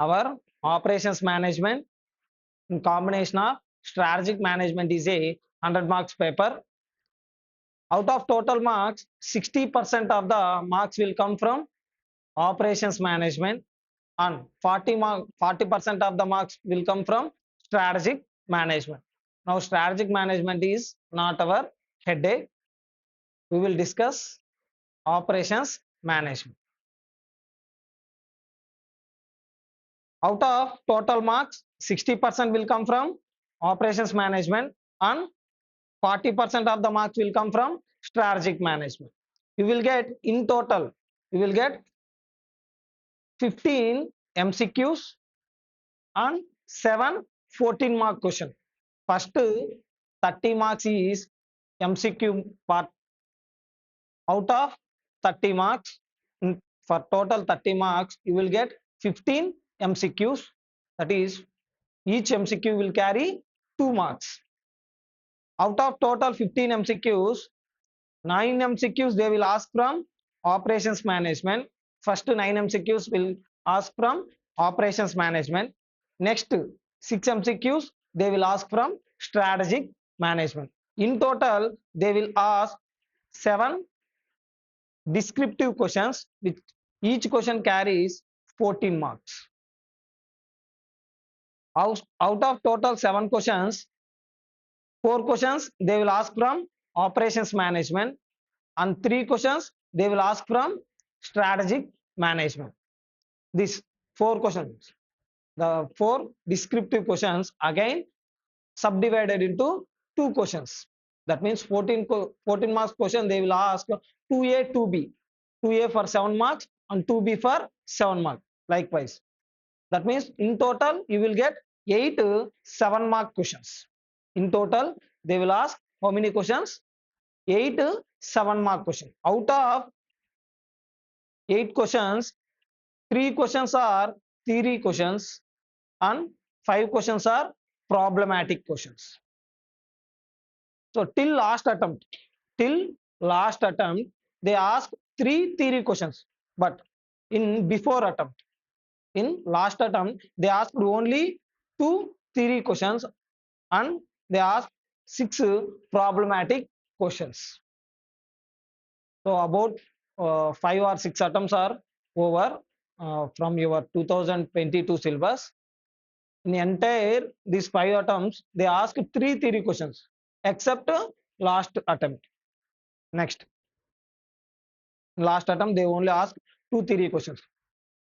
Our operations management in combination of strategic management is a 100 marks paper. Out of total marks, 60% of the marks will come from operations management and 40% of the marks will come from strategic management. Now, strategic management is not our headache. We will discuss operations management. Out of total marks, 60% will come from operations management and 40% of the marks will come from strategic management. You will get in total, you will get 15 MCQs and 7 14 mark question. First 30 marks is MCQ part. Out of 30 marks, for total 30 marks, you will get 15 MCQs. That is, each MCQ will carry 2 marks. Out of total 15 MCQs, 9 MCQs they will ask from operations management. First 9 MCQs will ask from operations management. Next 6 MCQs they will ask from strategic management. In total, they will ask 7 descriptive questions, which each question carries 14 marks. Out of total 7 questions, 4 questions they will ask from operations management and 3 questions they will ask from strategic management. These 4 questions, the 4 descriptive questions again subdivided into 2 questions. That means 14 marks question they will ask 2A, 2B. 2A for 7 marks and 2B for 7 marks. Likewise. That means in total you will get 8 7-mark questions. In total they will ask how many questions? 8 7-mark questions. Out of 8 questions, 3 questions are theory questions and 5 questions are problematic questions. So till last attempt, they ask 3 theory questions. But in last attempt, they asked only 2 theory questions and they asked 6 problematic questions. So about 5 or 6 attempts are over from your 2022 syllabus. In the entire these 5 attempts, they ask 3 theory questions except last attempt. Next, last attempt they only ask 2 theory questions.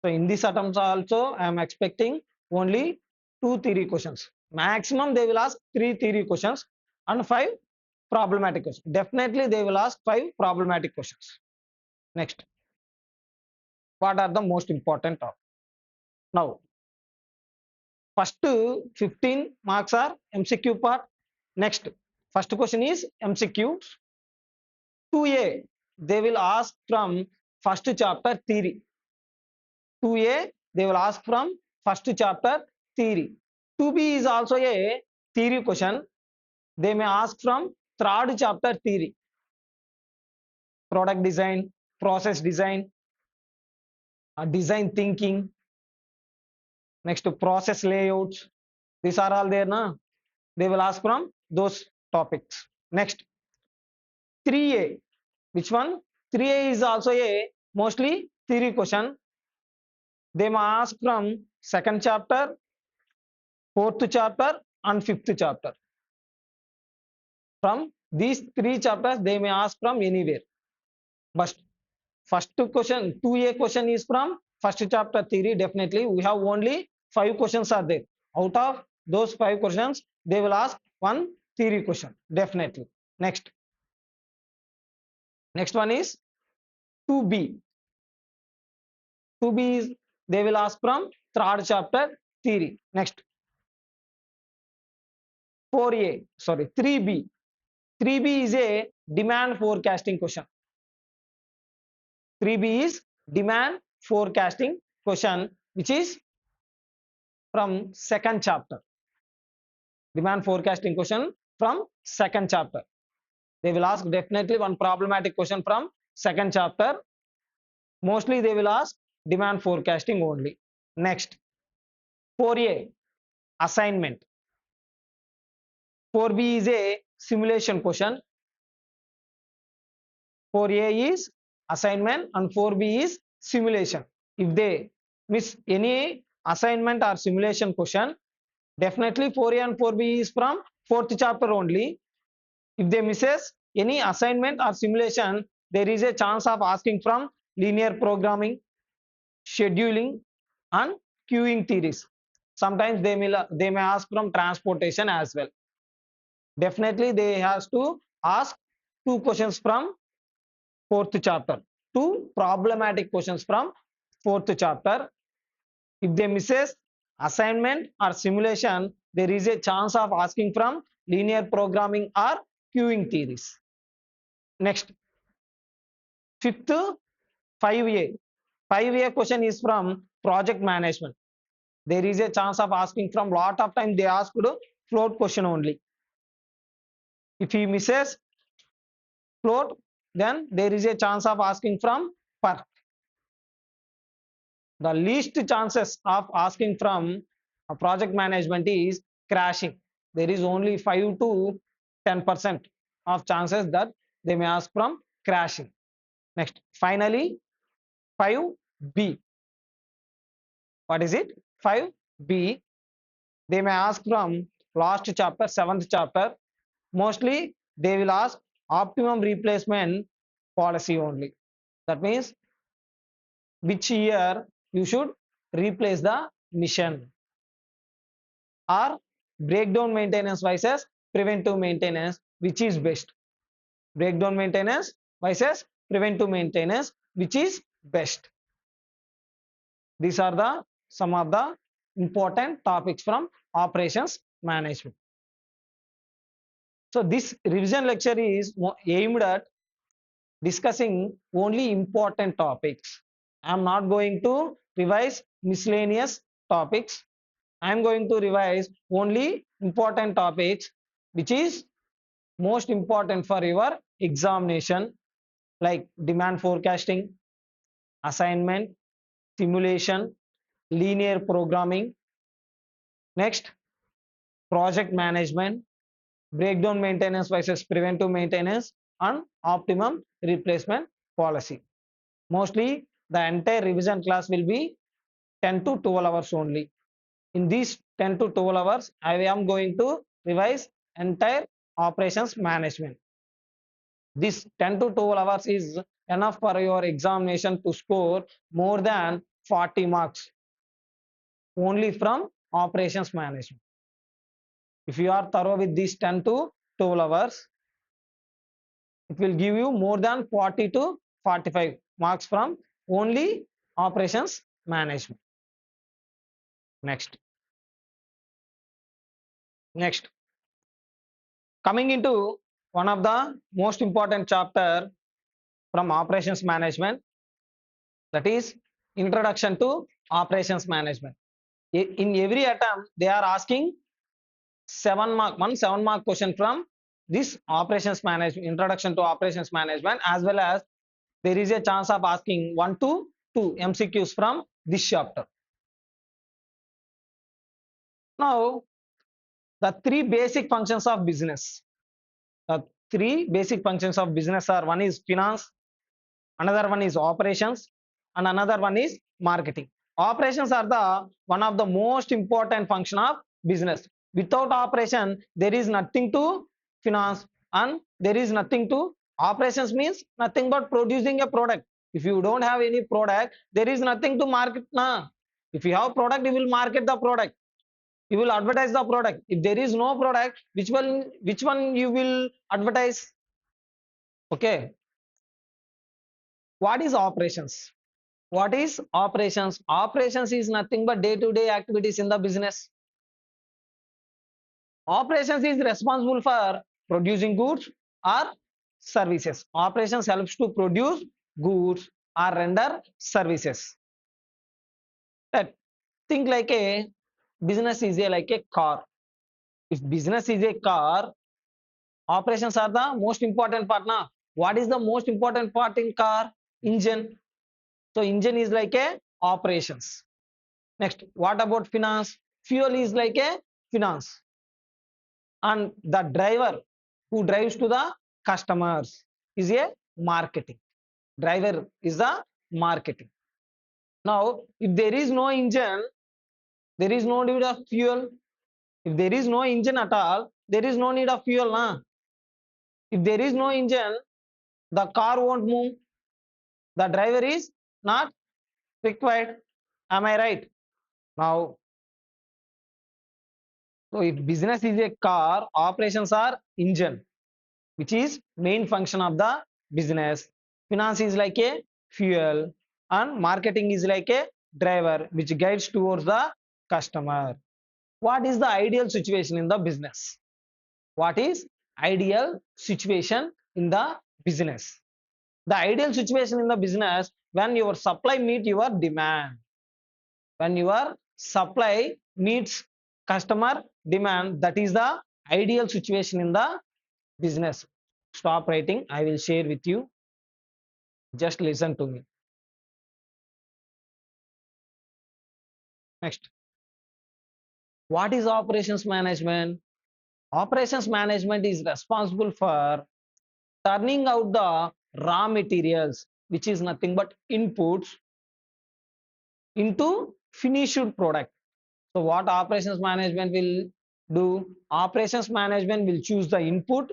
So in this attempts also, I am expecting only 2 theory questions. Maximum they will ask 3 theory questions and 5 problematic questions. Definitely they will ask 5 problematic questions. Next, what are the most important of? Now, first 15 marks are MCQ part. Next, first question is MCQ. 2A, they will ask from first chapter theory. 2A, they will ask from first chapter theory. 2B is also a theory question. They may ask from third chapter theory. Product design, process design, design thinking, next to process layouts. These are all there, na? They will ask from those topics. Next, 3A. Which one? 3A is also a mostly theory question. They may ask from second chapter, fourth chapter and fifth chapter. From these 3 chapters, they may ask from anywhere. But first question, 2A question is from first chapter theory. Definitely, we have only 5 questions are there. Out of those 5 questions, they will ask 1 theory question. Definitely. Next one is 2B. 2B is they will ask from third chapter theory. Next, 3B. 3B is a demand forecasting question. 3B is demand forecasting question, which is from second chapter. Demand forecasting question from second chapter. They will ask definitely 1 problematic question from second chapter. Mostly they will ask demand forecasting only. Next, 4A, assignment. 4B is a simulation question. 4A is assignment and 4B is simulation. If they miss any assignment or simulation question, definitely 4A and 4B is from fourth chapter only. If they misses any assignment or simulation, there is a chance of asking from linear programming, scheduling, and queuing theories. Sometimes they may ask from transportation as well. Definitely they has to ask two questions from fourth chapter, two problematic questions from fourth chapter. If they misses assignment or simulation, there is a chance of asking from linear programming or queuing theories. Next, fifth, 5A. 5A question is from project management. There is a chance of asking from lot of time they asked float question only. If he misses float, then there is a chance of asking from per. The least chances of asking from project management is crashing. There is only 5 to 10% of chances that they may ask from crashing. Next, finally, 5B. What is it? 5B. They may ask from last chapter, seventh chapter. Mostly they will ask optimum replacement policy only. That means which year you should replace the mission, or breakdown maintenance versus preventive maintenance, which is best. Breakdown maintenance versus preventive maintenance, which is best. These are the some of the important topics from operations management. So this revision lecture is aimed at discussing only important topics. I am not going to revise miscellaneous topics. I am going to revise only important topics which is most important for your examination, like demand forecasting, assignment, simulation, linear programming. Next, project management, breakdown maintenance versus preventive maintenance, and optimum replacement policy. Mostly the entire revision class will be 10 to 12 hours only. In these 10 to 12 hours, I am going to revise entire operations management. This 10 to 12 hours is enough for your examination to score more than 40 marks only from operations management. If you are thorough with these 10 to 12 hours, it will give you more than 40 to 45 marks from only operations management. Next, coming into one of the most important chapter from operations management, that is introduction to operations management. In every attempt, they are asking 7 mark question from this operations management, introduction to operations management, as well as there is a chance of asking 1 to 2 MCQs from this chapter. Now, the three basic functions of business. The three basic functions of business are: one is finance, another one is operations, and another one is marketing. Operations are the one of the most important function of business. Without operation, there is nothing to finance, and there is nothing to operations. Means nothing but producing a product. If you don't have any product, there is nothing to market. Nah. If you have product, you will market the product. You will advertise the product. If there is no product, which one you will advertise? Okay. What is operations? What is operations? Operations is nothing but day-to-day activities in the business. Operations is responsible for producing goods or services. Operations helps to produce goods or render services. That think like a business is like a car. If business is a car, operations are the most important part. Now, what is the most important part in car? Engine. So engine is like a operations. Next, what about finance? fuel is like a finance, and the driver who drives to the customers is a marketing. Driver is the marketing. Now, if there is no engine, there is no need of fuel. If there is no engine at all, there is no need of fuel. Nah? If there is no engine, the car won't move. The driver is not required. Am I right? Now, so if business is a car, operations are engine, which is main function of the business. Finance is like a fuel, and marketing is like a driver, which guides towards the customer. What is the ideal situation in the business? What is ideal situation in the business? The ideal situation in the business when your supply meet your demand. When your supply meets customer demand, that is the ideal situation in the business. Stop writing, I will share with you. Just listen to me. Next, what is operations management? Operations management is responsible for turning out the raw materials, which is nothing but inputs, into finished product. So what operations management will do? Operations management will choose the input.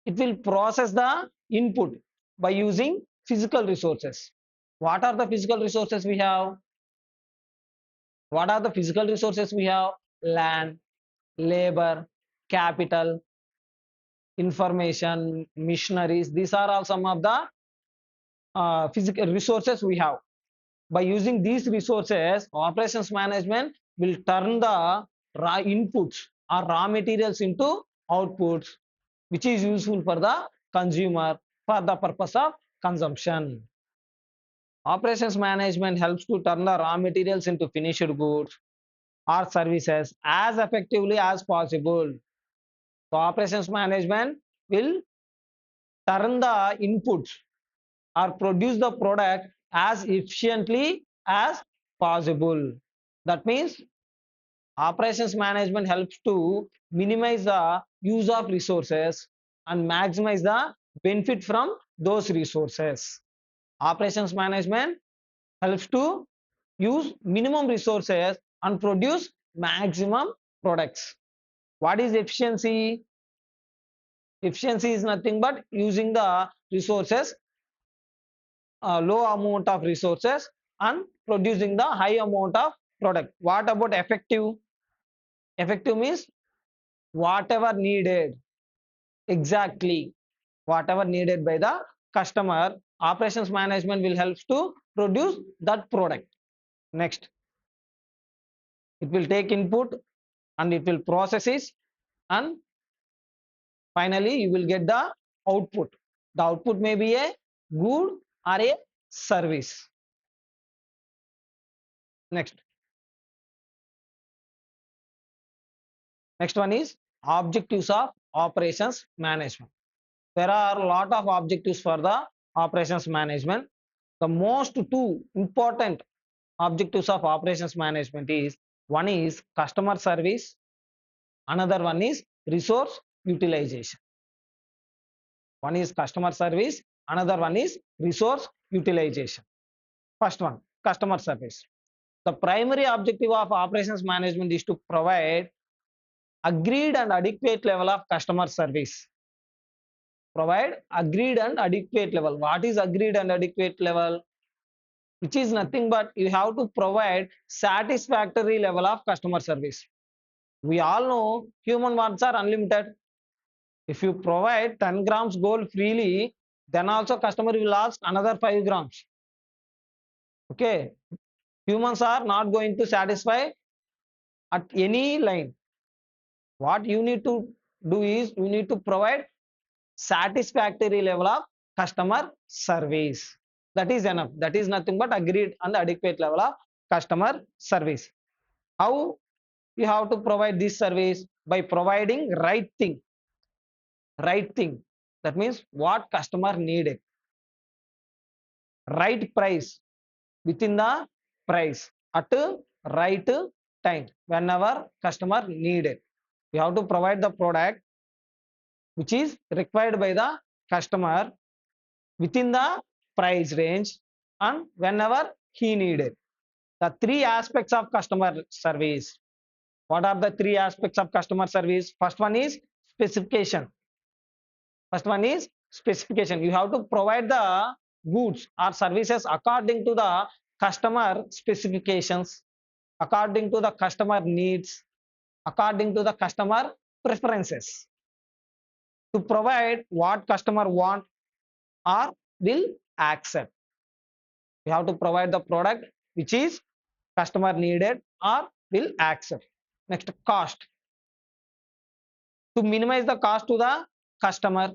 It will process the input by using physical resources. What are the physical resources we have? What are the physical resources we have? Land, labor, capital, information, machineries. These are all some of the physical resources we have. By using these resources, operations management will turn the raw inputs or raw materials into outputs, which is useful for the consumer for the purpose of consumption. Operations management helps to turn the raw materials into finished goods or services as effectively as possible. So operations management will turn the inputs or produce the product as efficiently as possible. That means operations management helps to minimize the use of resources and maximize the benefit from those resources. Operations management helps to use minimum resources and produce maximum products. What is efficiency? Efficiency is nothing but using the resources, low amount of resources, and producing the high amount of product. What about effective? Effective means whatever needed, exactly whatever needed by the customer. Operations management will help to produce that product. Next, it will take input and it will process it, and finally you will get the output. The output may be a good or a service. Next, next one is objectives of operations management. There are a lot of objectives for the operations management. The most two important objectives of operations management is, one is customer service, another one is resource utilization. One is customer service, another one is resource utilization. First one, customer service. The primary objective of operations management is to provide agreed and adequate level of customer service. Provide agreed and adequate level. What is agreed and adequate level? Which is nothing but you have to provide satisfactory level of customer service. We all know human wants are unlimited. If you provide 10 grams gold freely, then also customer will ask another 5 grams. Okay, humans are not going to satisfy at any line. What you need to do is you need to provide satisfactory level of customer service. That is enough. That is nothing but agreed and adequate level of customer service. How you have to provide this service? By providing right thing. Right thing. That means what customer needed. Right price, within the price, at right time whenever customer needed. You have to provide the product which is required by the customer within the price range and whenever he needed. The three aspects of customer service. What are the three aspects of customer service? First one is specification. First one is specification. You have to provide the goods or services according to the customer specifications, according to the customer needs, according to the customer preferences. To provide what customer want or will accept. You have to provide the product which is customer needed or will accept. Next, cost. To minimize the cost to the customer.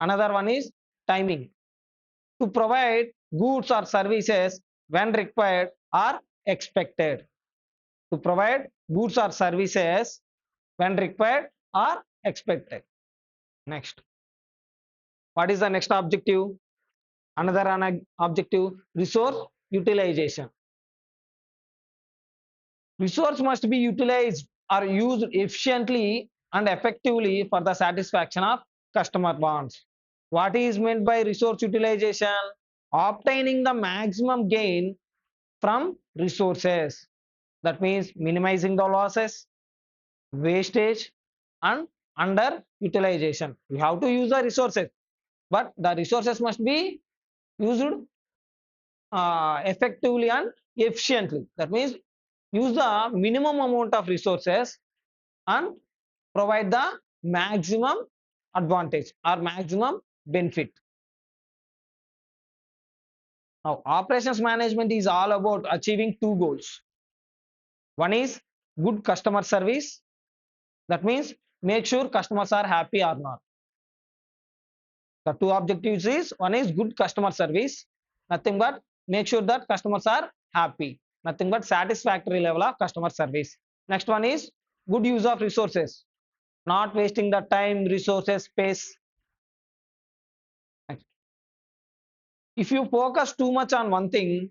Another one is timing. To provide goods or services when required or expected. To provide goods or services when required or expected. Next. What is the next objective? Another objective, resource utilization. Resource must be utilized or used efficiently and effectively for the satisfaction of customer wants. What is meant by resource utilization? Obtaining the maximum gain from resources. That means minimizing the losses, wastage, and underutilization. You have to use the resources, but the resources must be used effectively and efficiently. That means use the minimum amount of resources and provide the maximum advantage or maximum benefit. Now, operations management is all about achieving two goals. One is good customer service. That means make sure customers are happy or not. The two objectives is one is good customer service, nothing but make sure that customers are happy, nothing but satisfactory level of customer service. Next one is good use of resources, not wasting the time, resources, space. If you focus too much on one thing,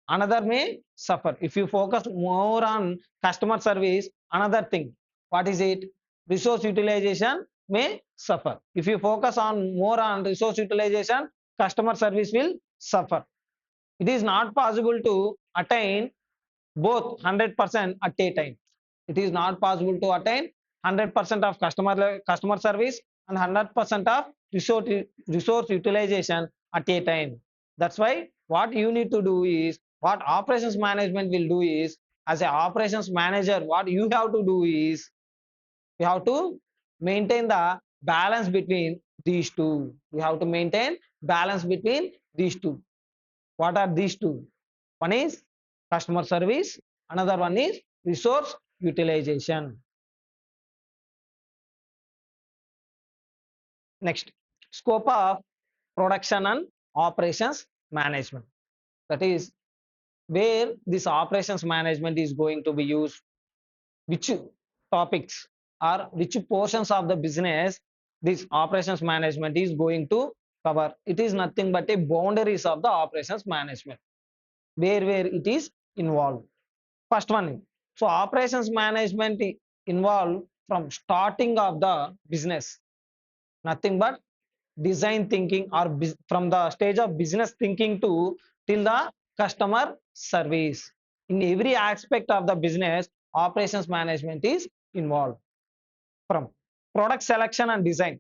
another may suffer. If you focus more on customer service, another thing, what is it? Resource utilization may suffer. If you focus on more on resource utilization, customer service will suffer. It is not possible to attain both 100% at a time. It is not possible to attain 100% of customer service and 100% of resource utilization at a time. That's why what you need to do is, what operations management will do is, as an operations manager, what you have to do is, you have to maintain the balance between these two. You have to maintain balance between these two. What are these two? One is customer service, another one is resource utilization. Next, scope of production and operations management. That is where this operations management is going to be used, which topics or which portions of the business this operations management is going to cover. It is nothing but a boundaries of the operations management, where it is involved. First one, so operations management involved from starting of the business, nothing but design thinking or from the stage of business thinking to till the customer service. In every aspect of the business, operations management is involved. From product selection and design,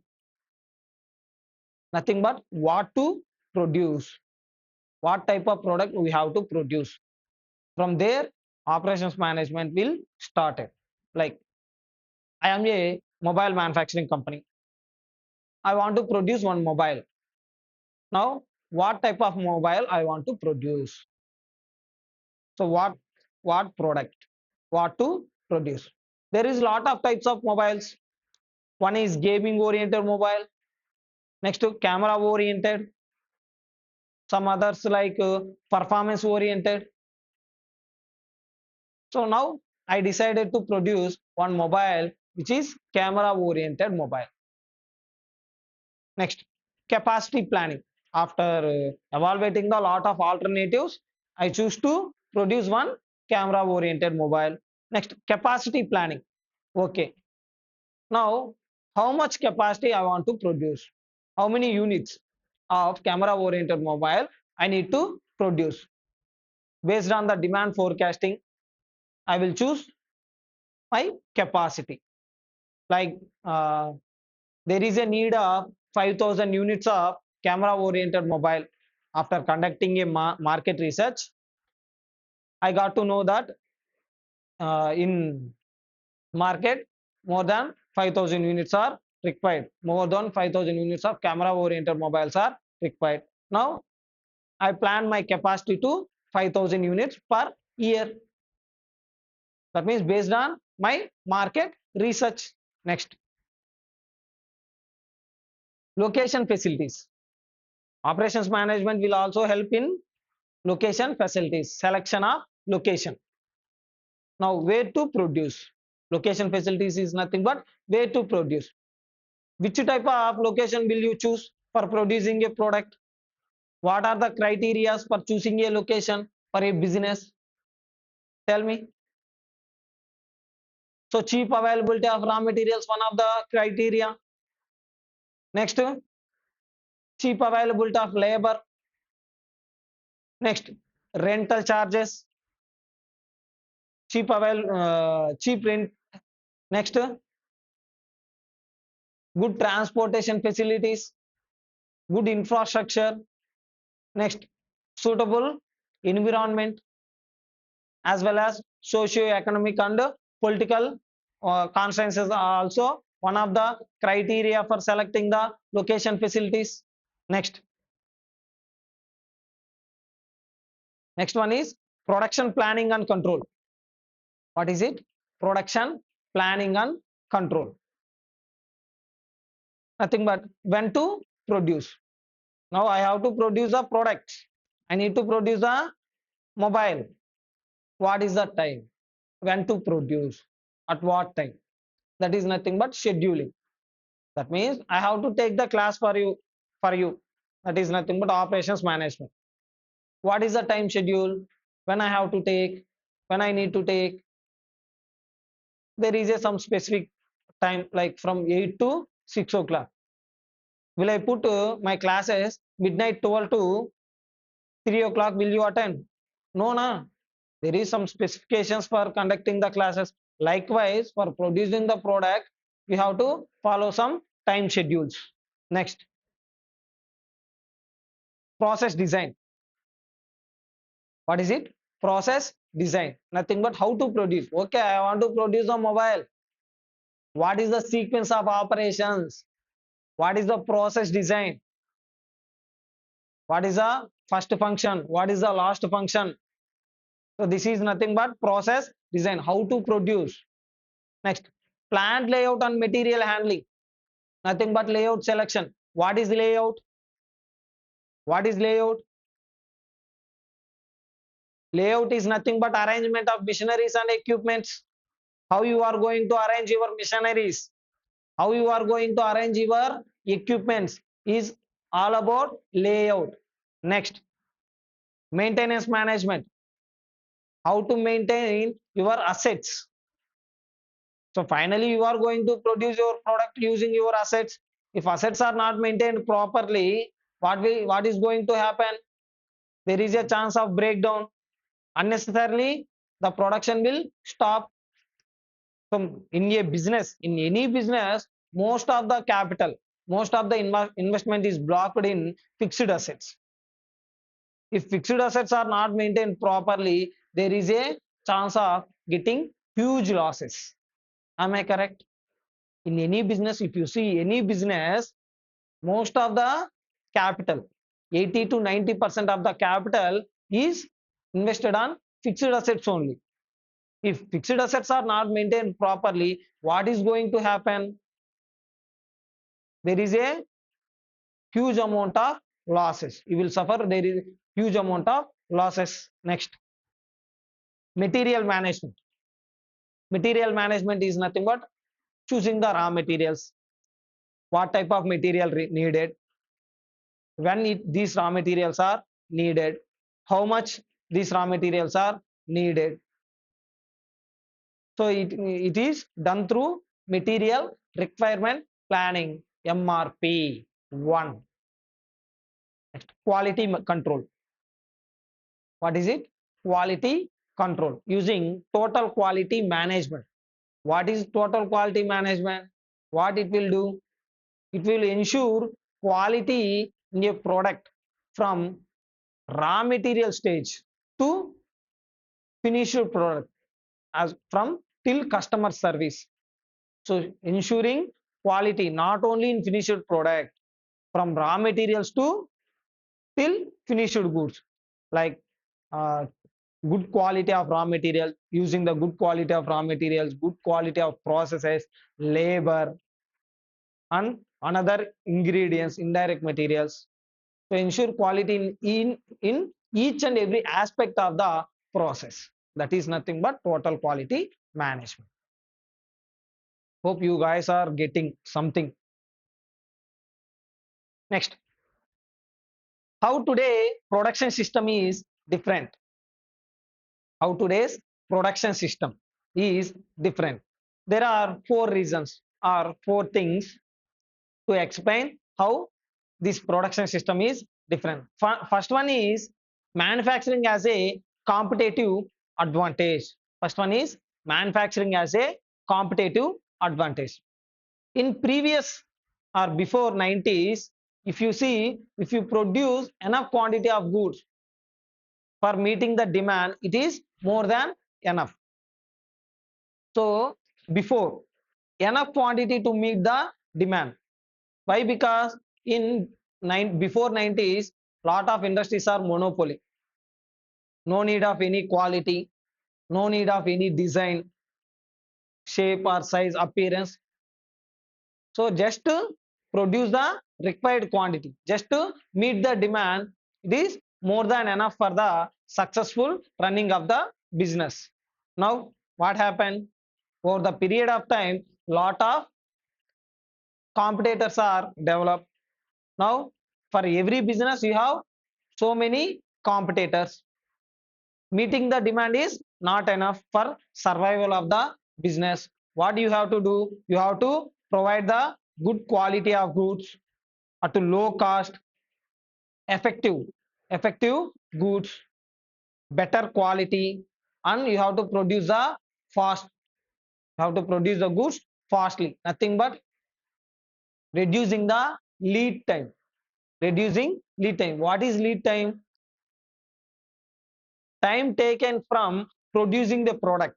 nothing but what to produce, what type of product we have to produce. From there, operations management will start it. Like, I am a mobile manufacturing company. I want to produce one mobile. Now, what type of mobile I want to produce? So what product? What to produce? There is lot of types of mobiles. One is gaming oriented mobile. Next to camera oriented. Some others like performance oriented. So now I decided to produce one mobile which is camera oriented mobile. Next, capacity planning. After evaluating the lot of alternatives, I choose to produce one camera oriented mobile. Next, capacity planning. Okay. Now, how much capacity I want to produce? How many units of camera oriented mobile I need to produce? Based on the demand forecasting, I will choose my capacity. Like there is a need of 5,000 units of camera oriented mobile. After conducting a market research, I got to know that in market more than 5,000 units are required. More than 5,000 units of camera oriented mobiles are required. Now I plan my capacity to 5,000 units per year. That means based on my market research. Next, location facilities. Operations management will also help in location facilities, selection of location. Now, where to produce? Location facilities is nothing but where to produce. Which type of location will you choose for producing a product? What are the criteria for choosing a location for a business? Tell me. So, cheap availability of raw materials, one of the criteria. Next, cheap availability of labor. Next, rental charges, cheap rent. Next, good transportation facilities, good infrastructure. Next, suitable environment, as well as socio-economic and political constraints are also one of the criteria for selecting the location facilities. Next, next one is production planning and control. What is it? Production planning and control. Nothing but when to produce. Now I have to produce a product. I need to produce a mobile. What is the time? When to produce? At what time? That is nothing but scheduling. That means I have to take the class for you. That is nothing but operations management. What is the time schedule? When I have to take? When I need to take? There is a some specific time like from 8 to 6 o'clock. Will I put my classes midnight 12 to 3 o'clock? Will you attend? No, na. There is some specifications for conducting the classes. Likewise, for producing the product, we have to follow some time schedules. Next, process design. What is it? Process design. Nothing but how to produce. Okay, I want to produce a mobile. What is the sequence of operations? What is the process design? What is the first function? What is the last function? So this is nothing but process design. How to produce. Next, plant layout and material handling. Nothing but layout selection. What is layout? What is layout? Layout is nothing but arrangement of machineries and equipments. How you are going to arrange your machineries? How you are going to arrange your equipments is all about layout. Next, maintenance management. How to maintain your assets. So finally, you are going to produce your product using your assets. If assets are not maintained properly, what is going to happen? There is a chance of breakdown. Unnecessarily, the production will stop. So in a business, in any business, most of the capital, most of the investment is blocked in fixed assets. If fixed assets are not maintained properly, there is a chance of getting huge losses. Am I correct? In any business, if you see any business, most of the capital, 80 to 90% of the capital is invested on fixed assets only. If fixed assets are not maintained properly, what is going to happen? There is a huge amount of losses. You will suffer. There is huge amount of losses. Next, material management. Material management is nothing but choosing the raw materials. What type of material needed? When these raw materials are needed? How much these raw materials are needed? So it is done through material requirement planning, MRP. One. Next, quality control. What is it? Quality control using total quality management. What is total quality management? What it will do? It will ensure quality in a product from raw material stage to finished product, as from till customer service. So ensuring quality not only in finished product, from raw materials to till finished goods, like uh, good quality of raw material, using the good quality of raw materials, good quality of processes, labor, and another ingredients, indirect materials, to ensure quality in each and every aspect of the process. That is nothing but total quality management. Hope you guys are getting something. Next, how today production system is different. How today's production system is different. There are four reasons or four things to explain how this production system is different. First one is manufacturing as a competitive advantage. First one is manufacturing as a competitive advantage. In previous or before 90s, if you see, if you produce enough quantity of goods for meeting the demand, it is more than enough. So before, enough quantity to meet the demand. Why? Because in before 90s, lot of industries are monopoly. No need of any quality, no need of any design, shape or size, appearance. So just to produce the required quantity, just to meet the demand, it is more than enough for the successful running of the business. Now, what happened? Over the period of time, lot of competitors are developed. Now, for every business, you have so many competitors. Meeting the demand is not enough for survival of the business. What you have to do? You have to provide the good quality of goods at a low cost, effective, effective goods, better quality, and you have to produce the fast. You have to produce the goods fastly. Nothing but reducing the lead time. Reducing lead time. What is lead time? Time taken from producing a product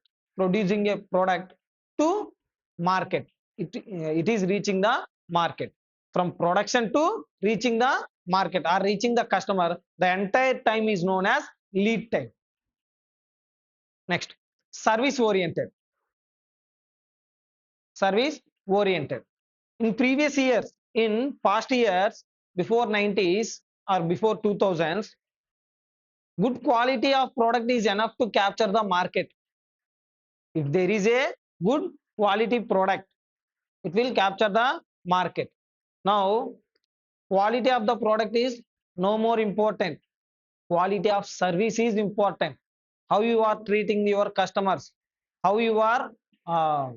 to market. It is reaching the market. From production to reaching the market or reaching the customer, the entire time is known as lead time. Next, service oriented. Service oriented. In previous years, in past years, before 90s or before 2000s, good quality of product is enough to capture the market. If there is a good quality product, it will capture the market. Now, quality of the product is no more important. Quality of service is important. How you are treating your customers, how you are uh,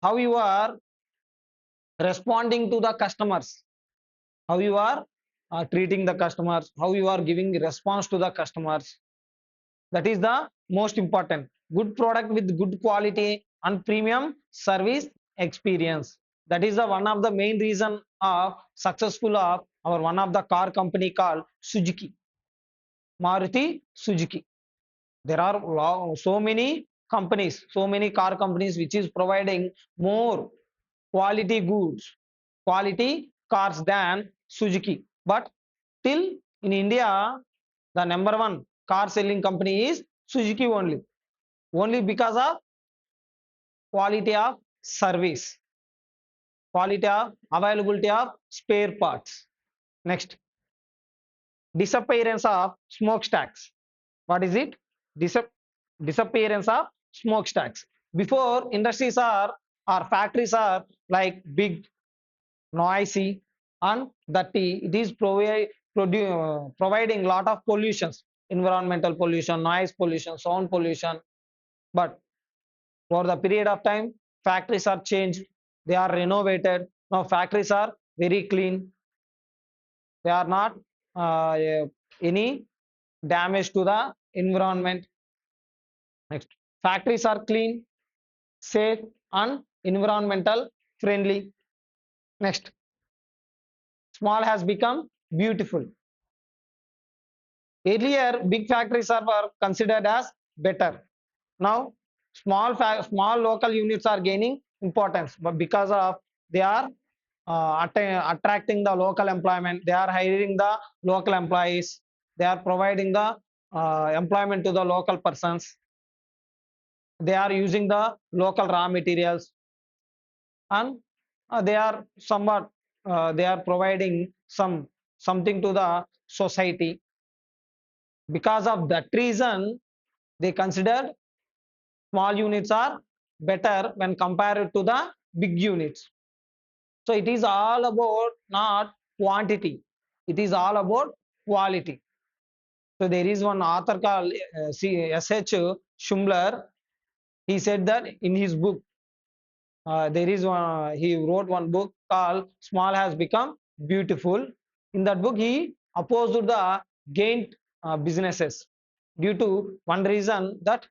how you are responding to the customers, how you are treating the customers, how you are giving response to the customers. That is the most important. Good product with good quality and premium service experience. That is the one of the main reason of successful of our one of the car company called Suzuki, Maruti Suzuki. There are so many companies, so many car companies which is providing more quality goods, quality cars than Suzuki. But till in India, the number one car selling company is Suzuki only because of quality of service, quality of availability of spare parts. Next, disappearance of smokestacks. What is it? Disappearance of smokestacks. Before, industries are or factories are like big, noisy, and dirty. It is providing lot of pollutions. environmental pollution, noise pollution, sound pollution. But for the period of time, factories are changed, they are renovated. Now factories are very clean, they are not any damage to the environment. Next, factories are clean, safe, and environmental friendly. Next, small has become beautiful. Earlier, big factories were considered as better. Now, small local units are gaining importance, but because of they are attracting the local employment, they are hiring the local employees, they are providing the employment to the local persons, they are using the local raw materials, and they are somewhat they are providing something to the society. Because of that reason, they considered small units are better when compared to the big units. So it is all about not quantity, it is all about quality. So there is one author called S.H. Schumacher. He said that in his book, there is one, he wrote one book called Small Has Become Beautiful. In that book, he opposed the gained businesses due to one reason that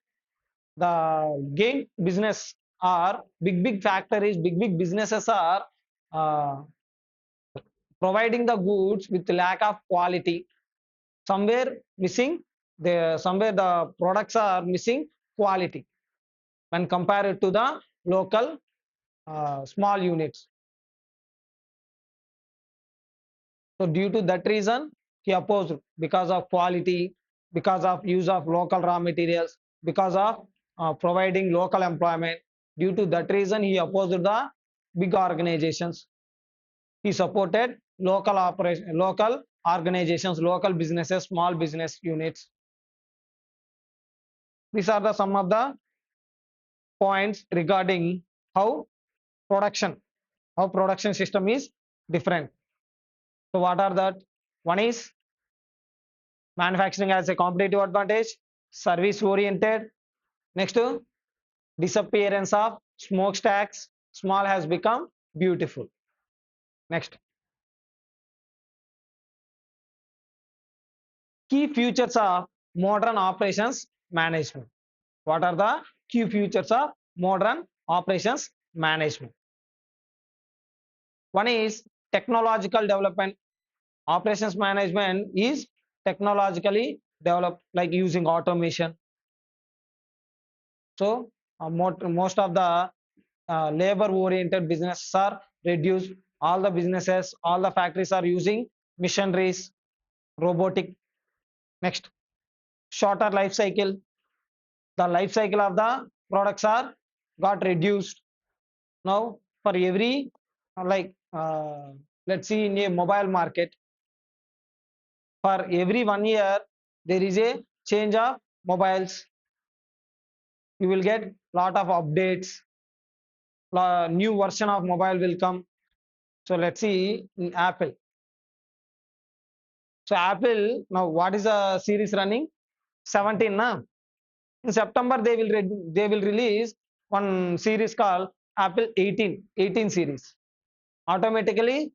the gain business are big factories, big businesses are uh, providing the goods with lack of quality, somewhere missing the somewhere the products are missing quality when compared to the local small units. So due to that reason, he opposed, because of quality, because of use of local raw materials, because of providing local employment. Due to that reason, he opposed the big organizations. He supported local organizations, local businesses, small business units. These are the some of the points regarding how production, how production system is different. So what are that? One is manufacturing as a competitive advantage, service oriented. Next, disappearance of smokestacks, small has become beautiful. Next, key features of modern operations management. What are the key features of modern operations management? One is technological development. Operations management is technologically developed, like using automation. So most of the labor oriented businesses are reduced. All the businesses, all the factories are using machineries, robotic. Next, shorter life cycle. The life cycle of the products are got reduced. Now for every like let's see in a mobile market, for every 1 year there is a change of mobiles. You will get lot of updates, new version of mobile will come. So let's see in Apple. So Apple, now what is the series running? 17 na? In September they will release one series called Apple 18 series. Automatically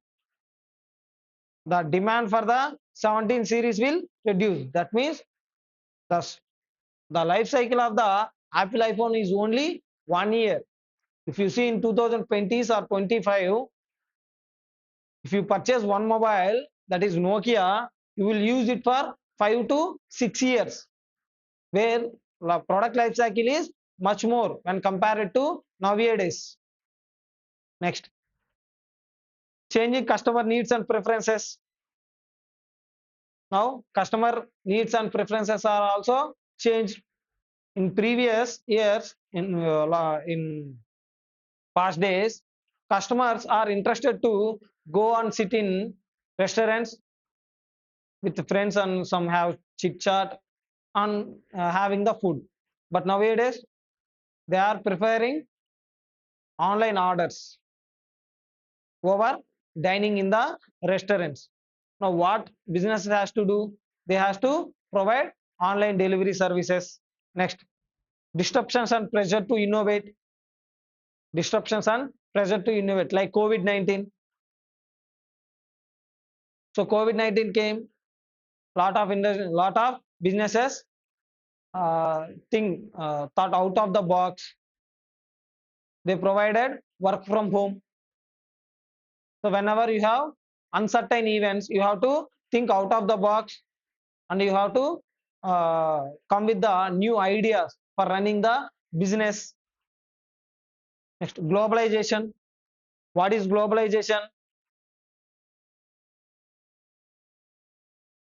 the demand for the 17 series will reduce. That means the, the life cycle of the Apple iPhone is only 1 year. If you see in 2020s or 25, if you purchase one mobile, that is Nokia, you will use it for 5 to 6 years, where the product life cycle is much more when compared to nowadays. Next, changing customer needs and preferences. Now customer needs and preferences are also changed. In previous years, in past days, customers are interested to go and sit in restaurants with friends and some have chit chat and having the food. But nowadays they are preferring online orders over dining in the restaurants. Now what business has to do? They has to provide online delivery services. Next, disruptions and pressure to innovate. Disruptions and pressure to innovate, like COVID-19. So COVID-19 came, lot of businesses thought out of the box. They provided work from home. So whenever you have uncertain events, you have to think out of the box, and you have to come with the new ideas for running the business. Next, globalization. What is globalization?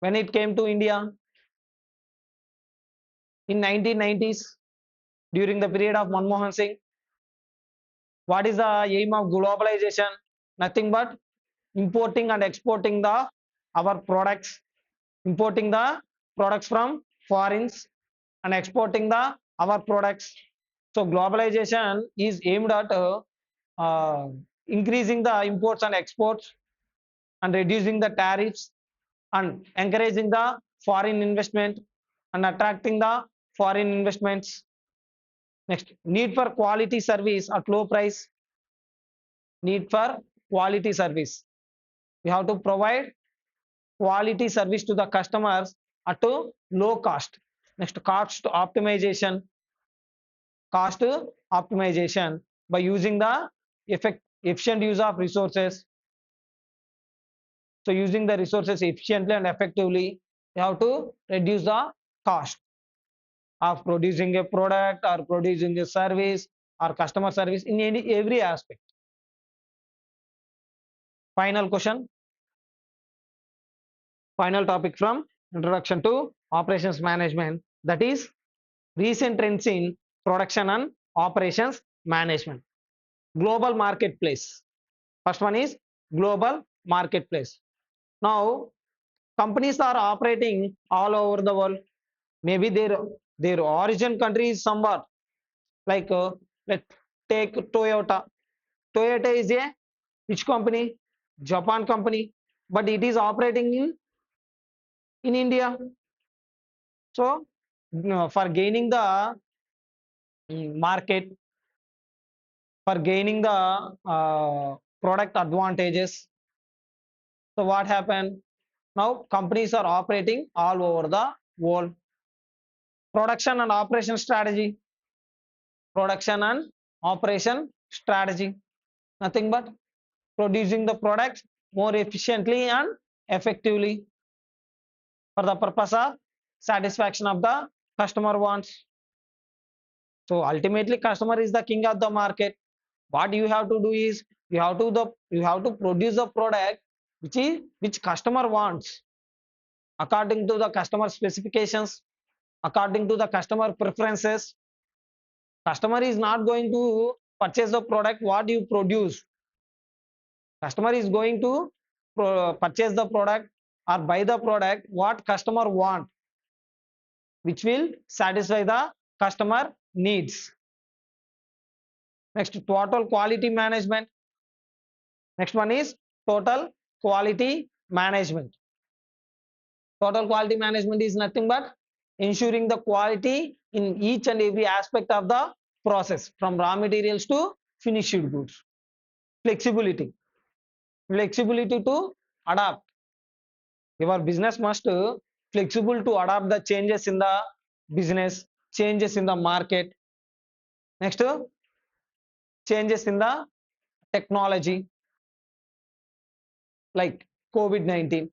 When it came to India in 1990s, during the period of Manmohan Singh, what is the aim of globalization? Nothing but importing and exporting the our products, importing the products from foreigners and exporting the our products. So globalization is aimed at uh, increasing the imports and exports, and reducing the tariffs, and encouraging the foreign investment, and attracting the foreign investments. Next, need for quality service at low price. Need for quality service. We have to provide quality service to the customers at a low cost. Next, cost optimization by using the efficient use of resources. So using the resources efficiently and effectively, you have to reduce the cost of producing a product or producing a service or customer service in every aspect. Final question, final topic from introduction to operations management, that is recent trends in production and operations management. Global marketplace. First one is global marketplace. Now, companies are operating all over the world. Maybe their origin country is somewhere, like let's take Toyota. Toyota is a which company? Japan company, but it is operating in India. So, for gaining the market, for gaining the product advantages. So what happened? Now companies are operating all over the world. Production and operation strategy. Production and operation strategy. Nothing but producing the products more efficiently and effectively for the purpose of satisfaction of the customer wants. So ultimately, customer is the king of the market. What you have to do is you have to produce a product which customer wants, according to the customer specifications, according to the customer preferences. Customer is not going to purchase the product what you produce. Customer is going to purchase the product or buy the product what customer want, which will satisfy the customer needs. Next, total quality management. Next one is total quality management. Total quality management is nothing but ensuring the quality in each and every aspect of the process, from raw materials to finished goods. Flexibility. Flexibility to adapt. Your business must flexible to adapt the changes in the business, changes in the market. Next, changes in the technology, like COVID-19.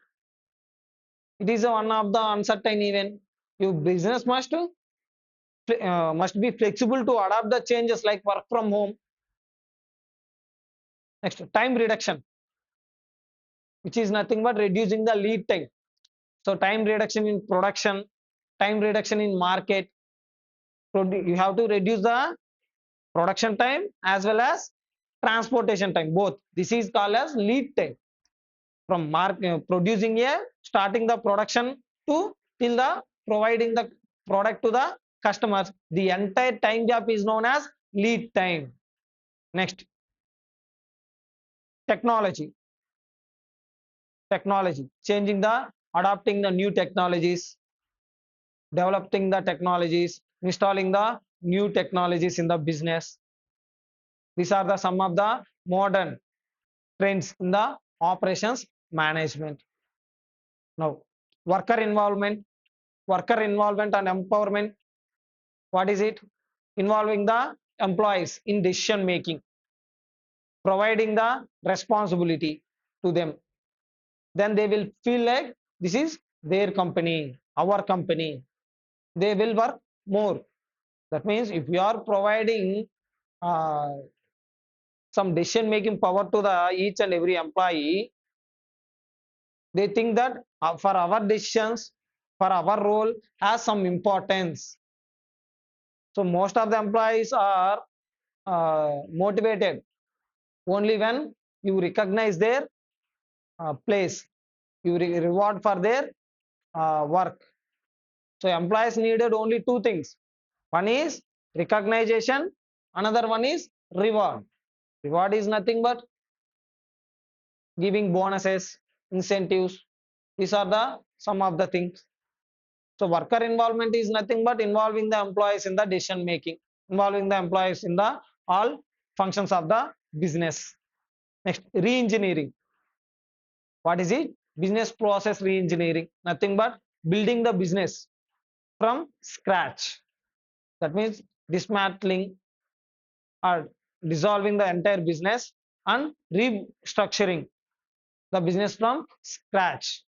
It is one of the uncertain event. Your business must be flexible to adapt the changes, like work from home. Next, time reduction, which is nothing but reducing the lead time. So time reduction in production, time reduction in market. So you have to reduce the production time as well as transportation time, both. This is called as lead time, from producing a starting the production to till the providing the product to the customers. The entire time gap is known as lead time. Next, technology. Technology, changing the adopting the new technologies. developing the technologies, installing the new technologies in the business. These are the some of the modern trends in the operations management. Now, worker involvement, and empowerment. What is it? Involving the employees in decision making, providing the responsibility to them. Then they will feel like this is their company, our company. They will work more. That means if you are providing uh, some decision making power to the each and every employee, they think that for our decisions, for our role has some importance. So most of the employees are motivated only when you recognize their place, you reward for their work. So employees needed only two things. One is recognition, another one is reward. Reward is nothing but giving bonuses, incentives. These are the some of the things. So worker involvement is nothing but involving the employees in the decision making, involving the employees in the all functions of the business. Next, re-engineering. What is it? Business process re-engineering. Nothing but building the business from scratch. That means dismantling or dissolving the entire business and restructuring the business from scratch.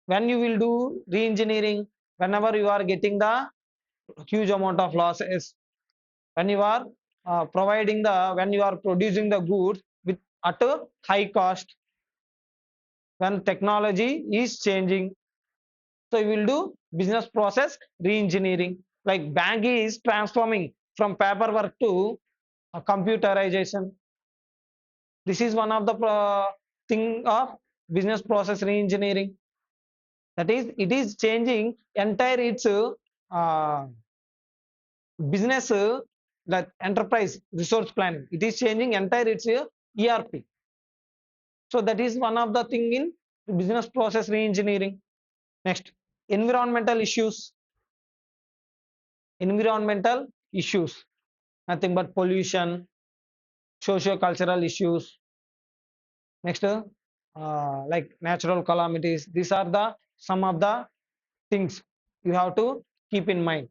When you will do re-engineering, whenever you are getting the huge amount of losses, when you are when you are producing the goods with at a high cost, when technology is changing, so you will do business process re-engineering. Like bank is transforming from paperwork to computerization. This is one of the thing of business process re-engineering. That is, it is changing entire its business, that enterprise resource planning. It is changing entire its ERP. So that is one of the thing in business process re-engineering. Next, environmental issues. Environmental issues, nothing but pollution, socio-cultural issues. Next, like natural calamities. These are the some of the things you have to keep in mind.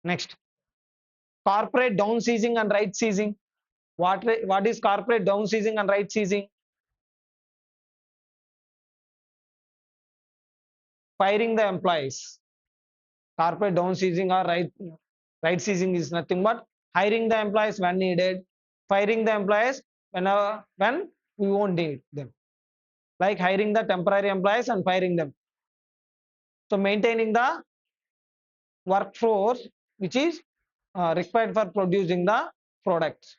Next, corporate down seizing and right seizing. What is corporate down seizing and right seizing? Firing the employees. Corporate down seizing or right seizing is nothing but hiring the employees when needed, firing the employees when we won't need them. Like hiring the temporary employees and firing them. So maintaining the workforce which is required for producing the products,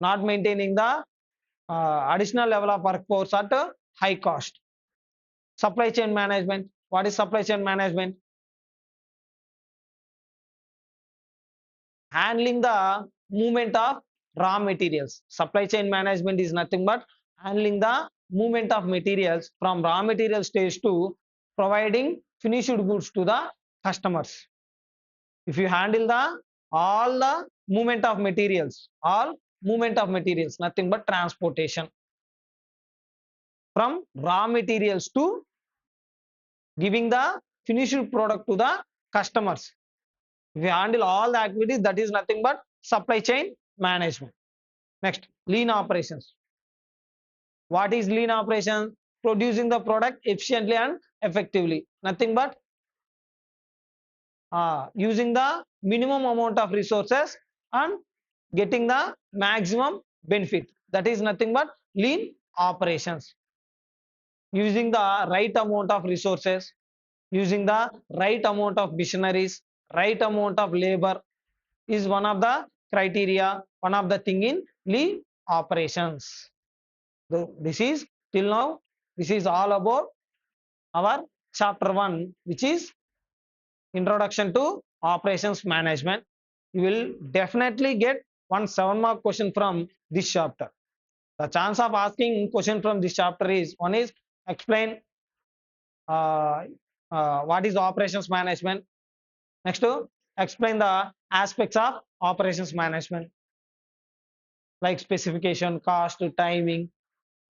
not maintaining the additional level of workforce at a high cost. Supply chain management. What is supply chain management? Handling the movement of raw materials. Supply chain management is nothing but handling the movement of materials from raw material stage to providing finished goods to the customers. If you handle the all the movement of materials, nothing but transportation from raw materials to giving the finished product to the customers. If you handle all the activities, that is nothing but supply chain management. Next, lean operations. What is lean operation? Producing the product efficiently and effectively. Nothing but using the minimum amount of resources and getting the maximum benefit. That is nothing but lean operations. Using the right amount of resources, using the right amount of machineries, right amount of labor is one of the criteria, one of the thing in lean operations. So this is till now, this is all about our chapter 1, which is introduction to operations management. You will definitely get one 7-mark question from this chapter. The chance of asking question from this chapter is one is explain what is operations management. Next, explain the aspects of operations management, like specification, cost, timing.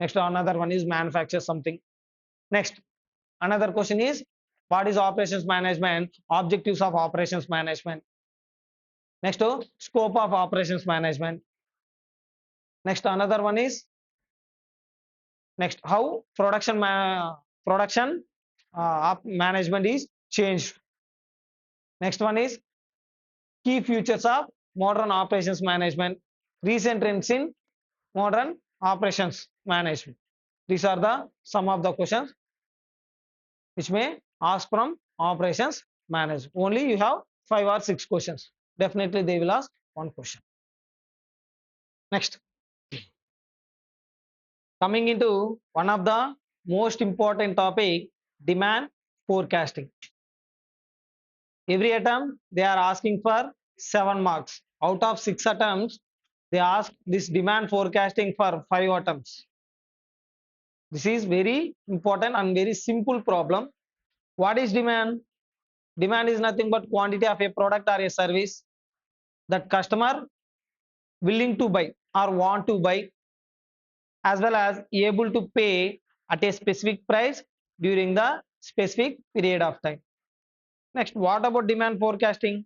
Next, another one is manufacture something. Next, another question is, what is operations management? Objectives of operations management. Next, scope of operations management. Next, another one is, next, how production management is changed. Next one is key features of modern operations management, recent trends in modern operations management. These are the some of the questions which may ask from operations management. Only you have 5 or 6 questions. Definitely they will ask one question. Next, coming into one of the most important topic, demand forecasting. Every attempt they are asking for 7 marks. Out of 6 attempts, they ask this demand forecasting for 5 attempts. This is very important and very simple problem. What is demand? Demand is nothing but quantity of a product or a service that customer willing to buy or want to buy, as well as able to pay at a specific price during the specific period of time. Next, what about demand forecasting?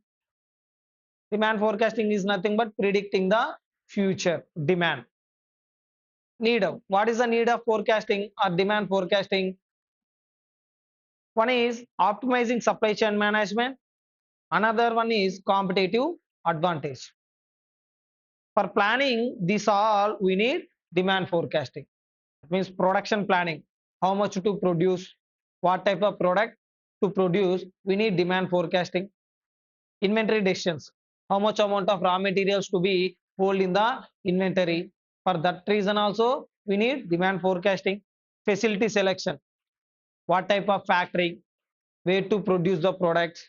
Demand forecasting is nothing but predicting the future demand. Need of, what is the need of forecasting or demand forecasting? One is optimizing supply chain management. Another one is competitive advantage. For planning this all, we need demand forecasting. It means production planning, how much to produce, what type of product to produce, we need demand forecasting. Inventory decisions, how much amount of raw materials to be hold in the inventory. For that reason also we need demand forecasting. Facility selection, what type of factory, where to produce the products,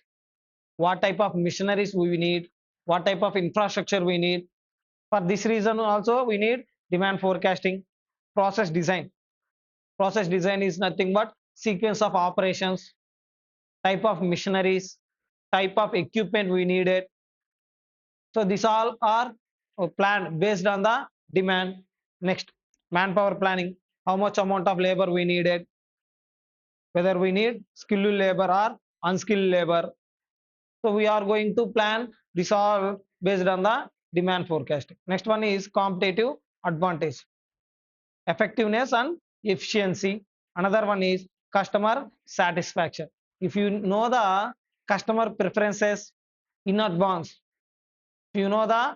what type of machineries we need, what type of infrastructure we need. For this reason also we need demand forecasting. Process design, process design is nothing but sequence of operations, type of machineries, type of equipment we needed. So these all are planned based on the demand. Next, manpower planning, how much amount of labor we needed, whether we need skilled labor or unskilled labor. So we are going to plan this all based on the demand forecasting. Next one is competitive advantage, effectiveness and efficiency. Another one is customer satisfaction. If you know the customer preferences in advance, you know the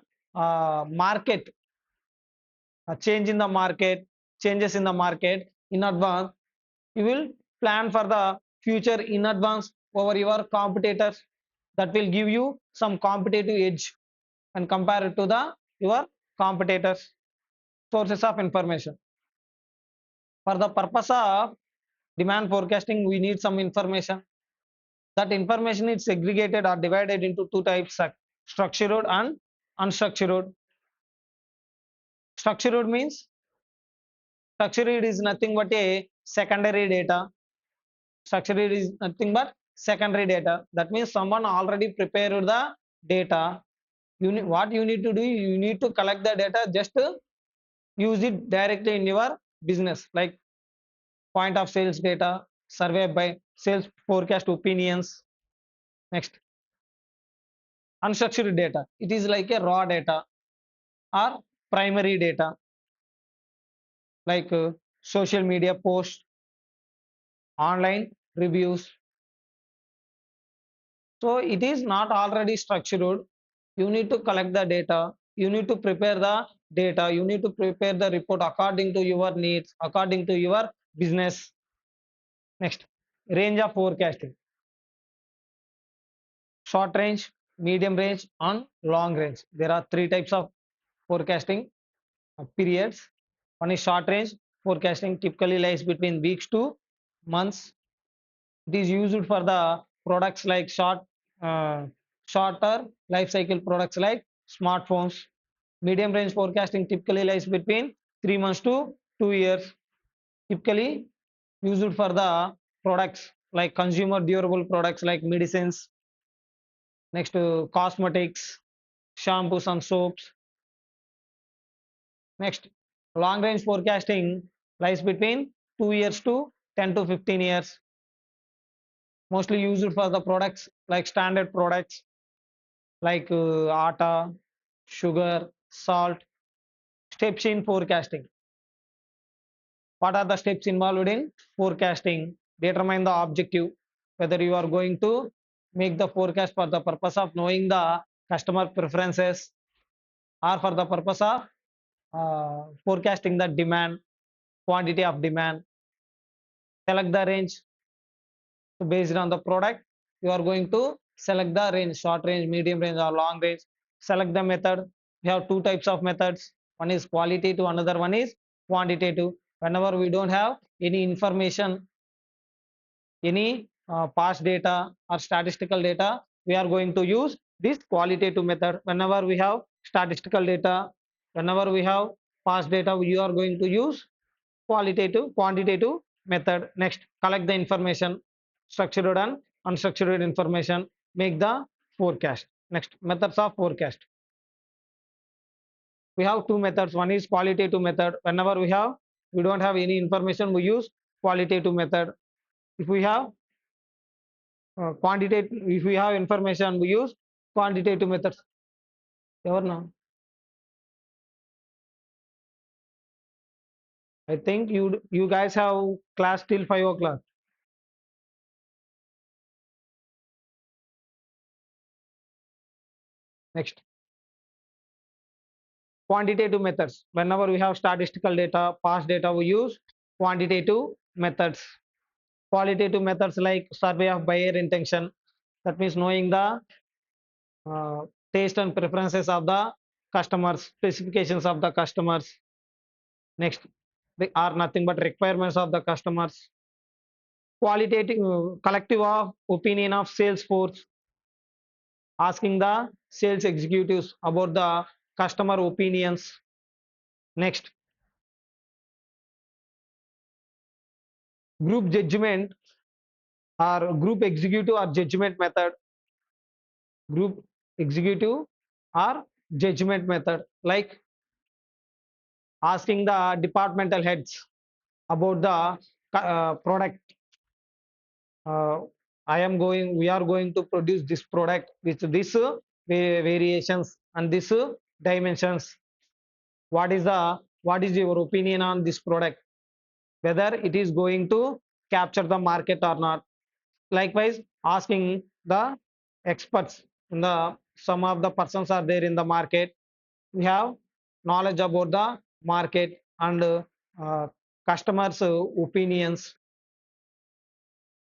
market change in the market, changes in the market in advance, you will plan for the future in advance over your competitors. That will give you some competitive edge and compare it to the your competitors. Sources of information, for the purpose of demand forecasting we need some information. That information is segregated or divided into 2 types, structured and unstructured. Structured means, structured is nothing but a secondary data. Structured is nothing but secondary data. That means someone already prepared the data. What you need to do, you need to collect the data, just use it directly in your business, like point of sales data, survey by sales forecast opinions. Next, unstructured data, it is like a raw data or primary data, like social media posts, online reviews. So it is not already structured. You need to collect the data, you need to prepare the data, you need to prepare the report according to your needs, according to your business. Next, range of forecasting, short range, medium range and long range. There are 3 types of forecasting periods. One is short range forecasting, typically lies between weeks to months. It is used for the products like shorter life cycle products like smartphones. Medium range forecasting typically lies between 3 months to 2 years. Typically used for the products like consumer durable products like medicines, next cosmetics, shampoos and soaps. Next, long range forecasting lies between 2 years to 10 to 15 years, mostly used for the products like standard products like atta, sugar, salt. Steps in forecasting. What are the steps involved in forecasting? Determine the objective, whether you are going to make the forecast for the purpose of knowing the customer preferences or for the purpose of forecasting the demand, quantity of demand. Select the range. So based on the product, you are going to select the range, short range, medium range, or long range. Select the method. We have two types of methods. One is qualitative, another one is quantitative. Whenever we don't have any information, any past data or statistical data, we are going to use this qualitative method. Whenever we have statistical data, whenever we have past data, you are going to use quantitative method. Next, collect the information, structured and unstructured information, make the forecast. Next, methods of forecast. We have two methods. One is qualitative method. Whenever we don't have any information, we use qualitative method. If we have quantitative, if we have information, we use quantitative methods. Now, I think you guys have class till 5 o'clock. Next, quantitative methods. Whenever we have statistical data, past data, we use quantitative methods. Qualitative methods like survey of buyer intention. That means knowing the uh, taste and preferences of the customers, specifications of the customers. Next, they are nothing but requirements of the customers. Qualitative, collective of opinion of sales force, asking the sales executives about the customer opinions. Next, group judgment or group executive or judgment method. Group executive or judgment method, like asking the departmental heads about the product. uh, we are going to produce this product with this variations and this dimensions. What is your opinion on this product, whether it is going to capture the market or not? Likewise, asking the experts in the some of the persons are there in the market, we have knowledge about the market and customers opinions.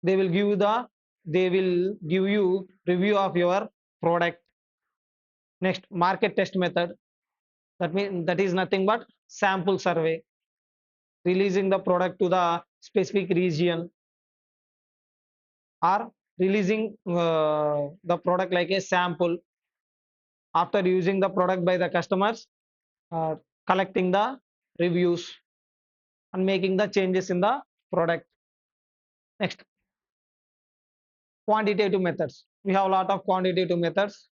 They will give you review of your product. Next, market test method. That means that is nothing but sample survey, releasing the product to the specific region or releasing the product like a sample after using the product by the customers, uh, collecting the reviews and making the changes in the product. Next, quantitative methods. We have a lot of quantitative methods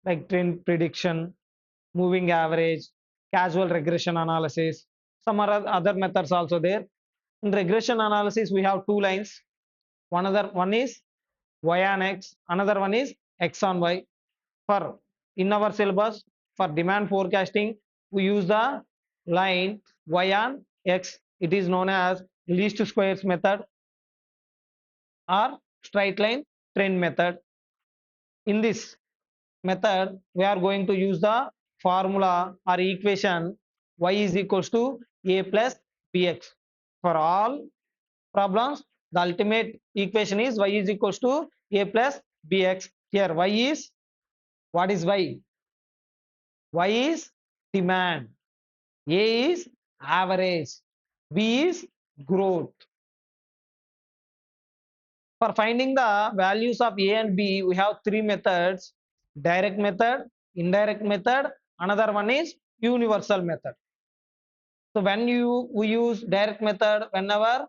like trend prediction, moving average, causal regression analysis. Some are other methods also there. In regression analysis, we have two lines. One is y on x, another one is x on y. For in our syllabus, for demand forecasting, we use the line y on x. It is known as least squares method or straight line trend method. In this method, we are going to use the formula or equation y is equals to a plus bx. For all problems, the ultimate equation is y is equals to a plus bx. Here y is, what is y? Y is demand, a is average, b is growth. For finding the values of a and b, we have three methods: direct method, indirect method, another one is universal method. So when we use direct method, whenever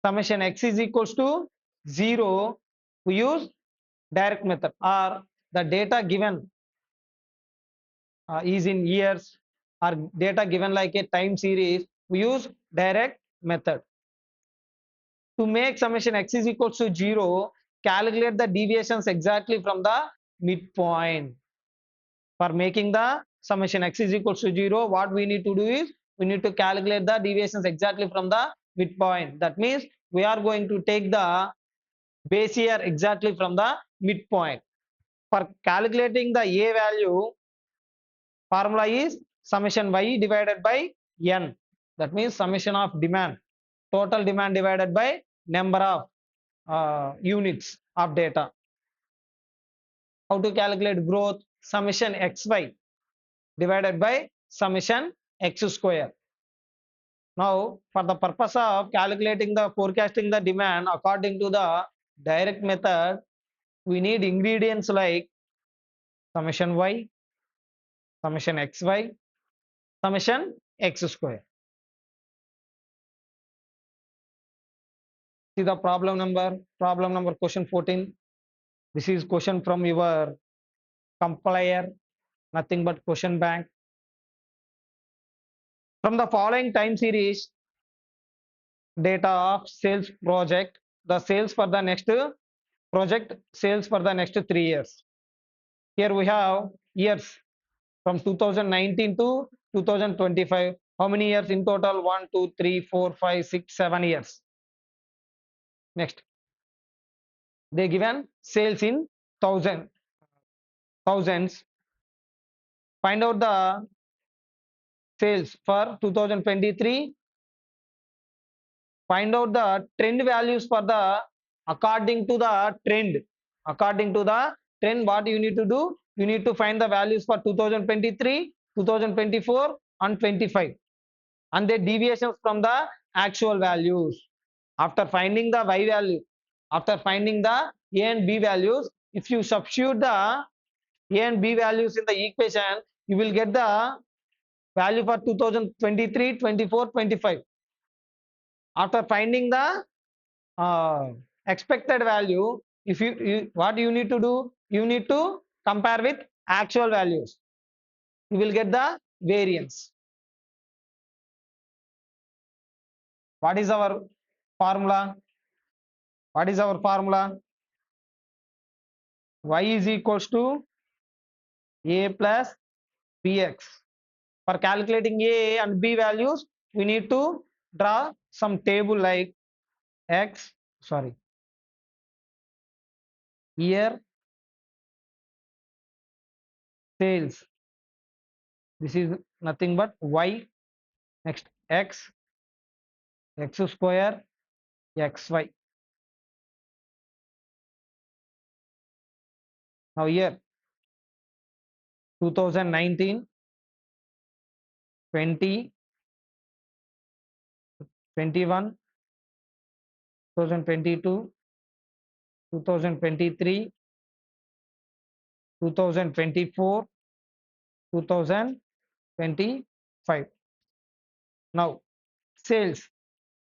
summation x is equals to 0, we use direct method, or the data given is in years, or data given like a time series, we use direct method. To make summation x is equals to 0, calculate the deviations exactly from the midpoint. For making the summation x is equals to 0, what we need to do is, we need to calculate the deviations exactly from the midpoint. That means we are going to take the base year exactly from the midpoint. For calculating the A value, formula is summation y divided by n. That means summation of demand, total demand divided by number of units of data. How to calculate growth? Summation xy divided by summation x square. Now, for the purpose of calculating the forecasting the demand according to the direct method, we need ingredients like summation y, summation xy, summation x square. See the problem number question 14. This is question from your compiler, nothing but question bank. From the following time series data of sales project, the sales for the next project, sales for the next 3 years. Here we have years from 2019 to 2025. How many years in total? 1, 2, 3, 4, 5, 6, 7 years. Next, they given sales in thousands. Find out the sales for 2023. Find out the trend values for the according to the trend. According to the trend, what you need to do? You need to find the values for 2023, 2024, and 25, and the deviations from the actual values. After finding the y value, after finding the a and b values, if you substitute the a and b values in the equation, you will get the value for 2023, 24, 25. After finding the expected value, if you what you need to do, you need to compare with actual values. You will get the variance. What is our formula? What is our formula? Y is equals to a plus bx. For calculating a and b values, we need to draw some table like x, sorry, year, sales. This is nothing but y. Next, x, x square, xy. Now here 2019, 20, 21, 2022, 2023, 2024, 2025. Now sales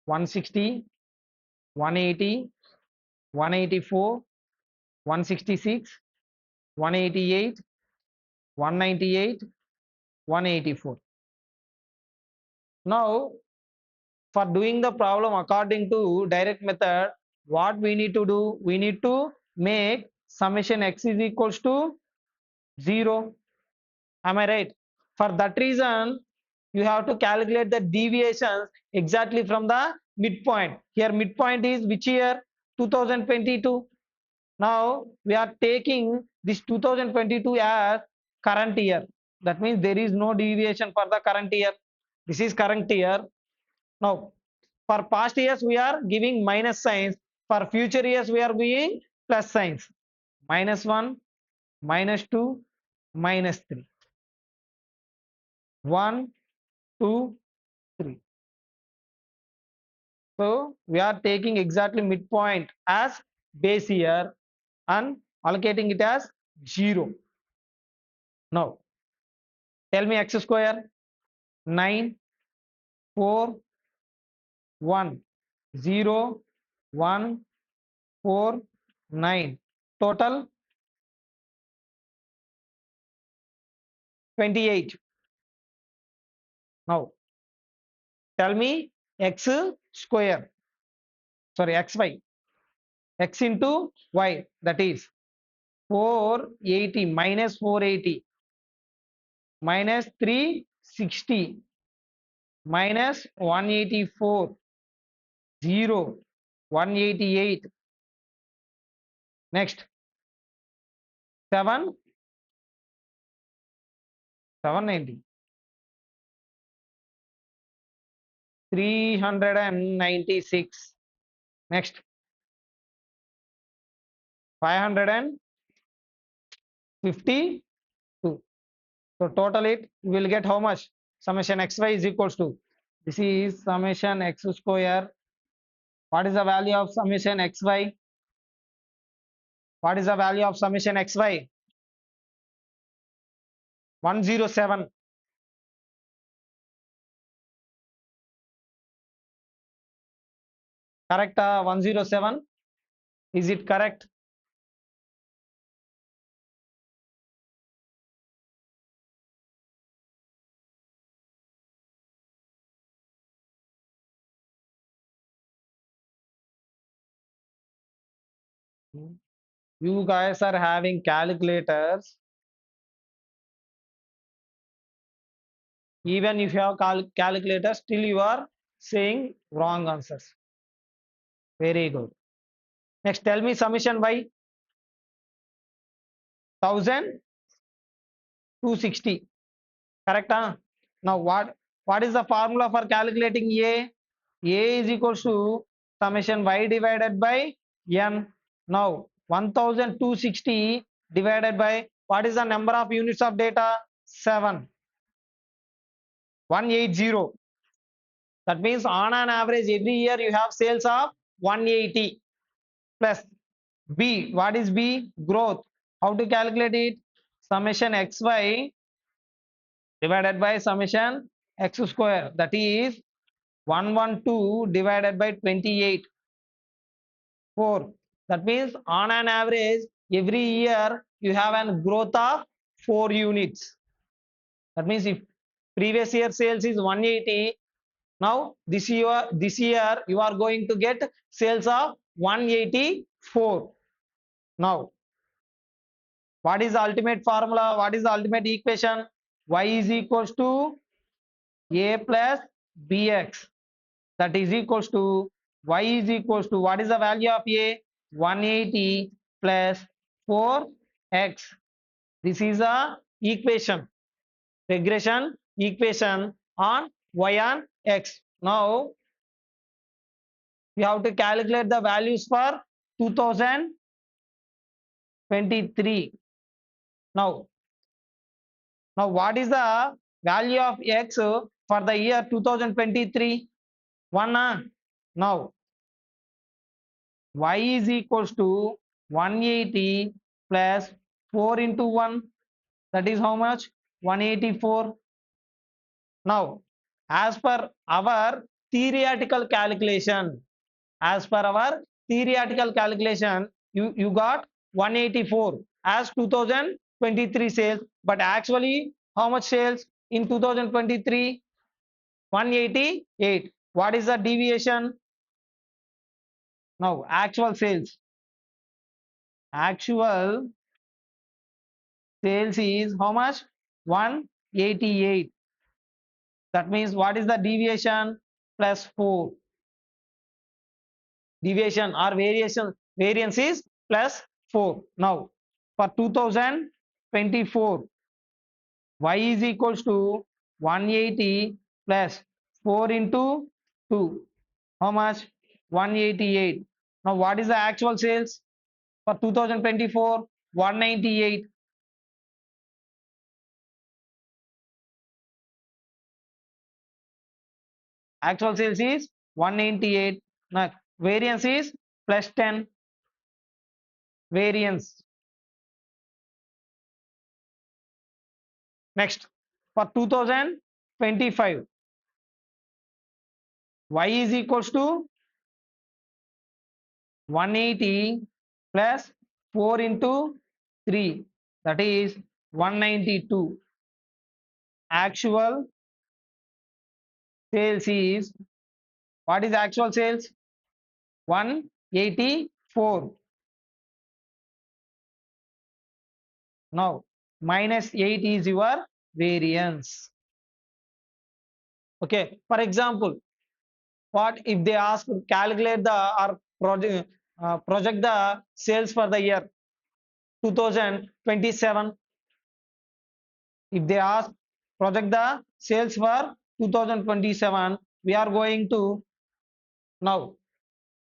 160, 180, 184, 166, 188, 198, 184. Now, for doing the problem according to direct method, what we need to do? We need to make summation x is equals to 0. Am I right? For that reason, you have to calculate the deviations exactly from the midpoint. Here midpoint is which year? 2022. Now we are taking this 2022 as current year. That means there is no deviation for the current year. This is current year. Now for past years we are giving minus signs. For future years we are giving plus signs. -1, -2, -3. 1, 2, 3. So we are taking exactly midpoint as base year and allocating it as 0. Now tell me x square. 9, 4, 1, 0, 1, 4, 9. Total 28. Now tell me x square, sorry, xy, x into y, that is 480 minus 480 minus 360 minus 184, 0, 188. Next 7, 790, 396. Next 552. So total it will get how much? Summation xy is equals to, this is summation x square. What is the value of summation xy? What is the value of summation xy? 107. Correct? 107. Is it correct? You guys are having calculators. Even if you have calculators, still you are saying wrong answers. Very good. Next, tell me summation y. 1260. Correct? Now what is the formula for calculating a? A is equals to summation y divided by n. Now 1260 divided by, what is the number of units of data? 7. 180. That means on an average every year you have sales of 180 plus b. What is b? Growth. How to calculate it? Summation xy divided by summation x square, that is 112 divided by 28, 4. That means on an average every year you have a growth of 4 units. That means if previous year sales is 180, now this year you are going to get sales of 184. Now what is the ultimate formula? What is the ultimate equation? Y is equals to a plus bx, that is equals to, y is equals to, what is the value of a? 180 plus 4x. This is a equation, regression equation on y on x. Now you have to calculate the values for 2023. Now what is the value of x for the year 2023? 1. Now y is equals to 180 plus 4 into 1, that is how much? 184. Now as per our theoretical calculation, as per our theoretical calculation, you got 184 as 2023 sales, but actually how much sales in 2023? 188. What is the deviation? Now actual sales is how much? 188. That means what is the deviation? Plus 4. Deviation or variance is plus 4. Now for 2024, y is equals to 180 plus 4 into 2. How much? 188. Now what is the actual sales for 2024? 198. Actual sales is 198. Now variance is plus 10. Variance. Next, for 2025, y is equals to 180 plus 4 into 3, that is 192. Actual sales is, what is actual sales? 184. Now minus 8 is your variance. Okay, for example, what if they ask calculate the or project the sales for the year 2027? If they ask project the sales for 2027, we are going to, now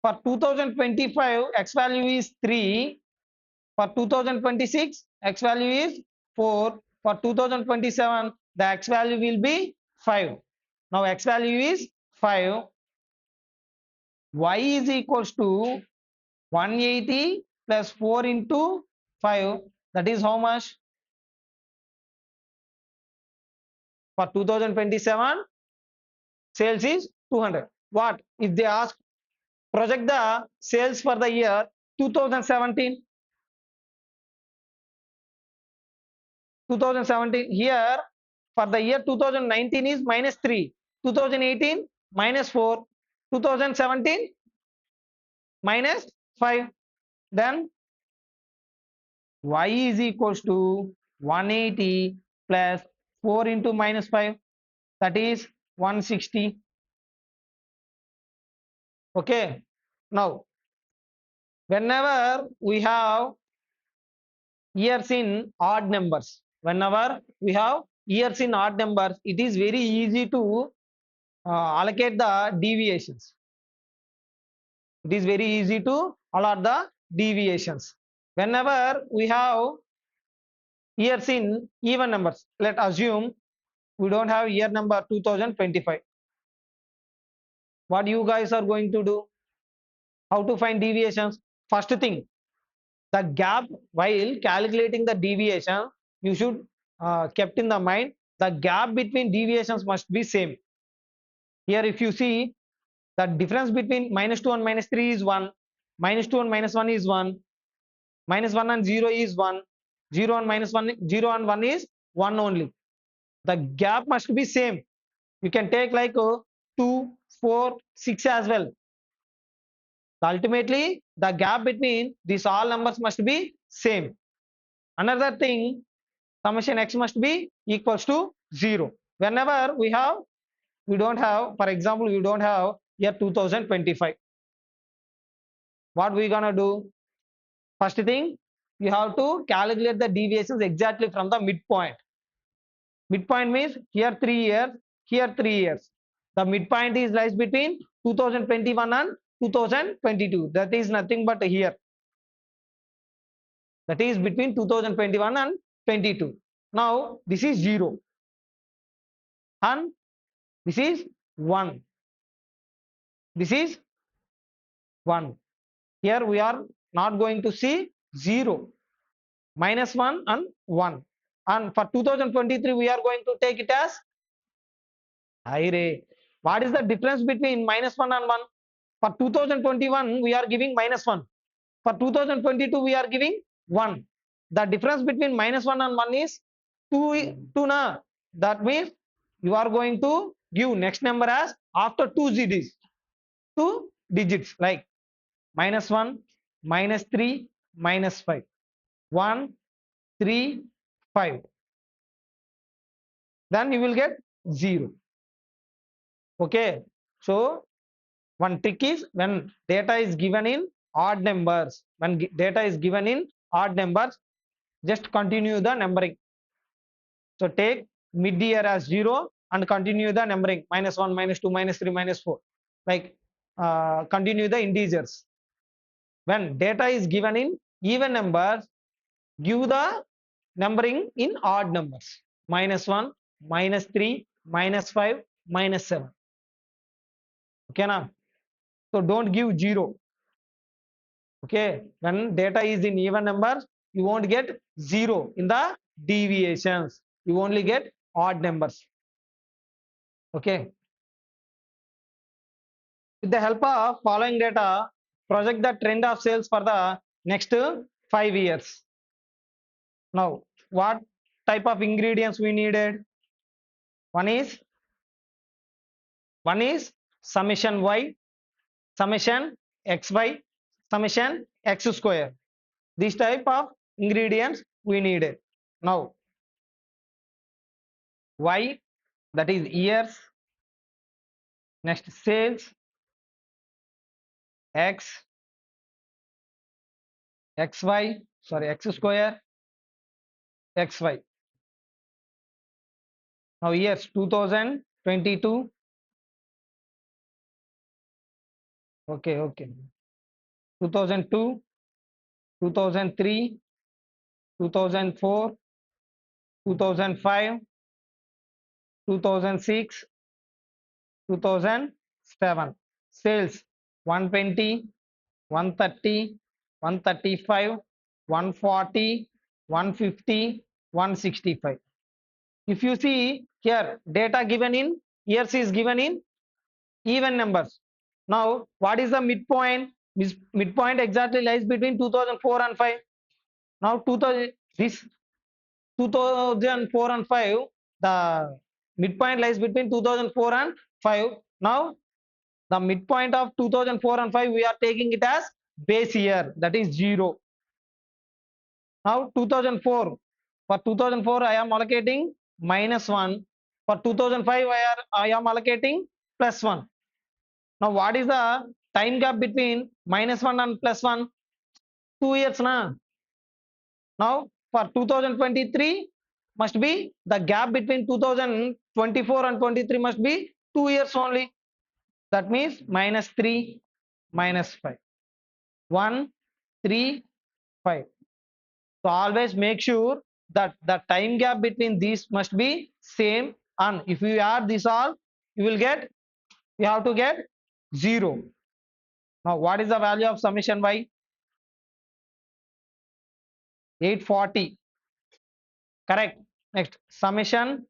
for 2025 x value is 3, for 2026 x value is 4, for 2027 the x value will be 5. Now x value is 5, y is equals to 180 plus 4 into 5, that is how much? For 2027 sales is 200. What if they ask project the sales for the year 2017? 2017 here, for the year 2019 is minus 3, 2018 minus 4, 2017 minus 5. Then y is equals to 180 plus 4 into minus 5, that is 160. Okay, now whenever we have years in odd numbers, whenever we have years in odd numbers, it is very easy to allocate the deviations. It is very easy to allot the deviations. Whenever we have years in even numbers, let assume we don't have year number 2025. What you guys are going to do? How to find deviations? First thing, the gap, while calculating the deviation, you should kept in the mind the gap between deviations must be same. Here if you see, the difference between minus 2 and minus 3 is 1, minus 2 and minus 1 is 1, minus 1 and 0 is 1, 0 and minus 1, 0 and 1 is 1 only. The gap must be same. You can take like 2, 4, 6 as well. Ultimately the gap between these all numbers must be same. Another thing, summation x must be equals to 0. Whenever we don't have, for example, we don't have year 2025, what we gonna do? First thing, you have to calculate the deviations exactly from the midpoint. Midpoint means here 3 years, here 3 years. The midpoint is lies between 2021 and 2022. That is nothing but here. That is between 2021 and 22. Now this is 0 and this is 1. This is 1. Here we are not going to see 0, minus 1 and 1. And for 2023 we are going to take it as Ire. What is the difference between minus 1 and 1? For 2021 we are giving minus 1. For 2022 we are giving 1. The difference between minus 1 and 1 is 2, 2 na. That means you are going to give next number as after 2 digits like minus 1, minus 3, minus 5. 1, 3, 5. Then you will get 0. Okay. So one trick is when data is given in odd numbers, when data is given in odd numbers, just continue the numbering. So take mid year as 0 and continue the numbering minus 1, minus 2, minus 3, minus 4. Like continue the integers. When data is given in even numbers, give the numbering in odd numbers. Minus 1, minus 3, minus 5, minus 7. Okay, na? So don't give 0. Okay, when data is in even numbers, you won't get 0 in the deviations. You only get odd numbers. Okay. With the help of following data project the trend of sales for the next 5 years. Now, what type of ingredients we needed? One is summation y, summation xy, summation x square. This type of ingredients we needed. Now, y, that is years. Next, sales, x, x square, xy. Now, years 2022. Okay. 2002, 2003, 2004, 2005, 2006, 2007. Sales 120, 130, 135, 140, 150, 165. If you see here, data given in years is given in even numbers. Now, what is the midpoint? Midpoint exactly lies between 2004 and 5. Now, 2004 and 5, the midpoint lies between 2004 and 5. Now, the midpoint of 2004 and 5, we are taking it as base year, that is 0. Now, 2004, for 2004, I am allocating -1. For 2005, I am allocating +1. Now, what is the time gap between -1 and +1? 2 years. Now, for 2023, must be the gap between 2024 and 23 must be 2 years only. That means -3, -5. 1, 3, 5. So always make sure that the time gap between these must be same, and if you add this all, you have to get 0. Now, what is the value of summation y? 840. Correct. Next, summation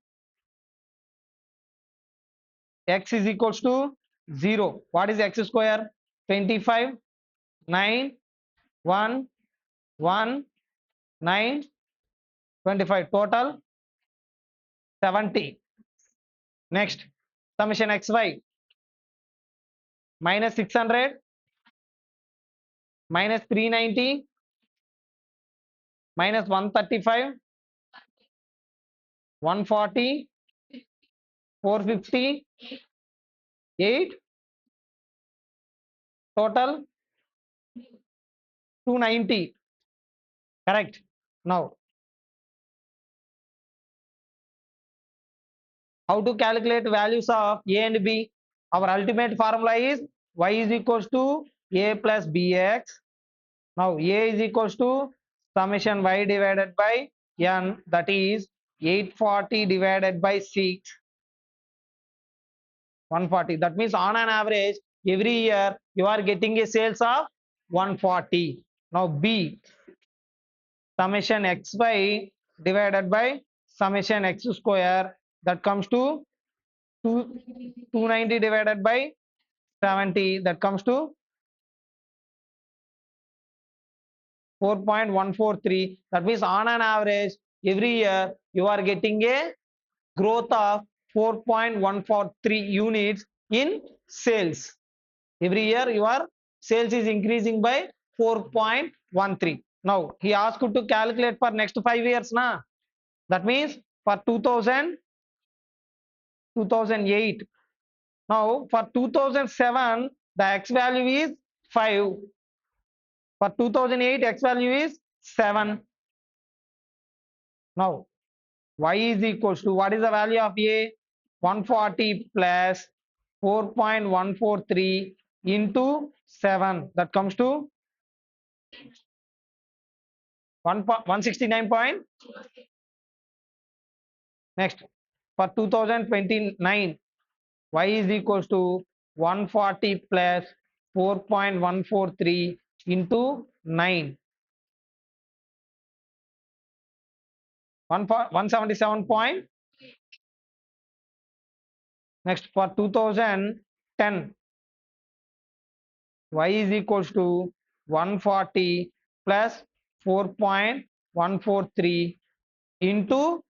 x is equals to 0. What is x square? 25, 9, 1, 1, 9, 25. Total 70. Next, summation xy -600, -390, -135, 140, 450, 8. Total 290. Correct. Now, how to calculate values of a and b? Our ultimate formula is y is equals to a plus bx. Now, a is equals to summation y divided by n, that is 840 divided by 6, 140. That means on an average, every year you are getting a sales of 140. Now, b, summation xy divided by summation x square, that comes to 290 divided by 70, that comes to 4.143. That means on an average every year you are getting a growth of 4.143 units in sales. Every year your sales is increasing by 4.13. Now he asked you to calculate for next 5 years. That means for 2008. Now for 2007 the x value is 5. For 2008 x value is 7. Now y is equals to, what is the value of a? 140 plus 4.143 into 7, that comes to 169 point. Next, for 2029 y is equals to 140 plus 4.143 into 9, 177 point. Next, for 2010 y is equals to 140 plus 4.143 into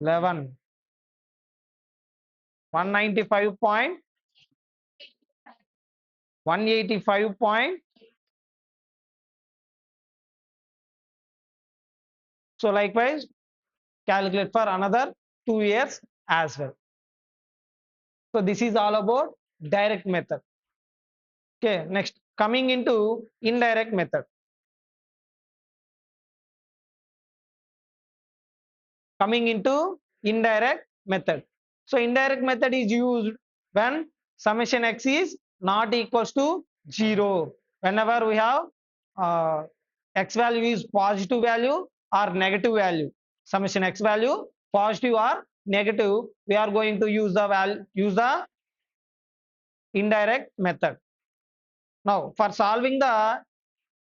11, 195 point 185 point. So likewise calculate for another 2 years as well. So this is all about direct method. Okay, next coming into indirect method. Coming into indirect method. So indirect method is used when summation x is not equals to 0. Whenever we have x value is positive value or negative value, summation x value positive or negative, we are going to use the indirect method. Now for solving the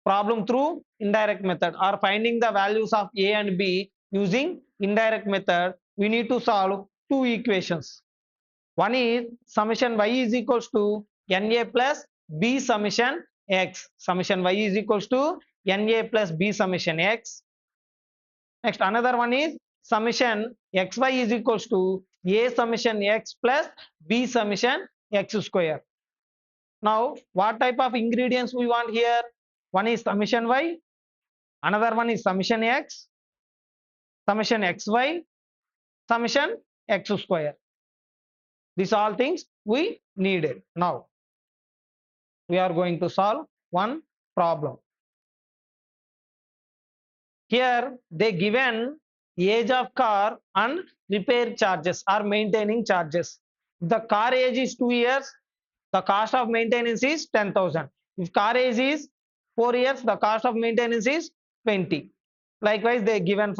problem through indirect method or finding the values of a and b using indirect method, we need to solve two equations. One is summation y is equals to na plus b summation x. Summation y is equals to na plus b summation x. Next another one is summation xy is equals to a summation x plus b summation x square. Now what type of ingredients we want here? One is summation y, another one is summation x, summation xy, summation x square. These all things we needed. Now we are going to solve one problem. Here they given age of car and repair charges or maintaining charges. If the car age is 2 years, the cost of maintenance is 10,000. If car age is 4 years, the cost of maintenance is 20. Likewise, they given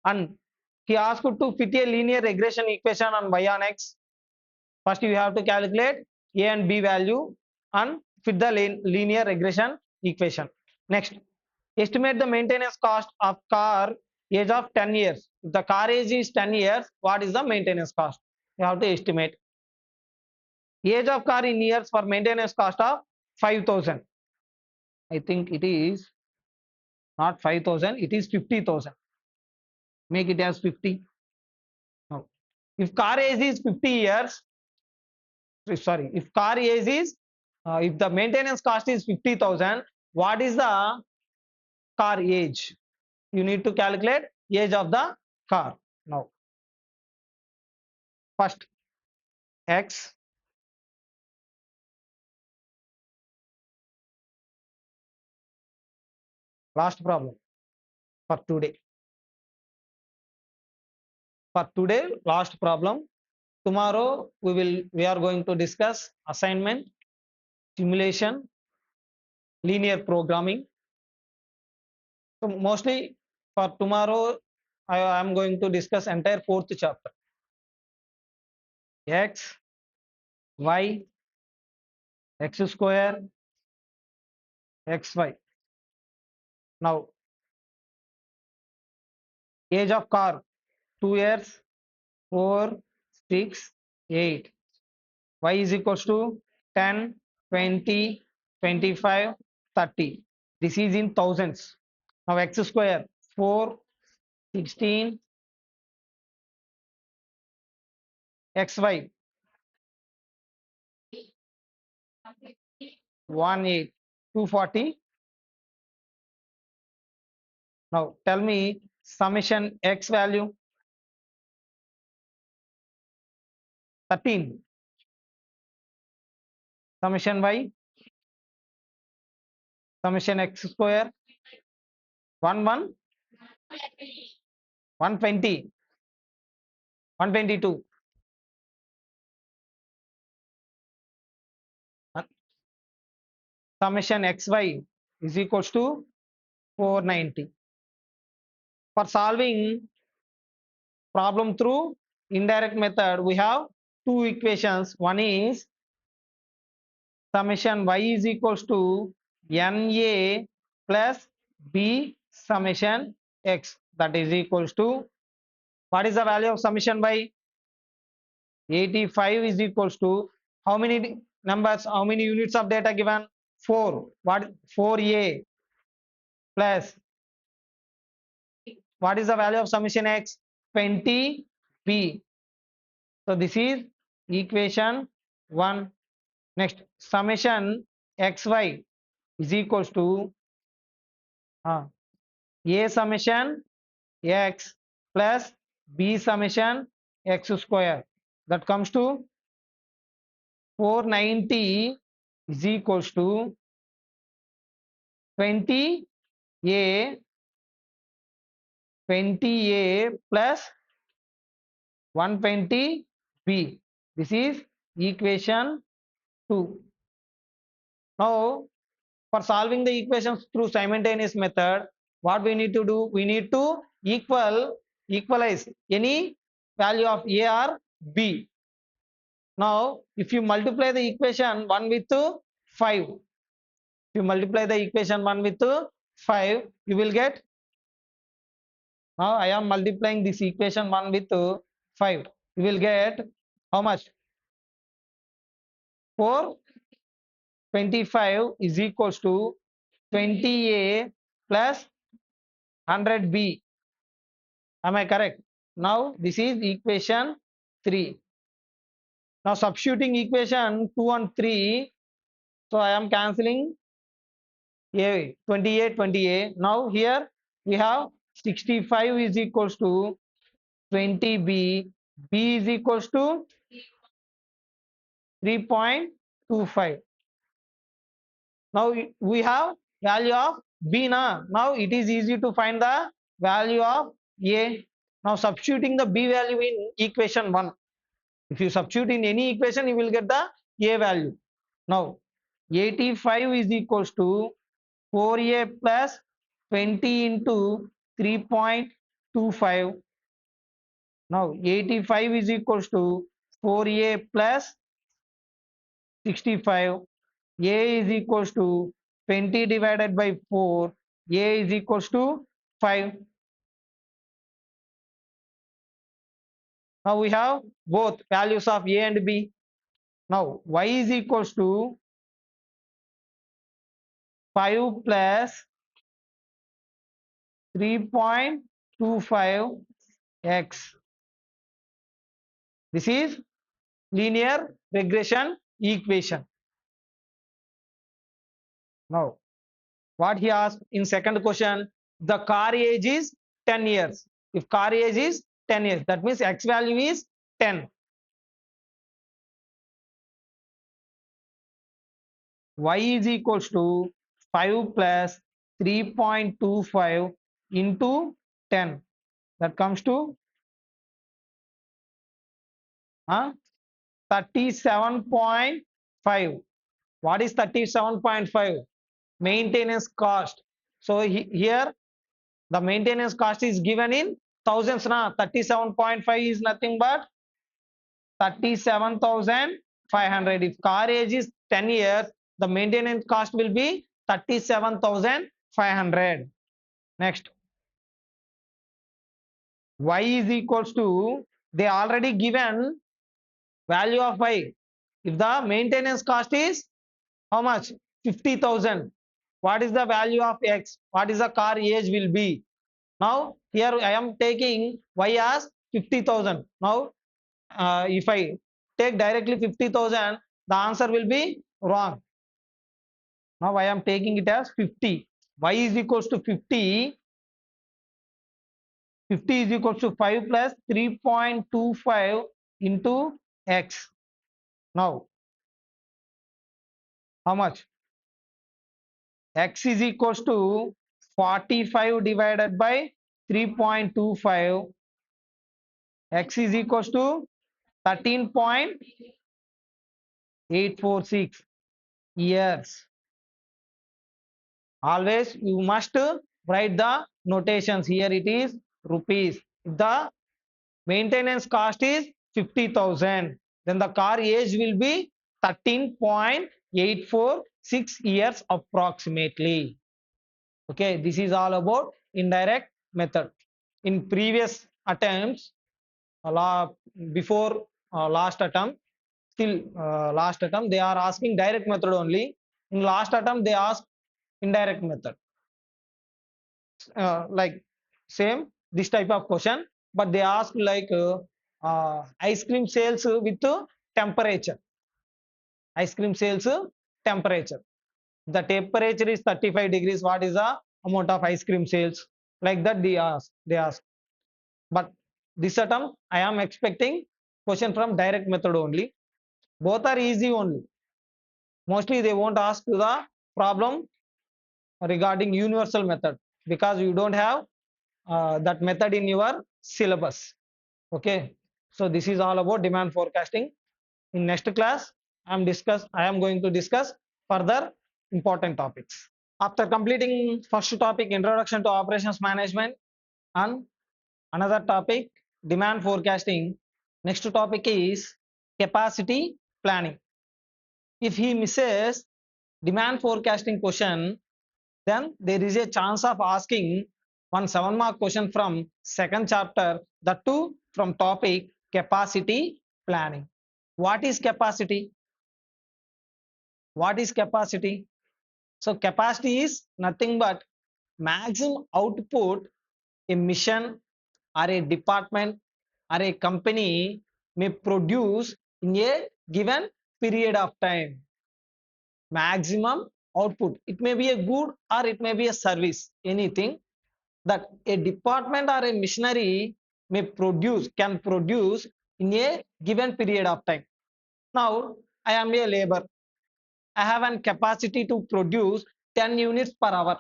and he asked to fit a linear regression equation on y on x. First, you have to calculate a and b value and fit the linear regression equation. Next, estimate the maintenance cost of car age of 10 years. If the car age is 10 years, what is the maintenance cost? You have to estimate. Age of car in years for maintenance cost of 5,000. I think it is not 5,000, it is 50,000. Make it as 50. No. If car age is 50 years, sorry, if car age is, if the maintenance cost is 50,000, what is the car age? You need to calculate age of the car. Now, first x last problem for today. For today, last problem. Tomorrow we are going to discuss assignment, simulation, linear programming. So mostly for tomorrow, I am going to discuss entire fourth chapter. X, Y, x square, xy. Now, age of car 2 years, 4, 6, 8. Y is equals to 10, 20, 25, 30. This is in thousands. Now x square 4, 16, xy 1, 8, 240. Now tell me summation x value 13. Summation y, summation x square 1, 1, 120, 122. Summation xy is equals to 490. For solving problem through indirect method, we have two equations. One is summation y is equals to na plus b summation x, that is equals to, what is the value of summation y? 85 is equals to How many numbers, how many units of data given? 4. What? 4a plus, what is the value of summation x? 20b. So this is equation 1. Next, summation xy is equals to a summation x plus b summation x square. That comes to 490 is equals to 20a 20a plus 120b. This is equation 2. Now, for solving the equations through simultaneous method, what we need to do? We need to equalize any value of a or b. Now, if you multiply the equation 1 with 5, if you multiply the equation 1 with 5, you will get, now I am multiplying this equation 1 with 5. You will get how much? 425 is equals to 20a plus 100b. Am I correct? Now this is equation 3. Now substituting equation 2 and 3, so I am cancelling a 28 20a. Now here we have 65 is equals to 20b, b is equals to 3.25. Now we have value of b na. Now it is easy to find the value of a. Now substituting the b value in equation 1. If you substitute in any equation, you will get the a value. Now 85 is equals to 4a plus 20 into 3.25. Now 85 is equals to 4a plus 65. A is equals to 20 divided by 4. A is equals to 5. Now we have both values of a and b. Now y is equals to 5 plus 3.25 x. This is linear regression equation. Now what he asked in second question, the car age is 10 years. If car age is 10 years, that means x value is 10. Y is equals to 5 plus 3.25 into 10. That comes to 37.5. What is 37.5? Maintenance cost. So here the maintenance cost is given in thousands. 37.5 is nothing but 37,500. If car age is 10 years, the maintenance cost will be 37,500. Next, y is equals to, they already given value of y. If the maintenance cost is how much? 50,000. What is the value of x? What is the car age will be? Now here I am taking y as 50,000. Now if I take directly 50,000, the answer will be wrong. Now I am taking it as 50. Y is equals to 50. 50 is equals to 5 plus 3.25 into x. Now how much? X is equals to 45 divided by 3.25. X is equals to 13.846 years. Always you must write the notations. Here it is rupees. If the maintenance cost is 50,000, then the car age will be 13.846 years approximately. Okay, this is all about indirect method. In previous attempts, before last attempt, till last attempt they are asking direct method only. In last attempt they ask indirect method, like same this type of question, but they ask like ice cream sales with temperature. Ice cream sales temperature. The temperature is 35 degrees. What is the amount of ice cream sales? Like that they ask. They ask. But this attempt, I am expecting question from direct method only. Both are easy only. Mostly they won't ask the problem regarding universal method because you don't have that method in your syllabus. Okay. So this is all about demand forecasting. In next class, I am going to discuss further important topics. After completing first topic, introduction to operations management, and another topic, demand forecasting, next topic is capacity planning. If he misses demand forecasting question, then there is a chance of asking one 7-mark question from second chapter, that too from topic capacity planning. What is capacity? What is capacity? So capacity is nothing but maximum output a mission or a department or a company may produce in a given period of time. Maximum output. It may be a good or it may be a service, anything that a department or a missionary can produce in a given period of time. Now, I am a labor. I have an capacity to produce 10 units per hour.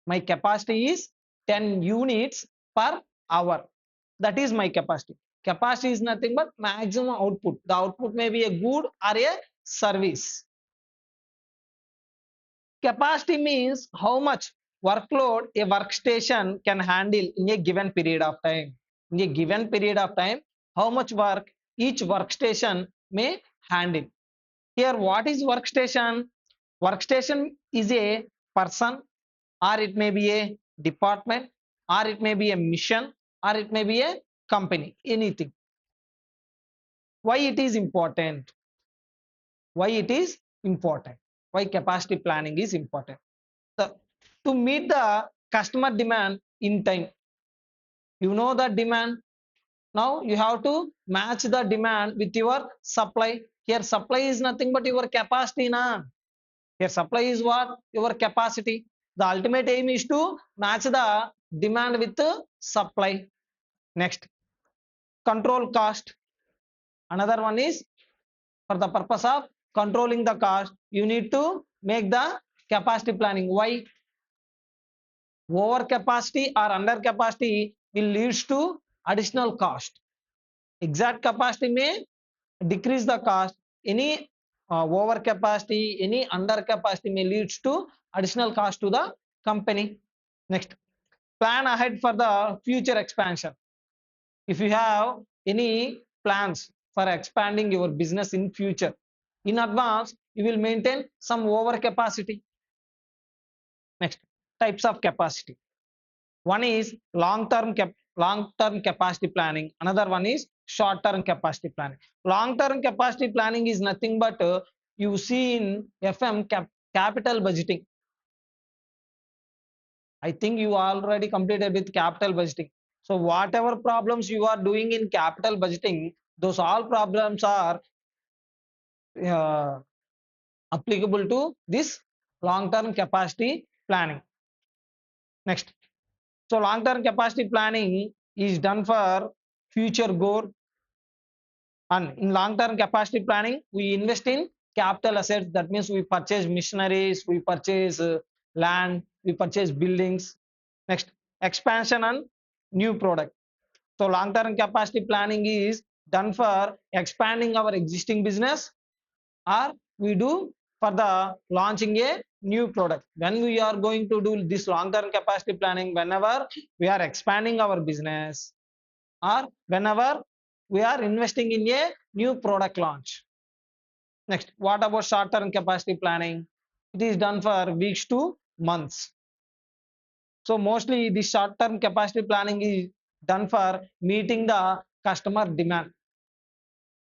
My capacity is 10 units per hour. That is my capacity. Capacity is nothing but maximum output. The output may be a good or a service. Capacity means how much workload a workstation can handle in a given period of time. In a given period of time, how much work each workstation may handle. Here, what is workstation? Workstation is a person, or it may be a department, or it may be a mission, or it may be a company, anything. Why it is important? Why it is important? Why capacity planning is important? So, to meet the customer demand in time. You know the demand. Now you have to match the demand with your supply. Here supply is nothing but your capacity. Na? Here supply is what? Your capacity. The ultimate aim is to match the demand with the supply. Next, control cost. Another one is for the purpose of controlling the cost, you need to make the capacity planning. Why? Over capacity or under capacity will leads to additional cost. Exact capacity may decrease the cost. Any over capacity, any under capacity may leads to additional cost to the company. Next, plan ahead for the future expansion. If you have any plans for expanding your business in future, in advance you will maintain some over capacity. Next, types of capacity. One is long-term capacity planning. Another one is short-term capacity planning. Long-term capacity planning is nothing but you see in FM capital budgeting. I think you already completed with capital budgeting. So whatever problems you are doing in capital budgeting, those all problems are uh, applicable to this long-term capacity planning. Next. So long-term capacity planning is done for future growth, and in long-term capacity planning, we invest in capital assets. That means we purchase machineries, we purchase land, we purchase buildings. Next, expansion and new product. So long-term capacity planning is done for expanding our existing business, or we do for the launching a new product. When we are going to do this long-term capacity planning, whenever we are expanding our business or whenever we are investing in a new product launch. Next, what about short-term capacity planning? It is done for weeks to months. So mostly the short-term capacity planning is done for meeting the customer demand.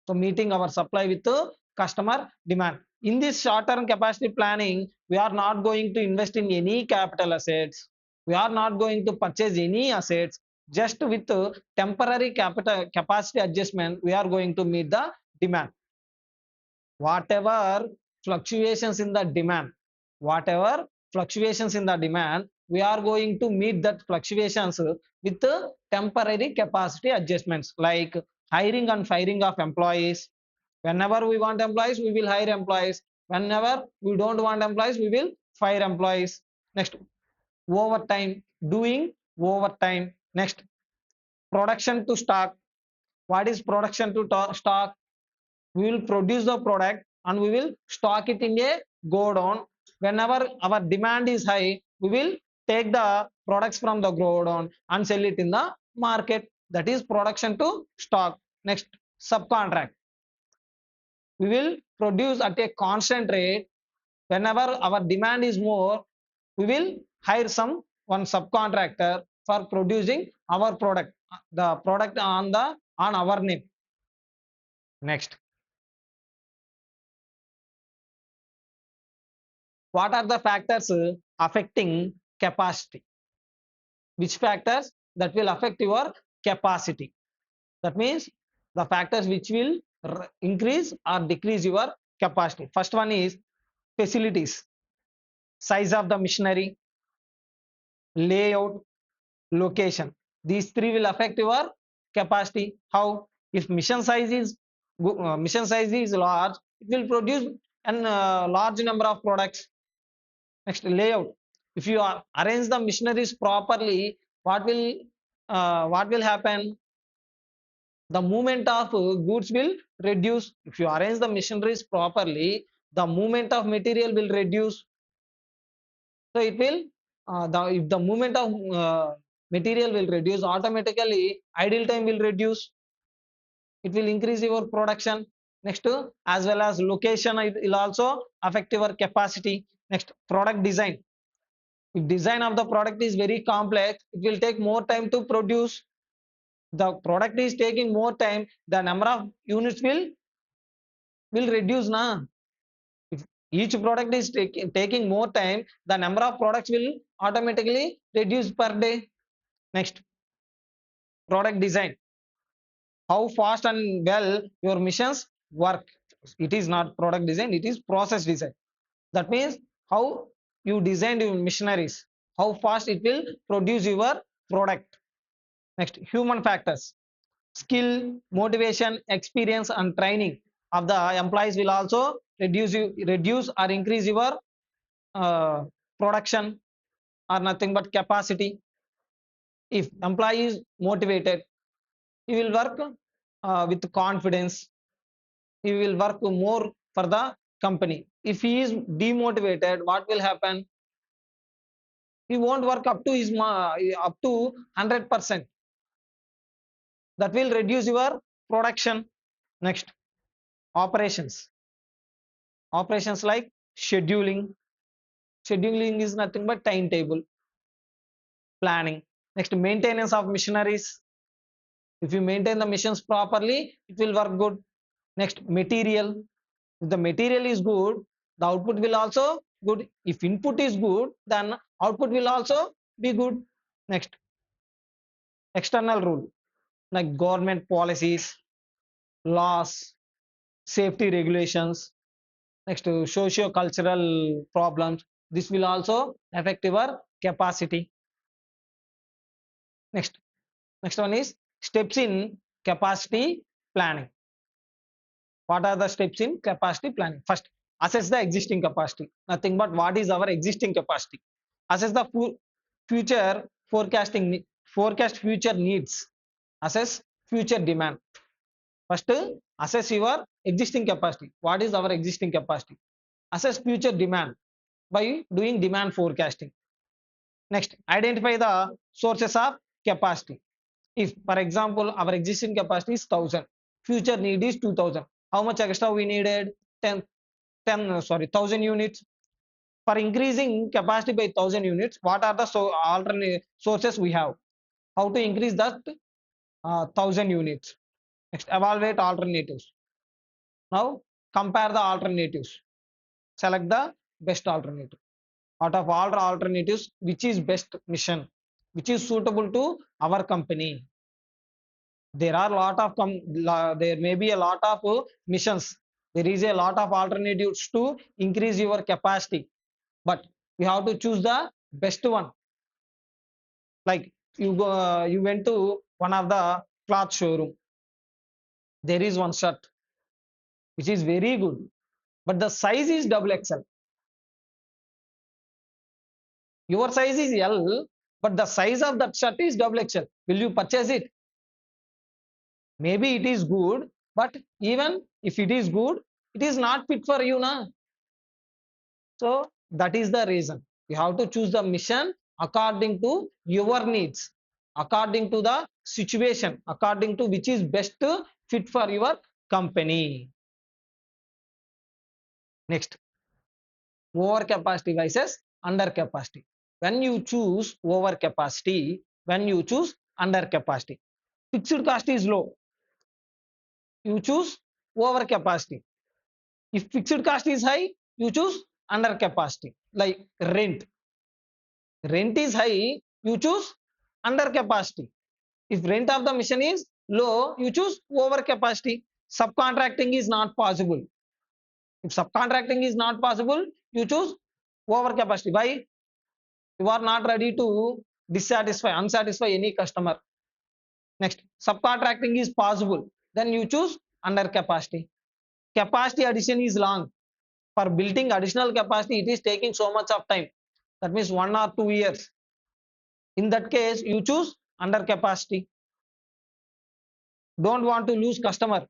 So meeting our supply with the customer demand. In this short-term capacity planning, we are not going to invest in any capital assets. We are not going to purchase any assets. Just with temporary capital capacity adjustment, we are going to meet the demand. Whatever fluctuations in the demand, whatever fluctuations in the demand, we are going to meet that fluctuations with temporary capacity adjustments like hiring and firing of employees. Whenever we want employees, we will hire employees. Whenever we don't want employees, we will fire employees. Next, overtime, doing overtime. Next, production to stock. What is production to stock? We will produce the product and we will stock it in a go down. Whenever our demand is high, we will take the products from the go down and sell it in the market. That is production to stock. Next, subcontract. We will produce at a constant rate. Whenever our demand is more, we will hire one subcontractor for producing our product, the product on our name. Next, what are the factors affecting capacity? Which factors that will affect your capacity? That means the factors which will increase or decrease your capacity. First one is facilities, size of the machinery, layout, location. These three will affect your capacity. How? If mission size is large, it will produce a large number of products. Next, layout. If you arrange the machineries properly, what will happen? The movement of goods will reduce. If you arrange the machineries properly, the movement of material will reduce. So it will if the movement of material will reduce, automatically idle time will reduce. It will increase your production. Next, as well as location, it will also affect your capacity. Next, product design. If design of the product is very complex, it will take more time to produce. The product is taking more time, the number of units will reduce na. If each product is taking more time, the number of products will automatically reduce per day. Next, product design. How fast and well your machines work. It is not product design, it is process design. That means how you designed your machineries, how fast it will produce your product. Next, human factors. Skill, motivation, experience, and training of the employees will also reduce or increase your production or nothing but capacity. If employee is motivated, he will work with confidence. He will work more for the company. If he is demotivated, what will happen? He won't work up to his up to 100%. That will reduce your production. Next, operations. Operations like scheduling. Scheduling is nothing but timetable, planning. Next, maintenance of machineries. If you maintain the machines properly, it will work good. Next, material. If the material is good, the output will also good. If input is good, then output will also be good. Next, external rule like government policies, laws, safety regulations. Next, socio-cultural problems. This will also affect your capacity. Next one is steps in capacity planning. What are the steps in capacity planning? First, assess the existing capacity. Nothing but what is our existing capacity. Assess the future forecasting, forecast future needs. Assess future demand. First, assess your existing capacity. What is our existing capacity? Assess future demand by doing demand forecasting. Next, identify the sources of capacity. If, for example, our existing capacity is 1000, future need is 2000. How much extra we needed? 1000 units. For increasing capacity by 1000 units, what are the alternate sources we have? How to increase that 1000 units? Next, evaluate alternatives. Now compare the alternatives. Select the best alternative. Out of all the alternatives, which is best mission, which is suitable to our company. There are lot of there may be a lot of missions. There is a lot of alternatives to increase your capacity, but you have to choose the best one. Like you went to one of the cloth showroom. There is one shirt which is very good, but the size is double XL. Your size is L, but the size of that shirt is double XL. Will you purchase it? Maybe it is good, but even if it is good, it is not fit for you now. So that is the reason. You have to choose the mission according to your needs, according to the situation, according to which is best fit for your company. Next, overcapacity versus undercapacity. When you choose overcapacity, when you choose undercapacity, fixed cost is low, you choose overcapacity. If fixed cost is high, you choose undercapacity. Like rent is high, you choose undercapacity. If rent of the mission is low, you choose overcapacity. Subcontracting is not possible. If subcontracting is not possible, you choose overcapacity. Why? You are not ready to unsatisfy any customer. Next, subcontracting is possible. Then you choose undercapacity. Capacity addition is long. For building additional capacity, it is taking so much of time. That means 1 or 2 years. In that case, you choose undercapacity. Don't want to lose customer.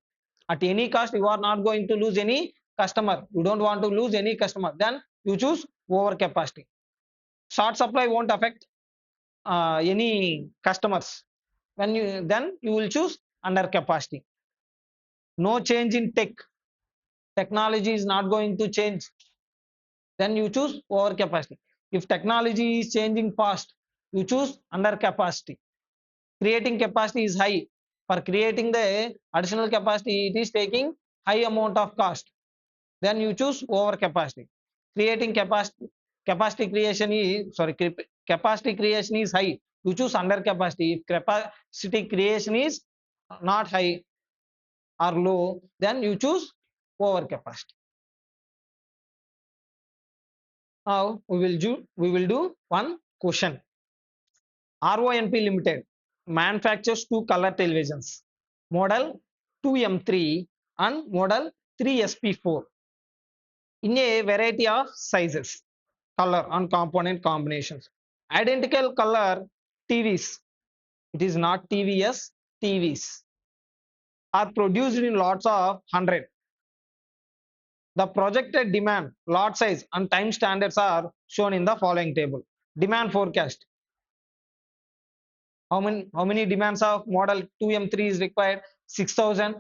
At any cost, you are not going to lose any customer. You don't want to lose any customer. Then you choose overcapacity. Short supply won't affect any customers. Then you will choose undercapacity. No change in technology is not going to change. Then you choose overcapacity. If technology is changing fast, you choose undercapacity. Creating capacity is high. For creating the additional capacity, it is taking high amount of cost. Then you choose overcapacity. Creating capacity creation is capacity creation is high. You choose undercapacity. If capacity creation is not high or low, then you choose overcapacity. Now we will do one question. RONP Limited manufactures two color televisions, model 2M3 and model 3SP4 in a variety of sizes, color and component combinations. Identical color TVs, it is not TVS, TVs are produced in lots of 100. The projected demand, lot size and time standards are shown in the following table. Demand forecast. How many demands of model 2M3 is required? 6,000.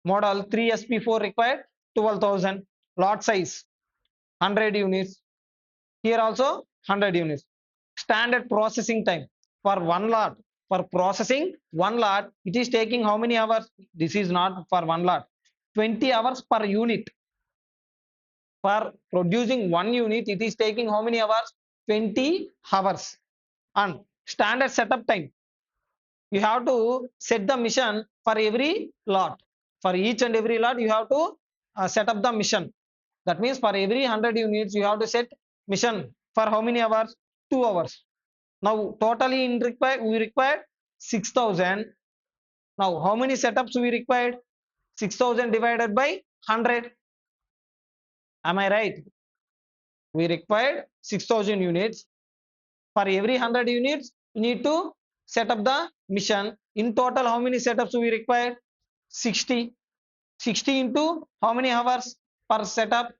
Model 3SP4 required 12,000. Lot size 100 units. Here also 100 units. Standard processing time for one lot. For processing one lot, it is taking how many hours? This is not for one lot. 20 hours per unit. For producing one unit, it is taking how many hours? 20 hours. And standard setup time, you have to set the mission for every lot. For each and every lot, you have to set up the mission. That means for every 100 units, you have to set mission for how many hours? 2 hours. Now, totally we required 6,000. Now, how many setups we required? 6,000 divided by 100. Am I right? We required 6,000 units. For every 100 units, you need to set up the mission. In total, how many setups we require? 60. 60 into how many hours per setup?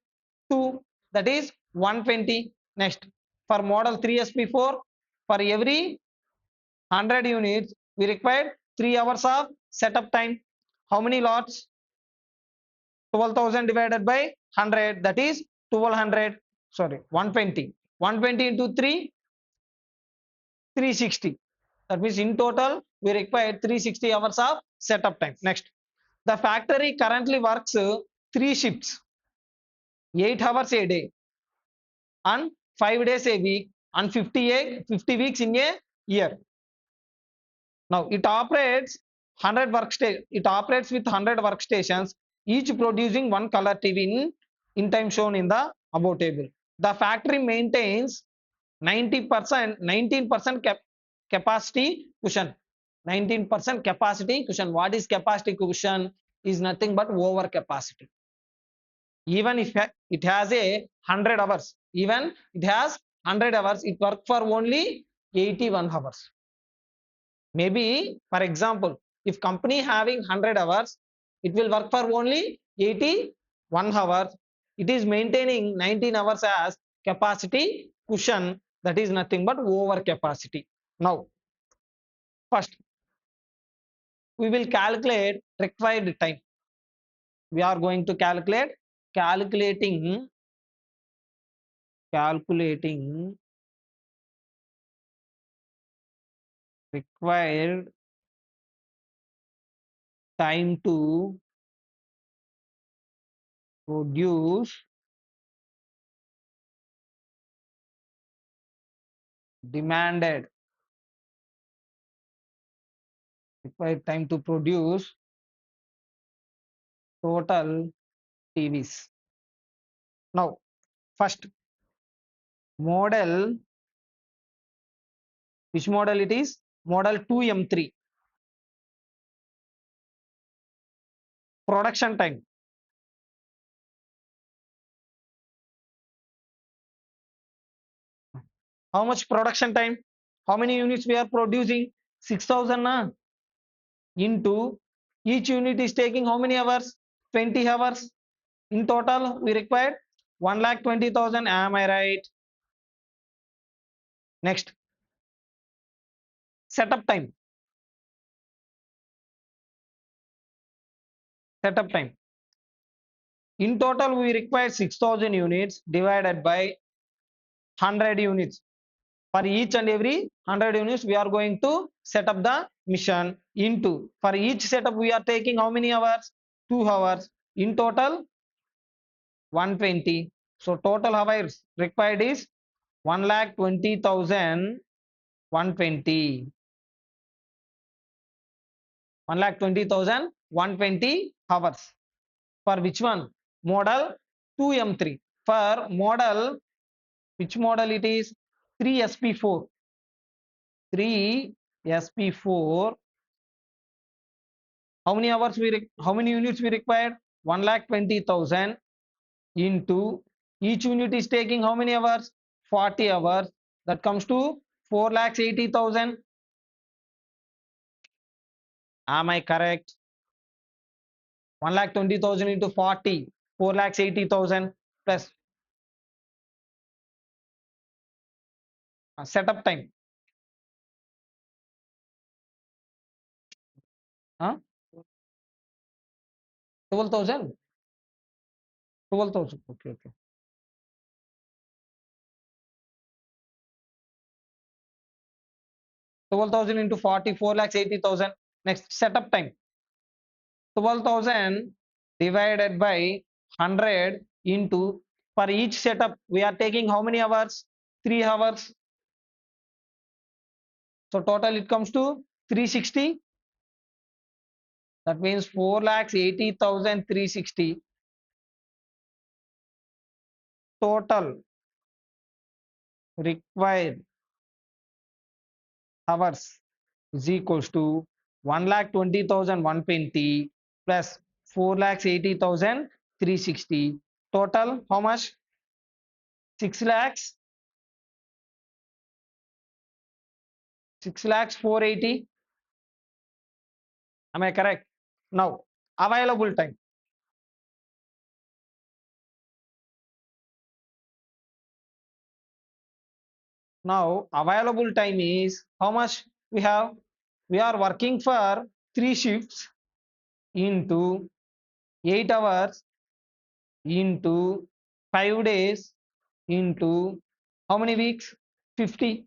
2. That is 120. Next, for model 3SP4, for every 100 units, we require 3 hours of setup time. How many lots? 12,000 divided by 100, that is 1200. Sorry, 120. 120 into 3, 360. That means in total, we require 360 hours of setup time. Next, the factory currently works 3 shifts, 8 hours a day, and 5 days a week, and 50 weeks in a year. Now it operates 100 It operates with 100 workstations, each producing one color TV in time shown in the above table. The factory maintains 19% capacity cushion. 19% capacity cushion. What is capacity cushion? Is nothing but over capacity. Even if it has a 100 hours, even it has 100 hours, it works for only 81 hours. Maybe, for example, if company having 100 hours, it will work for only 81 hours. It is maintaining 19 hours as capacity cushion. That is nothing but over capacity. Now, first, we will calculate required time. We are going to calculating required time to produce demanded required time to produce total TVs. Now, first model, which model it is? Model 2M3. Production time. How much production time? How many units we are producing? 6,000 into each unit is taking how many hours? 20 hours. In total, we require 1,20,000. Am I right? Next, setup time. Setup time. In total, we require 6,000 units divided by 100 units. For each and every 100 units, we are going to set up the mission into. For each setup, we are taking how many hours? 2 hours. In total, 120. So total hours required is 1,20,000. 120. 1,20,000. 120 hours. For which one? Model 2M3. For model, which model it is? 3SP4. 3SP4. How many hours how many units we required? 1,20,000 into each unit is taking how many hours? 40 hours. That comes to 4,80,000. Am I correct? 1,20,000 into 40, 4,80,000 plus setup time. 12,000. 12,000. Okay. 12,000 into 40, 4,80,000. Next, setup time. 12,000 divided by 100 into, for each setup, we are taking how many hours? 3 hours. So total it comes to 360. That means 4,80,360. Total required hours is equals to 1,20,120 plus 4,80,360. Total how much? 6 lakhs. 6 lakhs 480. Am I correct? Now, available time. Now, available time is how much we have? We are working for 3 shifts into 8 hours into 5 days into how many weeks? 50.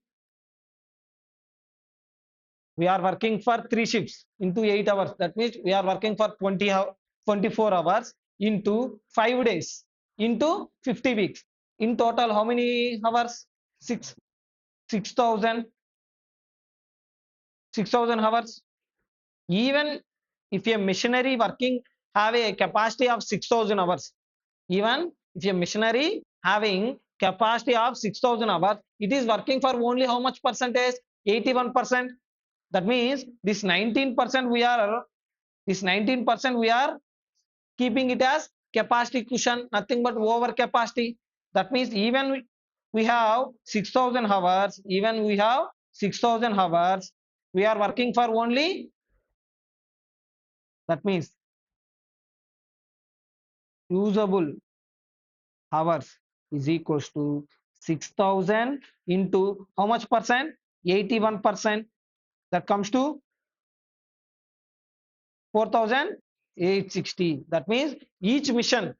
We are working for 3 shifts into 8 hours. That means we are working for 24 hours. into 5 days into 50 weeks. In total, how many hours? 6, 6,000, 6,000 hours. Even if a machinery working have a capacity of 6,000 hours, even if a machinery having capacity of 6,000 hours, it is working for only how much percentage? 81%. That means this 19% we are keeping it as capacity cushion, nothing but over capacity. That means even we have 6,000 hours, even we have 6,000 hours, we are working for only, that means usable hours is equals to 6,000 into how much percent? 81%. That comes to 4,860. That means each mission,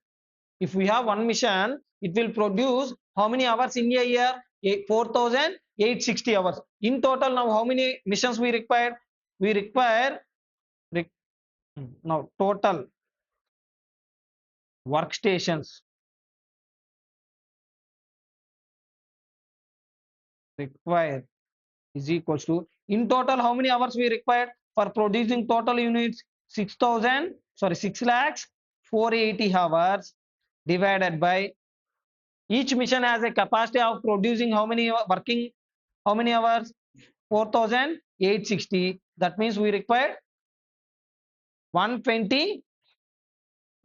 if we have one mission, it will produce how many hours in a year? 4,860 hours. In total, now how many missions we require? We require now total workstations required is equals to, in total how many hours we required for producing total units? 6,000, sorry, 6 lakhs 480 hours divided by each mission has a capacity of producing how many working, how many hours? 4,860. That means we require 120,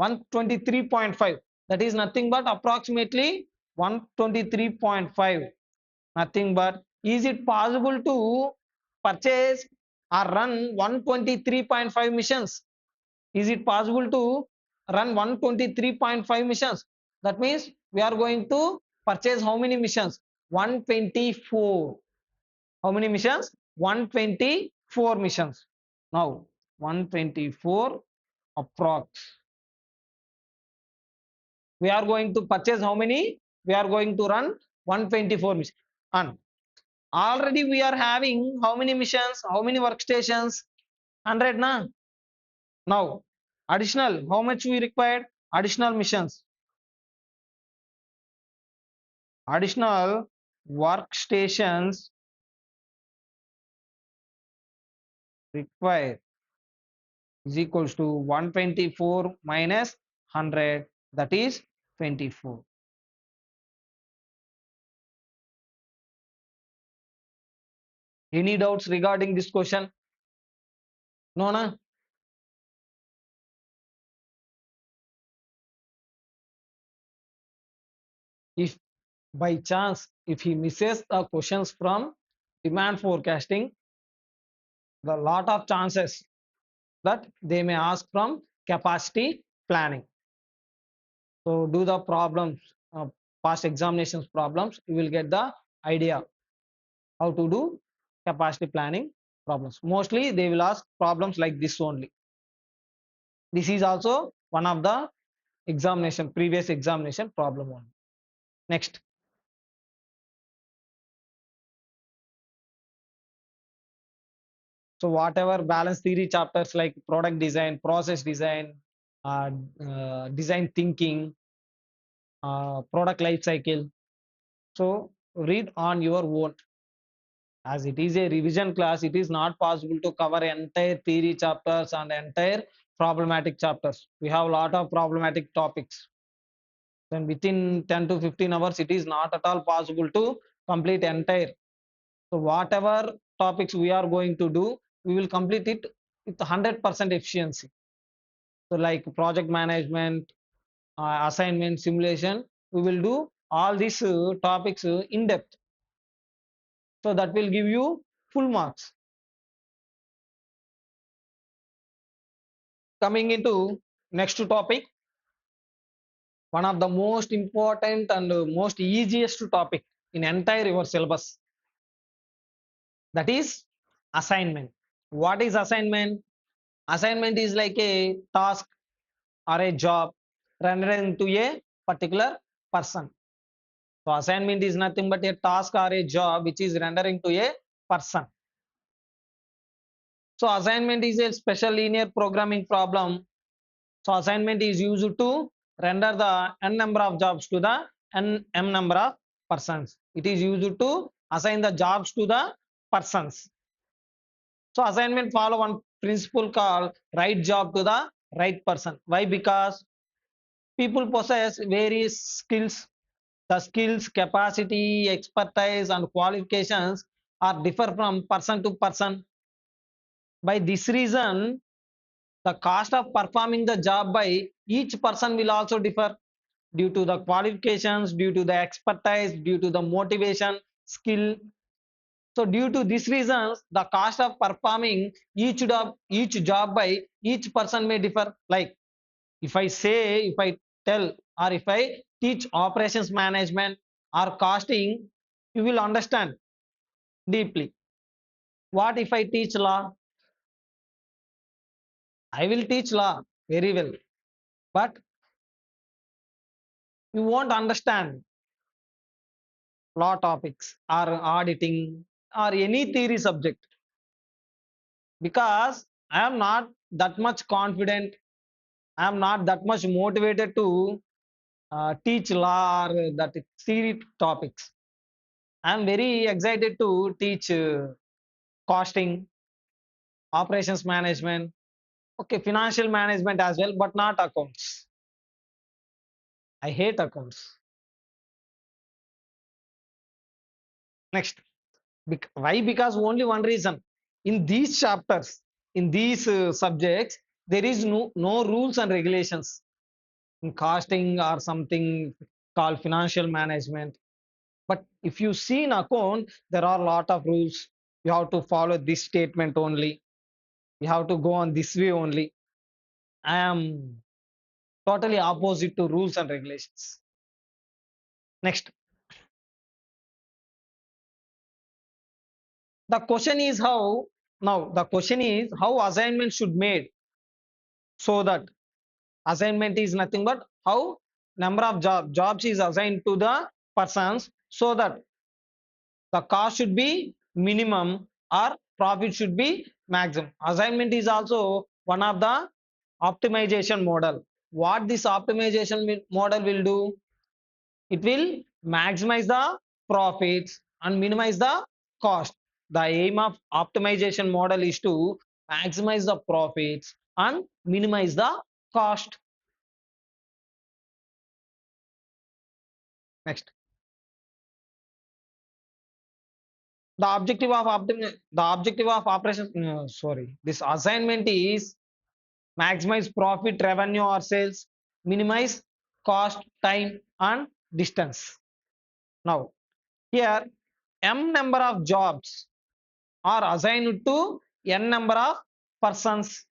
123.5. That is nothing but approximately 123.5. Nothing but, is it possible to purchase or run 123.5 missions? Is it possible to run 123.5 missions? That means we are going to purchase how many missions? 124. How many missions? 124 missions. Now 124 approx. We are going to purchase how many? We are going to run 124 missions. And already we are having how many missions? How many workstations? 100 na? Now additional, how much we required? Additional missions. Additional workstations required is equals to 124 minus 100, that is 24. Any doubts regarding this question? No, na? If by chance, if he misses the questions from demand forecasting, the lot of chances that they may ask from capacity planning. So do the problems, past examinations problems, you will get the idea how to do capacity planning problems. Mostly they will ask problems like this only. This is also one of the examination, previous examination problem one. Next. So whatever balance theory chapters like product design, process design, design thinking, product life cycle. So read on your own. As it is a revision class, it is not possible to cover entire theory chapters and entire problematic chapters. We have a lot of problematic topics. Then within 10 to 15 hours, it is not at all possible to complete entire. So whatever topics we are going to do, we will complete it with 100% efficiency. So like project management, assignment, simulation, we will do all these topics in depth. So that will give you full marks. Coming into next topic, one of the most important and most easiest topic in entire your syllabus, that is assignment. What is assignment? Assignment is like a task or a job rendered to a particular person. So assignment is nothing but a task or a job which is rendering to a person. So assignment is a special linear programming problem So assignment is used to render the n number of jobs to the m number of persons. It is used to assign the jobs to the persons. So assignment follow one principle called right job to the right person. Why? Because people possess various skills. The skills, capacity, expertise, and qualifications are differ from person to person. By this reason, the cost of performing the job by each person will also differ due to the qualifications, due to the expertise, due to the motivation, skill. So due to these reasons, the cost of performing each job by each person may differ. Like if I tell, or if I teach operations management or costing, you will understand deeply. What if I teach law? I will teach law very well, but you won't understand law topics or auditing or any theory subject, because I am not that much confident. I am not that much motivated to teach law or that theory topics. I am very excited to teach costing, operations management, okay, financial management as well, but not accounts. I hate accounts. Next, why? Because only one reason. In these chapters, in these subjects, there is no rules and regulations in costing or something called financial management. But if you see in account, there are a lot of rules. You have to follow this statement only. You have to go on this way only. I am totally opposite to rules and regulations. Next, the question is how. Now the question is how assignment should made, so that assignment is nothing but how number of jobs is assigned to the persons, so that the cost should be minimum or profit should be maximum. Assignment is also one of the optimization model. What this optimization model will do? It will maximize the profits and minimize the cost. The aim of optimization model is to maximize the profits and minimize the cost. Next, the objective of operation, sorry, this assignment is maximize profit, revenue or sales, minimize cost, time and distance. Now here m number of jobs are assigned to n number of persons.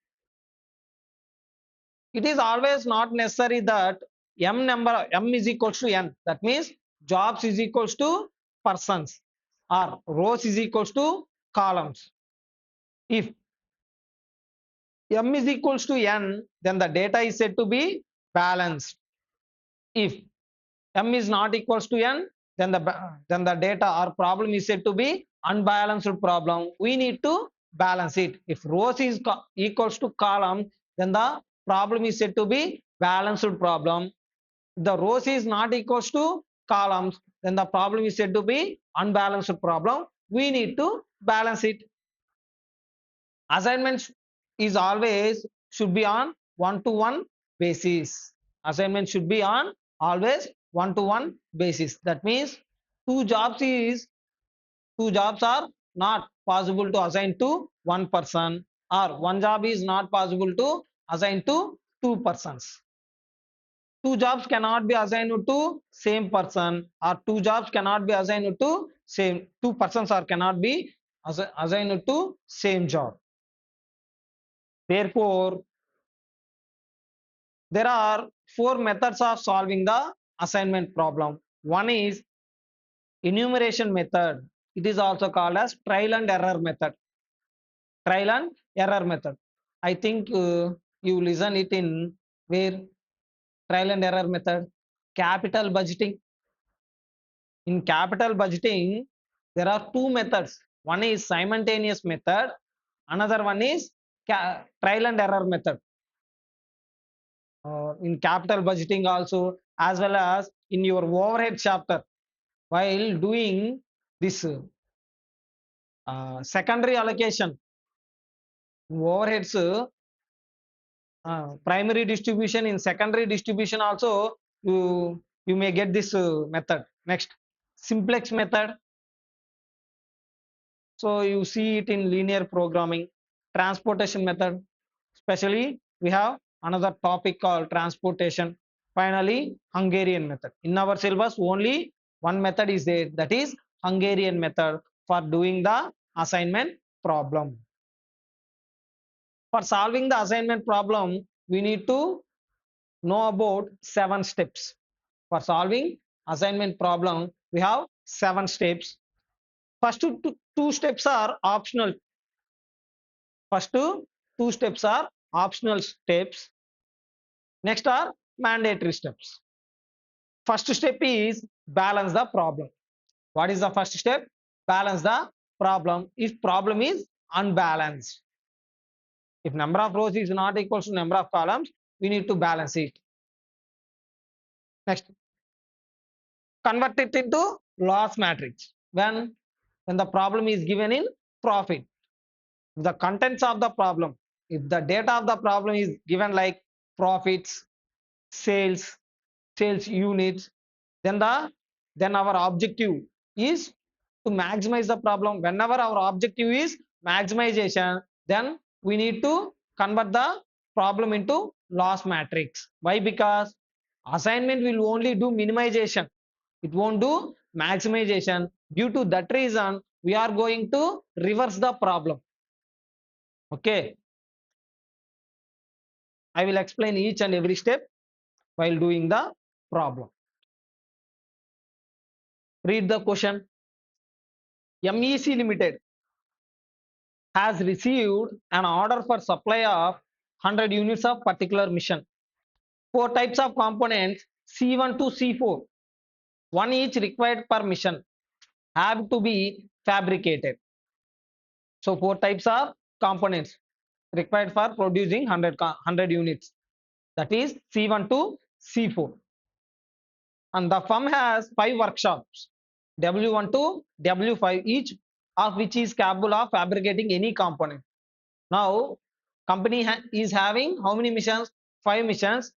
It is always not necessary that m is equals to n. That means jobs is equals to persons or rows is equals to columns. If m is equals to n, then the data is said to be balanced. If m is not equals to n, then the data or problem is said to be unbalanced problem. We need to balance it. If rows is equals to column, then the problem is said to be balanced problem. If the rows is not equals to columns, then the problem is said to be unbalanced problem. We need to balance it. Assignment is always should be on one-to-one basis. Assignment should be on always one-to-one basis. That means two jobs is two jobs are not possible to assign to one person, or one job is not possible to assign to two persons. Two jobs cannot be assigned to same person, or two jobs cannot be assigned to same two persons, or cannot be assigned to same job. Therefore, there are four methods of solving the assignment problem. One is enumeration method. It is also called as trial and error method. Trial and error method. I think you listen it in where trial and error method. Capital budgeting. In capital budgeting, there are two methods. One is simultaneous method. Another one is trial and error method. in capital budgeting also, as well as in your overhead chapter. While doing this secondary allocation, overheads, primary distribution, in secondary distribution also, you may get this method. Next, simplex method. So you see it in linear programming. Transportation method, especially we have another topic called transportation. Finally, Hungarian method. In our syllabus, only one method is there, that is Hungarian method for doing the assignment problem. For solving the assignment problem, we need to know about 7 steps. For solving assignment problem, we have 7 steps. First two steps are optional. First two steps are optional steps. Next are mandatory steps. First step is balance the problem. What is the first step? Balance the problem. If problem is unbalanced, if number of rows is not equal to number of columns, we need to balance it. Next, convert it into loss matrix. When the problem is given in profit, the contents of the problem, if the data of the problem is given like profits, sales, sales units, then our objective is to maximize the problem. Whenever our objective is maximization, then we need to convert the problem into loss matrix. Why? Because assignment will only do minimization, it won't do maximization. Due to that reason, we are going to reverse the problem. Okay, I will explain each and every step while doing the problem. Read the question. MEC Limited has received an order for supply of 100 units of particular mission. 4 types of components C1 to C4, one each required per mission, have to be fabricated. So 4 types of components required for producing 100 units, that is C1 to C4. And the firm has 5 workshops, W1 to W5, each of which is capable of fabricating any component. Now, company is having how many missions? 5 missions.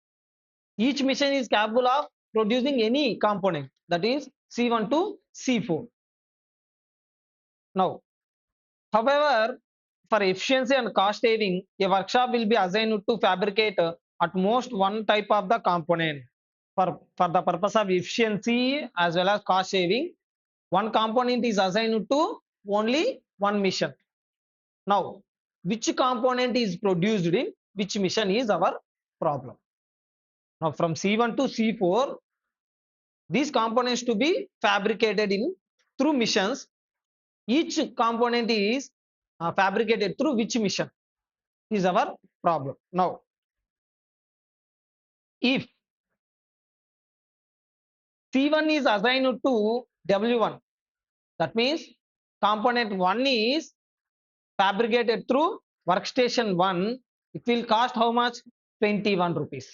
Each mission is capable of producing any component, that is C1 to C4. Now, however, for efficiency and cost saving, a workshop will be assigned to fabricate at most one type of the component. For the purpose of efficiency as well as cost saving, one component is assigned to only one mission. Now, which component is produced in which mission is our problem. Now, from C1 to C4, these components to be fabricated in through missions. Each component is fabricated through which mission is our problem. Now, if C1 is assigned to W1, that means component 1 is fabricated through workstation 1, it will cost how much? 21 rupees.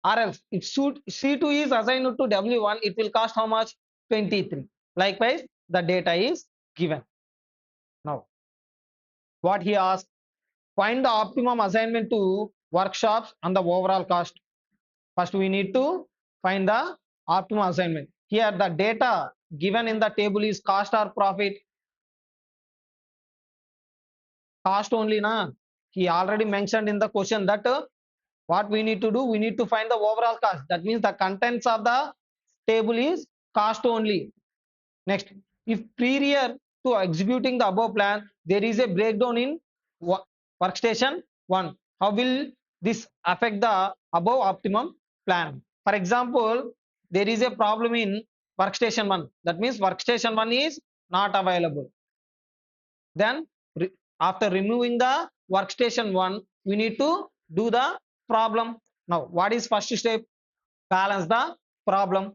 Or else if C2 is assigned to W1, it will cost how much? 23. Likewise, the data is given. Now, what he asked, find the optimum assignment to workshops and the overall cost. First, we need to find the optimum assignment. Here, the data given in the table is cost or profit? Cost only, na? He already mentioned in the question that what we need to do, we need to find the overall cost. That means the contents of the table is cost only. Next, if prior to executing the above plan, there is a breakdown in workstation 1, how will this affect the above optimum plan? For example, there is a problem in workstation 1, that means workstation 1 is not available. Then after removing the workstation 1, we need to do the problem. Now, what is first step? Balance the problem.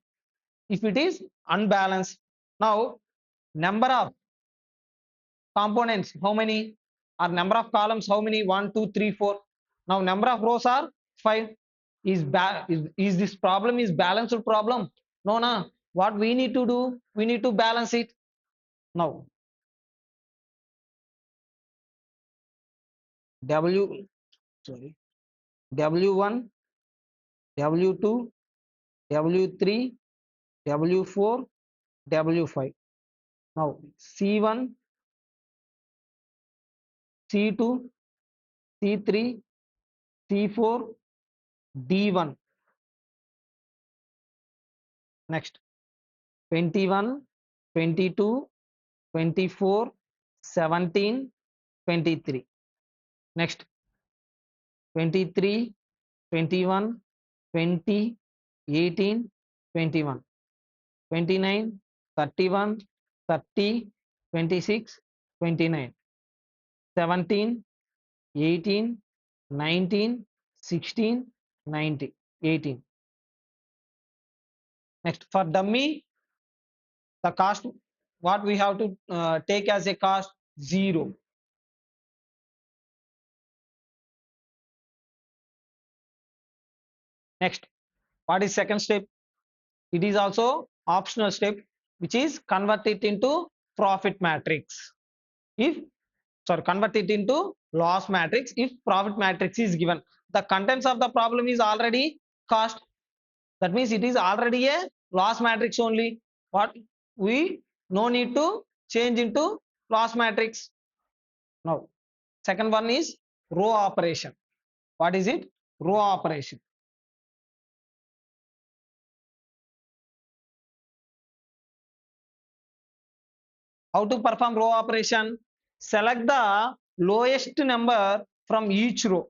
If it is unbalanced, now number of components, how many? Or number of columns, how many? 1, 2, 3, 4. Now number of rows are 5. Is this problem is balanced problem? No, no. What we need to do? We need to balance it. Now W sorry W1, W2, W3, W4, W5. Now C1, C2, C3, C4, D1. Next 21, 22, 24, 17, 23. Next 23, 21, 20, 18, 21, 29, 31, 30, 26, 29, 17, 18, 19, 16, 19, 18. Next for dummy, the cost, what we have to take as a cost? 0. Next, what is second step? It is also optional step, which is convert it into profit matrix. If convert it into loss matrix if profit matrix is given. The contents of the problem is already cost. That means it is already a loss matrix only. What we no need to change into loss matrix. Now, second one is row operation. What is it? Row operation. How to perform row operation? Select the lowest number from each row.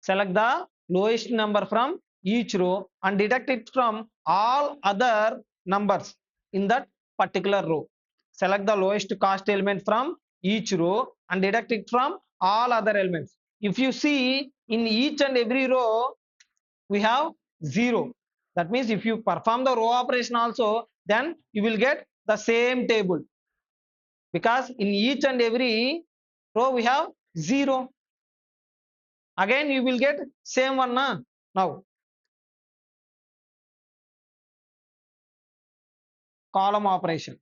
Select the lowest number from each row and deduct it from all other numbers in that particular row. Select the lowest cost element from each row and deduct it from all other elements. If you see in each and every row, we have 0. That means if you perform the row operation also, then you will get the same table, because in each and every row we have 0. Again you will get same one. Now column operation.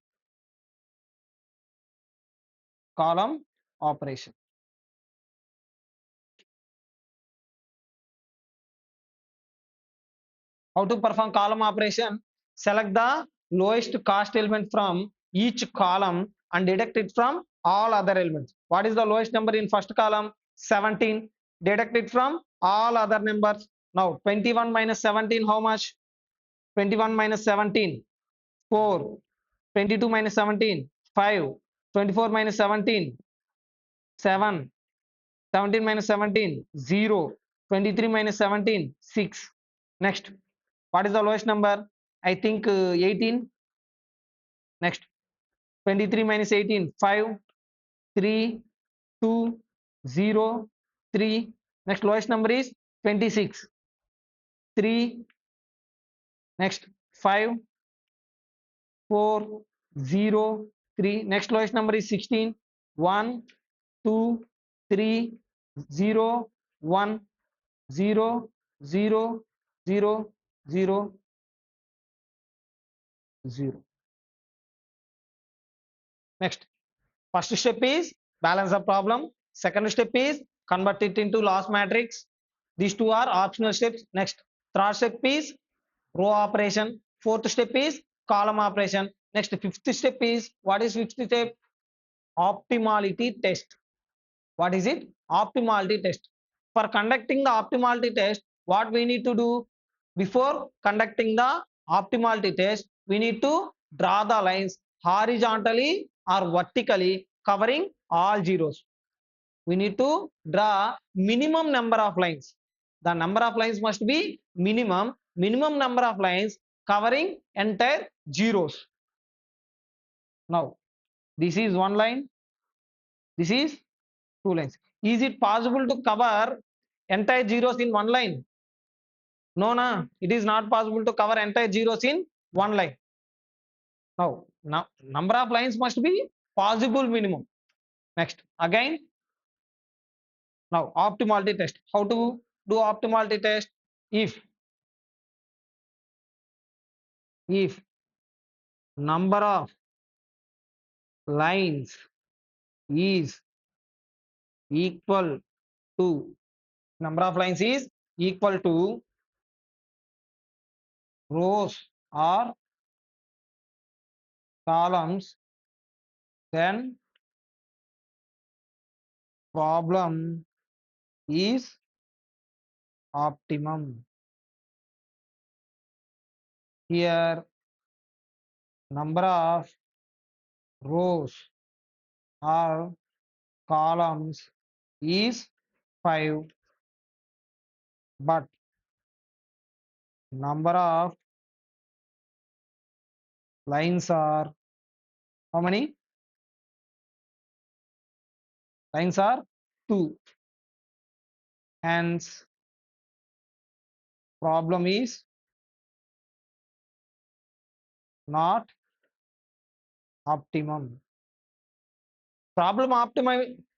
Column operation. How to perform column operation? Select the lowest cost element from each column and deduct it from all other elements. What is the lowest number in first column? 17. Deduct it from all other numbers. Now 21 minus 17, how much? 21 minus 17, 4. 22 minus 17, 5. 24 minus 17, 7. 17 minus 17, 0. 23 minus 17, 6. Next, what is the lowest number? I think 18. Next, 23 minus 18, 5, 3, 2, 0, 3. Next, lowest number is 26, 3. Next, 5, 4, 0, 3. Next, lowest number is 16, 1, 2, 3, 0, 1, 0, 0, 0, 0, 0. Next, first step is balance the problem. Second step is convert it into loss matrix. These two are optional steps. Next, third step is row operation. Fourth step is column operation. Next, fifth step is, what is fifth step? Optimality test. What is it? Optimality test. For conducting the optimality test, what we need to do? Before conducting the optimality test, we need to draw the lines horizontally or vertically covering all zeros. We need to draw minimum number of lines. The number of lines must be minimum number of lines covering entire zeros. Now, this is one line, this is two lines. Is it possible to cover entire zeros in one line? No, no, it is not possible to cover entire zeros in one line. Now, number of lines must be possible minimum. Next, again Now optimality test. How to do optimality test? If number of lines is equal to rows or columns, then problem is optimum. Here number of rows or columns is 5, but number of lines are how many? Lines are 2. Hence problem is not optimum.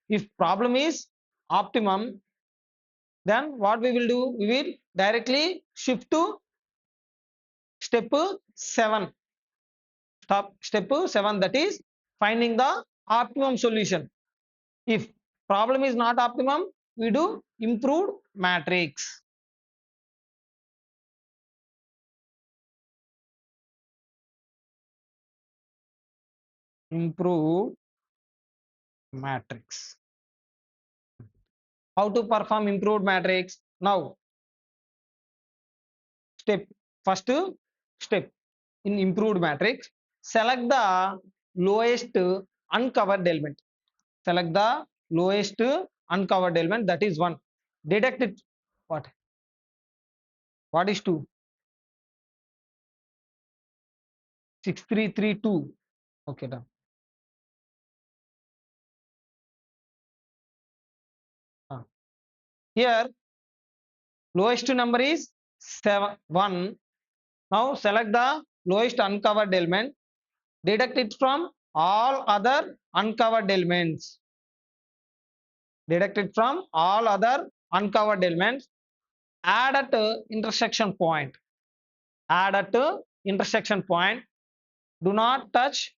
If problem is optimum, then what we will do? We will directly shift to step 7. Step 7, that is finding the optimum solution. If problem is not optimum, we do improved matrix. Improved matrix. How to perform improved matrix? Now, first step in improved matrix, select the lowest uncovered element. Select the lowest uncovered element, that is 1. Deduct it. What is 2? 6332. Okay, done. Here lowest number is 1. Now select the lowest uncovered element, deduct it from all other uncovered elements. Deduct it from all other uncovered elements. Add at intersection point. Add at intersection point. Do not touch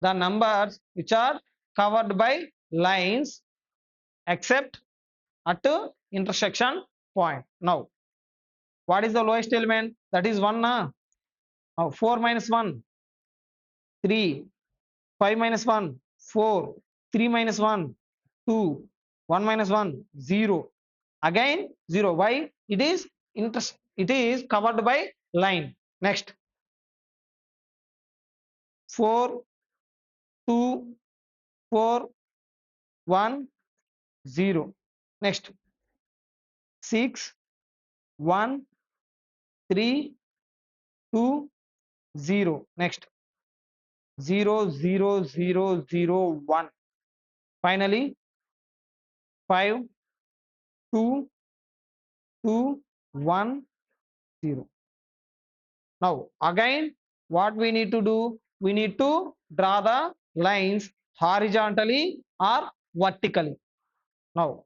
the numbers which are covered by lines except at intersection point. Now, what is the lowest element? That is 1. Now 4 minus 1, 3. 5 minus 1, 4. 3 minus 1, 2. 1 minus 1, 0. Again 0. Why? It is covered by line. Next 4, 2, 4, 1, 0. Next 6, 1, 3, 2, 0. Next 0, 0, 0, 0, 1. Finally 5, 2, 2, 1, 0. Now again what we need to do? We need to draw the lines horizontally or vertically. Now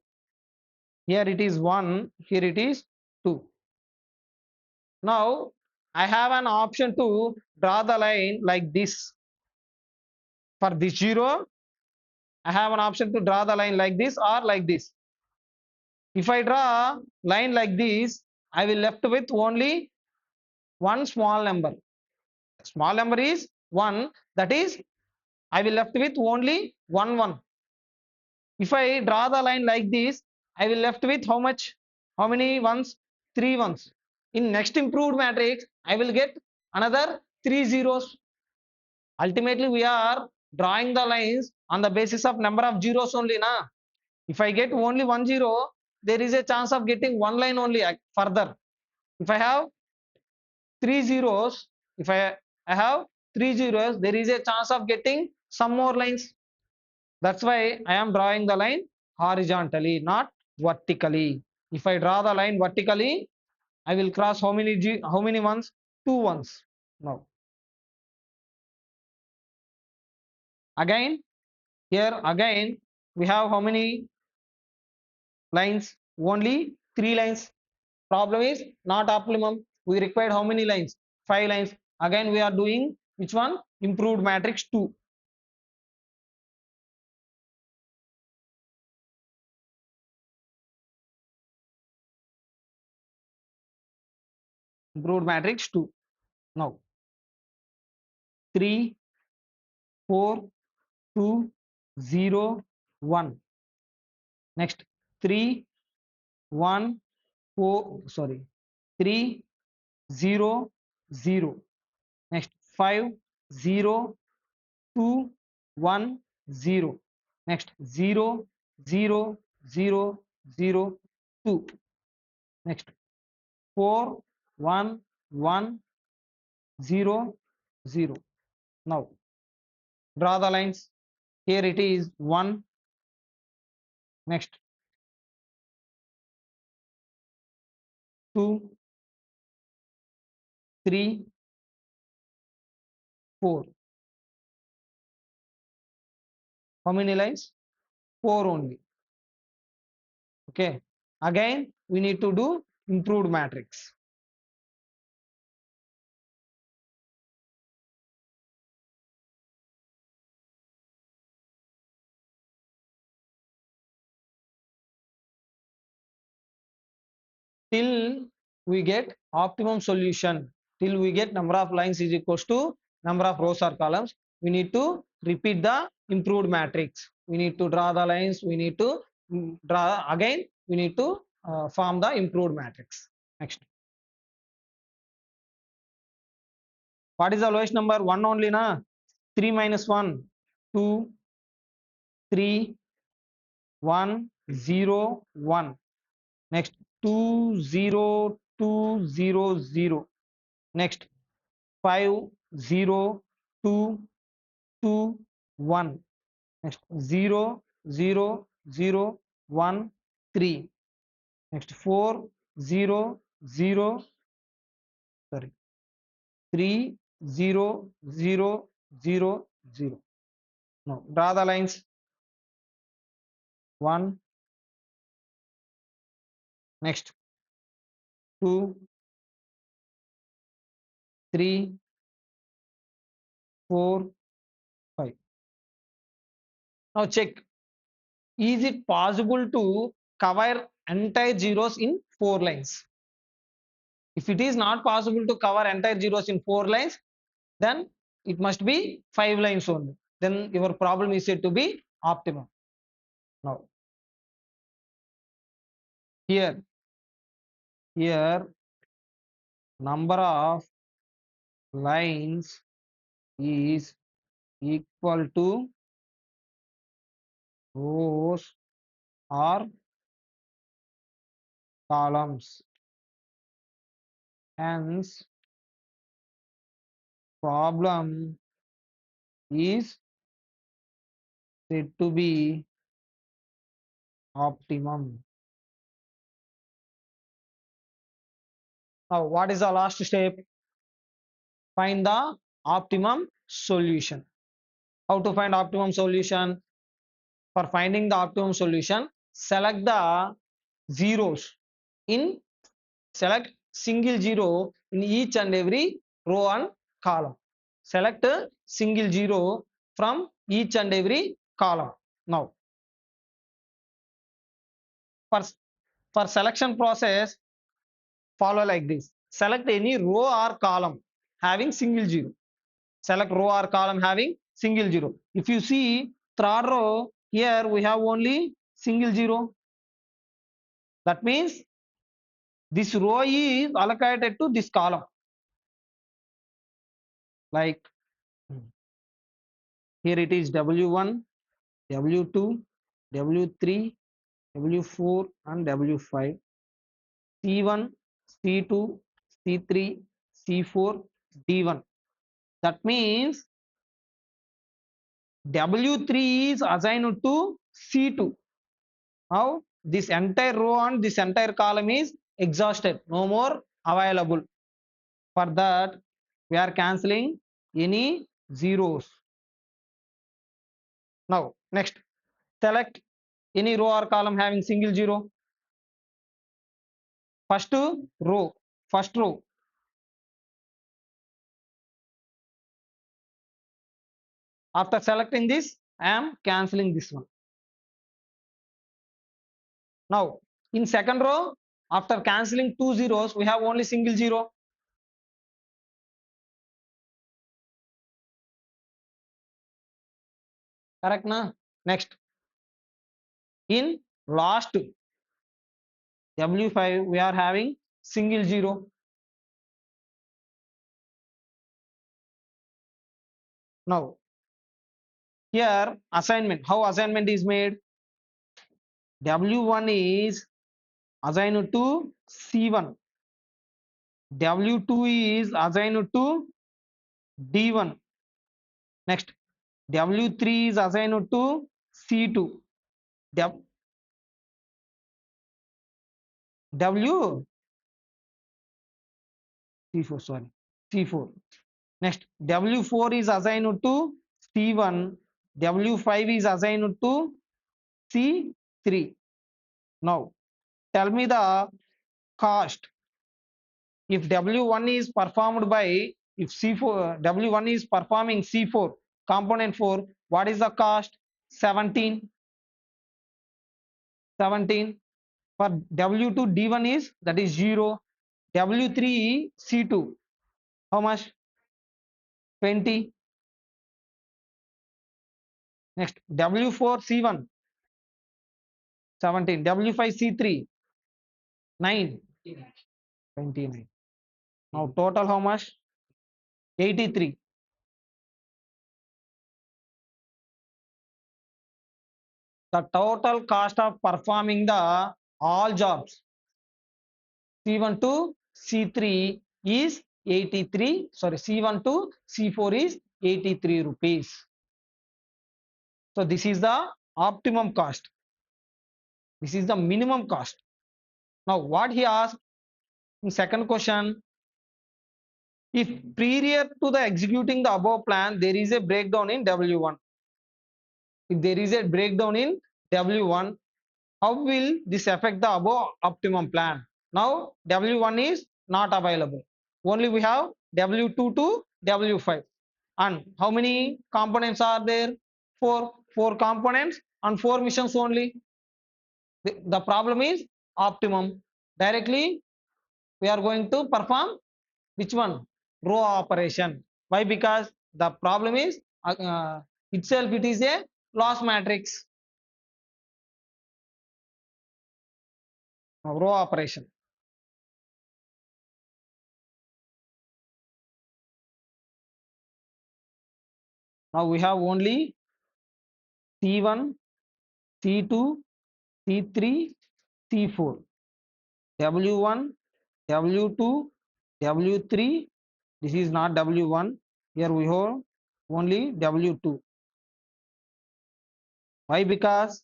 here it is 1, here it is 2. Now I have an option to draw the line like this. For this 0, I have an option to draw the line like this or like this. If I draw line like this, I will left with only one small number. Small number is 1, that is I will left with only 1 1. If I draw the line like this, I will left with how much? How many ones? 3 ones. In next improved matrix, I will get another 3 zeros. Ultimately, we are drawing the lines on the basis of number of zeros only. Na? If I get only 1 0, there is a chance of getting one line only further. If I have 3 zeros, if I have 3 zeros, there is a chance of getting some more lines. That's why I am drawing the line horizontally, not vertically. If I draw the line vertically, I will cross how many ones? 2 ones. Now, again, here again, we have how many? lines? Only 3 lines. Problem is not optimum. We required how many lines? 5 lines. Again we are doing which one? Improved matrix 2. Improved matrix 2. Now 3, 4, 2, 0, 1. Next 3, 1, 4, sorry, 3, 0, 0. Next 5, 0, 2, 1, 0. Next 0, 0, 0, 0, 2. Next 4, 1, 1, 0, 0. Now draw the lines. Here it is 1. Next 2, 3, 4. How many lines? 4 only. Okay. Again we need to do improved matrix. Till we get optimum solution, till we get number of lines is equals to number of rows or columns, we need to repeat the improved matrix. We need to draw the lines, we need to draw again, we need to form the improved matrix. Next, what is the lowest number? 1 only na. 3 minus 1, 2, 3, 1, 0, 1. Next 2, 0, 2, 0, 0. Next 5, 0, 2, 2, 1. Next 0, 0, 0, 1, 3. Next 4, 0, 0, sorry, 3, 0, 0, 0, 0. Now draw the lines. 1. Next 2, 3, 4, 5. Now check. Is it possible to cover entire zeros in 4 lines? If it is not possible to cover entire zeros in 4 lines, then it must be 5 lines only. Then your problem is said to be optimum. Now, here number of lines is equal to rows or columns. Hence, problem is said to be optimum. Now, what is the last step? Find the optimum solution. How to find optimum solution? For finding the optimum solution, select the zeros in select single zero in each and every row and column. Select a single zero from each and every column. Now, for, for selection process, follow like this. Select any row or column having single zero. Select row or column having single zero. If you see third row, here we have only single zero. That means this row is allocated to this column. Like here it is W1, W2, W3, W4 and W5. C1, C2, C3, C4, D1. That means W3 is assigned to C2. Now this entire row and this entire column is exhausted, no more available. For that we are cancelling any zeros. Now next, select any row or column having single zero. First row, first row. After selecting this, I am cancelling this one. Now, in second row, after cancelling two zeros, we have only single zero. Correct, na? Next, in last W5, we are having single zero. Now, here assignment, how assignment is made? W1 is assigned to C1. W2 is assigned to D1. Next, W3 is assigned to C2. W C4, sorry, C4. Next, W4 is assigned to C1. W5 is assigned to C3. Now, tell me the cost. If W1 is performed by, if C4, W1 is performing C4, component 4, what is the cost? 17. 17. For W2 D1 is, that is 0. W3 C2, how much? 20. Next, W4 C1, 17. W5 C3, 9. 29. Now total how much? 83. The total cost of performing the all jobs C1 to C3 is 83. Sorry, C1 to C4 is 83 rupees. So this is the optimum cost. This is the minimum cost. Now what he asked in second question, if prior to the executing the above plan, there is a breakdown in W1. If there is a breakdown in W1, how will this affect the above optimum plan? Now W1 is not available. Only we have W2 to W5. And how many components are there? Four components and 4 missions only. The problem is optimum. Directly we are going to perform which one? Row operation. Why? Because the problem is itself it is a loss matrix. Row operation. Now we have only C1, C2, C3, C4. W1, W2, W3. This is not W1. Here we have only W2. Why? Because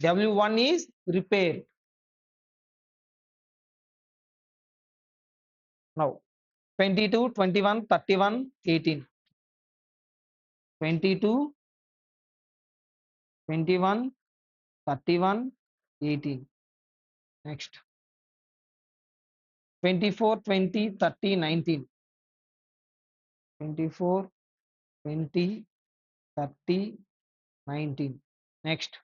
W1 is repaired. Now 22, 21, 31, 18. 22, 21, 31, 18. Next 24, 20, 30, 19. 24, 20, 30, 19. Next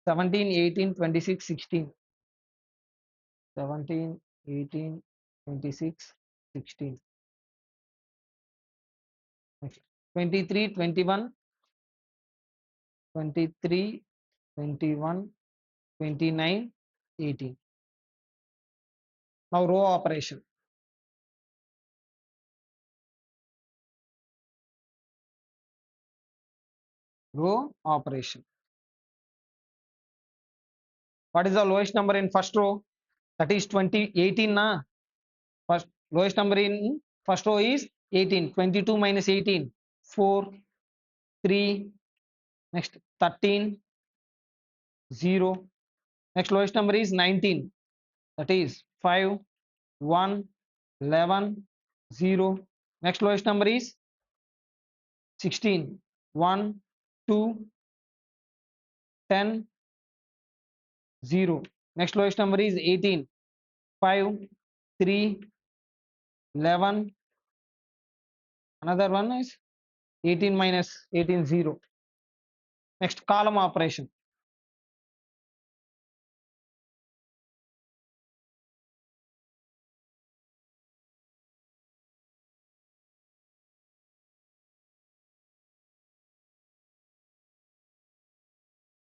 17, 18, 26, 16. 17, 18, 26, 16. Next 23, 21, 23, 21, 29, 18. Now row operation. Row operation. What is the lowest number in first row? That is 20, 18 na? First lowest number in first row is 18. 22 minus 18, 4, 3. Next 13, 0. Next lowest number is 19. That is 5, 1, 11, 0. Next lowest number is 16. 1, 2, 10, 0. Next lowest number is 18. 5, 3, 11. Another one is 18 minus 18, 0. Next column operation.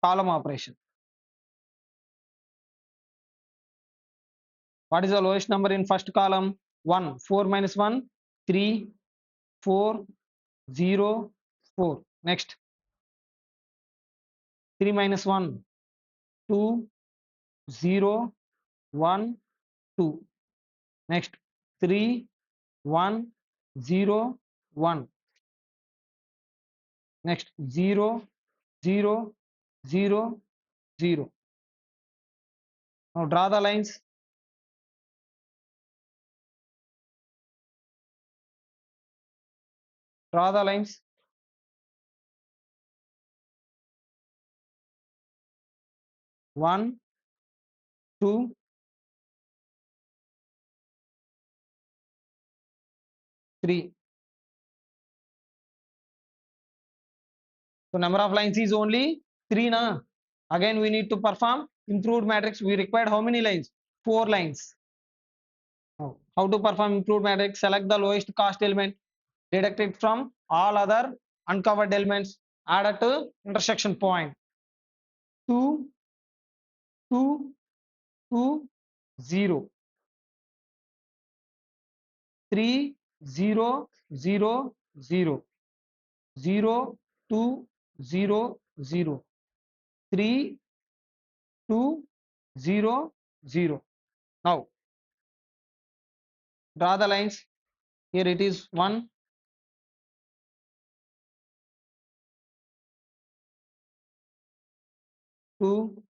Column operation. What is the lowest number in first column? 1. 4 minus 1, 3, 4, 0, 4. Next 3 minus 1, 2, 0, 1, 2. Next 3, 1, 0, 1. Next 0, 0, 0, 0. Now draw the lines. Draw the lines. 1, 2, 3. So number of lines is only 3 na. Again we need to perform improved matrix. We required how many lines? 4 lines. Now, how to perform improved matrix? Select the lowest cost element, deduct it from all other uncovered elements, add it to intersection point. 2, 2, 2, 0. 3, 0, 0, 0. 0, 2, 0, 0. 3, 2, 0, 0. Now draw the lines. Here it is 1, 2,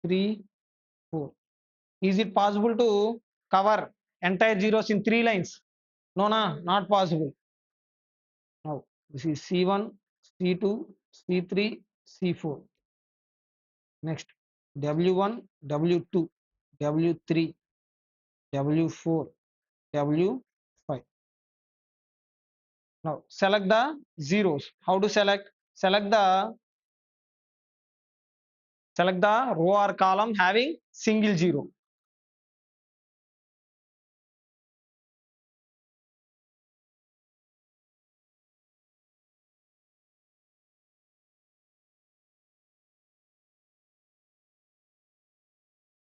3, 4. Is it possible to cover entire zeros in 3 lines? No, not possible. Now this is C1, C2, C3, C4. Next W1, W2, W3, W4, W5. Now select the zeros. How to select? Select the row or column having single zero.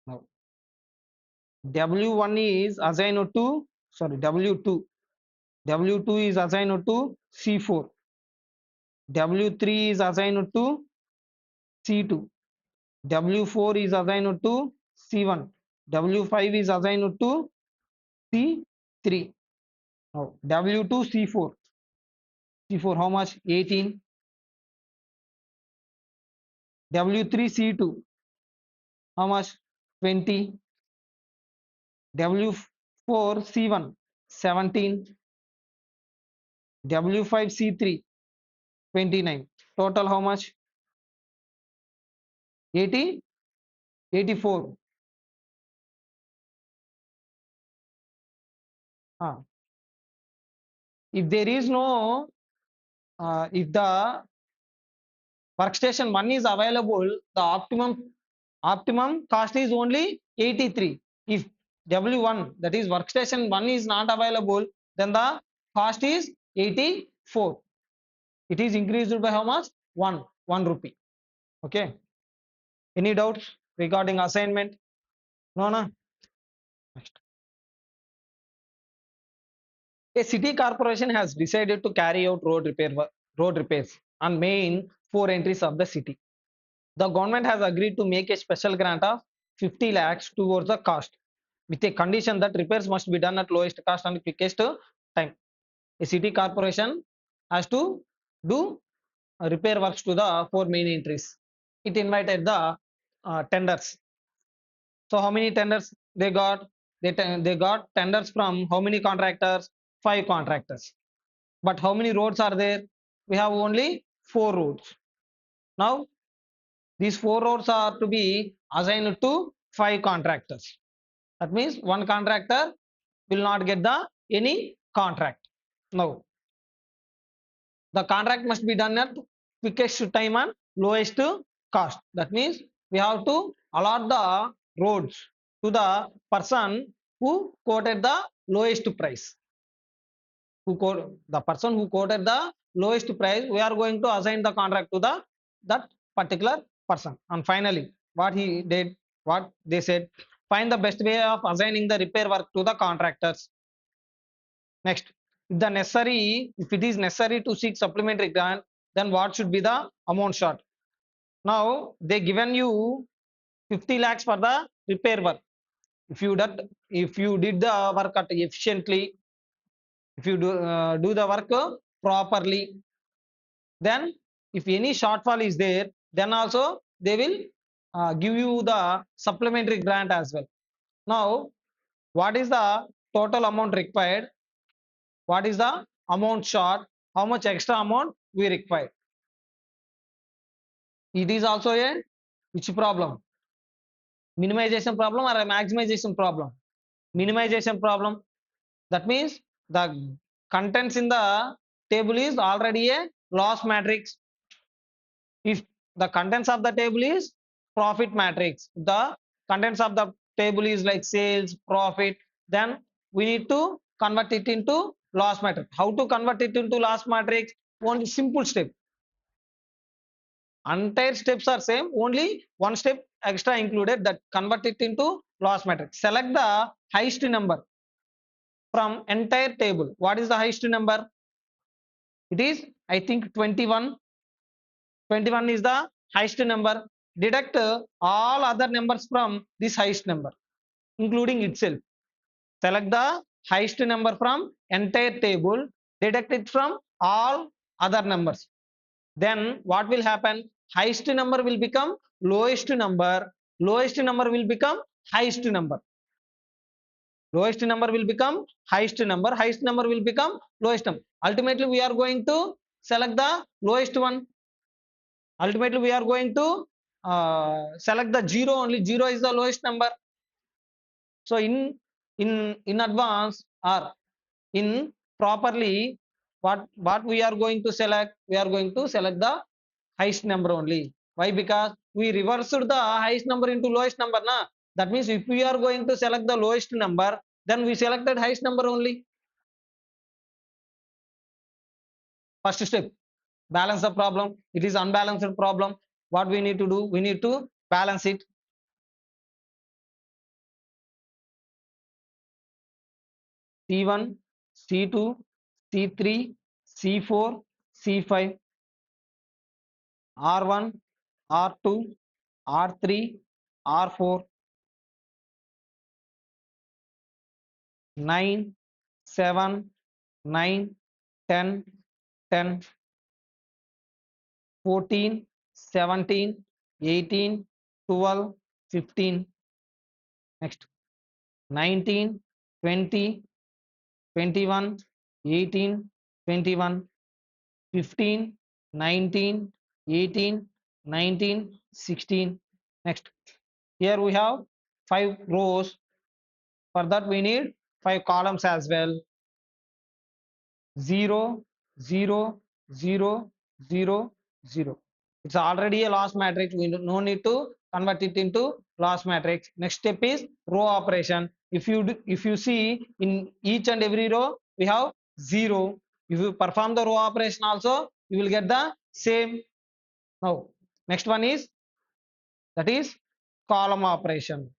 Now W1 is assigned to, sorry, W2. W2 is assigned to C4. W3 is assigned to C2. W4 is assigned to C1. W5 is assigned to C3. Now W2 C4. C4 how much? 18. W3 C2 how much? 20. W4 C1 17. W5 C3 29. Total how much? 80, 84. If there is no, if the workstation 1 is available, the optimum cost is only 83. If W1, that is workstation 1 is not available, then the cost is 84. It is increased by how much? 1 rupee. Okay. Any doubts regarding assignment? No. Next. A city corporation has decided to carry out road repairs on main 4 entries of the city. The government has agreed to make a special grant of 50 lakhs towards the cost, with a condition that repairs must be done at lowest cost and quickest time. A city corporation has to do repair works to the 4 main entries. It invited the tenders. So how many tenders they got? They got tenders from how many contractors? 5 contractors. But how many roads are there? We have only 4 roads. Now These 4 roles are to be assigned to 5 contractors. That means one contractor will not get the any contract. Now, the contract must be done at quickest time and lowest cost. That means we have to allot the roads to the person who quoted the lowest price. The person who quoted the lowest price, we are going to assign the contract to that particular person. And finally, what he did, what they said, find the best way of assigning the repair work to the contractors. Next, if it is necessary to seek supplementary grant, then what should be the amount short? Now they given you 50 lakhs for the repair work. If you did the work efficiently, if you do the work properly, then if any shortfall is there, then also they will give you the supplementary grant as well. Now, what is the total amount required? What is the amount short? How much extra amount we require? It is also a which problem? Minimization problem or a maximization problem? Minimization problem. That means the contents in the table is already a loss matrix. If the contents of the table is profit matrix, the contents of the table is like sales, profit, then we need to convert it into loss matrix. How to convert it into loss matrix? One simple step. Entire steps are same, only one step extra included, that convert it into loss matrix. Select the highest number from entire table. What is the highest number? It is, I think, 21. 21 is the highest number. Deduct all other numbers from this highest number, including itself. Select the highest number from entire table, deduct it from all other numbers. Then what will happen? Highest number will become lowest number, lowest number will become highest number. Lowest number will become highest number, highest number will become lowest number. Ultimately, we are going to select the lowest one. Ultimately, we are going to select the 0 only. 0 is the lowest number. So in advance or in properly, what we are going to select? We are going to select the highest number only. Why? Because we reversed the highest number into lowest number. Na? That means if we are going to select the lowest number, then we selected highest number only. First step, balance the problem. It is unbalanced problem. What we need to do? We need to balance it. C1, C2, C3, C4, C5, R1, R2, R3, R4, 9, 7, 9, 10, 10, 14, 17, 18, 12, 15. Next, 19, 20, 21, 18, 21, 15, 19, 18, 19, 16. Next, here we have 5 rows. For that we need 5 columns as well. 0, 0, 0, 0, 0. It's already a loss matrix. We no need to convert it into loss matrix. Next step is row operation. If you see in each and every row we have 0. If you perform the row operation also, you will get the same. Now next one is, that is column operation.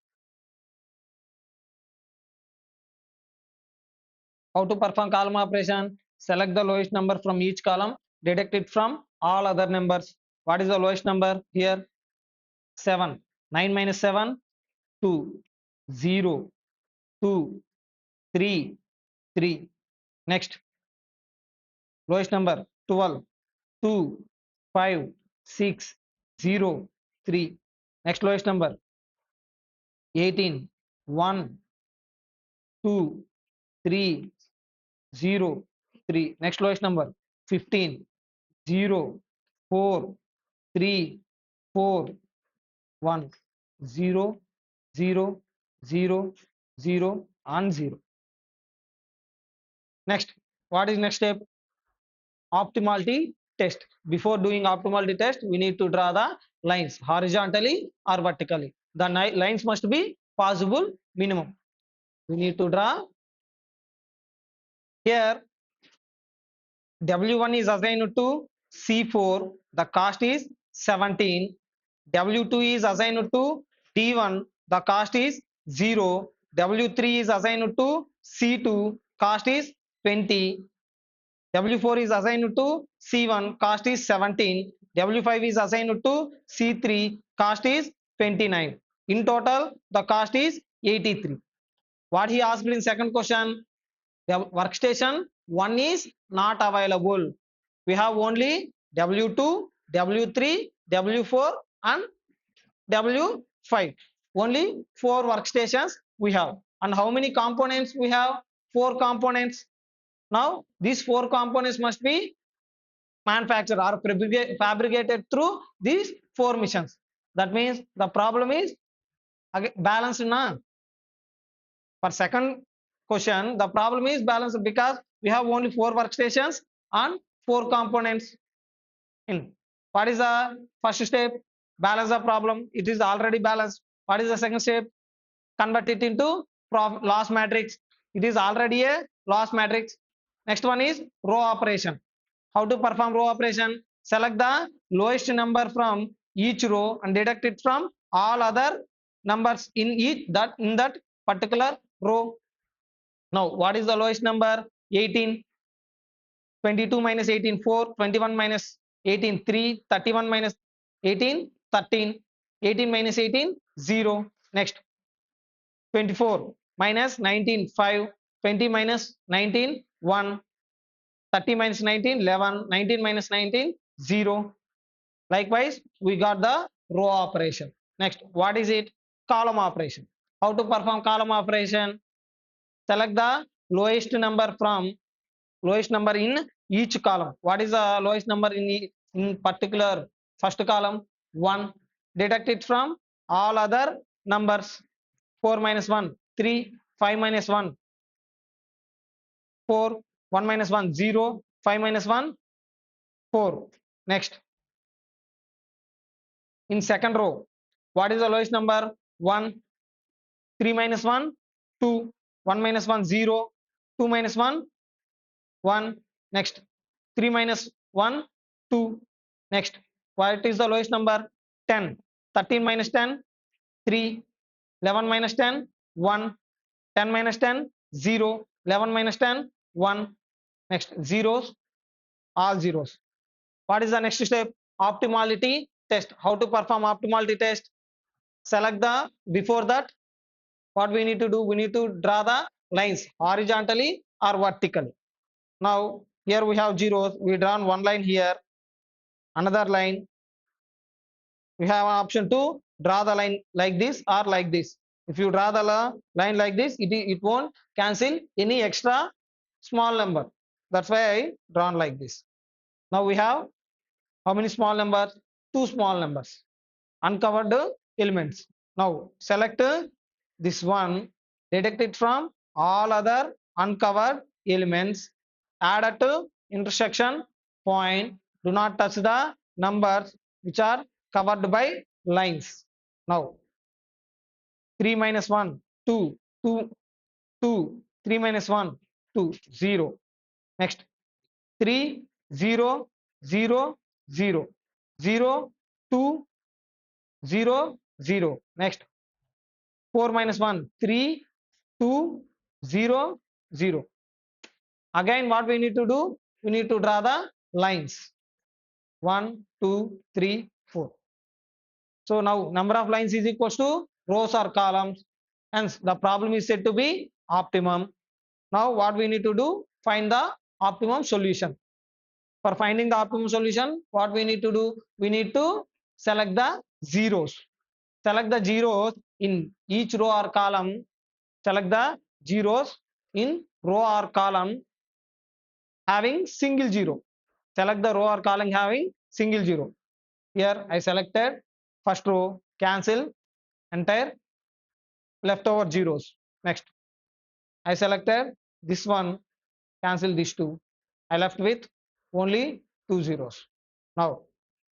How to perform column operation? Select the lowest number from each column, deduct it from all other numbers. What is the lowest number here? 7. 9 minus 7, 2. 0, 2, 3, 3. Next, lowest number 12, 2, 5, 6, 0, 3. Next lowest number 18, 1, 2, 3, 0, 3. Next lowest number 15, 0, 4, 3, 4. 1, 0, 0, 0, 0, and 0. Next, what is next step? Optimality test. Before doing optimality test, we need to draw the lines horizontally or vertically. The lines must be possible minimum. We need to draw here. W1 is assigned to C4. The cost is 17. W2 is assigned to D1. The cost is 0. W3 is assigned to C2. Cost is 20. W4 is assigned to C1. Cost is 17. W5 is assigned to C3. Cost is 29. In total, the cost is 83. What he asked in second question? The workstation 1 is not available. We have only W2, W3, W4 and W5. Only 4 workstations we have. And how many components we have? 4 components. Now these 4 components must be manufactured or fabricated through these 4 missions. That means the problem is balanced na. For second question, the problem is balanced because we have only 4 workstations and 4 components. In what is the first step? Balance the problem. It is already balanced. What is the second step? Convert it into loss matrix. It is already a loss matrix. Next one is row operation. How to perform row operation? Select the lowest number from each row and deduct it from all other numbers in that particular row. Now, what is the lowest number? 18. 22 minus 18, 4. 21 minus 18, 3. 31 minus 18, 13. 18 minus 18, 0. Next, 24 minus 19, 5. 20 minus 19, 1. 30 minus 19, 11. 19 minus 19, 0. Likewise, we got the row operation. Next, what is it? Column operation. How to perform column operation? Select the lowest number in each column. What is the lowest number in particular first column? 1. Deduct it from all other numbers. 4 minus 1, 3. 5 minus 1, 4. 1 minus 1, 0. 5 minus 1, 4. Next, in second row, what is the lowest number? 1. 3 minus 1, 2. 1 minus 1, 0. 2 minus 1, 1. Next, 3 minus 1, 2. Next, what is the lowest number? 10. 13 minus 10, 3. 11 minus 10, 1. 10 minus 10, 0. 11 minus 10, 1. Next, zeros, all zeros. What is the next step? Optimality test. How to perform optimality test? Select the, before that, what we need to do? We need to draw the lines horizontally or vertically. Now, here we have zeros. We drawn one line here, another line. We have an option to draw the line like this or like this. If you draw the line like this, it won't cancel any extra small number. That's why I drawn like this. Now we have how many small numbers? 2 small numbers. Uncovered elements. Now select this one, deduct it from all other uncovered elements. Add at intersection point. Do not touch the numbers which are covered by lines. Now 3 minus 1, 2, 2, 2. 3 minus 1, 2, 0. Next, 3, 0, 0, 0, 0, 2, 0, 0. Next, 4 minus 1, 3, 2, 0, 0. Again, what we need to do? We need to draw the lines. 1, 2, 3, 4. So now number of lines is equals to rows or columns. Hence, the problem is said to be optimum. Now, what we need to do? Find the optimum solution. For finding the optimum solution, what we need to do? We need to select the zeros. Select the zeros in each row or column. Select the zeros in row or column having single zero. Select the row or column having single zero. Here I selected first row. cancel entire leftover zeros. Next, I selected this one, cancel these two. I left with only two zeros. Now,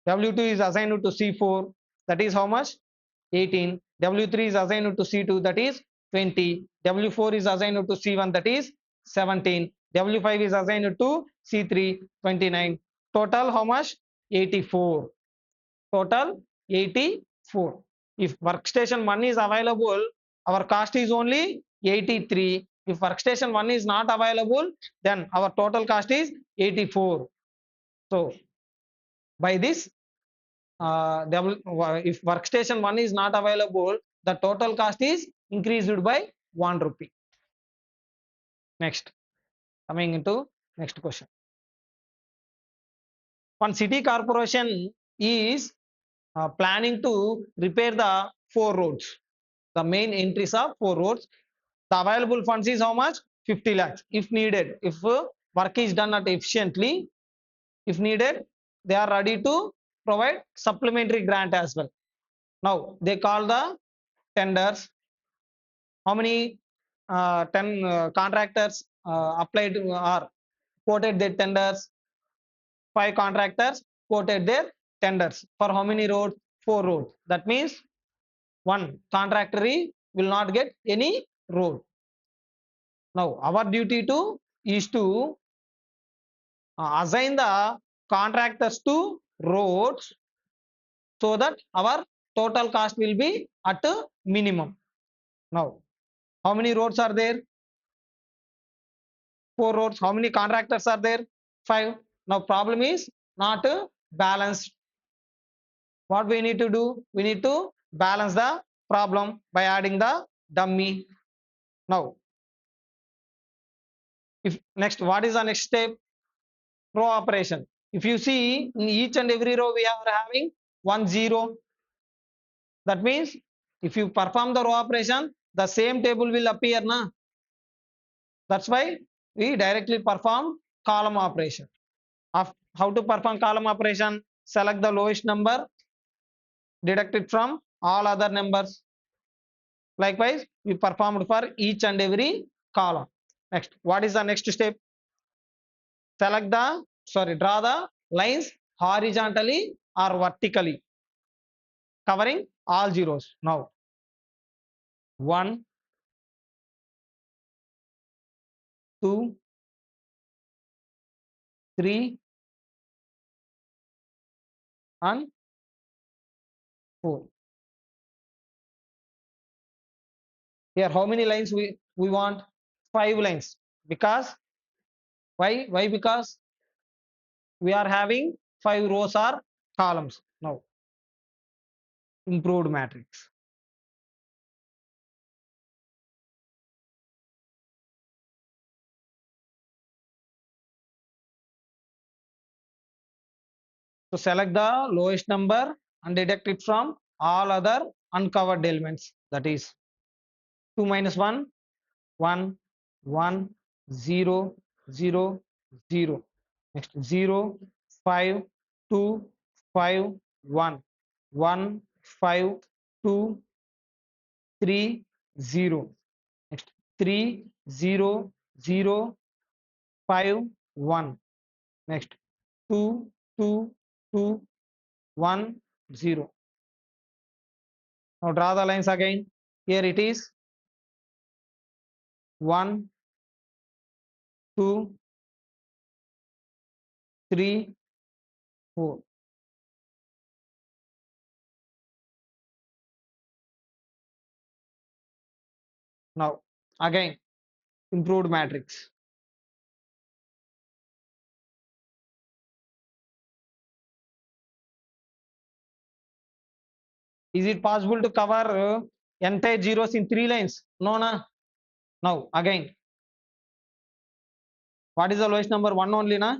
W2 is assigned to C4, that is how much? 18. W3 is assigned to C2, that is 20. W4 is assigned to C1, that is 17. W5 is assigned to C3, 29. Total how much? 84. Total 84. If workstation 1 is available, our cost is only 83. If workstation 1 is not available, then our total cost is 84. So by this, if workstation 1 is not available, the total cost is increased by 1 rupee. Next, coming into next question. One city corporation is planning to repair the 4 roads. The main entries are 4 roads. The available funds is how much? 50 lakhs. If needed, if work is done at efficiently, if needed, they are ready to provide supplementary grant as well. Now they call the tenders. How many 10 contractors applied or quoted their tenders? 5 contractors quoted their tenders. For how many roads? 4 roads. That means one contractor will not get any road. Now our duty to is to assign the contractors to roads so that our total cost will be at a minimum. Now how many roads are there? 4 roads. How many contractors are there? 5. Now problem is not balanced. What we need to do? We need to balance the problem by adding the dummy. Now if next, what is the next step? Row operation. If you see in each and every row we are having 1 0. That means if you perform the row operation, the same table will appear. Na? That's why we directly perform column operation. How to perform column operation? Select the lowest number, deduct it from all other numbers. Likewise, we performed for each and every column. Next, what is the next step? Draw the lines horizontally or vertically, covering all zeros. Now, 1, 2, 3, and 4. Here, how many lines we want? 5 lines. Because why? Why? Because we are having 5 rows or columns. Now, improved matrix. So select the lowest number and deduct it from all other uncovered elements. That is 2 minus 1, 1, 1, 0, 0, 0. Next 0, 5, 2, 5, 1, 1, 5, 2, 3, 0. Next 3, 0, 0, 5, 1. Next 2, 2, 2, 1, 0. Now draw the lines again. Here it is 1, 2, 3, 4. Now again improved matrix. Is it possible to cover entire zeros in 3 lines? No, na. Now again, what is the lowest number? 1 only, na.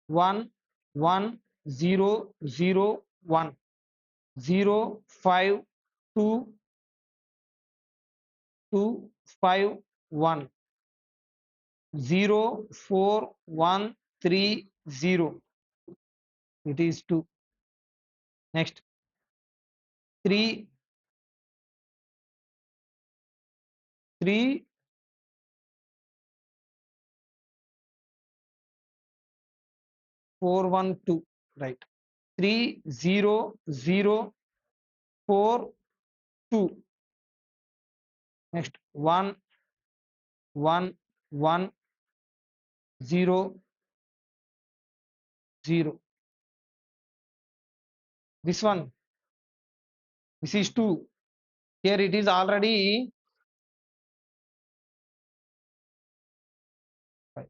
1, 1, 0, 0, 1, 0, 5, 2, 2, 5, 1, 0, 4, 1, 3, 0. It is 2. Next 3 3 4 1 2, right? 3 0 0 4 2. Next 1 1 1 0 0. This one, this is 2. Here it is already 5.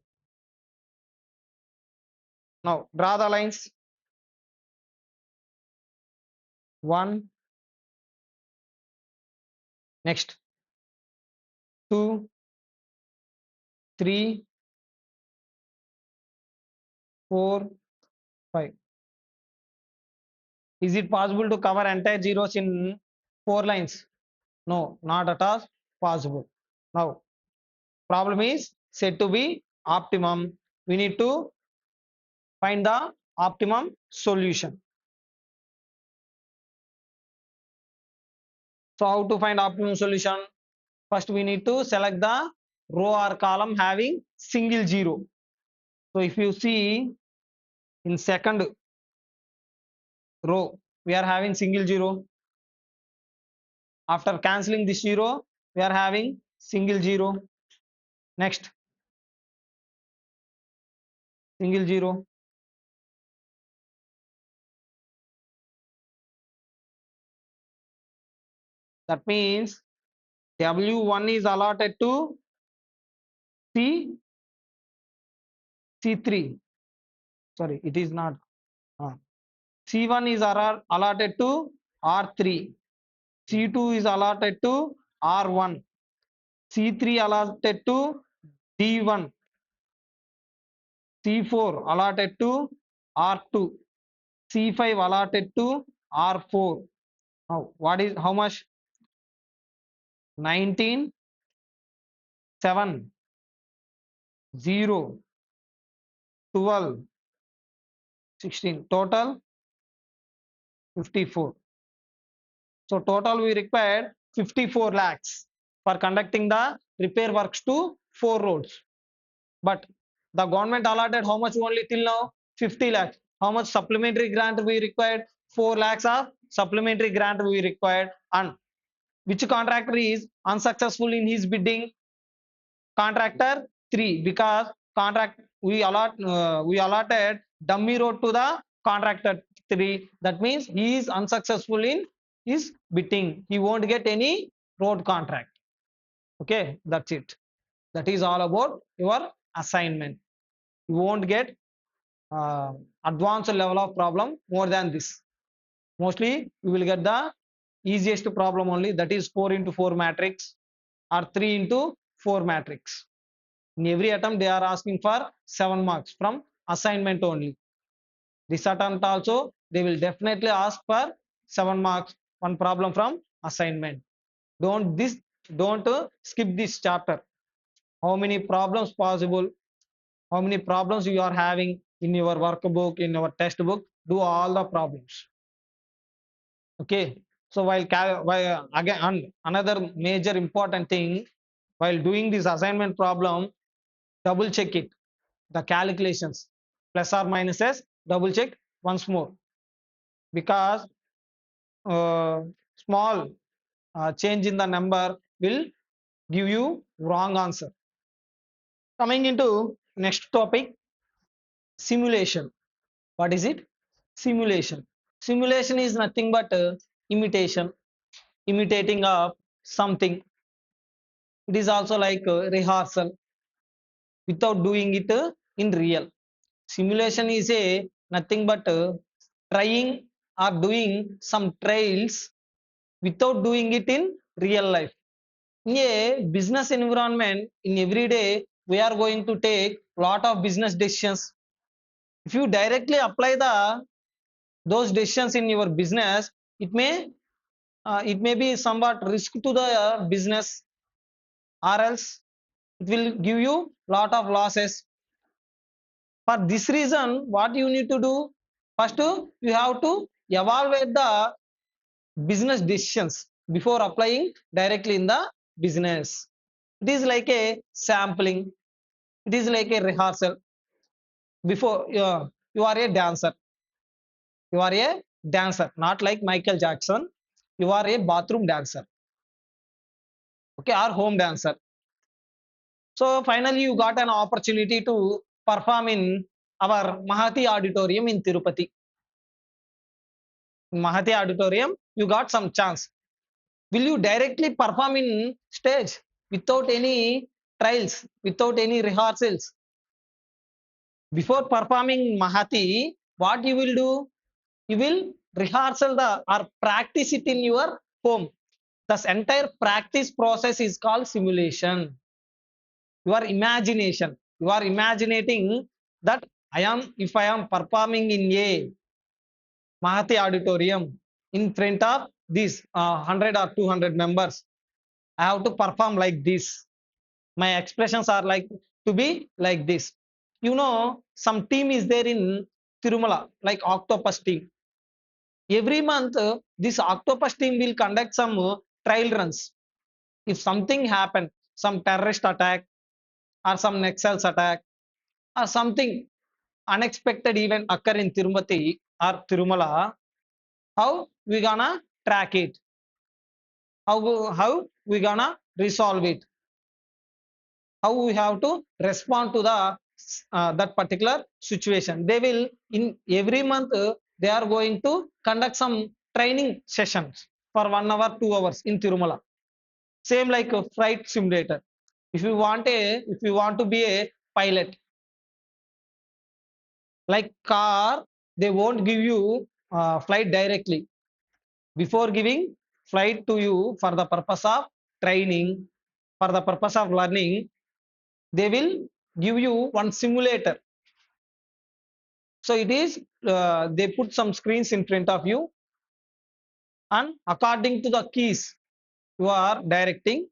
Now draw the lines. 1, next 2, 3, 4, 5. Is it possible to cover entire zeros in 4 lines? No, not at all possible. Now, problem is said to be optimum. We need to find the optimum solution. So, how to find optimum solution? First, we need to select the row or column having single zero. So, if you see in second row, we are having single zero. After cancelling this zero, we are having single zero. Next, single zero. That means W1 is allotted to C, C3. Sorry, it is not. C1 is allotted to R3. C2 is allotted to R1. C3 allotted to D1. C4 allotted to R2. C5 allotted to R4. Now, what is how much? 19, 7, 0, 12, 16. Total 54. So total we required 54 lakhs for conducting the repair works to 4 roads. But the government allotted how much only till now? 50 lakhs. How much supplementary grant we required? 4 lakhs of supplementary grant we required. And which contractor is unsuccessful in his bidding? Contractor 3, because contract we allotted dummy road to the contractor 3. That means he is unsuccessful in his bidding. He won't get any road contract. Okay, that's it. That is all about your assignment. You won't get advanced level of problem more than this. Mostly you will get the easiest problem only, that is 4 into 4 matrix or 3 into 4 matrix. In every attempt they are asking for 7 marks from assignment only. This attempt also they will definitely ask for 7 marks, one problem from assignment. Don't skip this chapter. How many problems possible, how many problems you are having in your workbook, in your textbook, do all the problems. Okay, so while again another major important thing, while doing this assignment problem, double check it, the calculations plus or minuses, double check once more, because small change in the number will give you wrong answer. Coming into next topic, simulation. What is it? Simulation. Simulation is nothing but imitation, imitating of something. It is also like rehearsal without doing it in real. Simulation is a nothing but trying or doing some trials without doing it in real life. In a business environment, in every day, we are going to take lot of business decisions. If you directly apply those decisions in your business, it may be somewhat risk to the business, or else it will give you lot of losses. For this reason, what you need to do? First, you have to evaluate the business decisions before applying directly in the business. It is like a sampling. It is like a rehearsal. Before you are a dancer. You are a dancer, not like Michael Jackson. You are a bathroom dancer, okay, or home dancer. So finally, you got an opportunity to perform in our Mahati Auditorium in Tirupati. In Mahati Auditorium, you got some chance. Will you directly perform in stage without any trials, without any rehearsals? Before performing Mahati, what you will do? You will rehearsal the or practice it in your home. This entire practice process is called simulation. Your imagination. You are imagining that if I am performing in a Mahati auditorium in front of these 100 or 200 members, I have to perform like this. My expressions are like to be like this. You know, some team is there in Tirumala, like octopus team. Every month, this octopus team will conduct some trial runs. If something happen, some terrorist attack or some Nexus attack or something unexpected event occur in Tirupati or Tirumala, how we gonna track it? How we gonna resolve it? How we have to respond to the that particular situation? They will in every month they are going to conduct some training sessions for 1 hour, 2 hours in Tirumala. Same like a flight simulator. If you want to be a pilot, like car, they won't give you flight directly. Before giving flight to you for the purpose of training, for the purpose of learning, they will give you one simulator. So it is they put some screens in front of you, and according to the keys you are directing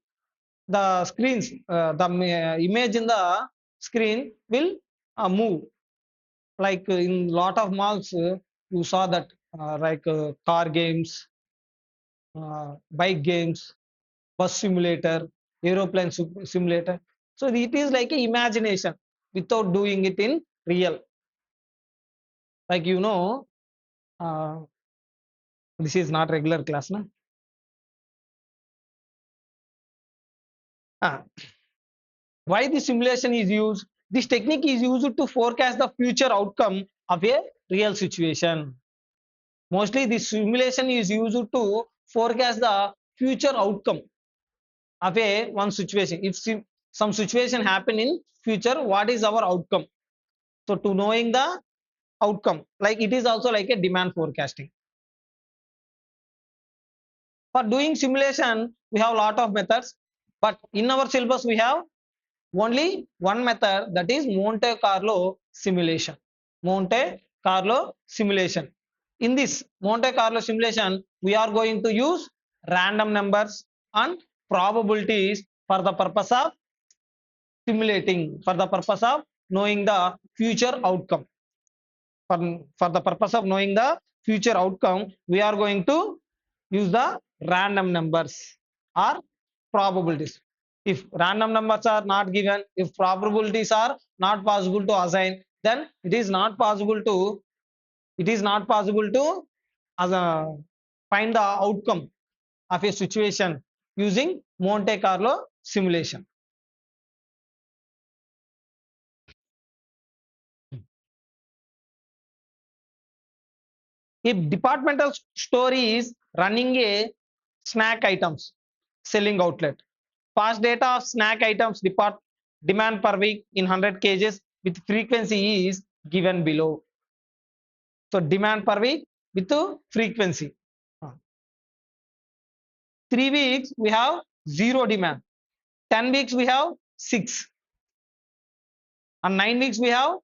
the screens, the image in the screen will move. Like in lot of malls, you saw that like car games, bike games, bus simulator, aeroplane simulator. So it is like a imagination without doing it in real. Like uh, this is not regular class, na? Ah, why the simulation is used? This technique is used to forecast the future outcome of a real situation. Mostly, this simulation is used to forecast the future outcome of a one situation. If some situation happen in future, what is our outcome? So to knowing the outcome, like it is also like a demand forecasting. For doing simulation, we have a lot of methods, but in our syllabus we have only one method, that is Monte Carlo simulation. Monte Carlo simulation. In this Monte Carlo simulation, we are going to use random numbers and probabilities for the purpose of simulating, for the purpose of knowing the future outcome. For the purpose of knowing the future outcome, we are going to use the random numbers or probabilities. If random numbers are not given, if probabilities are not possible to assign, then it is not possible to find the outcome of a situation using Monte Carlo simulation. If departmental store is running a snack items selling outlet, past data of snack items demand per week in 100 kgs with frequency is given below. So demand per week with frequency. 3 weeks we have 0 demand. 10 weeks we have 6. And 9 weeks we have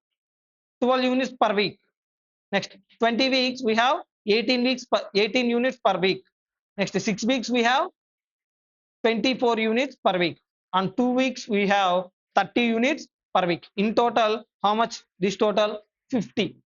12 units per week. Next 20 weeks we have 18 units per week. Next 6 weeks we have 24 units per week. On 2 weeks we have 30 units per week. In total, how much? This total 50.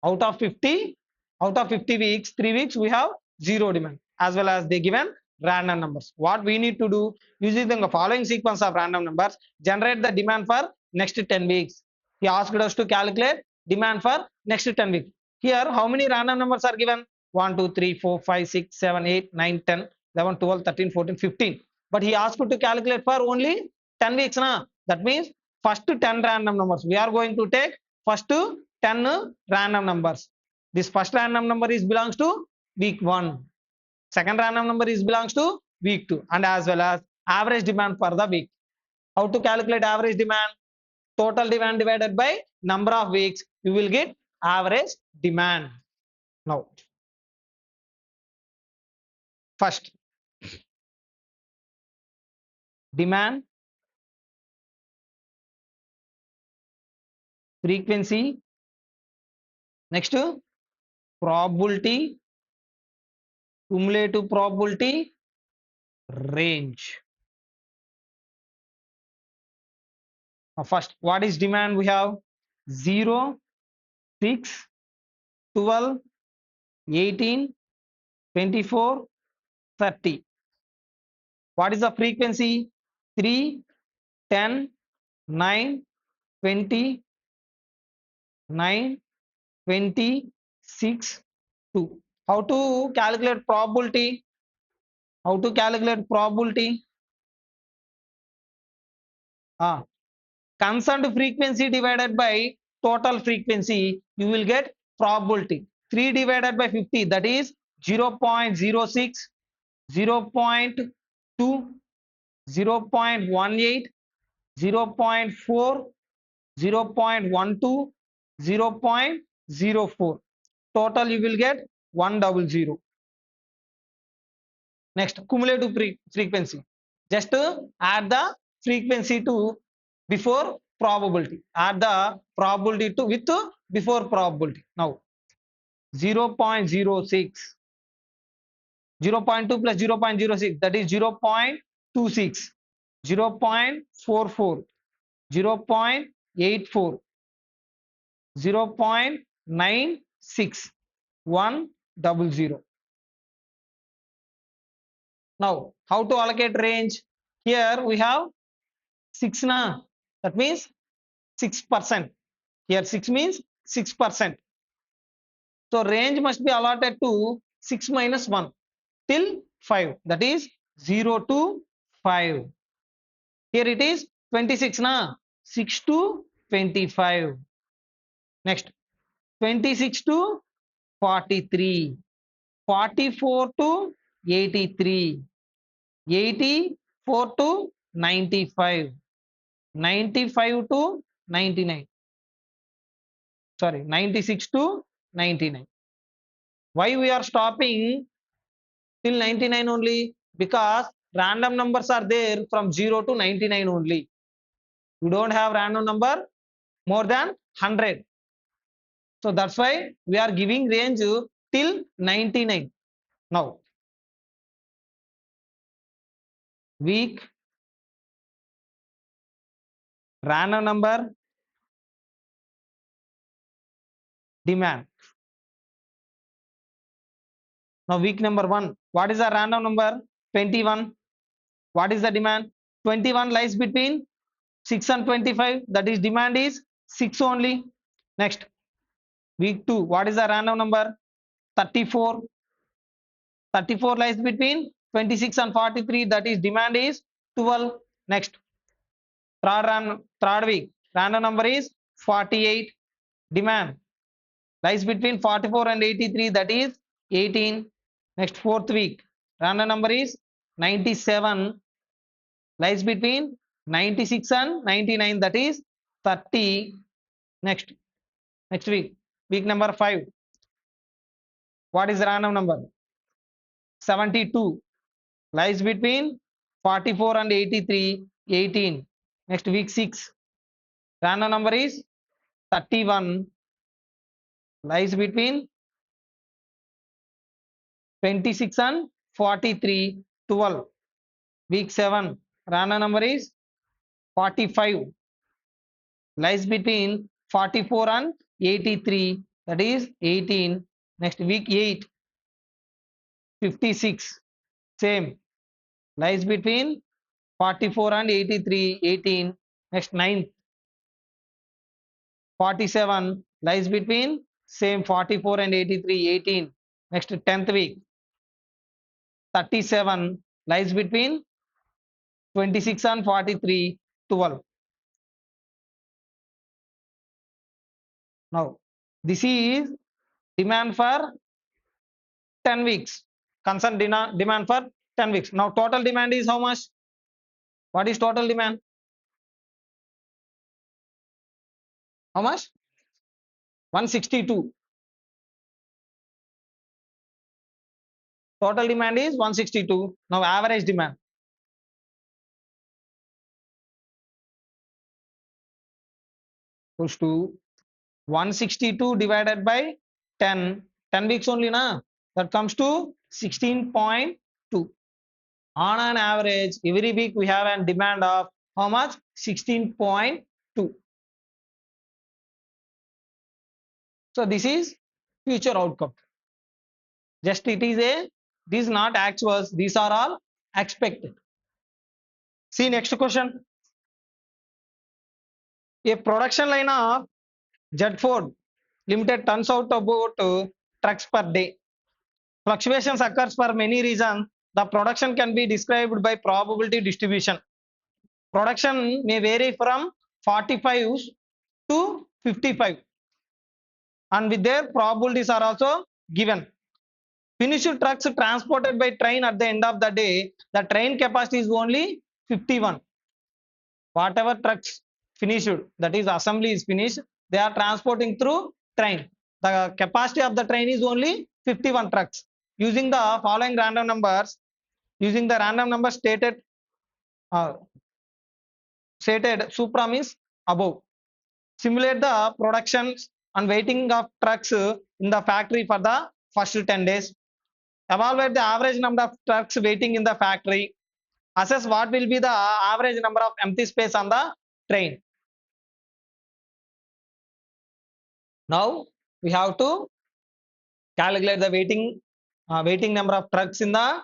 Out of 50 weeks, 3 weeks we have 0 demand. as well as they given random numbers. What we need to do, using the following sequence of random numbers, generate the demand for next 10 weeks. He asked us to calculate demand for next 10 weeks. Here, how many random numbers are given? 1, 2, 3, 4, 5, 6, 7, 8, 9, 10, 11, 12, 13, 14, 15. But he asked to calculate for only 10 weeks. Na? That means first 10 random numbers. We are going to take first 10 random numbers. This first random number is belongs to week 1. Second random number is belongs to week 2, and as well as average demand for the week. How to calculate average demand? Total demand divided by number of weeks. You will get average demand. Now, first demand, frequency. Next, probability, cumulative probability, range. First, what is demand? We have 0, 6, 12, 18, 24, 30. What is the frequency? 3, 10, 9, 20, 9, 20, 6, 2. How to calculate probability? How to calculate probability? Concerned frequency divided by total frequency, you will get probability. 3 divided by 50, that is 0.06, 0.2, 0.18, 0.4, 0.12, 0.04. Total you will get 100. Next, cumulative frequency. Just add the frequency to before probability. Add the probability to with before probability. Now 0.06, 0.2 plus 0.06, that is 0.26, 0.44, 0.84, 0.96, 100. Now, how to allocate range? Here we have 6 na. That means 6%. Here 6 means 6%. So range must be allotted to 6 minus 1 till 5. That is 0 to 5. Here it is 26 na. 6 to 25. Next 26 to 43. 44 to 83. 84 to 95. 95 to 99. Sorry, 96 to 99. Why we are stopping till 99 only? Because random numbers are there from 0 to 99 only. You don't have random number more than 100. So that's why we are giving range till 99. Now, week, random number, demand. Now week number 1. What is the random number? 21. What is the demand? 21 lies between 6 and 25. That is demand is 6 only. Next, week 2. What is the random number? 34. 34 lies between 26 and 43. That is demand is 12. Next, third week. Random number is 48. Demand lies between 44 and 83. That is 18. Next, fourth week. Random number is 97. Lies between 96 and 99. That is 30. Next week number 5. What is the random number? 72. Lies between 44 and 83. 18. Next week 6. Random number is 31. Lies between 26 and 43. 12. Week 7. Random number is 45. Lies between 44 and 83. That is 18. Next week 8. 56, same, lies between 44 and 83, 18. Next, 9th, 47, lies between same 44 and 83, 18. Next, 10th week, 37, lies between 26 and 43, 12. Now, this is demand for 10 weeks. Concern demand for 10 weeks. Now, total demand is how much? What is total demand? How much? 162. Total demand is 162. Now, average demand. Equals to 162 divided by 10. 10 weeks only, na? That comes to 16.2. On an average, every week we have a demand of how much? 16.2. So this is future outcome. Just it is not actuals. These are all expected. See next question. A production line of Jedford Limited turns out about trucks per day. Fluctuations occurs for many reasons. The production can be described by probability distribution. Production may vary from 45 to 55, and with their probabilities are also given. Finished trucks transported by train at the end of the day, the train capacity is only 51. Whatever trucks finished, that is assembly is finished, they are transporting through train. The capacity of the train is only 51 trucks. Using the following random numbers, using the random number stated supra means above. Simulate the production and waiting of trucks in the factory for the first 10 days. Evaluate the average number of trucks waiting in the factory. Assess what will be the average number of empty space on the train. Now we have to calculate the waiting number of trucks in the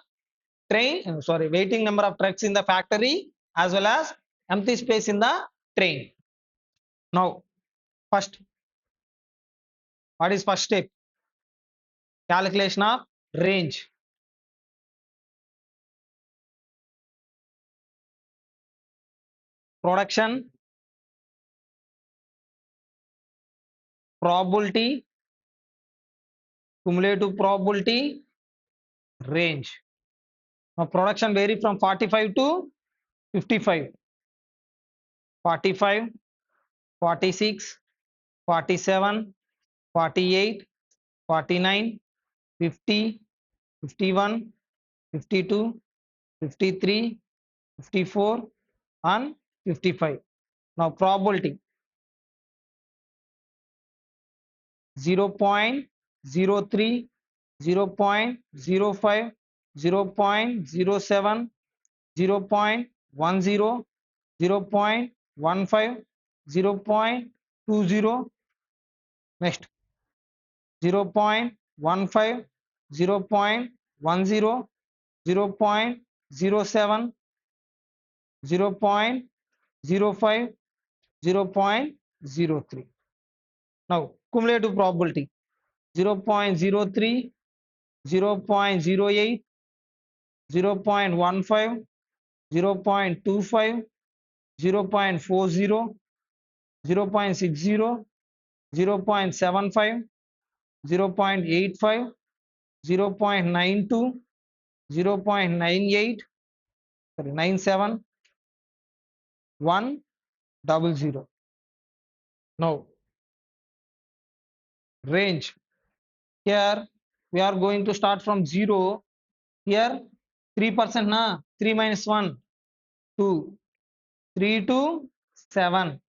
train. Waiting number of trucks in the factory as well as empty space in the train. Now, first, what is first step? Calculation of range. Production, probability, cumulative probability, range. Now, production vary from 45 to 55. 45, 46, 47, 48, 49, 50, 51, 52, 53, 54, and 55. Now, probability 0.03, 0.05, 0.07, 0.10, 0.15, 0.20. Next, 0.15, 0.10, 0.07, 0.05, 0.03. Now, cumulative probability 0.03, 0.08, 0.15, 0.25, 0.40, 0.60, 0.75, 0.85, 0.92, 0.98, 97, 100. Now, range. Here we are going to start from 0. Here 3% na, 3 minus 1, 2, 3 to 7,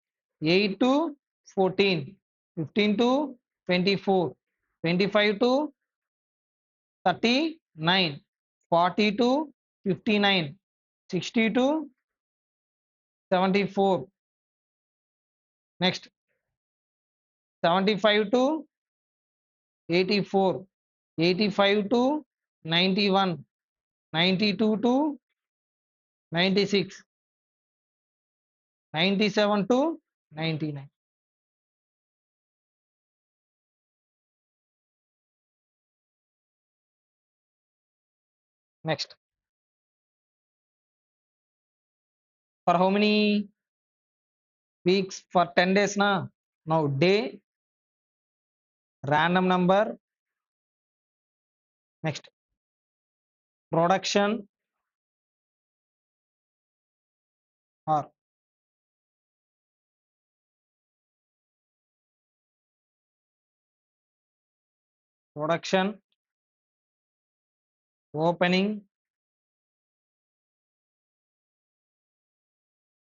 8 to 14, 15 to 24, 25 to 39, 40 to 59, 60 to 74. Next, 75 to 84, 85 to 91, 92 to 96, 97 to 99. Next, for how many weeks? For 10 days na. Now day, random number. Next, production or production, opening.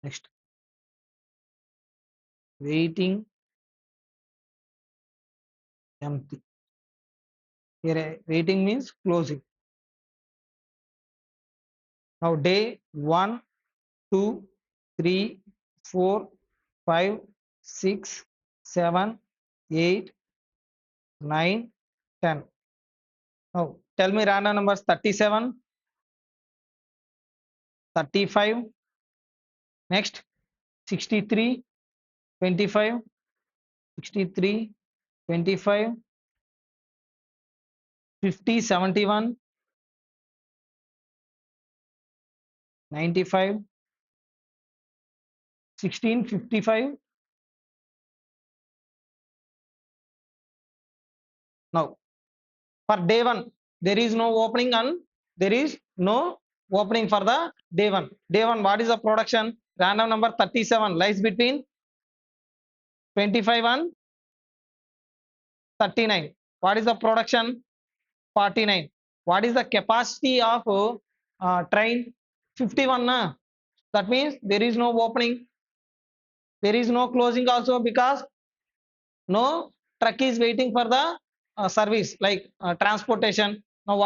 Next, waiting, empty. Here waiting means closing. Now day 1, 2, 3, 4, 5, 6, 7, 8, 9, 10. Now tell me random numbers: 37, 35, next 63, 25, 63, 25, 50, 71, 95, 16, 55. Now for day 1, there is no opening and there is no opening for the day 1. Day 1, what is the production? Random number 37 lies between 25 and 39. What is the production? 49. What is the capacity of train? 51. Na? That means there is no opening. There is no closing also, because no truck is waiting for the service like transportation. Now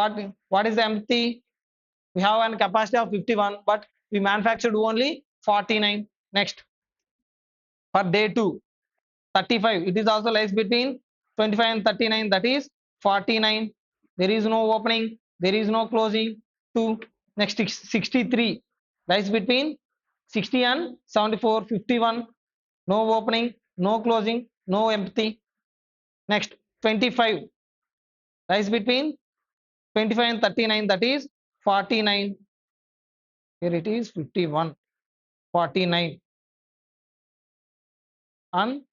what is the empty? We have an capacity of 51, but we manufactured only 49. Next, for day 2, 35. It is also lies between 25 and 39. That is 49. There is no opening. There is no closing. 2. Next, 63 lies between 60 and 74. 51. No opening, no closing, no empty. Next, 25 lies between 25 and 39. That is 49. Here it is 51, 49. And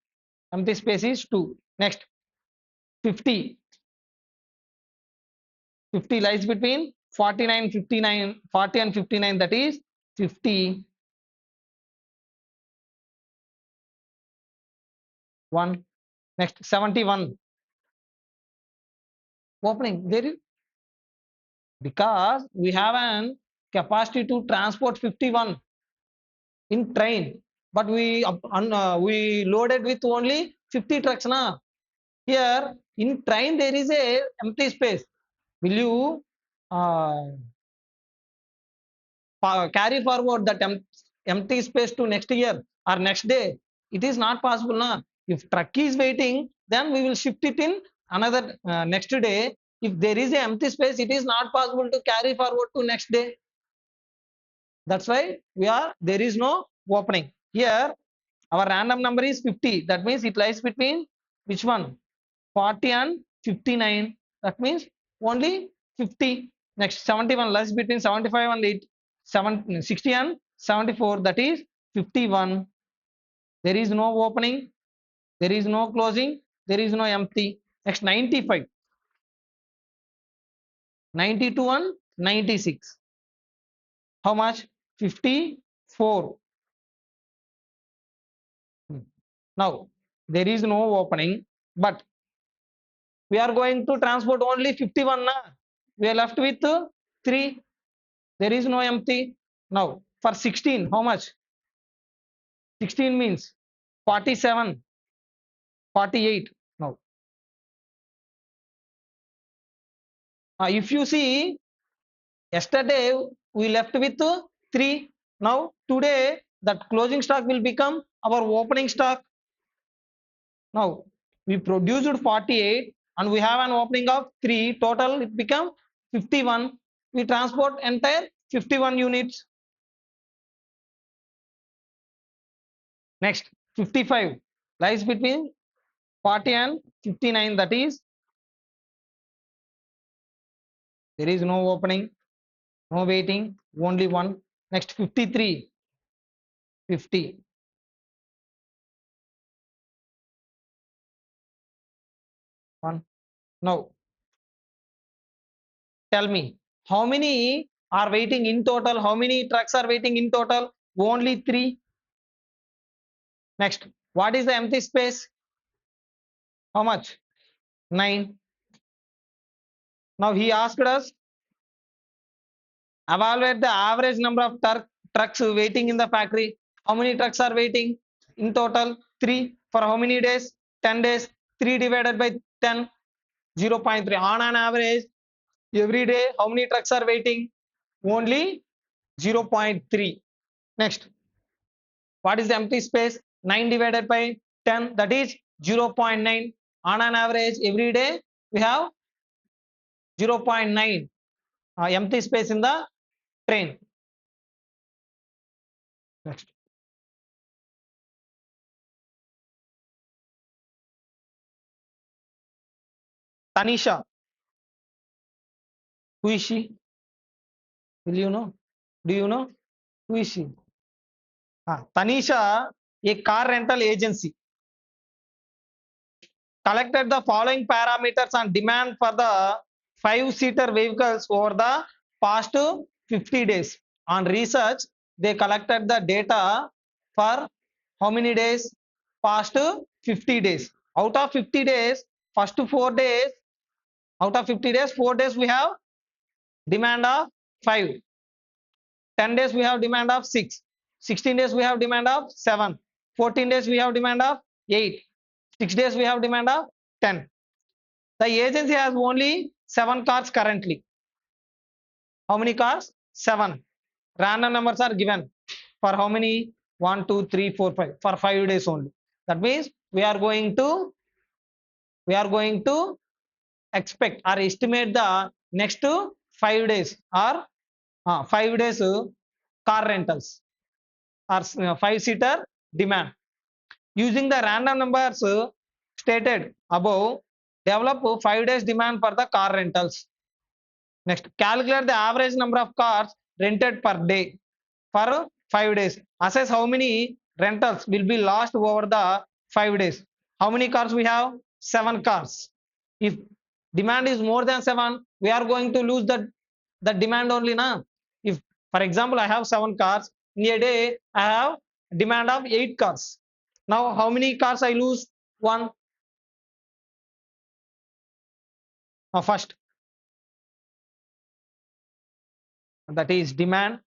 empty space is 2. Next, 50. 50 lies between 49, 59, 40 and 59. That is 51. Next, 71. Opening. There is, because we have an capacity to transport 51 in train, but we loaded with only 50 trucks. Na? Here in train there is a empty space. Will you carry forward that empty space to next year or next day? It is not possible. Na? If truck is waiting, then we will shift it in another next day. If there is a empty space, it is not possible to carry forward to next day. That's why there is no opening. Here our random number is 50. That means it lies between which one? 40 and 59. That means only 50. Next, 71 lies between 75 and 60 and 74. That is 51. There is no opening. There is no closing. There is no empty. Next, 95. 92 and 96. How much? 54. Now, there is no opening, but we are going to transport only 51. Na? We are left with 3. There is no empty. Now, for 16, how much? 16 means 47, 48. Now, if you see, yesterday we left with 3. Now, today that closing stock will become our opening stock. Now, we produced 48 and we have an opening of 3. Total it become 51. We transport entire 51 units. Next, 55 lies between 40 and 59. That is, there is no opening, no waiting, only one. Next, 53, 50. One. Now, tell me, how many are waiting in total? How many trucks are waiting in total? Only 3. Next, what is the empty space? How much? 9. Now he asked us, evaluate the average number of trucks waiting in the factory. How many trucks are waiting? In total, 3. For how many days? 10 days. 3 divided by 10, 0.3. On an average, every day, how many trucks are waiting? Only 0.3. Next, what is the empty space? 9 divided by 10, that is 0.9. On an average, every day, we have 0.9 empty space in the train. Next. Tanisha, who is she? Will you know? Do you know? Who is she? Tanisha, a car rental agency, collected the following parameters on demand for the 5-seater vehicles over the past 50 days. On research, they collected the data for how many days? Past 50 days. Out of 50 days, first 4 days, out of 50 days, 4 days we have demand of 5. 10 days we have demand of 6. 16 days we have demand of 7. 14 days we have demand of 8. 6 days we have demand of 10. The agency has only 7 cars currently. How many cars? 7. Random numbers are given. For how many? 1, 2, 3, 4, 5. For 5 days only. That means we are going to expect or estimate the next 5 days or 5 days car rentals or 5-seater demand. Using the random numbers stated above, develop 5 days demand for the car rentals. Next, calculate the average number of cars rented per day for 5 days. Assess how many rentals will be lost over the 5 days. How many cars we have? 7 cars. If demand is more than 7, we are going to lose the demand only now. If, for example, I have 7 cars, in a day I have demand of 8 cars. Now, how many cars I lose? 1. First, that is demand.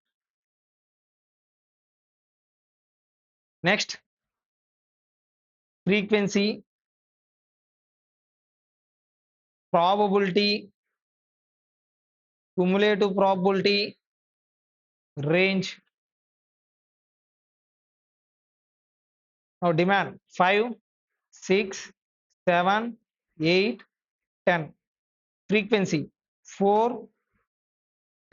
Next, frequency, probability, cumulative probability, range. Now, demand 5, 6, 7, 8, 10. Frequency 4,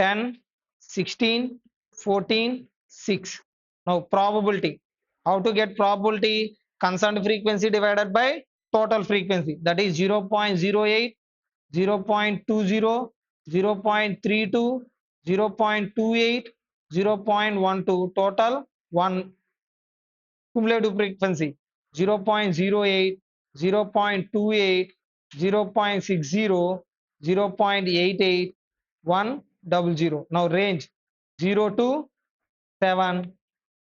10, 16, 14, 6. Now, probability. How to get probability? Concerned frequency divided by total frequency. That is 0.08, 0.20, 0.32, 0.28, 0.12. Total 1. Cumulative frequency 0.08, 0.28, 0.60, 0.88, 100. Now range 0 to 7,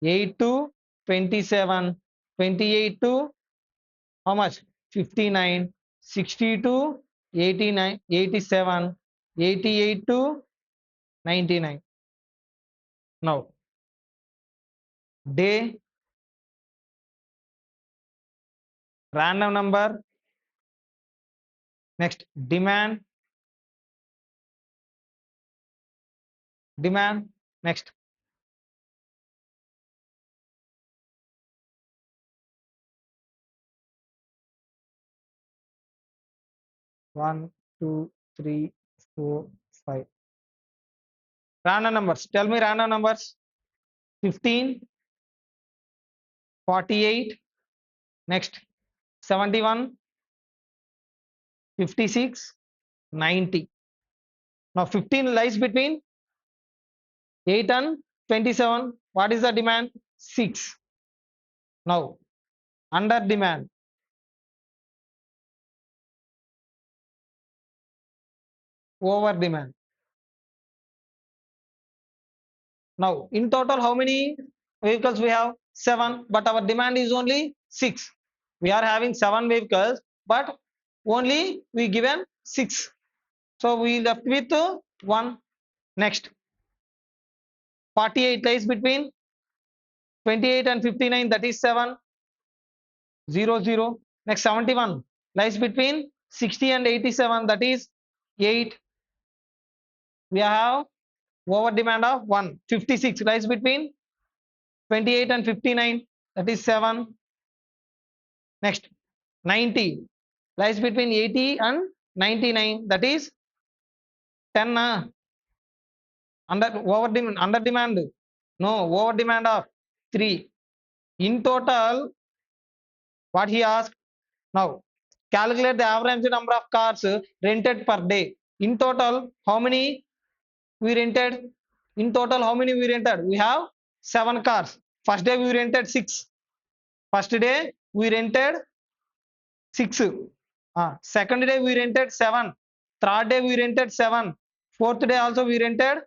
8 to 27, 28 to how much? 59, 60 to 89, 87, 88 to 99. Now day, random number. Next, demand. Next, 1, 2, 3, 4, 5. Random numbers. Tell me random numbers. 15, 48, next 71, 56, 90. Now 15 lies between 8 and 27. What is the demand? 6. Now under demand, over demand. Now in total how many vehicles we have? 7, but our demand is only 6. We are having 7 vehicles, but only we given 6. So we left with 1. Next 48 lies between 28 and 59, that is 7. 0 0. Next 71 lies between 60 and 87, that is 8. We have over demand of 1. 56 lies between 28 and 59, that is 7. Next 90 lies between 80 and 99, that is 10. Under demand, no, over demand of 3. In total, what he asked, now calculate the average number of cars rented per day. In total, how many we rented? In total, how many we rented? We have 7 cars. First day we rented 6. First day we rented 6. Second day we rented 7. Third day we rented 7. Fourth day also we rented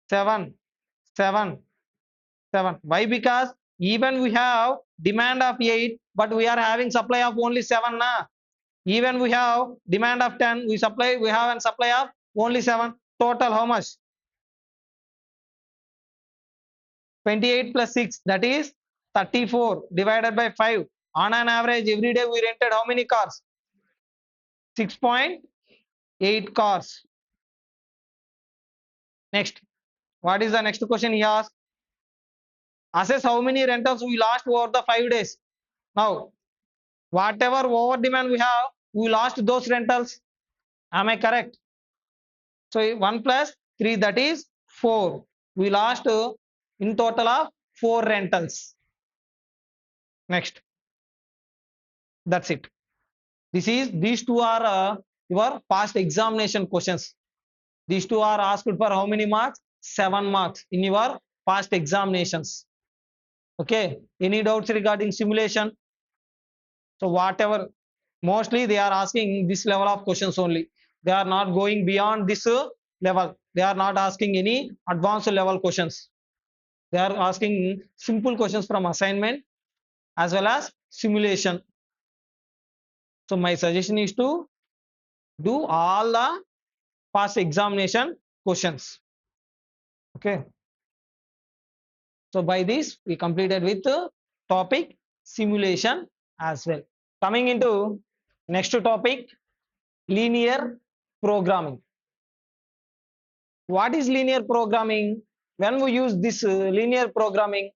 7. 7. 7. Why? Because even we have demand of 8, but we are having supply of only 7. Even we have demand of 10, we have a supply of only 7. Total how much? 28 plus 6, that is 34 divided by 5. On an average, every day we rented how many cars? 6.8 cars. Next, what is the next question he asked? Assess how many rentals we lost over the 5 days. Now, whatever over demand we have, we lost those rentals. Am I correct? So 1 plus 3, that is 4. We lost in total of 4 rentals. Next, that's it. These two are your past examination questions. These two are asked for how many marks? 7 marks in your past examinations. Okay. Any doubts regarding simulation? So whatever, mostly they are asking this level of questions only. They are not going beyond this level. They are not asking any advanced level questions. They are asking simple questions from assignment as well as simulation. So my suggestion is to do all the past examination questions. Okay. So by this we completed with the topic simulation as well. Coming into next topic, linear programming. What is linear programming? When we use this linear programming,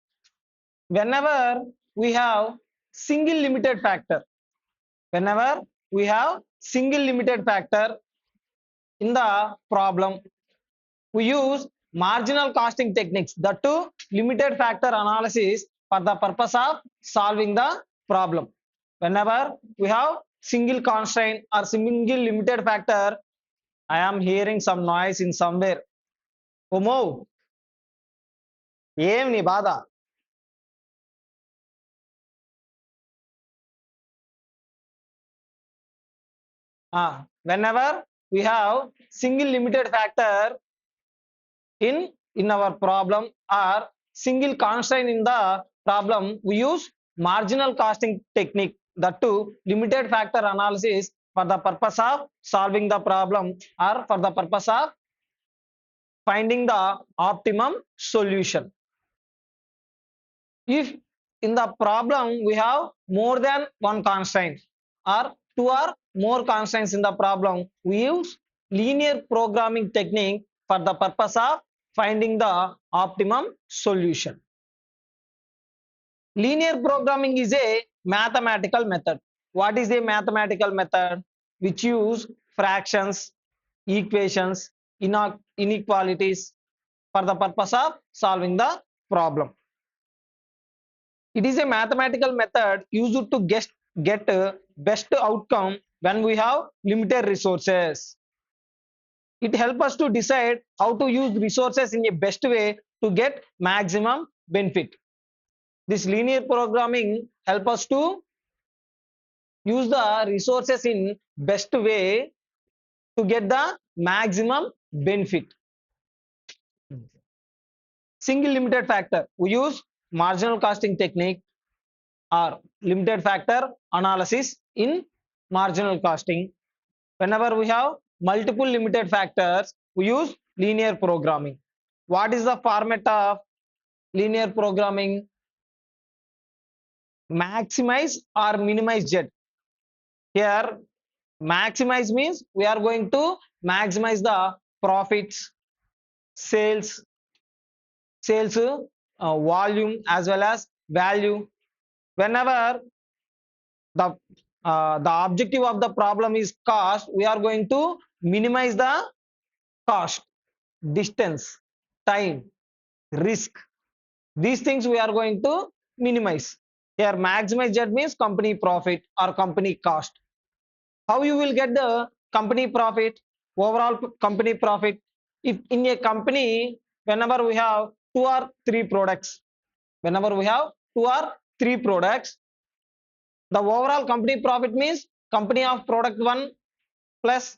whenever we have single limited factor, whenever we have single limited factor in the problem, we use marginal costing techniques, that too limited factor analysis, for the purpose of solving the problem. Whenever we have single constraint or single limited factor, I am hearing some noise in somewhere. Omo, ఏం నీ బాధ? Whenever we have single limited factor in our problem or single constraint in the problem, we use marginal costing technique, that too limited factor analysis, for the purpose of solving the problem or for the purpose of finding the optimum solution. If in the problem we have more than one constraint or 2 or more constraints in the problem, we use linear programming technique for the purpose of finding the optimum solution. Linear programming is a mathematical method. What is a mathematical method? Which use fractions, equations, inequalities for the purpose of solving the problem. It is a mathematical method used to get best outcome when we have limited resources. It helps us to decide how to use resources in a best way to get maximum benefit. This linear programming helps us to use the resources in best way to get the maximum benefit. Single limited factor, we use marginal costing technique or limited factor analysis in marginal costing. Whenever we have multiple limited factors, we use linear programming. What is the format of linear programming? Maximize or minimize Z. Here, maximize means we are going to maximize the profits, sales, volume as well as value. Whenever the objective of the problem is cost, we are going to minimize the cost, distance, time, risk. These things we are going to minimize. Here maximize Z means company profit or company cost. How you will get the company profit, overall company profit? If in a company, whenever we have two or three products, whenever we have two or three products, the overall company profit means company of product 1 plus,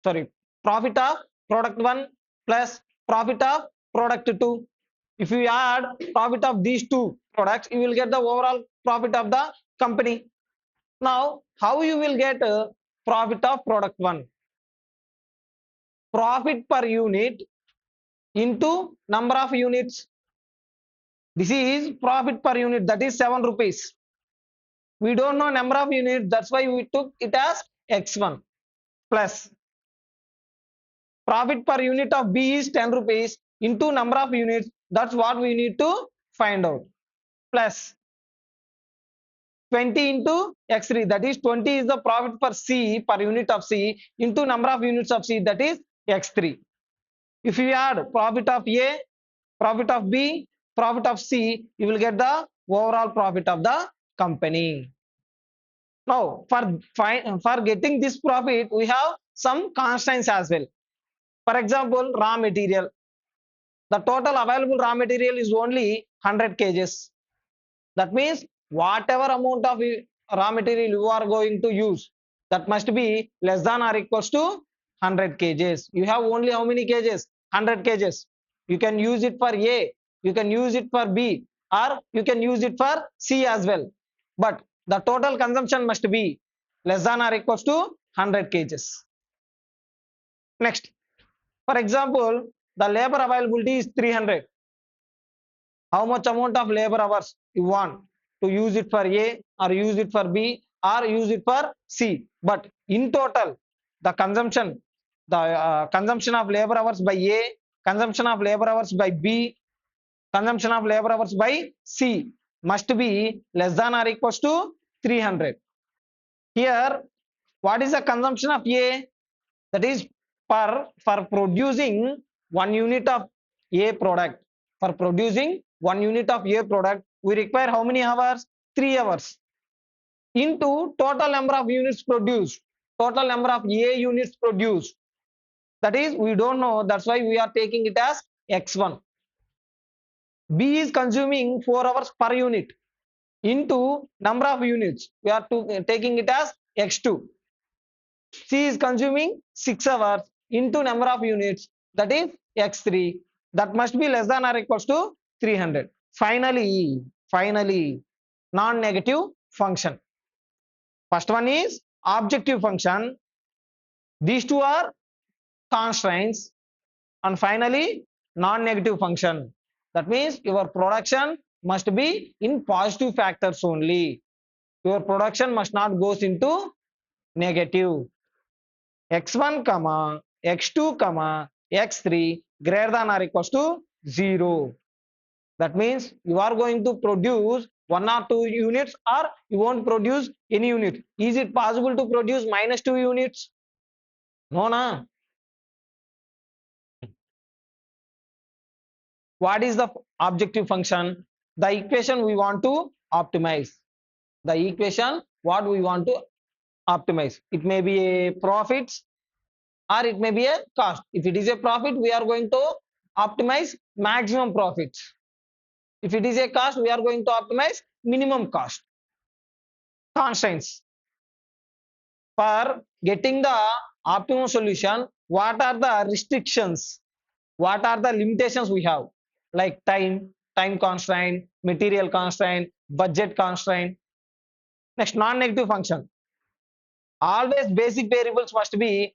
sorry, profit of product 1 plus profit of product 2. If you add profit of these two products, you will get the overall profit of the company. Now, how you will get profit of product 1? Profit per unit into number of units. This is profit per unit, that is 7 rupees. We don't know number of units, that's why we took it as x1 plus profit per unit of B is 10 rupees into number of units, that's what we need to find out, plus 20 into x3, that is 20 is the profit per C, per unit of C, into number of units of C, that is x3. If you add profit of A, profit of B, profit of C, you will get the overall profit of the company. Now, for getting this profit, we have some constraints as well. For example, raw material. The total available raw material is only 100 kgs. That means whatever amount of raw material you are going to use, that must be less than or equals to 100 kgs. You have only how many kgs? 100 kgs. You can use it for A, you can use it for B, or you can use it for C as well. But the total consumption must be less than or equals to 100 kgs. Next, for example, the labor availability is 300. How much amount of labor hours you want to use it for A or use it for B or use it for C? But in total, the consumption of labor hours by A, consumption of labor hours by B, consumption of labor hours by C must be less than or equals to 300. Here, what is the consumption of A? That is for producing 1 unit of A product. For producing 1 unit of A product, we require how many hours? 3 hours. Into total number of units produced, total number of A units produced. That is, we don't know. That's why we are taking it as X1. B is consuming 4 hours per unit. Into number of units, we are taking it as X2. C is consuming 6 hours into number of units, that is x3, that must be less than or equals to 300. Finally, non-negative function. First one is objective function. These two are constraints. And finally, non-negative function. That means your production must be in positive factors only. Your production must not goes into negative. x1, x2, x3 greater than or equals to 0. That means you are going to produce 1 or 2 units or you won't produce any unit. Is it possible to produce -2 units? No, na. What is the objective function? The equation we want to optimize. The equation what we want to optimize. It may be a profits or it may be a cost. If it is a profit, we are going to optimize maximum profits. If it is a cost, we are going to optimize minimum cost. Constraints. For getting the optimum solution, what are the restrictions? What are the limitations we have? Like time constraint, material constraint, budget constraint. Next, non-negative function. Always basic variables must be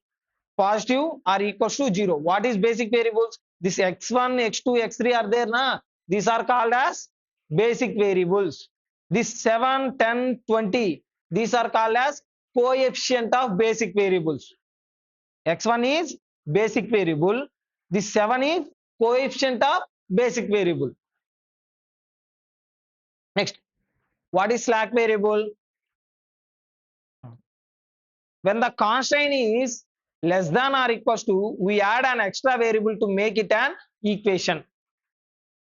positive or equals to 0. What is basic variables? This x1, x2, x3 are there, na? These are called as basic variables. This 7, 10, 20, these are called as coefficient of basic variables. X1 is basic variable. This 7 is coefficient of basic variable. Next, what is slack variable? When the constraint is less than or equals to, we add an extra variable to make it an equation.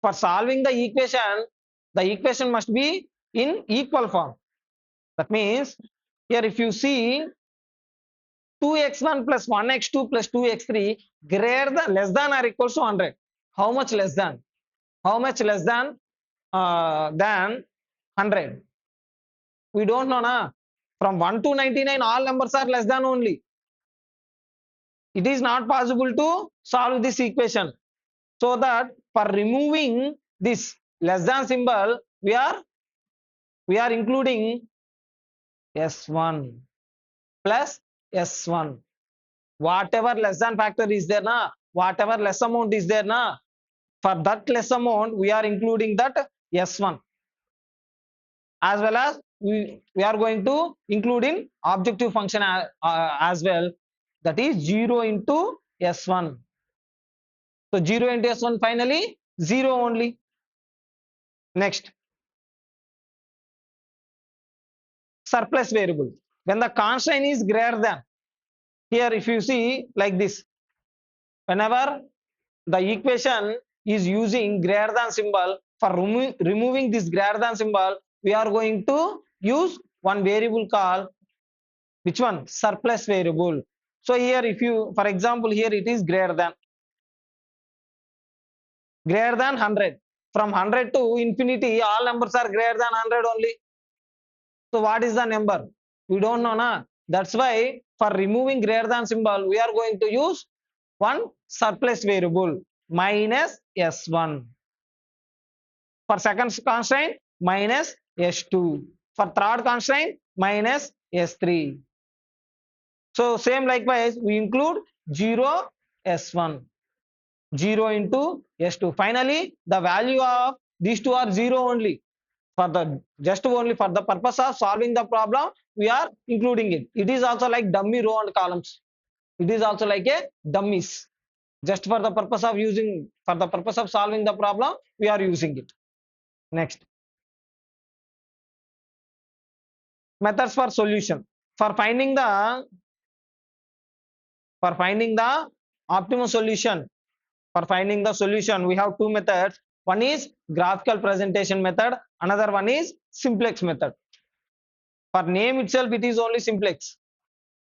For solving the equation must be in equal form. That means here if you see 2x1 plus 1x2 plus 2x3 greater than less than or equals to 100. How much less than? How much less than 100? We don't know, na? From 1 to 99 all numbers are less than only. It is not possible to solve this equation. So that for removing this less than symbol, we are including S1 plus S1. Whatever less than factor is there, na, whatever less amount is there, na, for that less amount, we are including that S1. As well as we are going to include in objective function as well. That is 0 into S1. So 0 into S1 finally 0 only. Next, surplus variable. When the constraint is greater than, here if you see like this, whenever the equation is using greater than symbol, for removing this greater than symbol, we are going to use one variable called, which one? Surplus variable. So here if you, for example, here it is greater than 100. From 100 to infinity, all numbers are greater than 100 only. So what is the number? We don't know, na? That's why for removing greater than symbol, we are going to use one surplus variable minus S1. For second constraint, minus S2. For third constraint, minus S3. So same likewise, we include 0 S1. 0 into S2. Finally, the value of these two are 0 only. For the just only for the purpose of solving the problem, we are including it. It is also like dummy row and columns. It is also like a dummies. Just for the purpose of using, for the purpose of solving the problem, we are using it. Next, methods for solution. For finding the optimal solution, we have two methods. One is graphical presentation method. Another one is simplex method. For name itself, it is only simplex.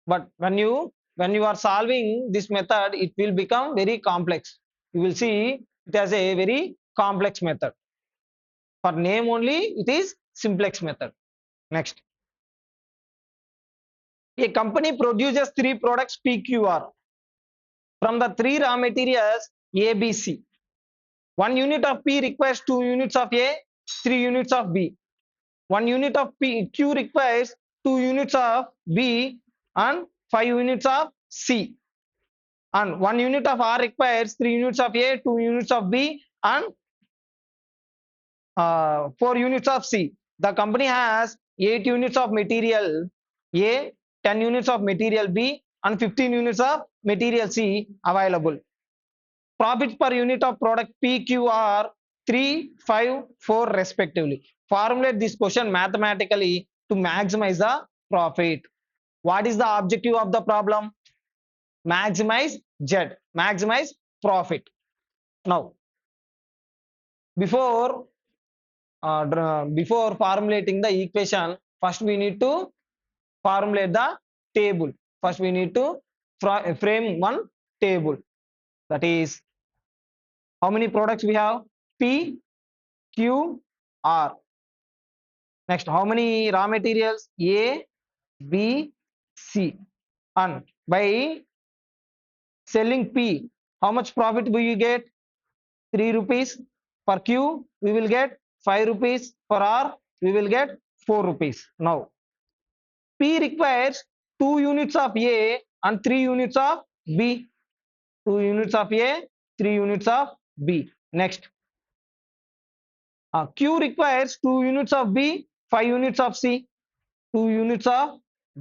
But when you are solving this method, it will become very complex. You will see it as a very complex method. For name only, it is simplex method. Next, a company produces 3 products PQR from the 3 raw materials ABC. 1 unit of P requires 2 units of A, 3 units of B. 1 unit of Q requires 2 units of B and 5 units of C. And 1 unit of R requires 3 units of A, 2 units of B and 4 units of C. The company has 8 units of material A, 10 units of material B and 15 units of material C available. Profits per unit of product PQ are 3, 5, 4 respectively. Formulate this question mathematically to maximize the profit. What is the objective of the problem? Maximize Z, maximize profit. Now, before before formulating the equation, first we need to formulate the table. First we need to frame one table. That is, how many products we have? P, Q, R. Next, how many raw materials? A, B, C. And by selling P, how much profit will you get? 3 rupees. For Q, we will get 5 rupees. For R, we will get 4 rupees. Now, P requires 2 units of A and 3 units of B. 2 units of A, 3 units of B. Next, Q requires 2 units of B, 5 units of C. 2 units of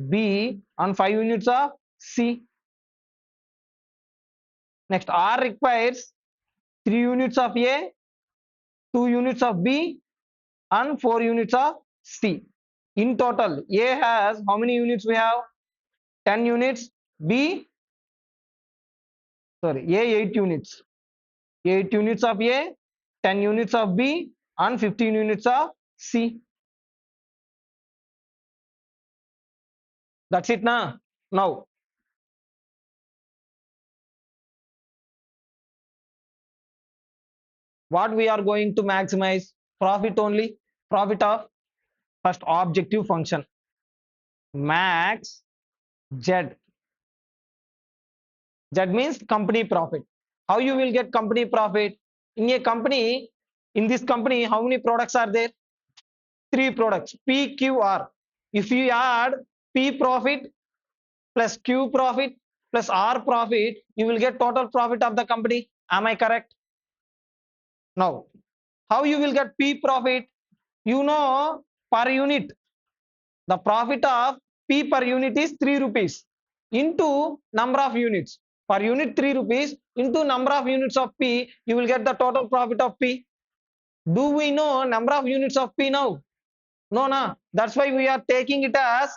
B and 5 units of C. Next, R requires 3 units of A, 2 units of B and 4 units of C. In total, A has how many units we have? 10 units. B, sorry, A 8 units. 8 units of A, 10 units of B and 15 units of C. That's it now. Now, what we are going to maximize? Profit only. Profit of first objective function. Max Z. Z means company profit. How you will get company profit? In a company, in this company, how many products are there? 3 products, P, Q, R. If you add P profit plus Q profit plus R profit, you will get total profit of the company. Am I correct? Now, how you will get P profit? You know, per unit, the profit of P per unit is 3 rupees into number of units. Per unit 3 rupees into number of units of P, you will get the total profit of P. Do we know number of units of P now? No, no. That's why we are taking it as,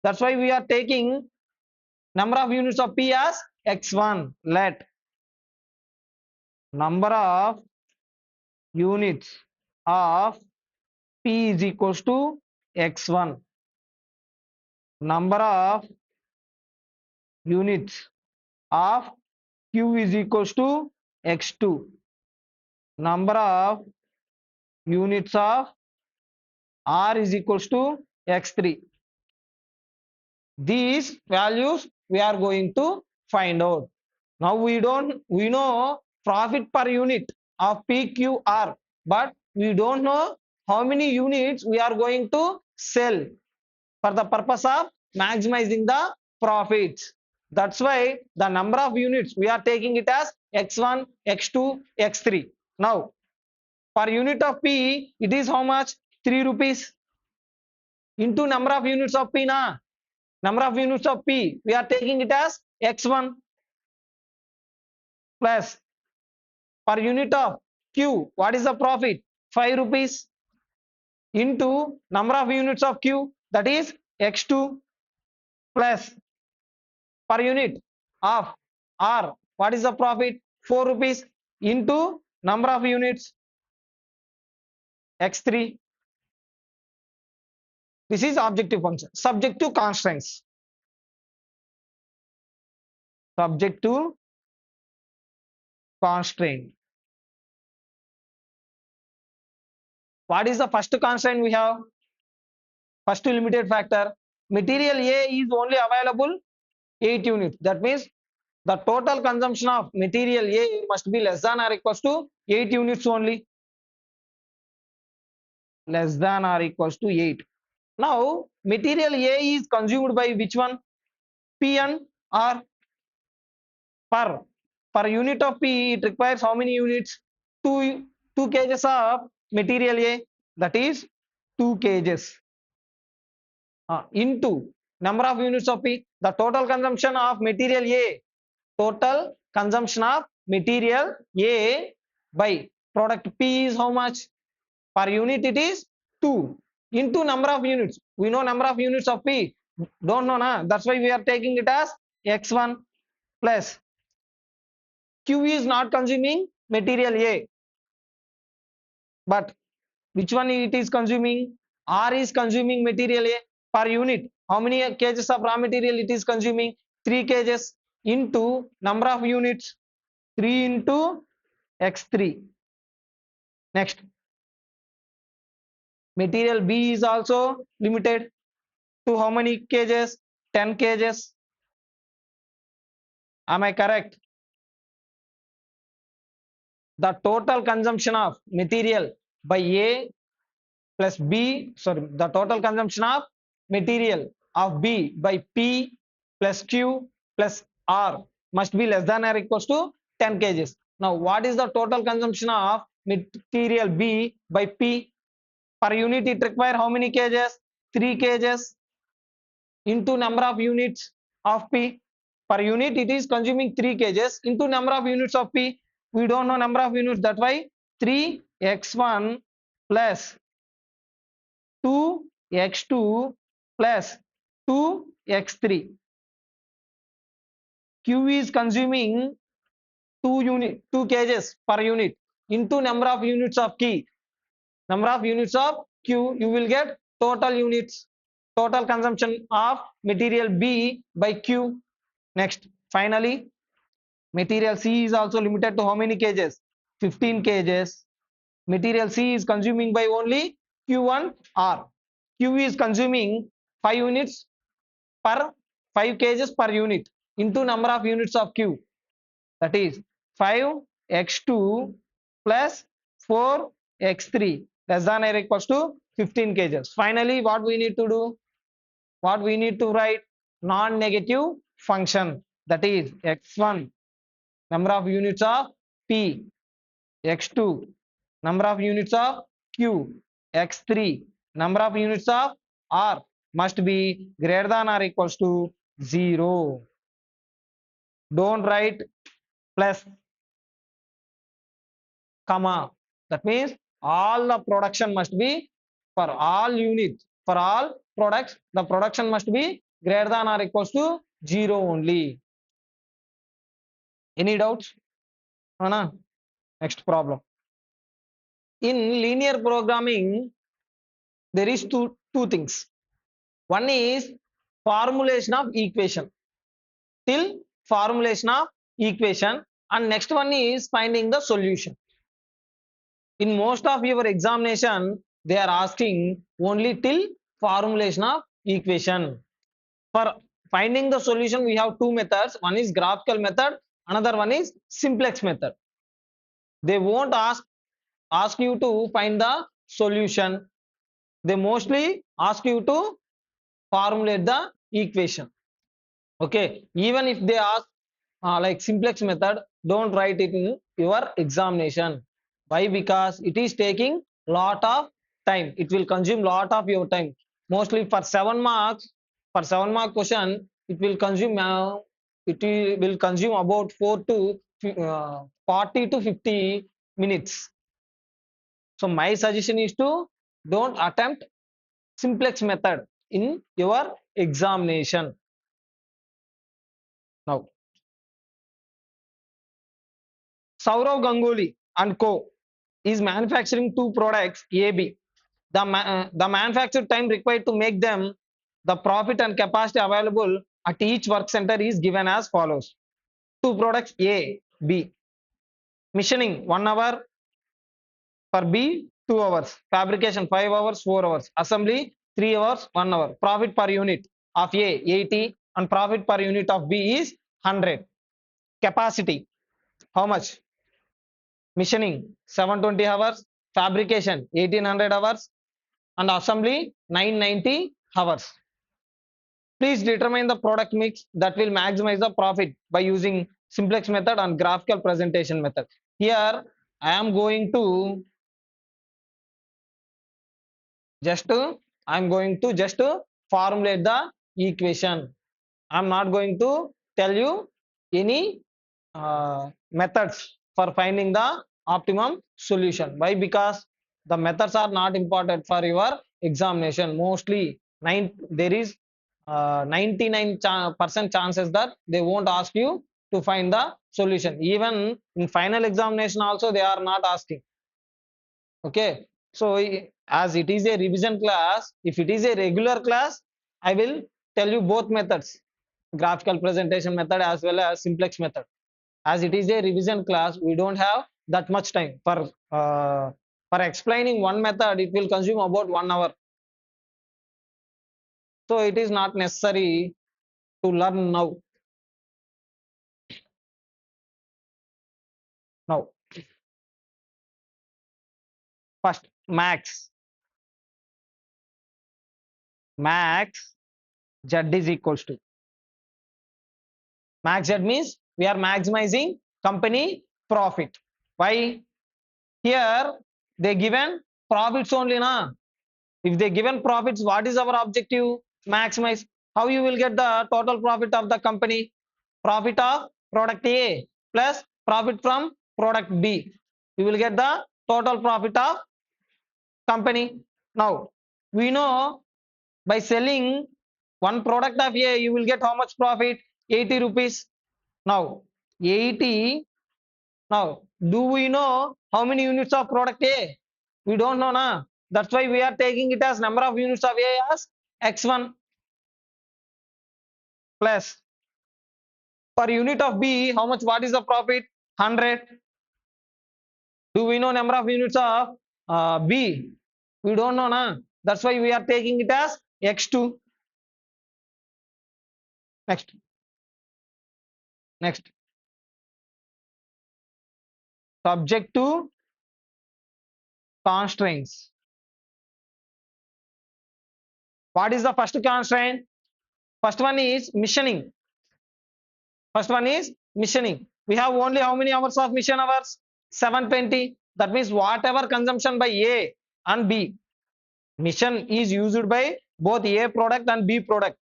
that's why we are taking number of units of P as X1. Let number of units of P is equals to X1. Number of units of Q is equals to X2. Number of units of R is equals to X3. These values we are going to find out. Now we know profit per unit of PQR, but we don't know how many units we are going to sell for the purpose of maximizing the profits. That's why the number of units we are taking it as X1, X2, X3. Now, per unit of P, it is how much? 3 rupees into number of units of P na. Number of units of P, we are taking it as X1 plus per unit of Q, what is the profit? 5 rupees into number of units of Q, that is X2 plus per unit of R, what is the profit? 4 rupees into number of units X3. This is objective function subject to constraints. Subject to constraint. What is the first constraint we have? First limited factor. Material A is only available 8 units. That means the total consumption of material A must be less than or equals to 8 units only. Less than or equals to 8. Now, material A is consumed by which one? P and R. Per unit of P, it requires how many units? 2 kgs of material A. That is 2 kgs. Into number of units of P. The total consumption of material A. Total consumption of material A by product P is how much? Per unit it is 2 into number of units. We know number of units of P. Don't know, na? That's why we are taking it as X1 plus Q is not consuming material A. but which one it is consuming? R is consuming material A per unit. How many kgs of raw material it is consuming? 3 kgs into number of units, 3 into x3. Next, material B is also limited to how many kgs? 10 kgs. Am I correct? The total consumption of material by A plus B, sorry, the total consumption of material of B by P plus Q plus R must be less than or equals to 10 kgs. Now, what is the total consumption of material B by P? Per unit, it require how many kgs? 3 kgs into number of units of P. Per unit, it is consuming 3 kgs into number of units of P. We don't know number of units, that's why 3x1 plus 2x2 plus 2x3. Q is consuming 2 kgs per unit into number of units of Q. Number of units of Q, you will get total units, total consumption of material B by Q. Next, finally, material C is also limited to how many kgs? 15 kgs. Material C is consuming by only Q1 R. Q is consuming 5 units per 5 kgs per unit into number of units of Q. That is 5x2 plus 4x3 less than or equals to 15 kgs. Finally, what we need to do? What we need to write? Non-negative function. That is x1 number of units of P, x2 number of units of Q, x3 number of units of R must be greater than or equals to 0. Don't write plus, comma. That means all the production must be for all units, for all products, the production must be greater than or equals to 0 only. Any doubts? Anna? Next problem. In linear programming, there is two things. One is formulation of equation, till formulation of equation, and next one is finding the solution. In most of your examination, they are asking only till formulation of equation. For finding the solution, we have two methods. One is graphical method, another one is simplex method. They won't ask you to find the solution. They mostly ask you to formulate the equation. Okay, even if they ask like simplex method, don't write it in your examination. Why? Because it is taking lot of time. It will consume lot of your time. Mostly for 7 marks, for 7 mark question, it will consume about 40 to 50 minutes. So my suggestion is to don't attempt simplex method in your examination. Now, Saurav Ganguly and Co. is manufacturing two products AB. The manufacture time required to make them, the profit and capacity available at each work center is given as follows. Two products A, B. Machining 1 hour for B, 2 hours. Fabrication 5 hours, 4 hours. Assembly 3 hours, 1 hour. Profit per unit of A 80 and profit per unit of B is 100. Capacity, how much? Machining 720 hours, fabrication 1800 hours, and assembly 990 hours. Please determine the product mix that will maximize the profit by using simplex method and graphical presentation method. Here I am going to just formulate the equation. I am not going to tell you any methods for finding the optimum solution. Why? Because the methods are not important for your examination. Mostly there is 99% chances that they won't ask you to find the solution. Even in final examination also they are not asking. Okay. So as it is a revision class, if it is a regular class, I will tell you both methods, graphical presentation method as well as simplex method. As it is a revision class, we don't have that much time for explaining one method. It will consume about 1 hour. So it is not necessary to learn now. Now, first max z is equals to max z means we are maximizing company profit. Why? Here they given profits only na. If they given profits, what is our objective? Maximize. How you will get the total profit of the company? Profit of product A plus profit from product B. You will get the total profit of company. Now we know by selling one product of A, you will get how much profit? 80 rupees. Now 80. Now, do we know how many units of product A? We don't know, na. That's why we are taking it as number of units of A as x1 plus per unit of B, how much, what is the profit? 100. Do we know number of units of B? We don't know, na. That's why we are taking it as x2. Next, next. Subject to constraints. What is the first constraint? First one is missioning. First one is missioning. We have only how many hours of mission hours? 720. That means whatever consumption by A and B, mission is used by both A product and B product.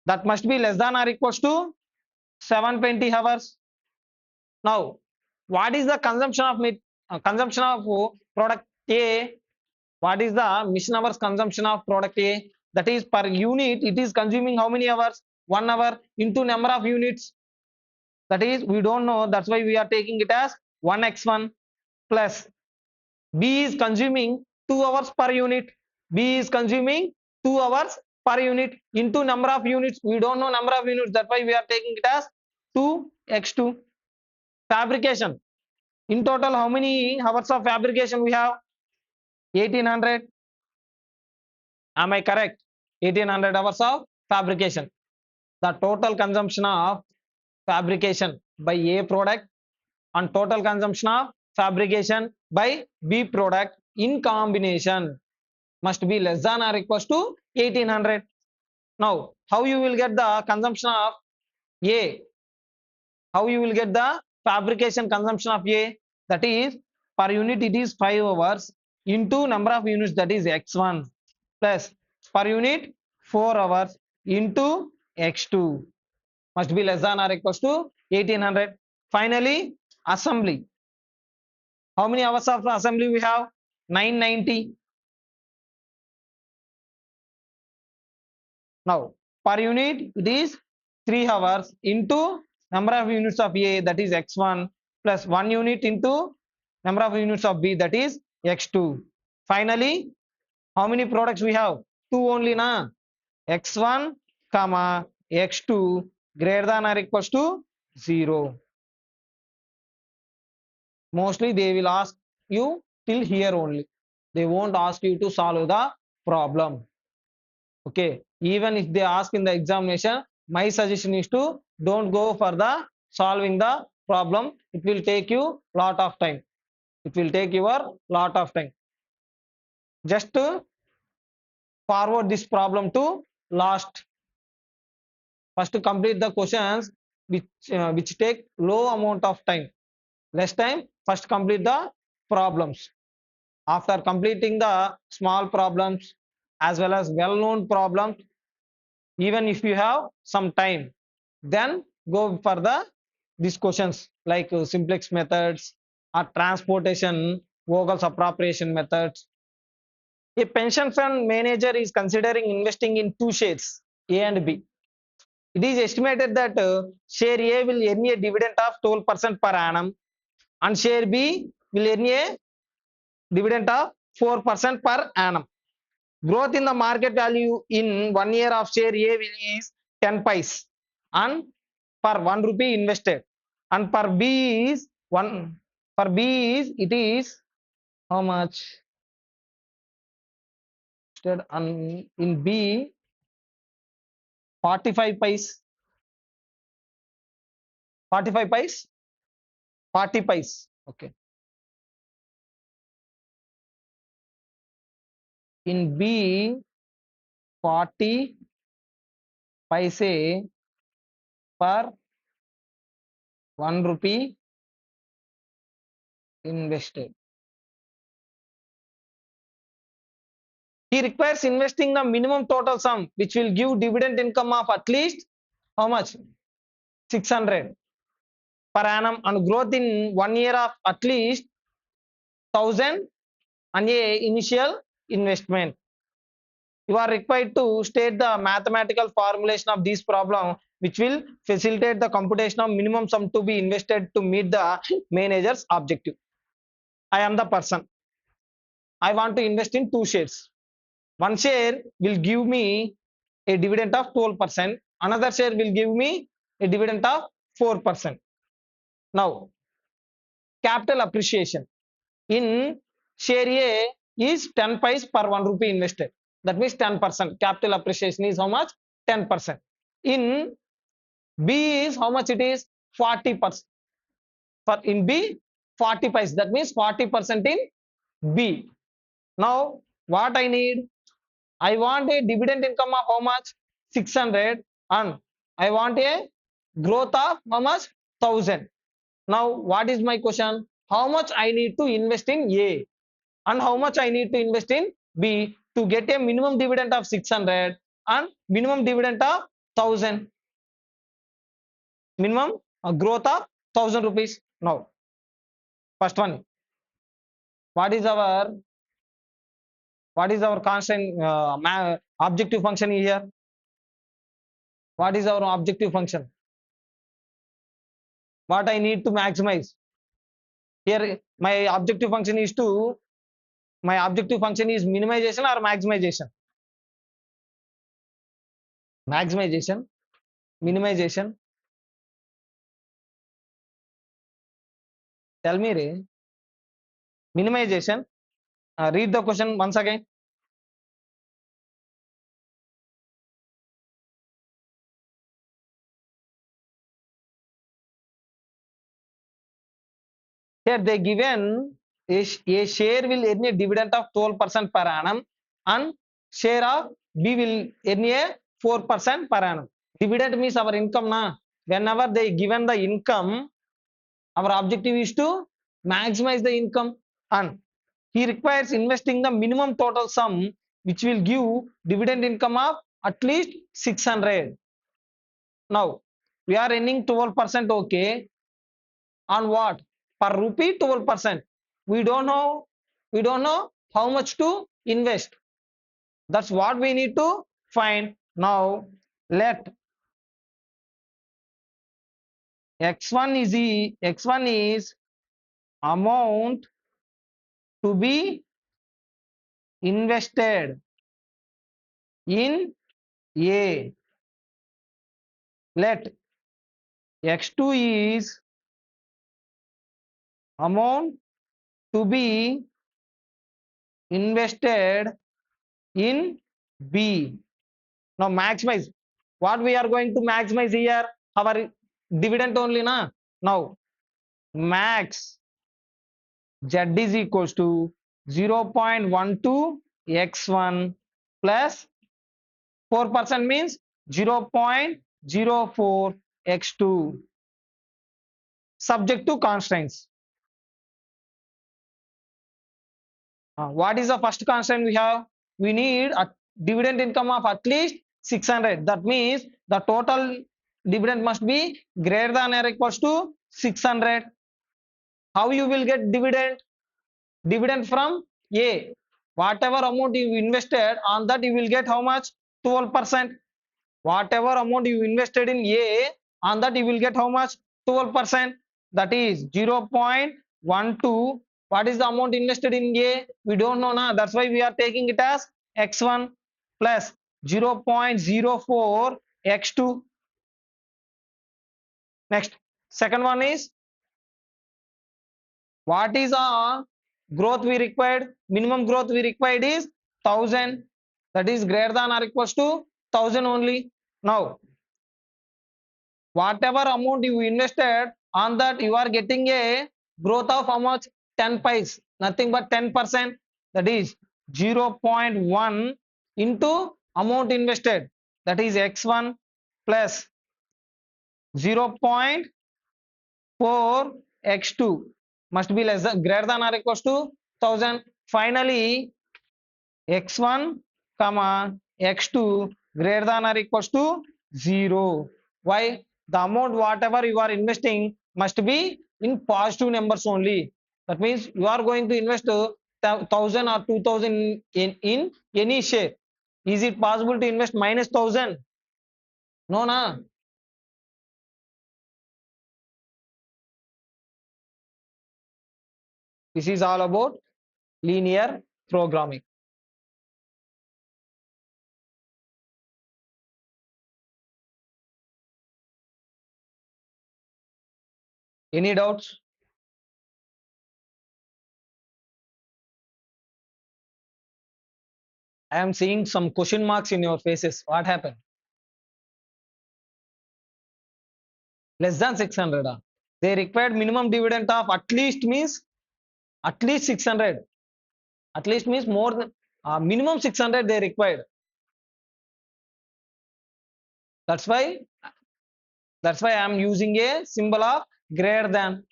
That must be less than or equals to 720 hours. Now, what is the consumption of product A? What is the mission hours consumption of product A? That is per unit. It is consuming how many hours? 1 hour into number of units. That is, we don't know. That's why we are taking it as 1x1 plus B is consuming 2 hours per unit. B is consuming 2 hours per unit into number of units. We don't know number of units. That's why we are taking it as 2x2. Fabrication. In total, how many hours of fabrication we have? 1800. Am I correct? 1800 hours of fabrication. The total consumption of fabrication by A product and total consumption of fabrication by B product in combination must be less than or equals to 1800. Now, how you will get the consumption of A? How you will get the fabrication consumption of A? That is, per unit it is 5 hours into number of units, that is x1 plus per unit 4 hours into x2 must be less than or equals to 1800. Finally, assembly. How many hours of assembly we have? 990. Now, per unit it is 3 hours into number of units of A, that is x1 plus 1 unit into number of units of B, that is x2. Finally, how many products we have? 2 only, na. x1 comma x2 greater than or equals to 0. Mostly they will ask you till here only. They won't ask you to solve the problem. Okay, even if they ask in the examination, my suggestion is to don't go for the solving the problem. It will take you lot of time. It will take your lot of time. Just to forward this problem to last. First to complete the questions which take low amount of time, less time. First complete the problems. After completing the small problems as well as well-known problems, even if you have some time, then go for the these questions like simplex methods or transportation Vogel's appropriation methods. A pension fund manager is considering investing in two shares, A and B. It is estimated that share A will earn a dividend of 12% per annum and share B will earn a dividend of 4% per annum. Growth in the market value in 1 year of share A is 10 pice and per 1 rupee invested, and per B is 1, for B is it is how much and in B 45 pice, 45 pice, 40 pice. Okay. In B 40 paise per 1 rupee invested. He requires investing the minimum total sum which will give dividend income of at least how much? 600 per annum and growth in 1 year of at least 1000 and a initial investment. You are required to state the mathematical formulation of this problem which will facilitate the computation of minimum sum to be invested to meet the manager's objective. I am the person. I want to invest in 2 shares. One share will give me a dividend of 12%. Another share will give me a dividend of 4%. Now, capital appreciation in share A is 10 pice per 1 rupee invested. That means 10%. Capital appreciation is how much? 10%. In B is how much it is? 40%. For in B, 40 pice. That means 40% in B. Now, what I need? I want a dividend income of how much? 600 and I want a growth of how much? 1000. Now, what is my question? How much I need to invest in A and how much I need to invest in B to get a minimum dividend of 600 and minimum dividend of 1000. Minimum growth of 1000 rupees. Now, first one, what is our constant objective function here? What is our objective function? What I need to maximize? Here, my objective function is minimization or maximization? Maximization, minimization. Tell me, Ray. Minimization. Read the question once again. Here they given a share will earn a dividend of 12% per annum and share of B will earn a 4% per annum. Dividend means our income na. Whenever they given the income, our objective is to maximize the income and he requires investing the minimum total sum which will give dividend income of at least 600. Now, we are earning 12%, okay. On what? Per rupee 12%. We don't know how much to invest. That's what we need to find. Now, let x1 is amount to be invested in A. Let x2 is amount to be invested in B. Now maximize. What we are going to maximize here? Our dividend only na. Now max z is equals to 0.12 x1 plus 4% means 0.04 x2 subject to constraints. What is the first constraint we have? We need a dividend income of at least 600. That means the total dividend must be greater than or equals to 600. How you will get dividend? Dividend from A. Whatever amount you invested on that you will get how much? 12%. Whatever amount you invested in A on that you will get how much? 12%. That is 0.12 What is the amount invested in A? We don't know now. That's why we are taking it as x1 plus 0.04 x2. Next, second one is what is the growth we required? Minimum growth we required is 1000. That is greater than or equals to 1000 only. Now, whatever amount you invested on that, you are getting a growth of how much? 10 pies, nothing but 10%. That is 0.1 into amount invested. That is x1 plus 0.4 x2 must be less than greater than or equals to 1000. Finally, x1 comma x2 greater than or equals to 0. Why? The amount whatever you are investing must be in positive numbers only. That means you are going to invest 1000 or 2000 in any share. Is it possible to invest minus 1000? No, na. This is all about linear programming. Any doubts? I am seeing some question marks in your faces. What happened? Less than 600. They required minimum dividend of at least means at least 600. At least means more than minimum 600 they required. That's why I am using a symbol of greater than.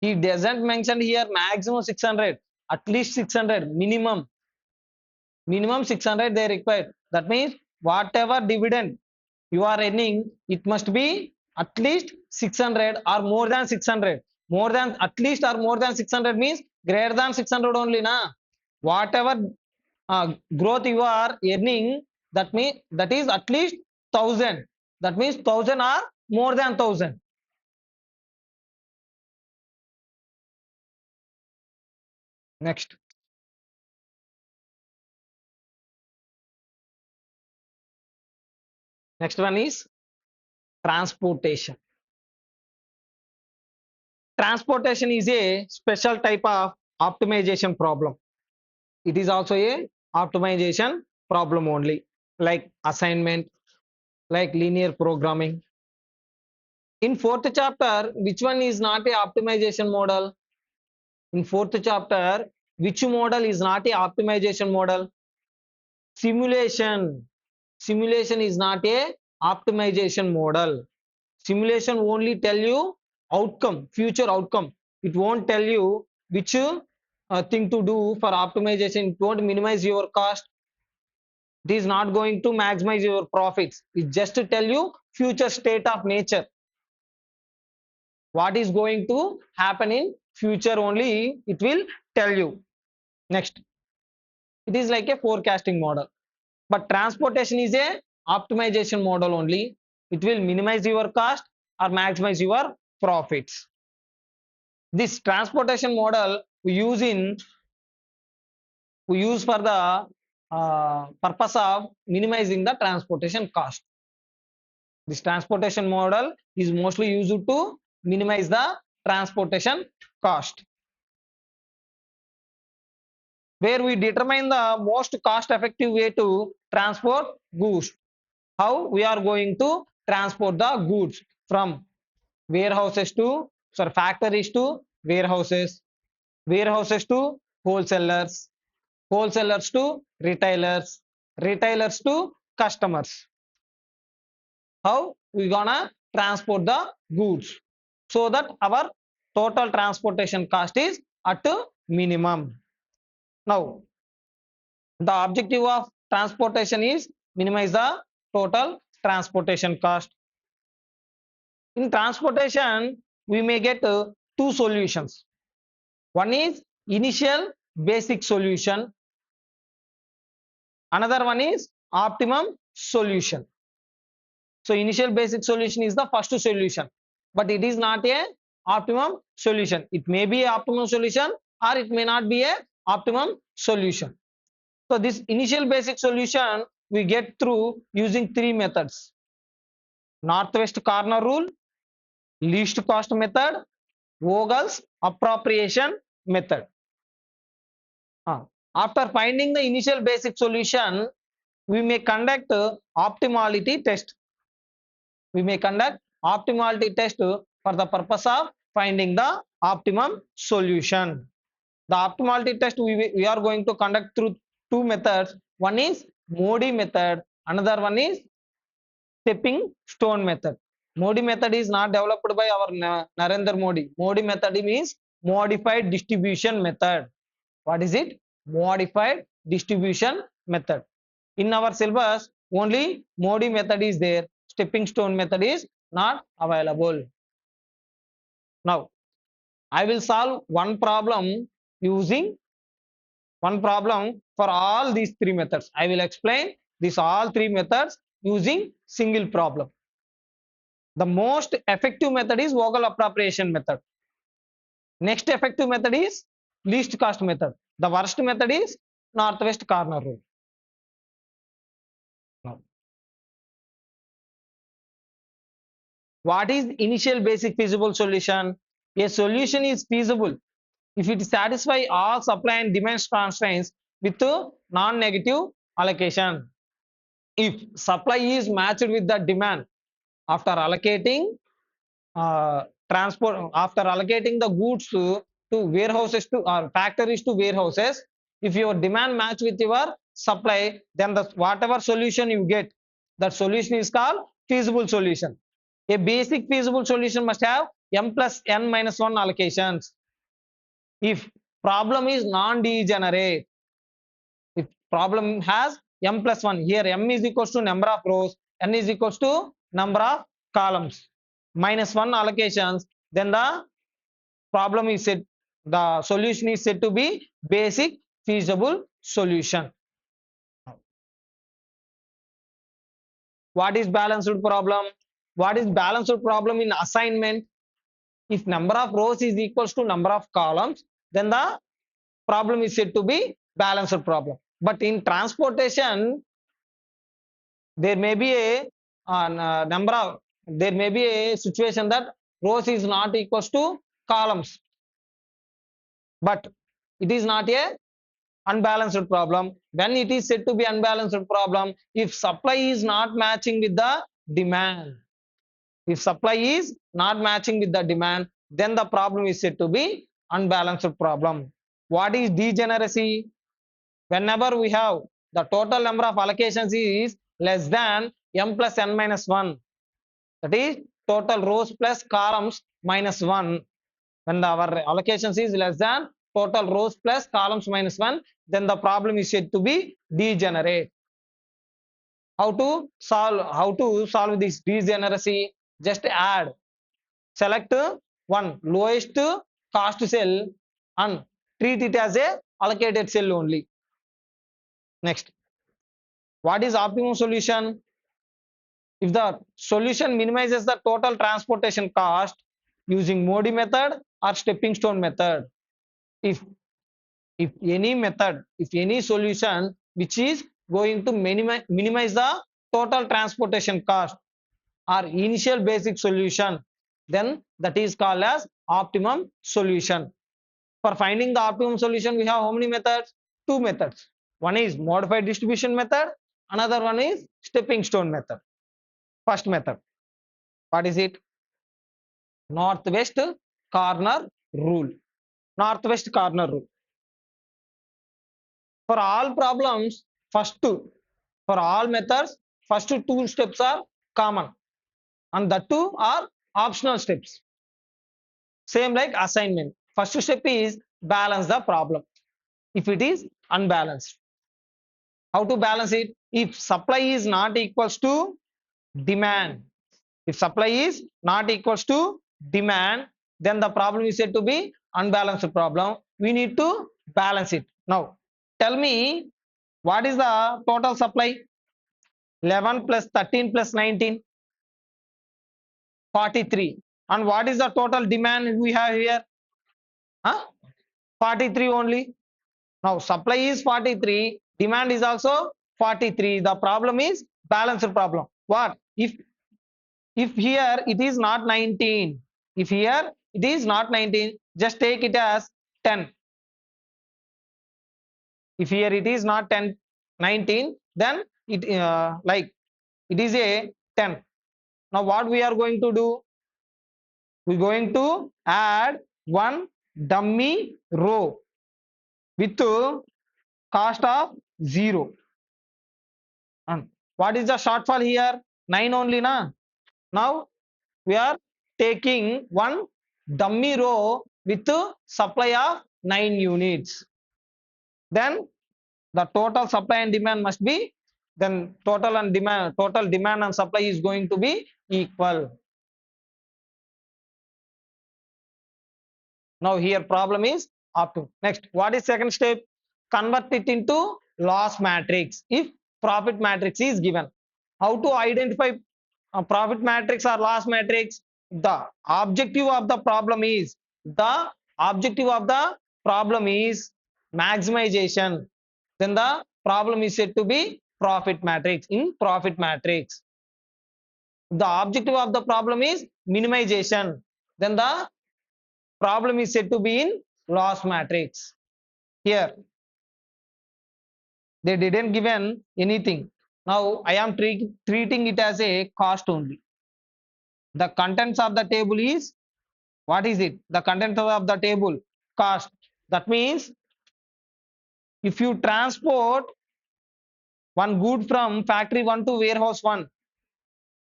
He doesn't mention here maximum 600, at least 600 minimum. Minimum 600 they require. That means whatever dividend you are earning, it must be at least 600 or more than 600. More than at least or more than 600 means greater than 600 only, na. Whatever growth you are earning, that means that is at least 1000. That means 1000 or more than 1000. Next, next one is transportation. Transportation is a special type of optimization problem. It is also a optimization problem only, like assignment, like linear programming. In fourth chapter, which one is not a optimization model? In fourth chapter, which model is not a optimization model? Simulation. Simulation is not a optimization model. Simulation only tell you outcome, future outcome. It won't tell you which thing to do for optimization. It won't minimize your cost. It is not going to maximize your profits. It just to tell you future state of nature. What is going to happen in future only it will tell you. Next, it is like a forecasting model. But transportation is a optimization model only. It will minimize your cost or maximize your profits. This transportation model we use for the purpose of minimizing the transportation cost. This transportation model is mostly used to minimize the transportation cost, where we determine the most cost effective way to transport goods. How we are going to transport the goods from warehouses to factories to warehouses, warehouses to wholesalers, wholesalers to retailers, retailers to customers. How we gonna transport the goods so that our total transportation cost is at minimum. Now, the objective of transportation is minimize the total transportation cost. In transportation, we may get two solutions. One is initial basic solution. Another one is optimum solution. So initial basic solution is the first solution, but it is not a optimum solution. It may be a optimum solution or it may not be a optimum solution. So this initial basic solution we get through using three methods: northwest corner rule, least cost method, Vogel's appropriation method. After finding the initial basic solution, we may conduct optimality test. We may conduct optimality test for the purpose of finding the optimum solution. The optimality test we are going to conduct through two methods. One is Modi method, another one is stepping stone method. Modi method is not developed by our Narendra Modi. Modi method means modified distribution method. What is it? Modified distribution method. In our syllabus, only Modi method is there. Stepping stone method is not available. Now, I will solve one problem using one problem for all these three methods. I will explain these all three methods using single problem. The most effective method is Vogel appropriation method. Next effective method is least cost method. The worst method is northwest corner rule. Now, what is initial basic feasible solution? A solution is feasible if it satisfies all supply and demand constraints with non-negative allocation. If supply is matched with the demand after allocating transport, after allocating the goods to warehouses to or factories to warehouses, if your demand match with your supply, then the whatever solution you get, that solution is called feasible solution. A basic feasible solution must have m plus n minus 1 allocations. If problem is non-degenerate, if problem has m plus 1, here m is equals to number of rows, n is equals to number of columns, minus 1 allocations, then the problem is said, the solution is said to be basic feasible solution. What is balanced problem? What is balanced problem in assignment? If number of rows is equals to number of columns, then the problem is said to be balanced problem. But in transportation, there may be a number of, there may be a situation that rows is not equals to columns, but it is not a unbalanced problem. When it is said to be unbalanced problem, if supply is not matching with the demand, if supply is not matching with the demand, then the problem is said to be unbalanced problem. What is degeneracy? Whenever we have the total number of allocations is less than m plus n minus 1, that is total rows plus columns minus 1. When our allocations is less than total rows plus columns minus 1, then the problem is said to be degenerate. How to solve this degeneracy? Just add, select one lowest cost cell and treat it as a allocated cell only. Next, what is optimum solution? If the solution minimizes the total transportation cost using Modi method or stepping stone method. If any method, if any solution which is going to minimize the total transportation cost or initial basic solution, then that is called as optimum solution. For finding the optimum solution, we have how many methods? Two methods. One is modified distribution method, another one is stepping stone method. First method, what is it? Northwest corner rule. Northwest corner rule. For all problems, for all methods, first two steps are common and the two are optional steps. Same like assignment. First step is balance the problem if it is unbalanced. How to balance it? If supply is not equals to demand, if supply is not equals to demand, then the problem is said to be unbalanced problem. We need to balance it. Now, tell me, what is the total supply? 11 plus 13 plus 19. 43. And what is the total demand we have here? Huh? 43 only. Now supply is 43, demand is also 43. The problem is balanced problem. What? If here it is not 19, if here it is not 19, just take it as 10. If here it is not 10, 19, then it like it is a 10. Now what we are going to do? We're going to add one dummy row with cost of 0. And what is the shortfall here? 9 only, na? Now we are taking one dummy row with supply of 9 units. Then the total supply and demand must be, then total demand and supply is going to be equal. Now here problem is up to. Next, what is second step? Convert it into loss matrix if profit matrix is given. How to identify a profit matrix or loss matrix? The objective of the problem is maximization. Then the problem is said to be profit matrix. In profit matrix, the objective of the problem is minimization. Then the problem is said to be in loss matrix. Here they didn't given anything. Now I am treating it as a cost only. The contents of the table is, what is it? The contents of the table, cost. That means if you transport one good from factory 1 to warehouse 1,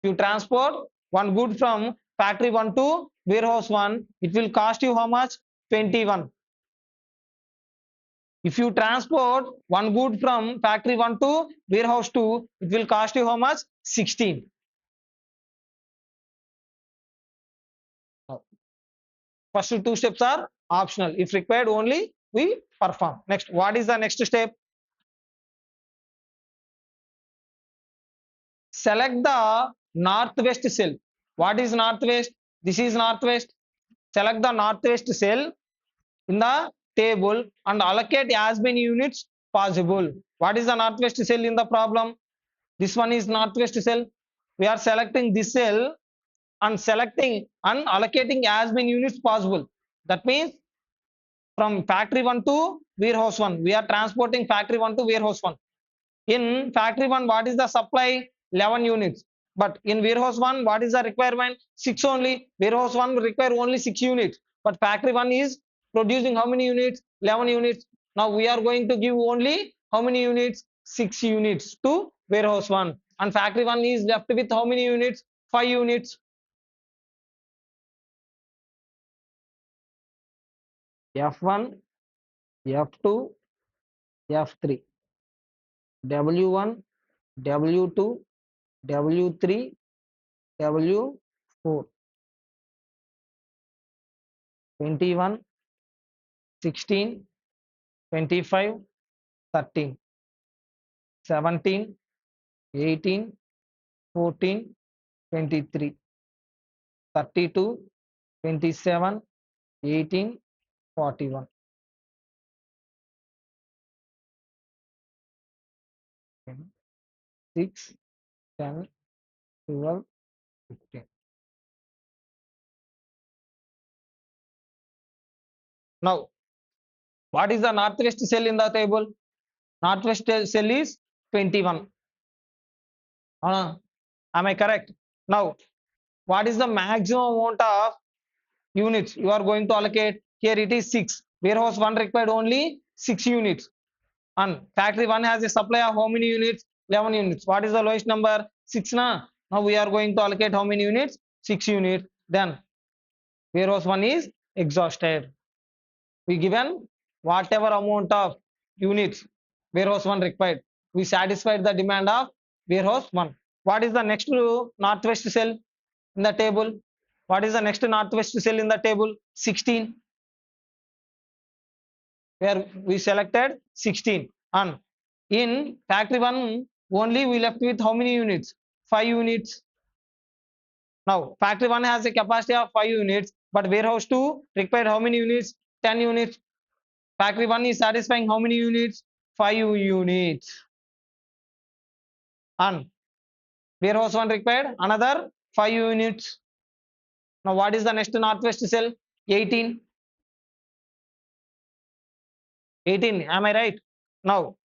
if you transport one good from factory 1 to warehouse 1, it will cost you how much? 21. If you transport one good from factory 1 to warehouse 2, it will cost you how much? 16. First two steps are optional. If required, only we perform. Next, what is the next step? Select the northwest cell. What is northwest? This is northwest. Select the northwest cell in the table and allocate as many units possible. What is the northwest cell in the problem? This one is northwest cell. We are selecting this cell and selecting and allocating as many units possible. That means from factory 1 to warehouse 1, we are transporting factory 1 to warehouse 1. In factory 1, what is the supply? 11 units. But in warehouse 1, what is the requirement? 6 only. Warehouse 1 require only 6 units. But factory 1 is producing how many units? 11 units. Now we are going to give only how many units? 6 units to warehouse 1. And factory 1 is left with how many units? 5 units. F1, F2, F3, W1, W2, W3, W4, 21, 16, 25, 13, 17, 18, 14, 23, 32, 27, 18, 41. 6, 10, 12, 15. Now, what is the northwest cell in the table? Northwest cell is 21. Am I correct? Now, what is the maximum amount of units you are going to allocate? Here it is 6. Warehouse 1 required only 6 units. And factory 1 has a supply of how many units? 11 units. What is the lowest number? 6 na? Now we are going to allocate how many units? 6 units. Then warehouse 1 is exhausted. We given whatever amount of units warehouse 1 required. We satisfied the demand of warehouse 1. What is the next northwest cell in the table? What is the next northwest cell in the table? 16. Where we selected 16. And in factory 1 only we left with how many units? 5 units. Now, factory 1 has a capacity of 5 units, but warehouse 2 required how many units? 10 units. Factory 1 is satisfying how many units? 5 units. And warehouse 1 required another 5 units. Now, what is the next northwest cell? 18. 18. Am I right? Now,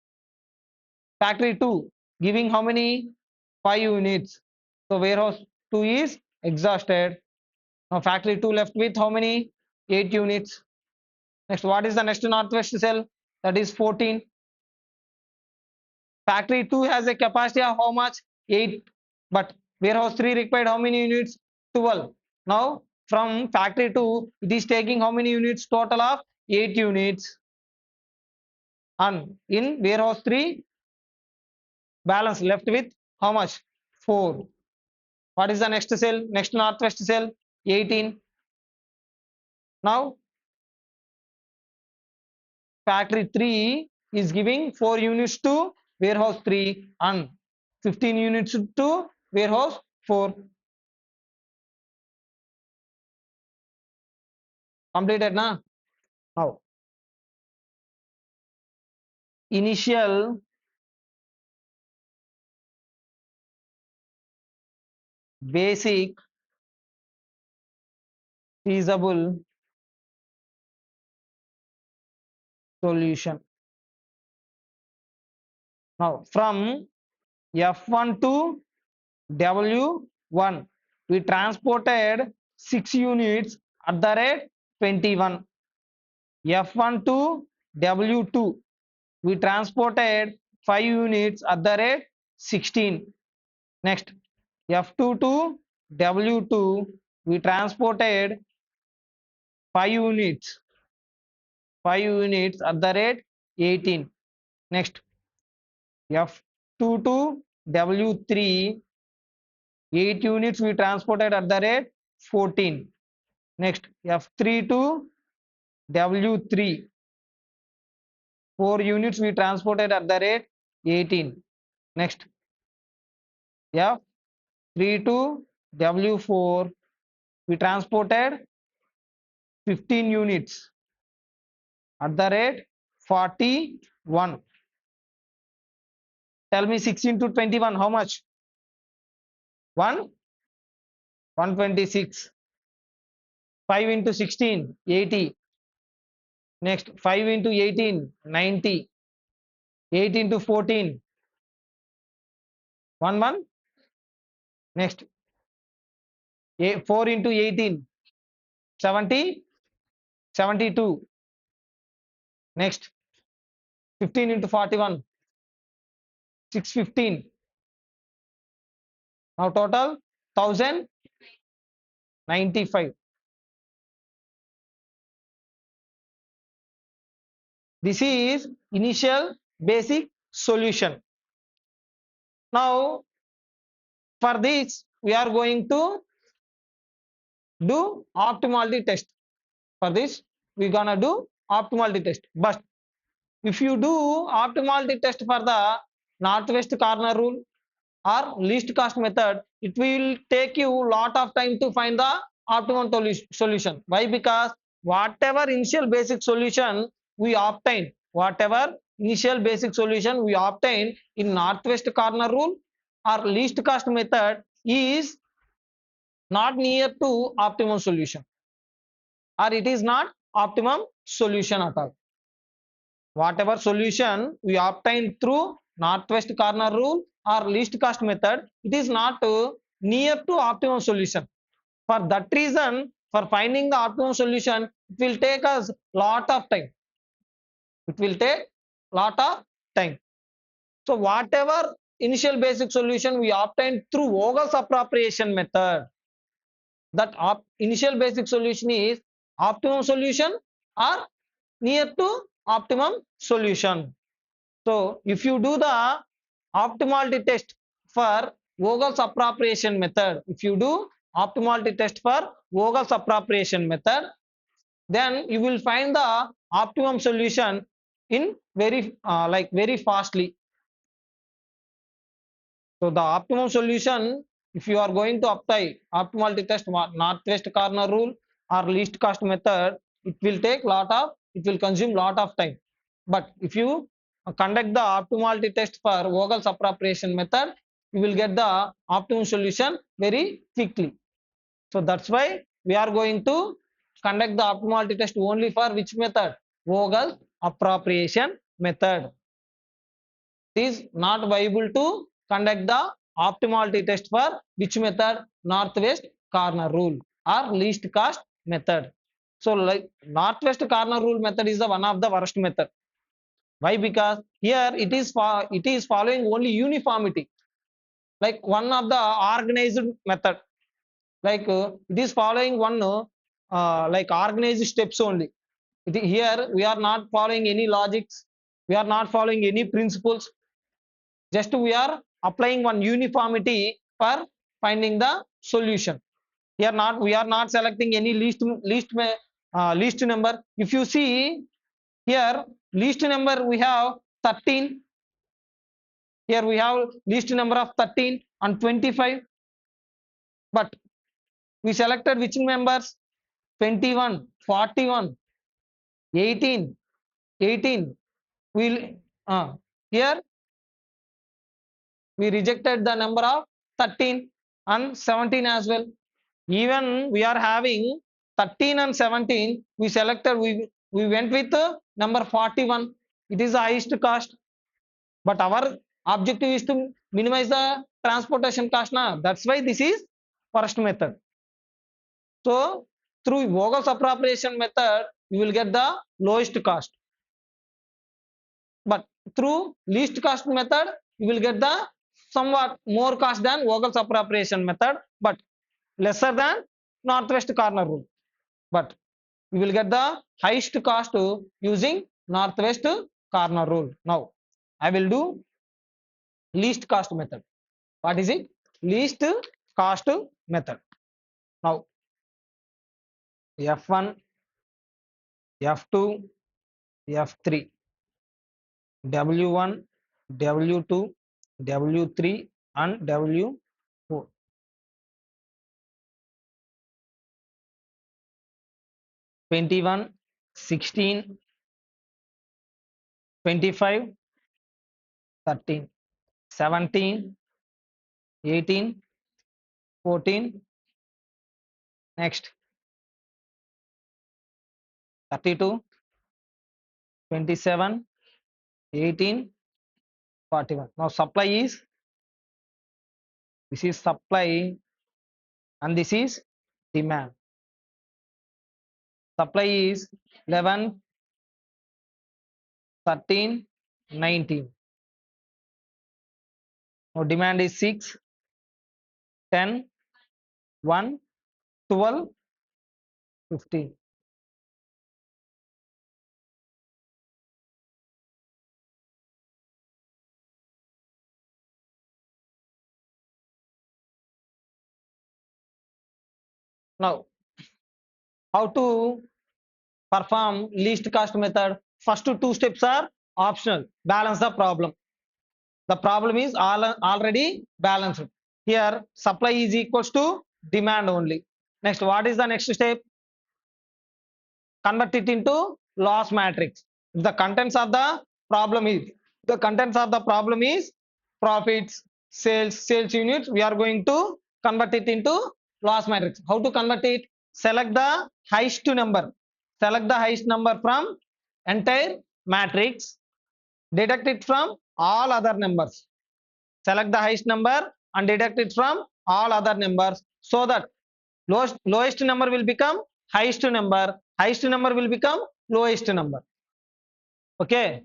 factory 2 giving how many? 5 units. So, warehouse 2 is exhausted. Now, factory 2 left with how many? 8 units. Next, what is the next northwest cell? That is 14. Factory 2 has a capacity of how much? 8. But warehouse 3 required how many units? 12. Now, from factory 2, it is taking how many units? Total of 8 units. And in warehouse 3, balance left with how much? 4. What is the next cell? Next northwest cell? 18. Now, factory 3 is giving 4 units to warehouse 3 and 15 units to warehouse 4. Completed na? Now, initial basic feasible solution. Now, from F1 to W1, we transported 6 units at the rate 21. F1 to W2, we transported 5 units at the rate 16. Next, F2 to W2, we transported 5 units, 5 units at the rate 18. Next, F2 to W3, 8 units we transported at the rate 14. Next, F3 to W3, 4 units we transported at the rate 18. Next, F3 to W4, we transported 15 units at the rate 41. Tell me 6 into 21, how much? 1, 126. 5 into 16, 80. Next, 5 into 18, 90. 8 into 14, 1, 1. Next, 4 into 18, 70, 72. Next, 15 into 41, 615. Now total 1095. This is initial basic solution. Now for this we are going to do optimality test. For this we gonna do optimality test. But if you do optimality test for the northwest corner rule or least cost method, it will take you lot of time to find the optimum solution. Why? Because whatever initial basic solution we obtain, whatever initial basic solution we obtain in northwest corner rule or least cost method is not near to optimum solution, or it is not optimum solution at all. Whatever solution we obtain through northwest corner rule or least cost method, it is not near to optimum solution. For that reason, for finding the optimum solution, it will take us lot of time. It will take lot of time. So whatever initial basic solution we obtain through Vogel's appropriation method, that initial basic solution is optimum solution or near to optimum solution. So if you do the optimality test for Vogel's appropriation method, if you do optimality test for Vogel's appropriation method, then you will find the optimum solution in very fastly. So the optimum solution if you are going to apply optimality test northwest corner rule or least cost method, it will consume lot of time. But if you conduct the optimality test for Vogel's appropriation method, you will get the optimum solution very quickly. So that's why we are going to conduct the optimality test only for which method? Vogel's appropriation method. It is not viable to conduct the optimality test for which method? Northwest corner rule or least cost method. So like northwest corner rule method is the one of the worst method. Why? Because here it is following only uniformity, like one of the organized method. Like it is following one like organized steps only. Here we are not following any logics, we are not following any principles, just we are applying one uniformity for finding the solution. Here not we are not selecting any least number. If you see here, least number we have 13. Here we have least number of 13 and 25, but we selected which members? 21, 41, 18, 18. We'll here we rejected the number of 13 and 17 as well. Even we are having 13 and 17, we selected, we went with number 41. It is the highest cost, but our objective is to minimize the transportation cost. That's why this is first method. So through Vogel's appropriation method, you will get the lowest cost. But through least cost method, you will get the somewhat more cost than Vogel's appropriation method, but lesser than northwest corner rule. But you will get the highest cost using northwest corner rule. Now I will do least cost method. What is it? Least cost method. Now F1, F2, F3, W1, W2, W3 and W4. 21, 16, 25, 13, 17, 18, 14, next 32, 27, 18, 41. Now supply is, this is supply and this is demand. Supply is 11, 13, 19. Now demand is 6, 10, 1, 12, 15. Now how to perform least cost method? First two steps are optional. Balance the problem. The problem is already balanced. Here supply is equals to demand only. Next, what is the next step? Convert it into loss matrix. The contents of the problem is profits, sales units. We are going to convert it into loss matrix. How to convert it? Select the highest number. Select the highest number from entire matrix. Deduct it from all other numbers. Select the highest number and deduct it from all other numbers, so that lowest number will become highest number will become lowest number. Okay,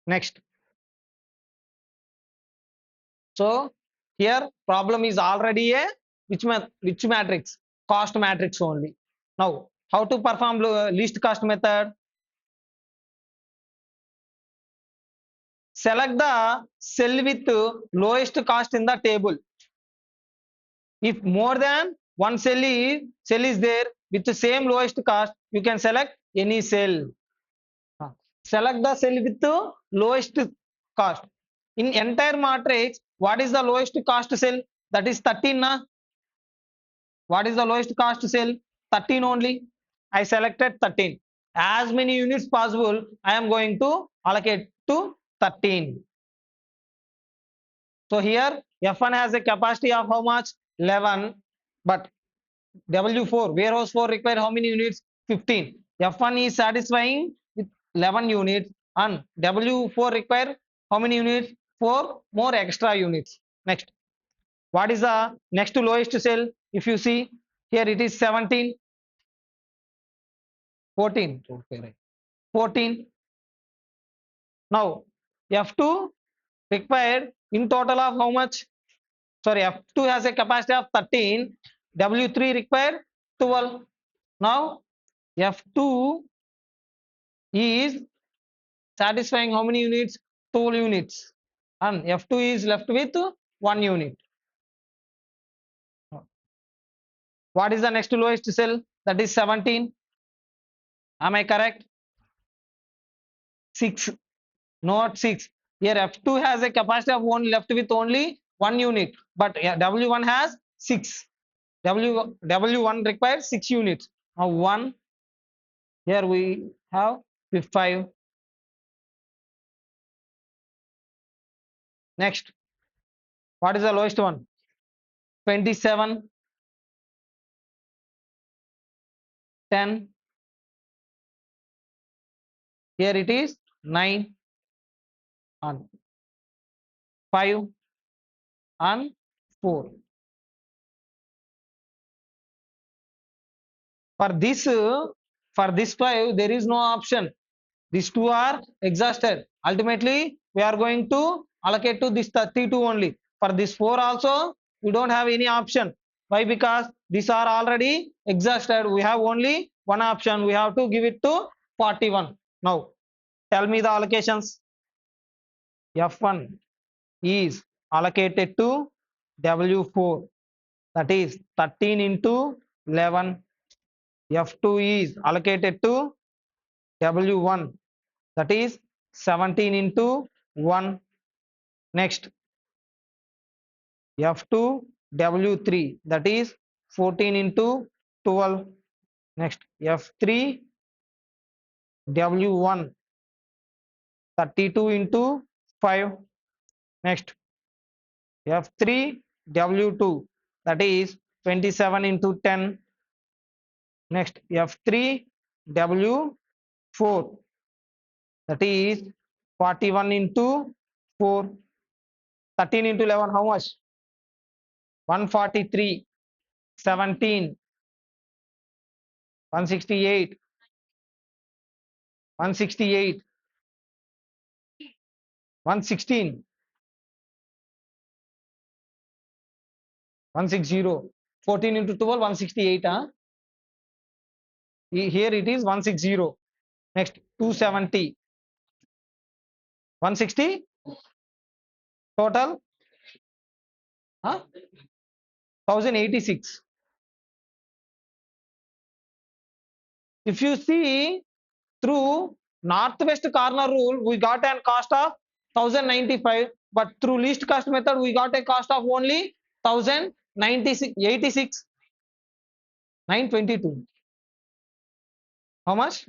next. So here problem is already a which matrix? Cost matrix only. Now how to perform least cost method? Select the cell with lowest cost in the table. If more than one cell is there with the same lowest cost, you can select any cell. Select the cell with the lowest cost. In entire matrix, what is the lowest cost cell? that is 13 na. What is the lowest cost cell? 13 only. I selected 13. As many units possible, I am going to allocate to 13. So here F1 has a capacity of how much? 11. But W4, warehouse 4 require how many units? 15. F1 is satisfying with 11 units and W4 require how many units? 4 more extra units. Next. What is the next to lowest cell? If you see here it is 17, 14. Okay, right. 14. Now F2 required in total of how much? Sorry, F2 has a capacity of 13. W3 required 12. Now F2 is satisfying how many units? 12 units. And F2 is left with 1 unit. What is the next lowest cell? That is 17. Am I correct? 6. Not 6. Here F2 has a capacity of one left with only 1 unit. But W1 has 6. W1 requires 6 units. Now 1. Here we have 5. Next. What is the lowest one? 27. 10. Here it is 9 and 5 and 4. For this 5 there is no option. These 2 are exhausted. Ultimately we are going to allocate to this 32 only. For this 4 also we don't have any option. Why? Because these are already exhausted. We have only one option. We have to give it to 41. Now tell me the allocations. F1 is allocated to W4, that is 13 into 11. F2 is allocated to W1, that is 17 into 1. Next, F2 W3, that is 14 into 12. Next, F3 W1, 32 into 5. Next, F3 W2, that is 27 into 10. Next, F3 W4, that is 41 into 4. 13 into 11, how much? 143. 17. 168. 168. 116. 160. 14 into 12, 168. Huh? Here it is 160. Next, 270. 160 total. Huh? 1086. If you see through northwest corner rule, we got a cost of 1095, but through least cost method, we got a cost of only 1086, 922. How much?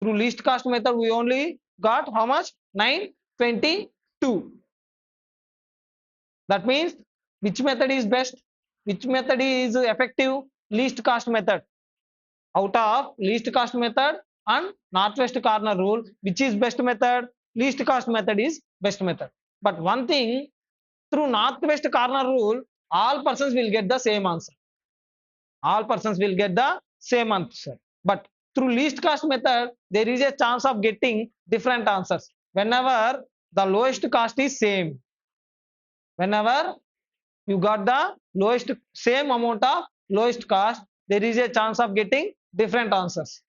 Through least cost method, we only got how much? 922. That means which method is best? Which method is effective? Least cost method. Out of least cost method and northwest corner rule, which is best method? Least cost method is best method. But one thing, through northwest corner rule, all persons will get the same answer. All persons will get the same answer. But through least cost method, there is a chance of getting different answers. Whenever the lowest cost is same. Whenever you got the lowest, same amount of lowest cost, there is a chance of getting different answers.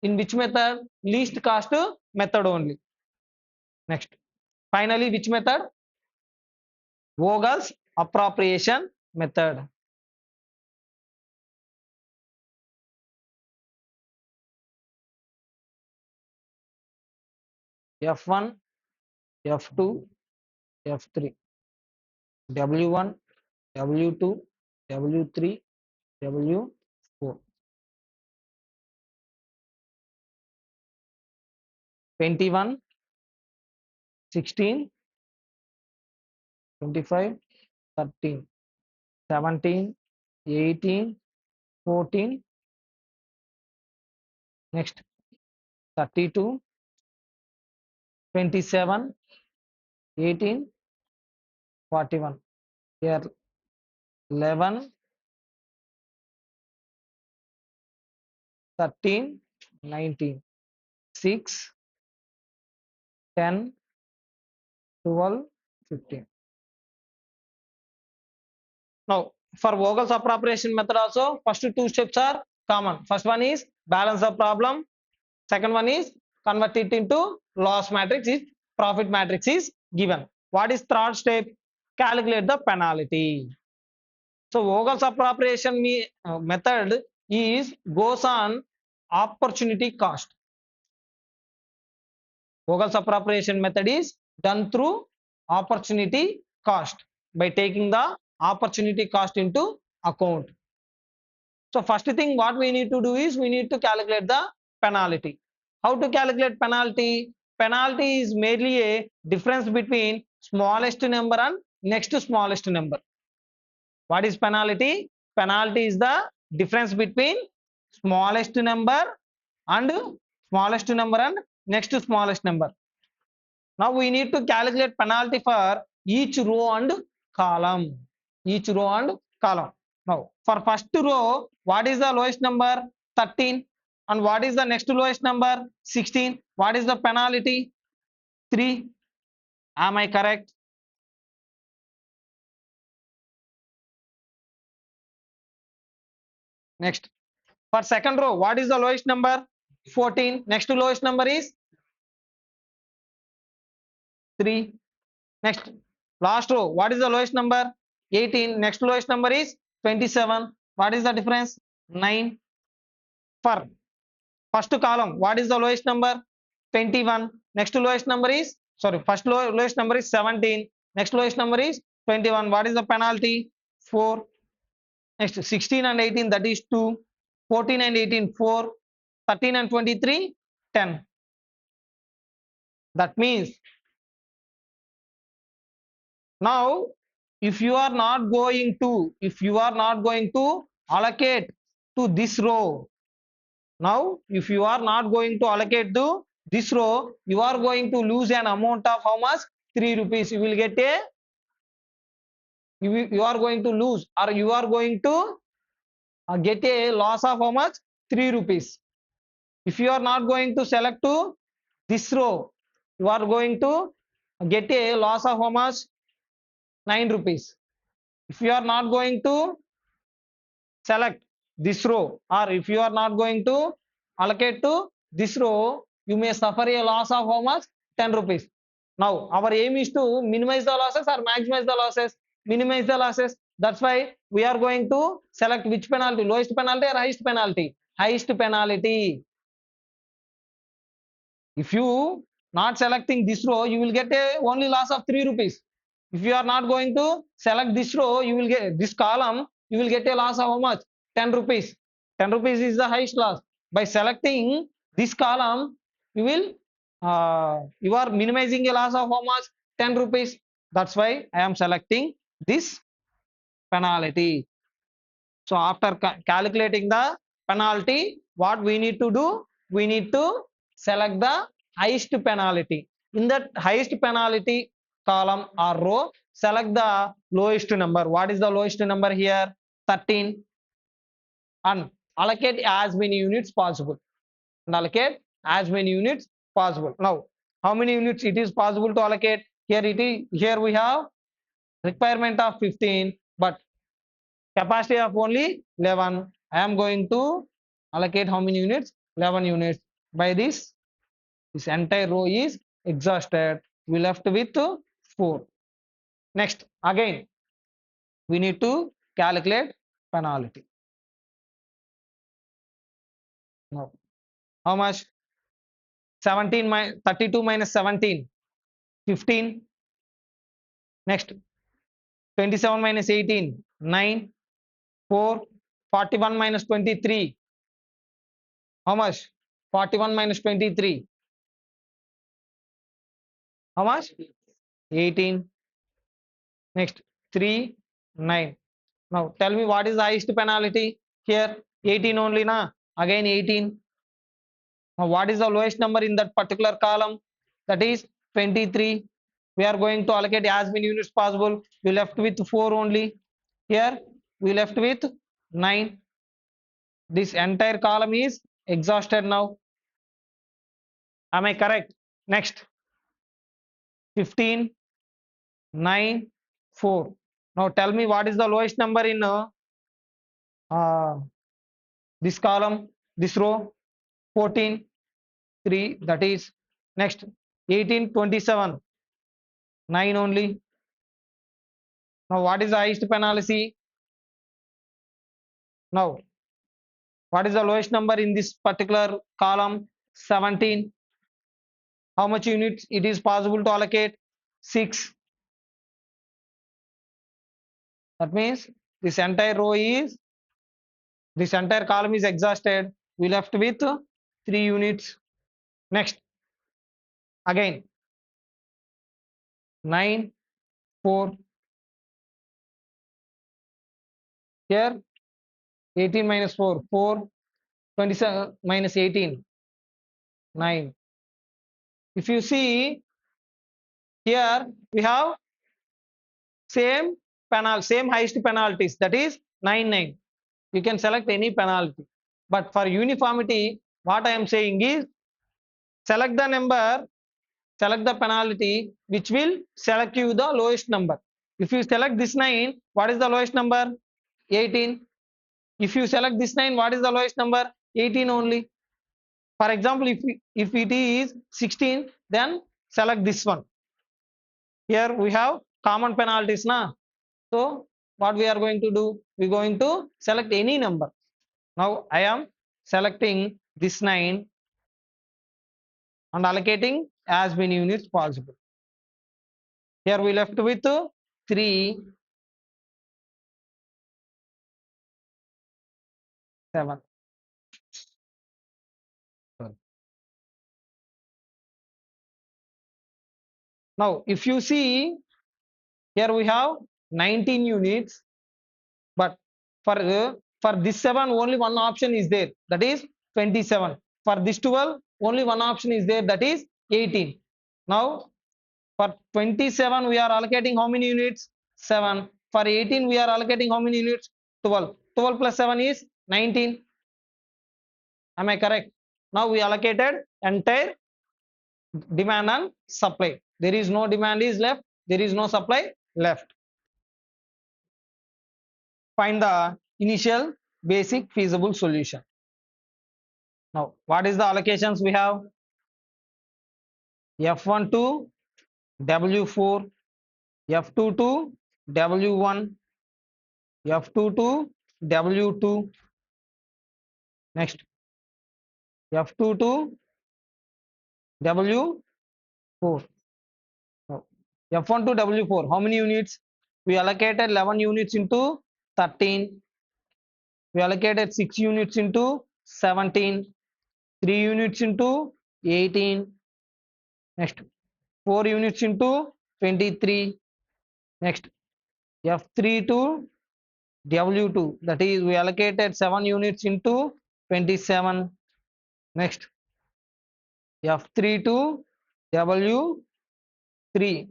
In which method? Least cost method only. Next. Finally, which method? Vogel's appropriation method. F1, F2, F3, W1, W2, W3, W4. 21, 16, 25, 13, 17, 18, 14, next 32, 27, 18, 41. Here 11, 13, 19, 6, 10, 12, 15. Now, for Vogel's appropriation method also, first two steps are common. First one is balance the problem. Second one is convert it into loss matrix if profit matrix is given. What is third step? Calculate the penalty. So Vogel's appropriation method is goes on opportunity cost. Vogel's appropriation method is done through opportunity cost by taking the opportunity cost into account. So first thing what we need to do is we need to calculate the penalty. How to calculate penalty? Penalty is merely a difference between smallest number and next smallest number. What is penalty? Penalty is the difference between smallest number and next smallest number. Now we need to calculate penalty for each row and column. Each row and column. Now for first row, what is the lowest number? 13. And what is the next lowest number? 16. What is the penalty? 3. Am I correct? Next. For second row, what is the lowest number? 14. Next to lowest number is 3. Next. Last row, what is the lowest number? 18. Next lowest number is 27. What is the difference? 9. For first column, what is the lowest number? 21. Next lowest number is, sorry, first lowest number is 17. Next lowest number is 21. What is the penalty? 4. Next 16 and 18, that is 2. 14 and 18, 4. 13 and 23, 10. That means now if you are not going to allocate to this row, now if you are not going to allocate to this row, you are going to lose an amount of how much? 3 rupees. You will get a, you are going to lose, or you are going to get a loss of how much? 3 rupees. If you are not going to select to this row, you are going to get a loss of how much? 9 rupees. If you are not going to select this row, or if you are not going to allocate to this row, you may suffer a loss of how much? 10 rupees. Now our aim is to minimize the losses or maximize the losses? Minimize the losses. That's why we are going to select which penalty? Lowest penalty or highest penalty? Highest penalty. If you not selecting this row, you will get a only loss of 3 rupees. If you are not going to select this row, you will get this column, you will get a loss of how much? 10 rupees. 10 rupees is the highest loss. By selecting this column, you will you are minimizing a loss of how much? 10 rupees. That's why I am selecting this penalty. So after calculating the penalty, what we need to do? We need to select the highest penalty. In that highest penalty column or row, select the lowest number. What is the lowest number here? 13. And allocate as many units possible. And allocate as many units possible. Now, how many units it is possible to allocate? Here we have requirement of 15, but capacity of only 11. I am going to allocate how many units? 11 units. By this entire row is exhausted. We left with 4. Next, again, we need to calculate penalty. Now, how much? 32 minus 17, 15. Next, 27 minus 18, 9, 4, 41 minus 23. How much? 41 minus 23. How much? 18. Next, 3, 9. Now, tell me what is the highest penalty? Here, 18 only, na? Again, 18. Now, what is the lowest number in that particular column? That is 23. We are going to allocate as many units possible. We left with 4 only. Here, we left with 9. This entire column is exhausted now. Am I correct? Next, 15, 9, 4. Now, tell me what is the lowest number in this column, this row? 14, 3. That is next, 18, 27. 9 only. Now, what is the highest penalty? Now, what is the lowest number in this particular column? 17. How much units it is possible to allocate? 6. That means this entire row is, this entire column is exhausted. We left with 3 units. Next, again, 9, 4. Here, 18 minus 4, 4. 27 minus 18, 9. If you see here, we have same highest penalties, that is 9, 9. You can select any penalty. But for uniformity, what I am saying is select the number, select the penalty which will select you the lowest number. If you select this 9, what is the lowest number? 18. If you select this 9, what is the lowest number? 18 only. For example, if it is 16, then select this one. Here we have common penalties, na? So what we are going to do? We are going to select any number. Now I am selecting this 9 and allocating as many units possible. Here we left with 3, 7. Now if you see, here we have 19 units, but for this 7 only one option is there, that is 27. For this 12 only one option is there, that is 18. Now for 27 we are allocating how many units? 7. For 18 we are allocating how many units? 12. 12 plus 7 is 19. Am I correct? Now we allocated entire demand and supply. There is no demand is left, there is no supply left. Find the initial basic feasible solution. Now, what is the allocations we have? F1 to W4, F2 to W1, F2 to W2, next F2 to W4. Now, F1 to W4, how many units? We allocated 11 units into 13. We allocated 6 units into 17, 3 units into 18, next 4 units into 23, next F3 to W2, that is we allocated 7 units into 27, next F3 to W3,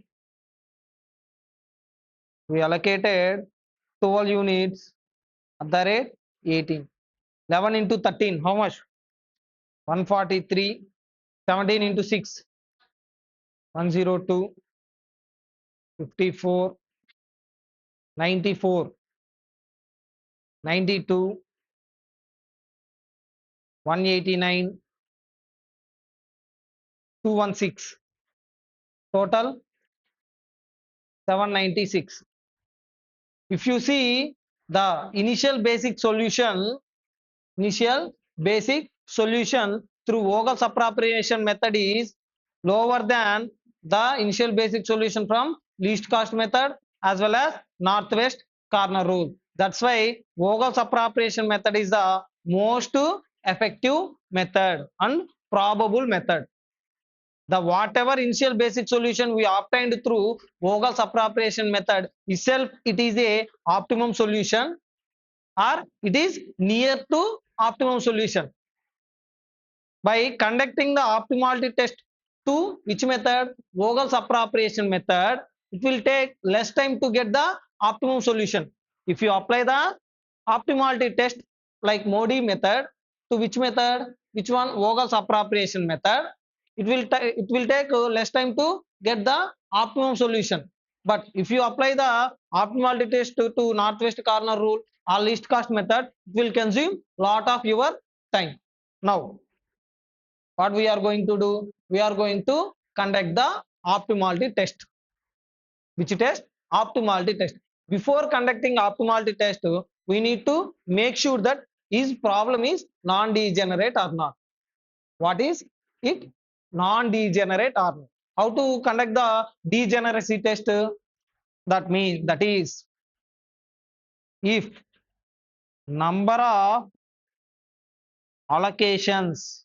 we allocated 12 units at the rate 18. 11 into 13, how much? 143. 17 into 6, 102, 54, 94, 92, 189, 216. Total 796. If you see the initial basic solution through Vogel's appropriation method is lower than the initial basic solution from least cost method as well as northwest corner rule. That's why Vogel's appropriation method is the most effective method and probable method. The whatever initial basic solution we obtained through Vogel's appropriation method itself, it is a optimum solution or it is near to optimum solution. By conducting the optimality test to which method? Vogel's appropriation method, it will take less time to get the optimum solution. If you apply the optimality test like Modi method to which method? Which one? Vogel's appropriation method. It will take less time to get the optimum solution. But if you apply the optimality test to northwest corner rule or least cost method, it will consume lot of your time. Now, what we are going to do? We are going to conduct the optimality test. Which test? Optimality test. Before conducting optimality test, we need to make sure that his problem is non-degenerate or not. What is it? Non-degenerate or not. How to conduct the degeneracy test? That is if number of allocations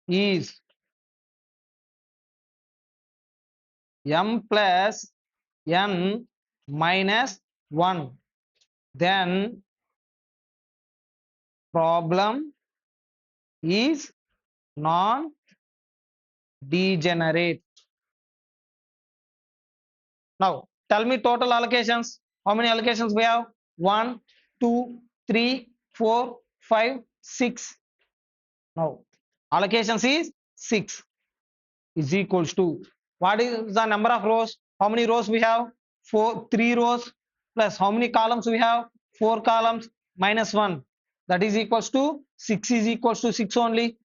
is m plus n minus 1, then problem is non-degenerate. Now, tell me total allocations. How many allocations we have? 1, 2, 3, 4, 5, 6. Now, allocations is 6 is equals to, what is the number of rows? How many rows we have? 3 rows plus how many columns we have? 4 columns minus 1. That is equals to 6 is equals to 6 only.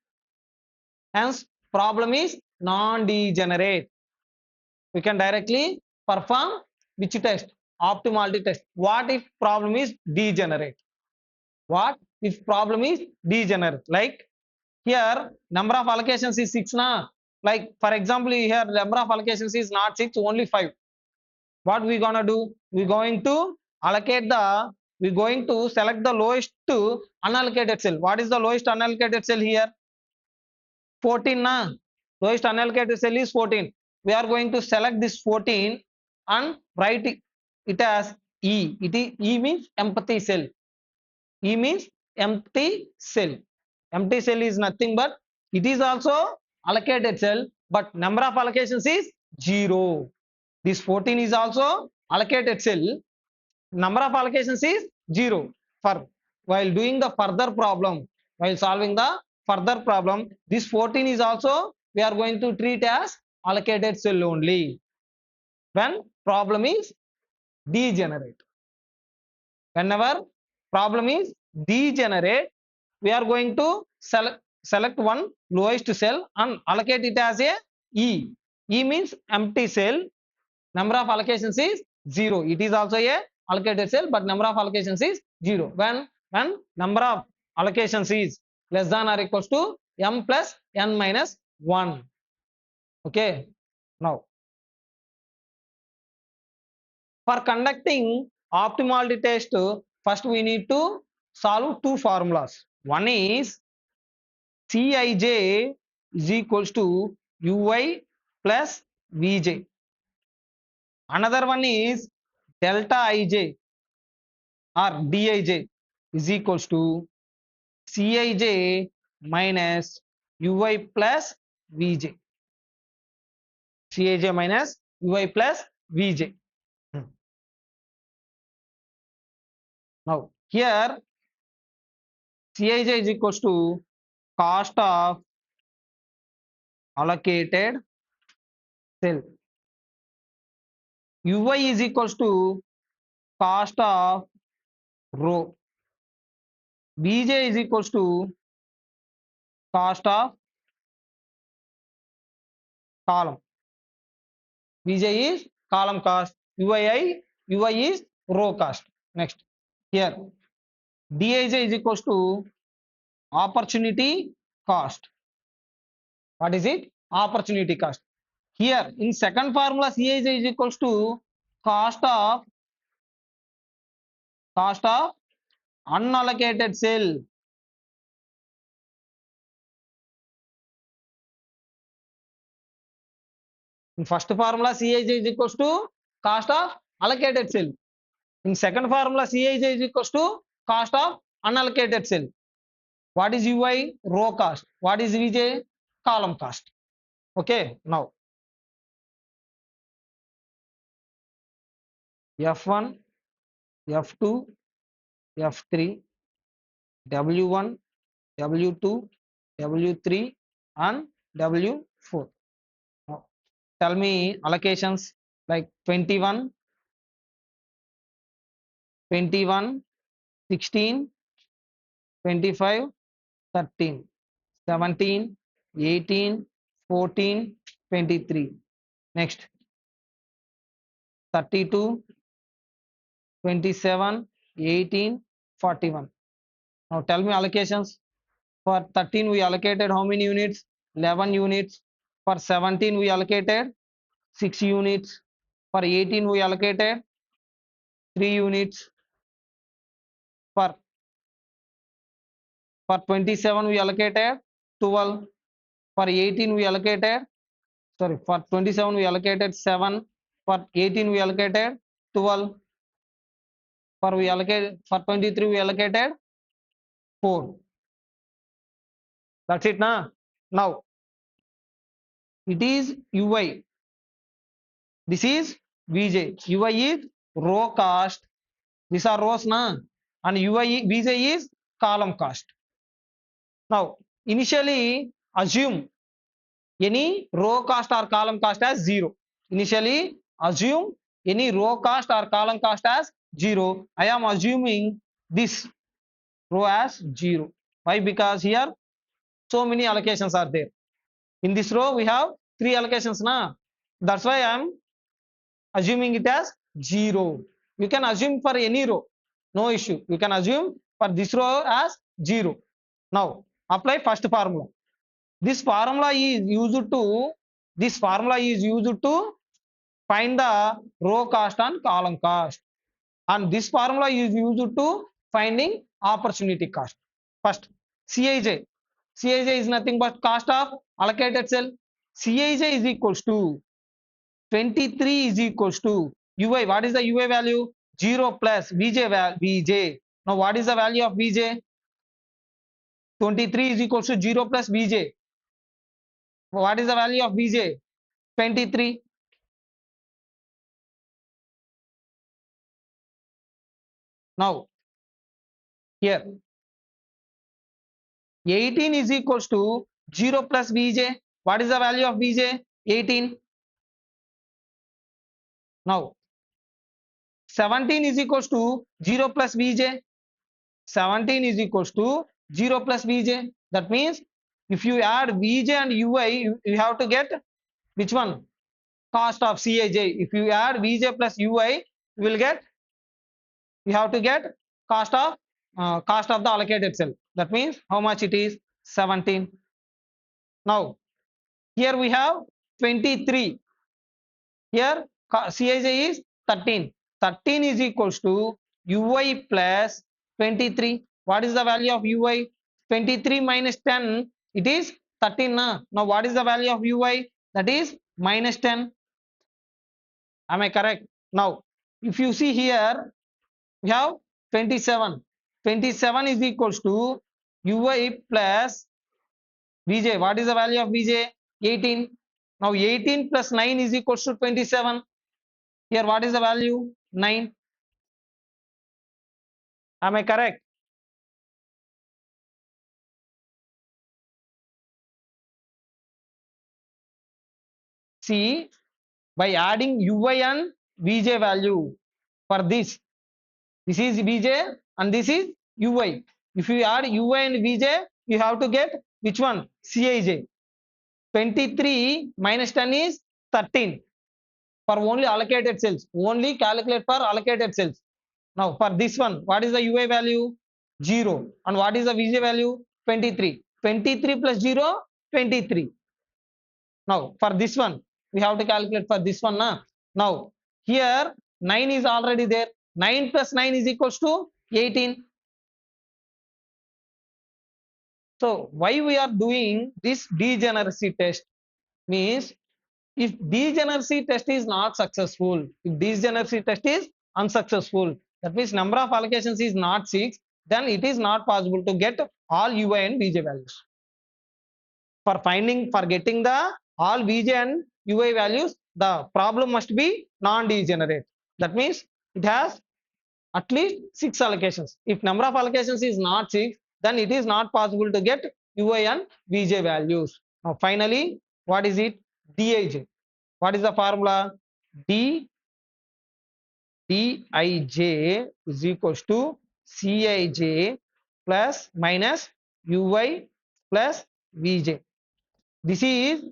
Hence, problem is non-degenerate. We can directly perform which test? Optimality test. What if problem is degenerate? What if problem is degenerate? Like here, number of allocations is 6 na. Like for example, here number of allocations is not 6, only 5. What we gonna do? We're going to we're going to select the lowest unallocated cell. What is the lowest unallocated cell here? 14 na. Lowest unallocated cell is 14. We are going to select this 14 and write it as E. E means empty cell. E means empty cell. Empty cell is nothing but it is also allocated cell, but number of allocations is 0. This 14 is also allocated cell. Number of allocations is 0. For while doing the further problem, while solving the further problem, this 14 is also we are going to treat as allocated cell only when problem is degenerate. Whenever problem is degenerate, we are going to select one lowest cell and allocate it as a E. E means empty cell. Number of allocations is 0. It is also a allocated cell, but number of allocations is 0. When number of allocations is less than or equals to m plus n minus 1. Okay. Now, for conducting optimality test, first we need to solve two formulas. One is Cij is equals to ui plus vj. Another one is delta ij or dij is equals to Cij minus ui plus vj. Cij minus ui plus vj. Now here Cij is equals to cost of allocated cell. Ui is equals to cost of row. Bj is equals to cost of column. Bj is column cost. Ui is row cost. Next, here Dij is equals to opportunity cost. What is it? Opportunity cost. Here in second formula, Cij is equals to cost of unallocated cell. In first formula, Cij is equals to cost of allocated cell. In second formula, Cij is equals to cost of unallocated cell. What is Ui? Row cost. What is Vj? Column cost. Okay, now F1, F2, F3, W1, W2, W3, and W4. Now, tell me allocations like 21, 21, 16, 25, 13, 17, 18, 14, 23. Next, 32, 27, 18, 41. Now tell me allocations. For 13 we allocated how many units? 11 units. For 17 we allocated 6 units. For 18 we allocated 3 units. For 27 we allocated 12. For 18 we allocated, sorry, for 27 we allocated 7. For 18 we allocated 12. For 23 we allocated 4. That's it now. Now it is Ui. This is Vj. Ui is row cost. These are rows na, and Vj is column cost. Now initially assume any row cost or column cost as 0. Initially assume any row cost or column cost as 0. I am assuming this row as 0. Why? Because here so many allocations are there. In this row we have 3 allocations na. That's why I am assuming it as 0. You can assume for any row, no issue. You can assume for this row as 0. Now apply first formula. This formula is used to find the row cost and column cost, and this formula is used to finding opportunity cost. First, Cij. Cij is nothing but cost of allocated cell. Cij is equals to 23 is equals to Ui. What is the Ui value? 0 plus Vj. Now what is the value of Vj? 23 is equals to 0 plus Vj. What is the value of Vj? 23. Now here 18 is equals to 0 plus Vj. What is the value of Vj? 18. Now 17 is equals to 0 plus Vj. 17 is equals to 0 plus Vj. That means if you add Vj and Ui, you have to get which one? Cost of Cij. If you add Vj plus Ui, you have to get cost of the allocated cell. That means how much it is? 17. Now here we have 23. Here Cij is 13. 13 is equals to Ui plus 23. What is the value of Ui? 23 minus 10, it is 13. Now what is the value of Ui? That is minus 10. Am I correct? Now if you see here, we have 27. 27 is equals to Ui plus Vj. What is the value of Vj? 18. Now 18 plus 9 is equals to 27. Here what is the value? 9. Am I correct? See, by adding Ui and Vj value for this is Vj and this is Ui. If you add Ui and Vj, you have to get which one? Cij. 23 minus 10 is 13 for only allocated cells. Only calculate for allocated cells. Now for this one, what is the Ui value? 0. And what is the Vj value? 23. 23 plus 0, 23. Now for this one, we have to calculate for this one. Na? Now, here 9 is already there. 9 plus 9 is equals to 18. So, why we are doing this degeneracy test? Means, if degeneracy test is not successful, if degeneracy test is unsuccessful, that means number of allocations is not 6, then it is not possible to get all ui and vj values. For getting the all vj and ui values, the problem must be non-degenerate. That means it has at least 6 allocations. If number of allocations is not 6, then it is not possible to get ui and vj values. Now finally, what is it? Dij. What is the formula? Dij is equals to Cij plus minus ui plus vj. This is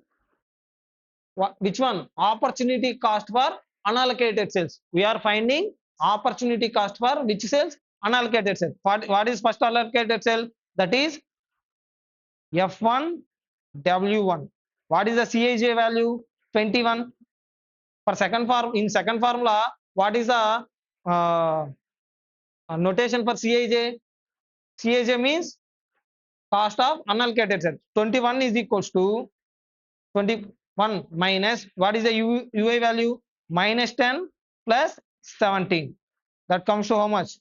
which one? Opportunity cost for unallocated cells. We are finding opportunity cost for which cells? Unallocated cell. What is first allocated cell? That is F1 W1. What is the Cij value? 21. For in second formula, what is the notation for Cij? Cij means cost of unallocated cell. 21 is equals to 21 minus, what is the ui value? Minus 10 plus 17. That comes to how much?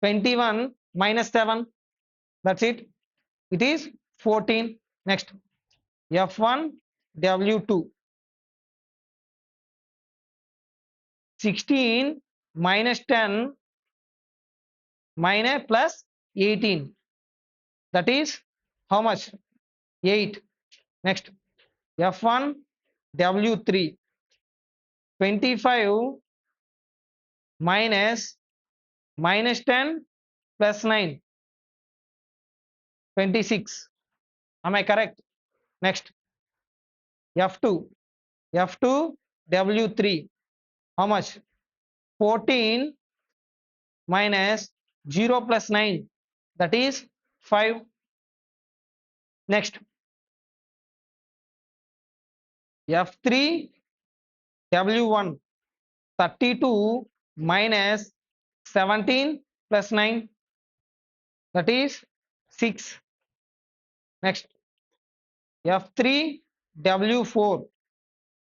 21 minus 7. That's it. It is 14. Next, F1 W2. 16 minus 10 minus plus 18. That is how much? 8. Next, F1 W3. 25 minus 10 plus 9. 26. Am I correct? Next, F2. F2 W3. How much? 14 minus 0 plus 9. That is 5. Next, F3 W1. 32 minus 17 plus 9. That is 6. Next, F3 W4.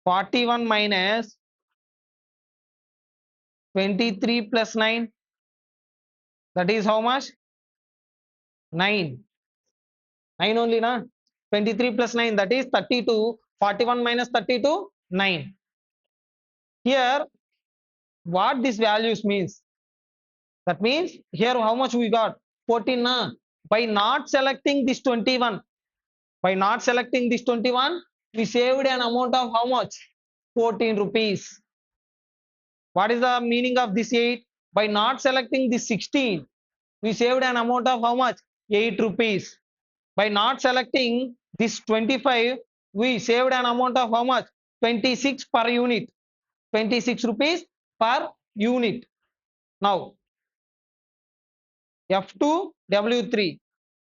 41 minus 23 plus 9. That is how much? 9. 9 only, na? 23 plus 9, that is 32. 41 minus 32, 9. Here, what these values means? That means here how much we got? 14, na? By not selecting this 21, we saved an amount of how much? 14 rupees. What is the meaning of this 8? By not selecting this 16, we saved an amount of how much? 8 rupees. By not selecting this 25, we saved an amount of how much? 26 per unit. 26 rupees per unit. Now, F2 W3,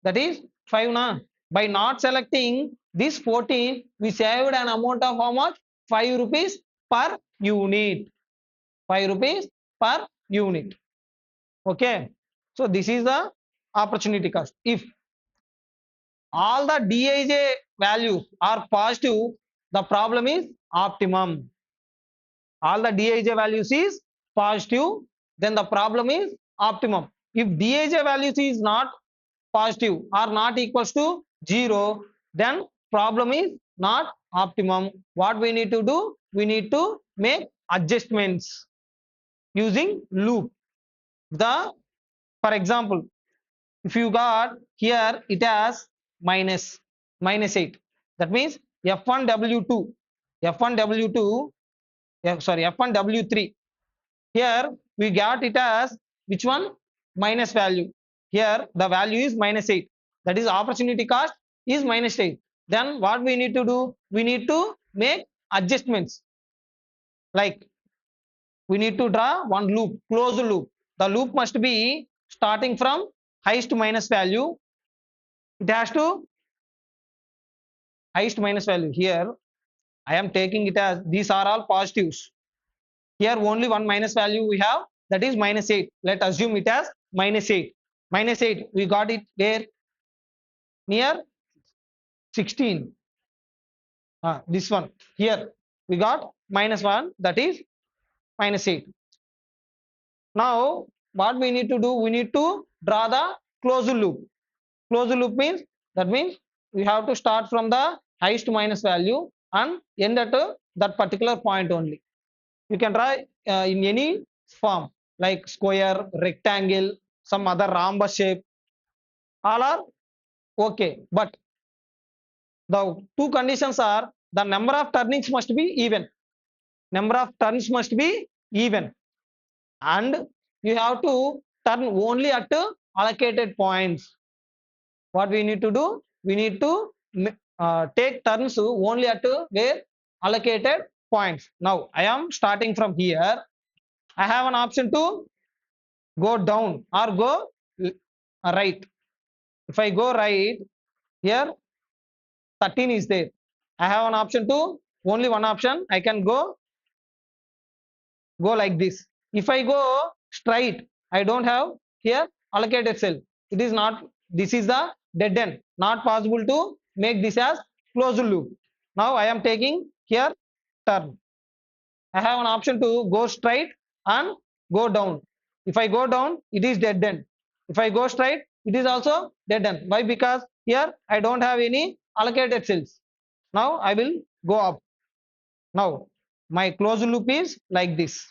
that is 5 na. By not selecting this 14, we saved an amount of how much? 5 rupees per unit. 5 rupees per unit. Okay. So this is the opportunity cost. If all the Dij values are positive, the problem is optimum. All the Dij values is positive, then the problem is optimum. If Dij values is not positive or not equals to 0, then problem is not optimum. What we need to do? We need to make adjustments using loop. For example, if you got here, it has minus 8. That means F1 W2, F1 W2, F1 W3. Here we got it as which one? Minus value. Here the value is minus 8. That is opportunity cost is minus 8. Then what we need to do? We need to make adjustments. Like we need to draw one loop, closed loop. The loop must be starting from highest minus value. It has to highest minus value here. I am taking it as these are all positives. Here only one minus value we have, that is minus 8. Let assume it as minus 8. Minus 8, we got it where? Near 16. This one. Here we got minus 1, that is minus 8. Now what we need to do? We need to draw the closed loop. Closed loop means, that means we have to start from the highest minus value and end at that particular point only. You can draw in any form like square, rectangle, some other rhombus shape, all are okay. But the two conditions are the number of turnings must be even. Number of turns must be even. And you have to turn only at allocated points. What we need to do? We need to take turns only at where allocated points. Now I am starting from here. I have an option to go down or go right. If I go right, here 13 is there. I have an option to, only one option. I can go like this. If I go straight, I don't have here allocated cell. It is not, this is the dead end. Not possible to make this as closed loop. Now I am taking here turn. I have an option to go straight and go down. If I go down, it is dead end. If I go straight, it is also dead end. Why? Because here I don't have any allocated cells. Now I will go up. Now my closed loop is like this.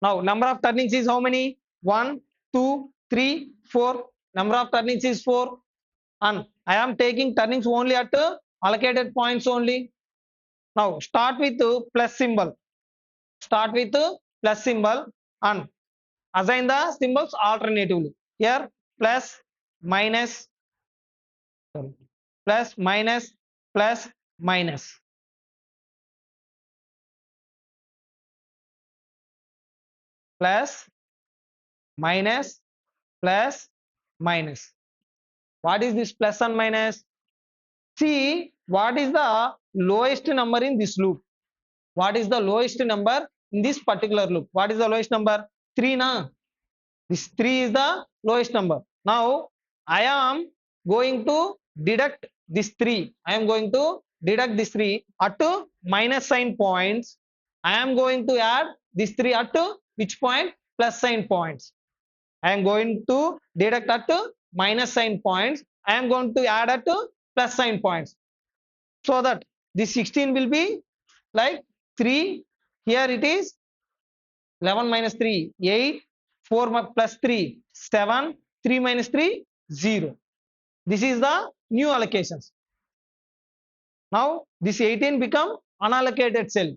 Now number of turnings is how many? 1, 2, 3, 4. Number of turnings is 4. And I am taking turnings only at allocated points only. Now start with plus symbol. Start with plus symbol and assign the symbols alternatively. Here plus, minus, plus, minus, plus, minus. Plus, minus, plus, minus. What is this plus and minus? See what is the lowest number in this loop. What is the lowest number in this particular loop? What is the lowest number? 3 na? This 3 is the lowest number. Now I am going to deduct this 3. I am going to deduct this 3 at minus sign points. I am going to add this 3 at which point? Plus sign points. I am going to deduct at minus sign points. I am going to add at plus sign points. So that this 16 will be like 3. Here it is 11 minus 3, 8, 4 plus 3, 7, 3 minus 3, 0. This is the new allocations. Now this 18 become unallocated cell.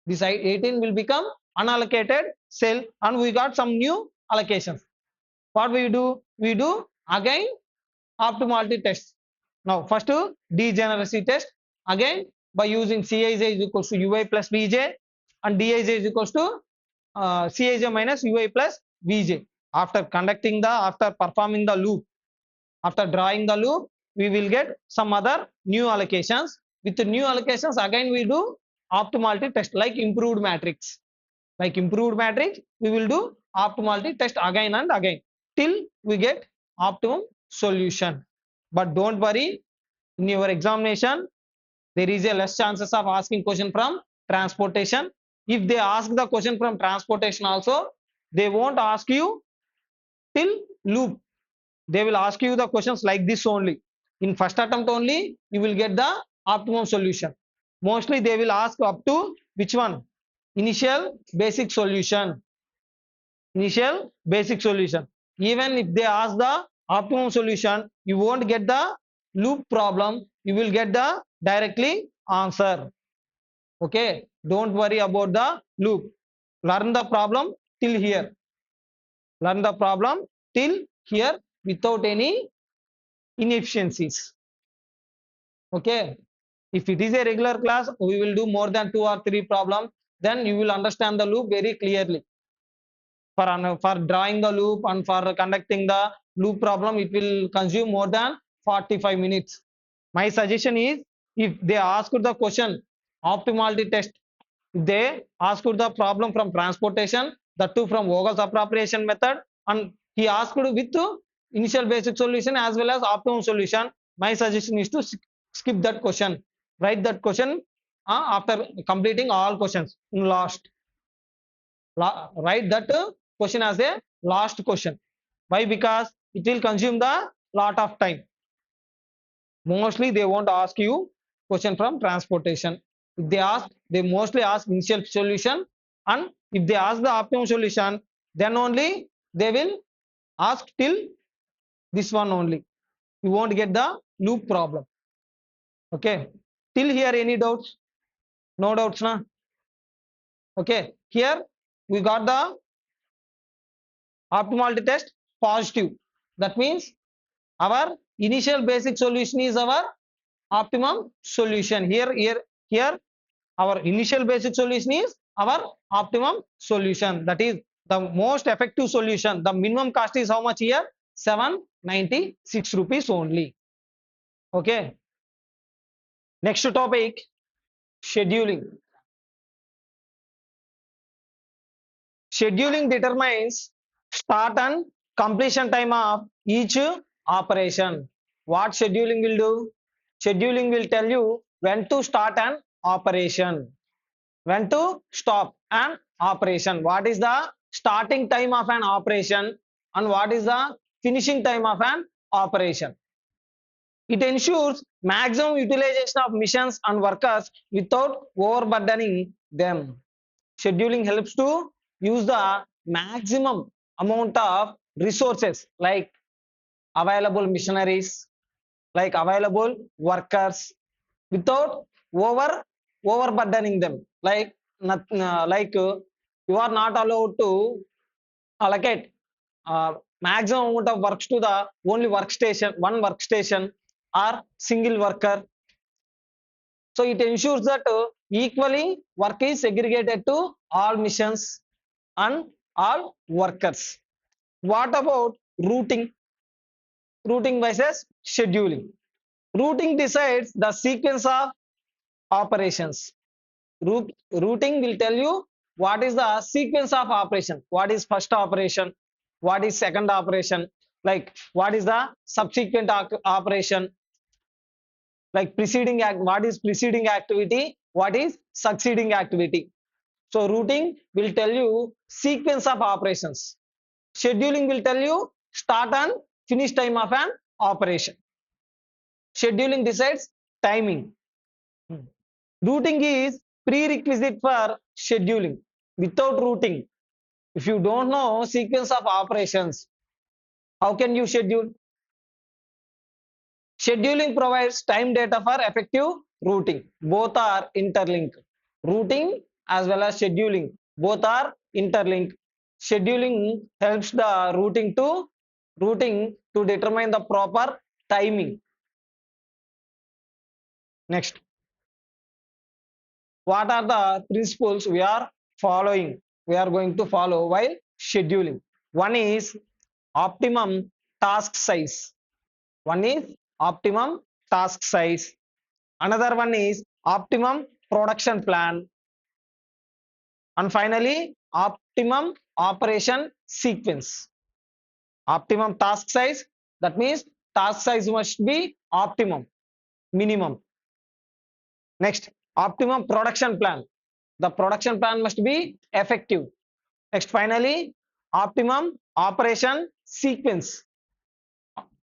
This 18 will become unallocated cell and we got some new allocations. What we do? We do again optimality test. Now first degeneracy test, again by using Cij is equals to Ui plus Vj and Dij is equals to Cij minus Ui plus Vj. After performing the loop, after drawing the loop, we will get some other new allocations. With the new allocations, again we do optimality test like improved matrix. Like improved matrix, we will do optimality test again and again till we get optimum solution. But don't worry, in your examination, there is a less chances of asking question from transportation. If they ask the question from transportation also, they won't ask you till loop. They will ask you the questions like this only. In first attempt only, you will get the optimum solution. Mostly they will ask up to which one? Initial basic solution. Initial basic solution. Even if they ask the optimum solution, you won't get the loop problem. You will get the directly answer. Okay. Don't worry about the loop. Learn the problem till here. Learn the problem till here without any inefficiencies. Okay. If it is a regular class, we will do more than 2 or 3 problems. Then you will understand the loop very clearly. For drawing the loop and for conducting the loop problem, it will consume more than 45 minutes. My suggestion is if they asked the question optimality test, they asked the problem from transportation, the two from Vogel's appropriation method, and he asked with initial basic solution as well as optimum solution. My suggestion is to skip that question. Write that question after completing all questions in last. Write that question as a last question. Why? Because it will consume the lot of time. Mostly they won't ask you question from transportation. If they ask, they mostly ask initial solution, and if they ask the optimum solution, then only they will ask till this one only. You won't get the loop problem. Okay. Till here, any doubts? No doubts, na? Okay. Here we got the optimality test positive. That means our initial basic solution is our optimum solution. Here, our initial basic solution is our optimum solution. That is the most effective solution. The minimum cost is how much here? 796 rupees only. Okay. Next topic, scheduling. Scheduling determines start and completion time of each operation. What scheduling will do? Scheduling will tell you when to start an operation, when to stop an operation, what is the starting time of an operation, and what is the finishing time of an operation. It ensures maximum utilization of missions and workers without overburdening them. Scheduling helps to use the maximum amount of resources like available missionaries, like available workers, without overburdening them. You are not allowed to allocate maximum amount of works to the only workstation, one workstation or single worker. So it ensures that equally work is segregated to all missions and all workers. What about routing? Routing versus scheduling. Routing decides the sequence of operations. Routing will tell you what is the sequence of operation. What is first operation? What is second operation? Like what is the subsequent operation? Like preceding act. What is preceding activity? What is succeeding activity? So routing will tell you sequence of operations. Scheduling will tell you start and finish time of an operation. Scheduling decides timing. Routing is prerequisite for scheduling. Without routing, if you don't know sequence of operations, how can you schedule? Scheduling provides time data for effective routing. Both are interlinked. Routing as well as scheduling, both are interlinked. Scheduling helps the routing to determine the proper timing. Next, what are the principles we are following? We are going to follow while scheduling. One is optimum task size. One is optimum task size. Another one is optimum production plan. And finally, optimum operation sequence. Optimum task size, that means task size must be optimum, minimum. Next, optimum production plan. The production plan must be effective. Next, finally, optimum operation sequence.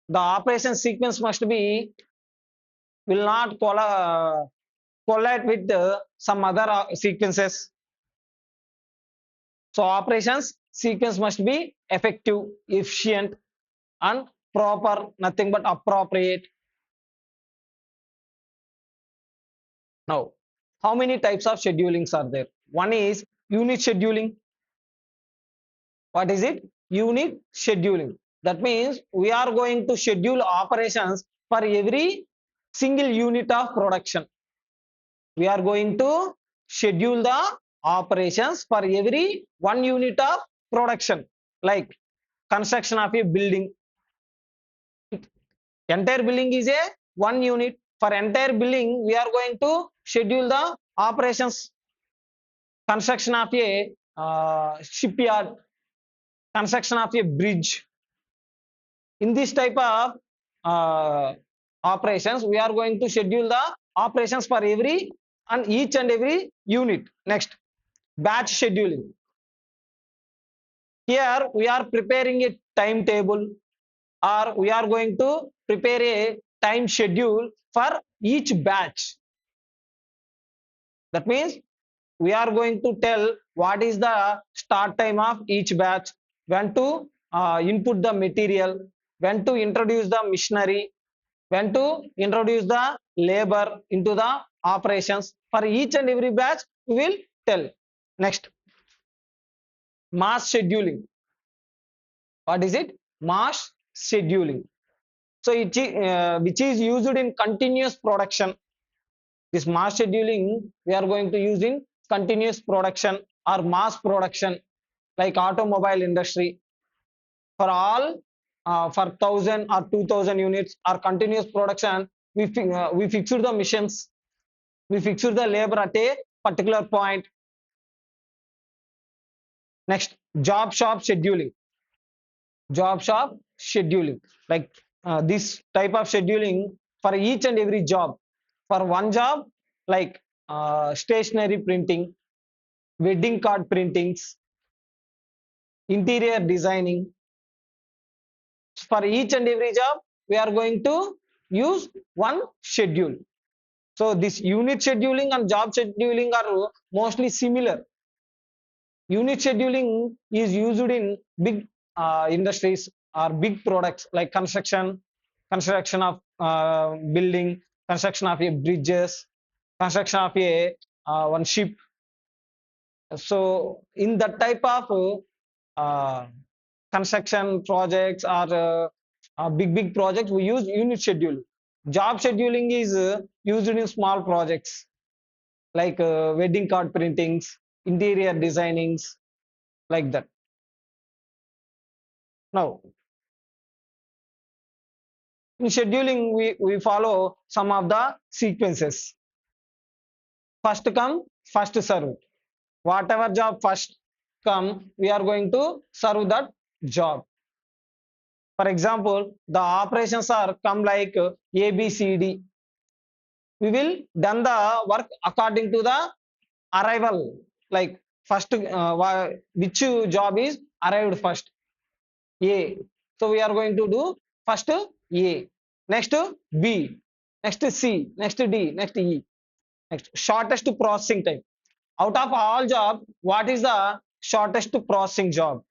The operation sequence must be, will not collide with some other sequences. So operations sequence must be effective, efficient, and proper, nothing but appropriate. Now, how many types of schedulings are there? One is unit scheduling. What is it? Unit scheduling. That means we are going to schedule operations for every single unit of production. We are going to schedule the operations for every one unit of production, like construction of a building. Entire building is a one unit. For entire building, we are going to schedule the operations, construction of a shipyard, construction of a bridge. In this type of operations, we are going to schedule the operations for every and each and every unit. Next, batch scheduling. Here we are preparing a timetable, or we are going to prepare a time schedule for each batch. That means we are going to tell what is the start time of each batch, when to input the material, when to introduce the machinery, when to introduce the labor into the operations. For each and every batch, we will tell. Next, mass scheduling. What is it? Mass scheduling. So which is used in continuous production. This mass scheduling we are going to use in continuous production or mass production, like automobile industry. For all, for 1,000 or 2,000 units or continuous production, we fix the missions, we fix the labor at a particular point. Next, job shop scheduling. Job shop scheduling, like this type of scheduling for each and every job. For one job, like stationery printing, wedding card printings, interior designing. For each and every job, we are going to use one schedule. So this unit scheduling and job scheduling are mostly similar. Unit scheduling is used in big industries or big products like construction of building, construction of a bridges, construction of a one ship. So in that type of construction projects or big projects, we use unit schedule. Job scheduling is used in small projects like wedding card printings, interior designings, like that. Now, in scheduling, we follow some of the sequences. First come, first serve. Whatever job first come, we are going to serve that job. For example, the operations are come like A, B, C, D. We will done the work according to the arrival. Like first, which job is arrived first? A. So we are going to do first A, next B, next C, next D, next E. Next, shortest processing time. Out of all job, what is the shortest processing job?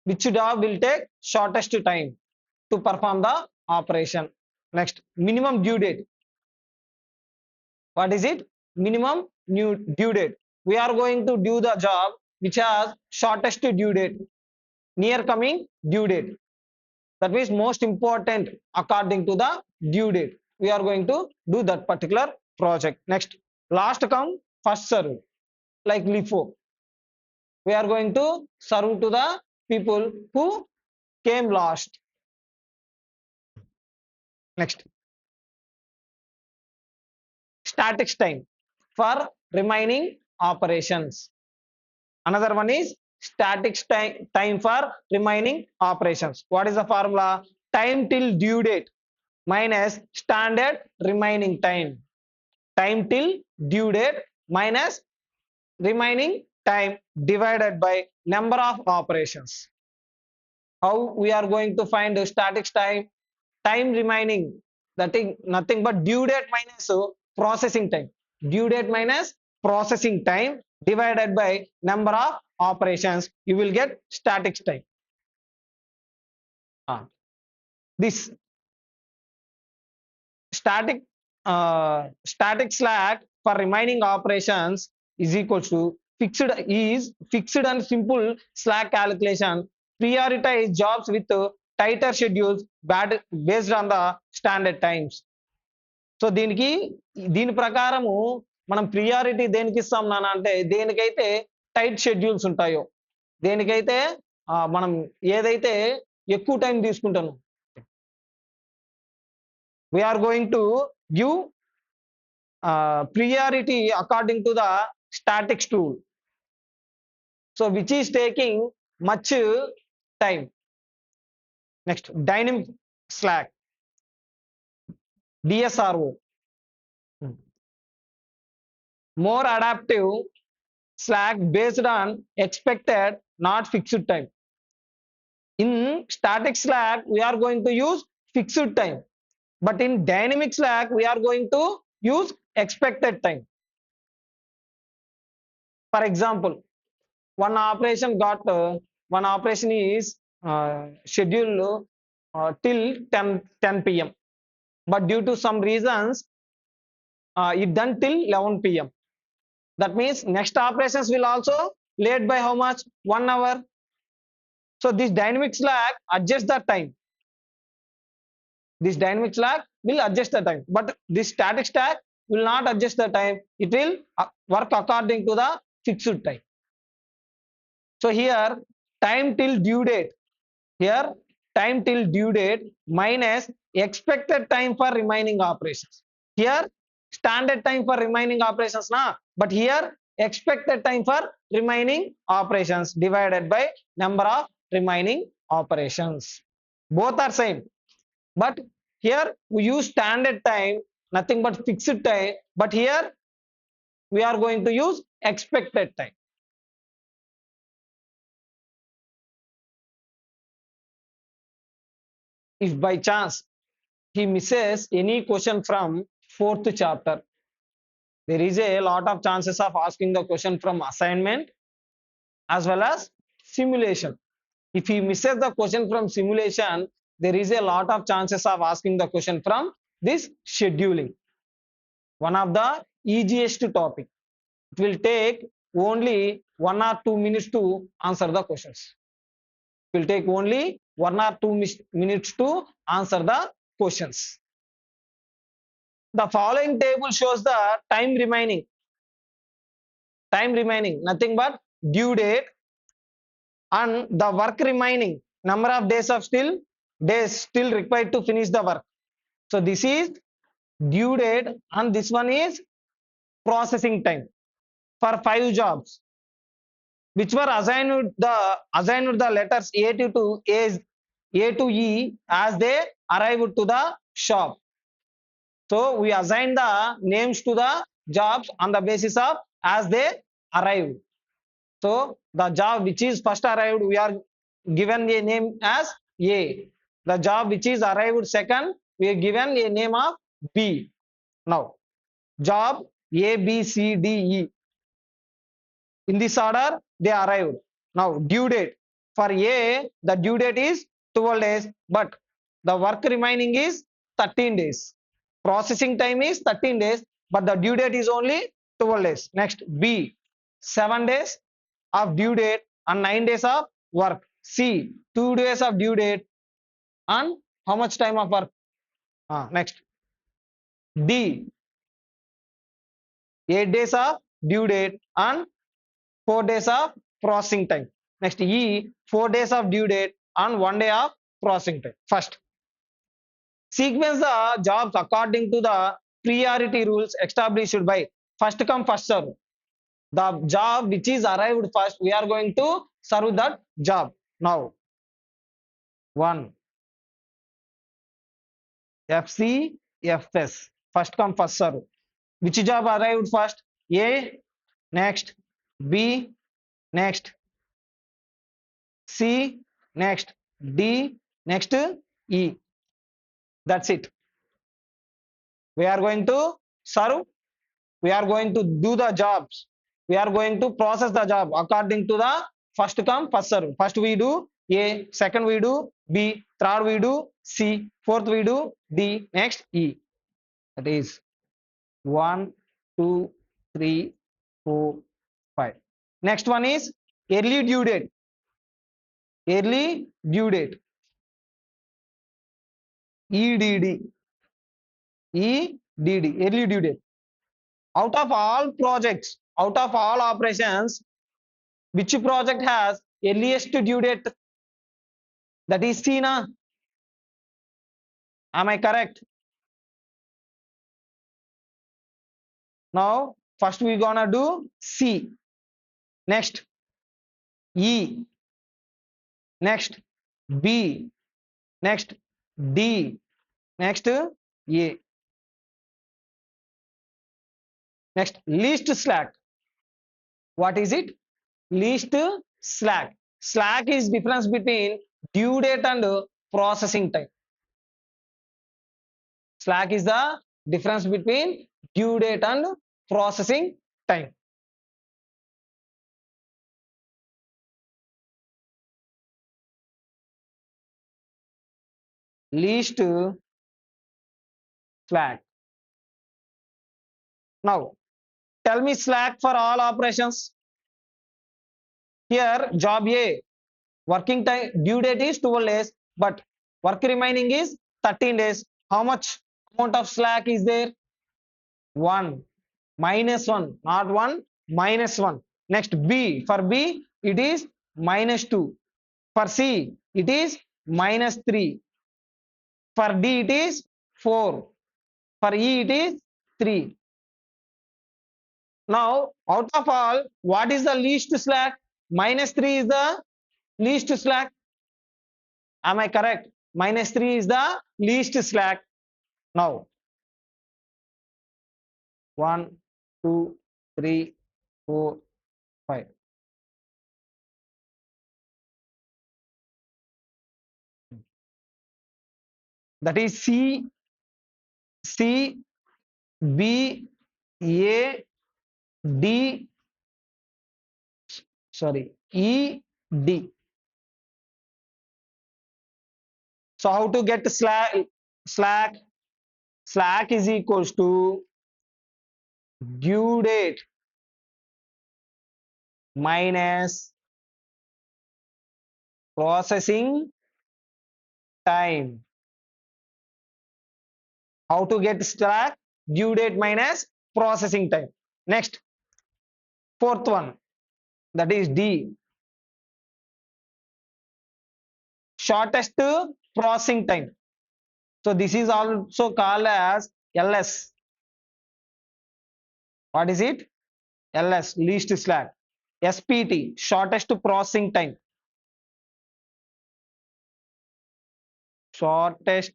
Which job will take shortest time to perform the operation? Next, minimum due date. What is it? Minimum due date. We are going to do the job which has shortest due date, near coming due date. That means most important according to the due date. We are going to do that particular project. Next, last come, first serve, like LIFO. We are going to serve to the people who came last. Next, static time for remaining operations. Another one is static time for remaining operations. What is the formula? Time till due date minus standard remaining time. Time till due date minus remaining time divided by number of operations. How we are going to find the static time? Time remaining, that is nothing but due date minus processing time. Due date minus processing time divided by number of operations, you will get static time. This static slack for remaining operations is equal to fixed and simple slack calculation. Prioritize jobs with tighter schedules based on the standard times. So దీని ప్రకారము మనం priority దేనికి ఇస్తాం నాన్న అంటే, దేనికైతే tight schedules ఉంటాయో, దేనికైతే మనం ఏదైతే ఎక్కువ టైం తీసుకుంటాను, we are going to give priority according to the statics tool. So which is taking much time. Next, dynamic slack, DSRO. More adaptive slack based on expected, not fixed time. In static slack, we are going to use fixed time. But in dynamic slack, we are going to use expected time. For example, one operation is scheduled till 10 p.m. But due to some reasons, it done till 11 p.m. That means next operations will also late by how much? 1 hour. So this dynamic slack adjusts the time. This dynamic slack will adjust the time, but this static slack will not adjust the time. It will work according to the fixed time. So here time till due date. Here time till due date minus expected time for remaining operations. Here standard time for remaining operations na, but here expected time for remaining operations divided by number of remaining operations. Both are same, but here we use standard time, nothing but fixed time, but here we are going to use expected time. If by chance he misses any question from fourth chapter, there is a lot of chances of asking the question from assignment as well as simulation. If he misses the question from simulation, there is a lot of chances of asking the question from this scheduling. One of the easiest topic. It will take only 1 or 2 minutes to answer the questions. It will take only 1 or 2 minutes to answer the questions. The following table shows the time remaining. Time remaining, nothing but due date and the work remaining, number of days still required to finish the work. So this is due date and this one is processing time for 5 jobs which were assigned the letters A to E as they arrived to the shop. So we assign the names to the jobs on the basis of as they arrived. So the job which is first arrived, we are given a name as A. The job which is arrived second, we are given a name of B. Now, job A, B, C, D, E. In this order, they arrived. Now, due date. For A, the due date is 12 days, but the work remaining is 13 days. Processing time is 13 days, but the due date is only 12 days. Next, B, 7 days of due date and 9 days of work. C, 2 days of due date and how much time of work? Next, D, 8 days of due date and 4 days of processing time. Next, E, 4 days of due date and 1 day of processing time. First, sequence the jobs according to the priority rules established by first come first serve. The job which is arrived first, we are going to serve that job. Now, 1, FC, FS, first come first serve. Which job arrived first? A, next, B, next, C, next, D, next, E. That's it. We are going to serve. We are going to do the jobs. We are going to process the job according to the first come, first serve. First we do A, second we do B, third we do C, fourth we do D, next E. That is 1, 2, 3, 4, 5. Next one is early due date. Early due date. EDD. EDD. Early due date. Out of all projects, out of all operations, which project has earliest due date? That is C, na? Am I correct? Now, first we gonna do C. Next, E. Next, B. Next, D. Next, A. Next, least slack. What is it? Least slack. Slack is difference between due date and processing time. Slack is the difference between due date and processing time. Least slack. Now, tell me slack for all operations. Here, job A, working time due date is 12 days, but work remaining is 13 days. How much amount of slack is there? 1 minus 1, not 1, minus 1. Next, B, for B it is minus 2. For C it is minus 3. For D it is 4. For E it is 3. Now, out of all, what is the least slack? Minus 3 is the least slack. Am I correct? Minus 3 is the least slack. Now, 1, 2, 3, 4, 5. That is C, C, B, A, D, sorry, E, D. So how to get slack? Slack, slack is equals to due date minus processing time. How to get slack? Due date minus processing time. Next, fourth one, that is D. Shortest processing time. So this is also called as LS. What is it? LS, least slack. SPT, shortest processing time. Shortest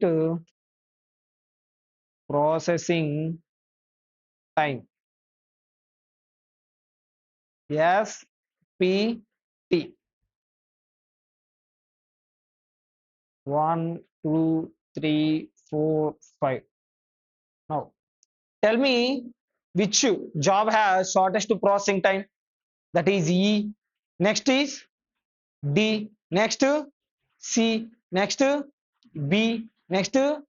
processing time. SPT. 1, 2, 3, 4, 5. Now, tell me which job has shortest processing time. That is E. Next is D. Next C. Next B. Next A.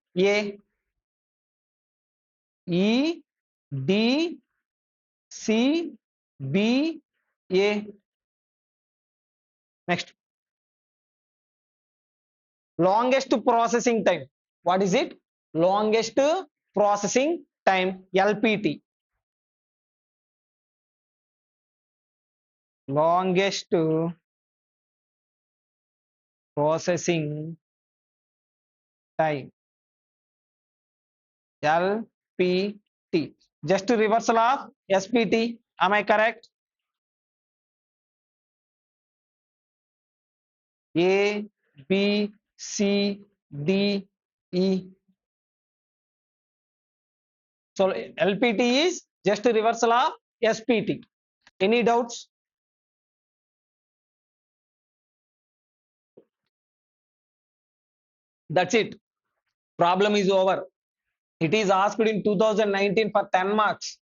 E. D. C. B. A. Next, longest processing time. What is it? Longest processing time, LPT. Longest processing time, LPT. Just reversal of SPT. Am I correct? A, B, C, D, E. So LPT is just reversal of SPT. Any doubts? That's it. Problem is over. It is asked in 2019 for 10 marks.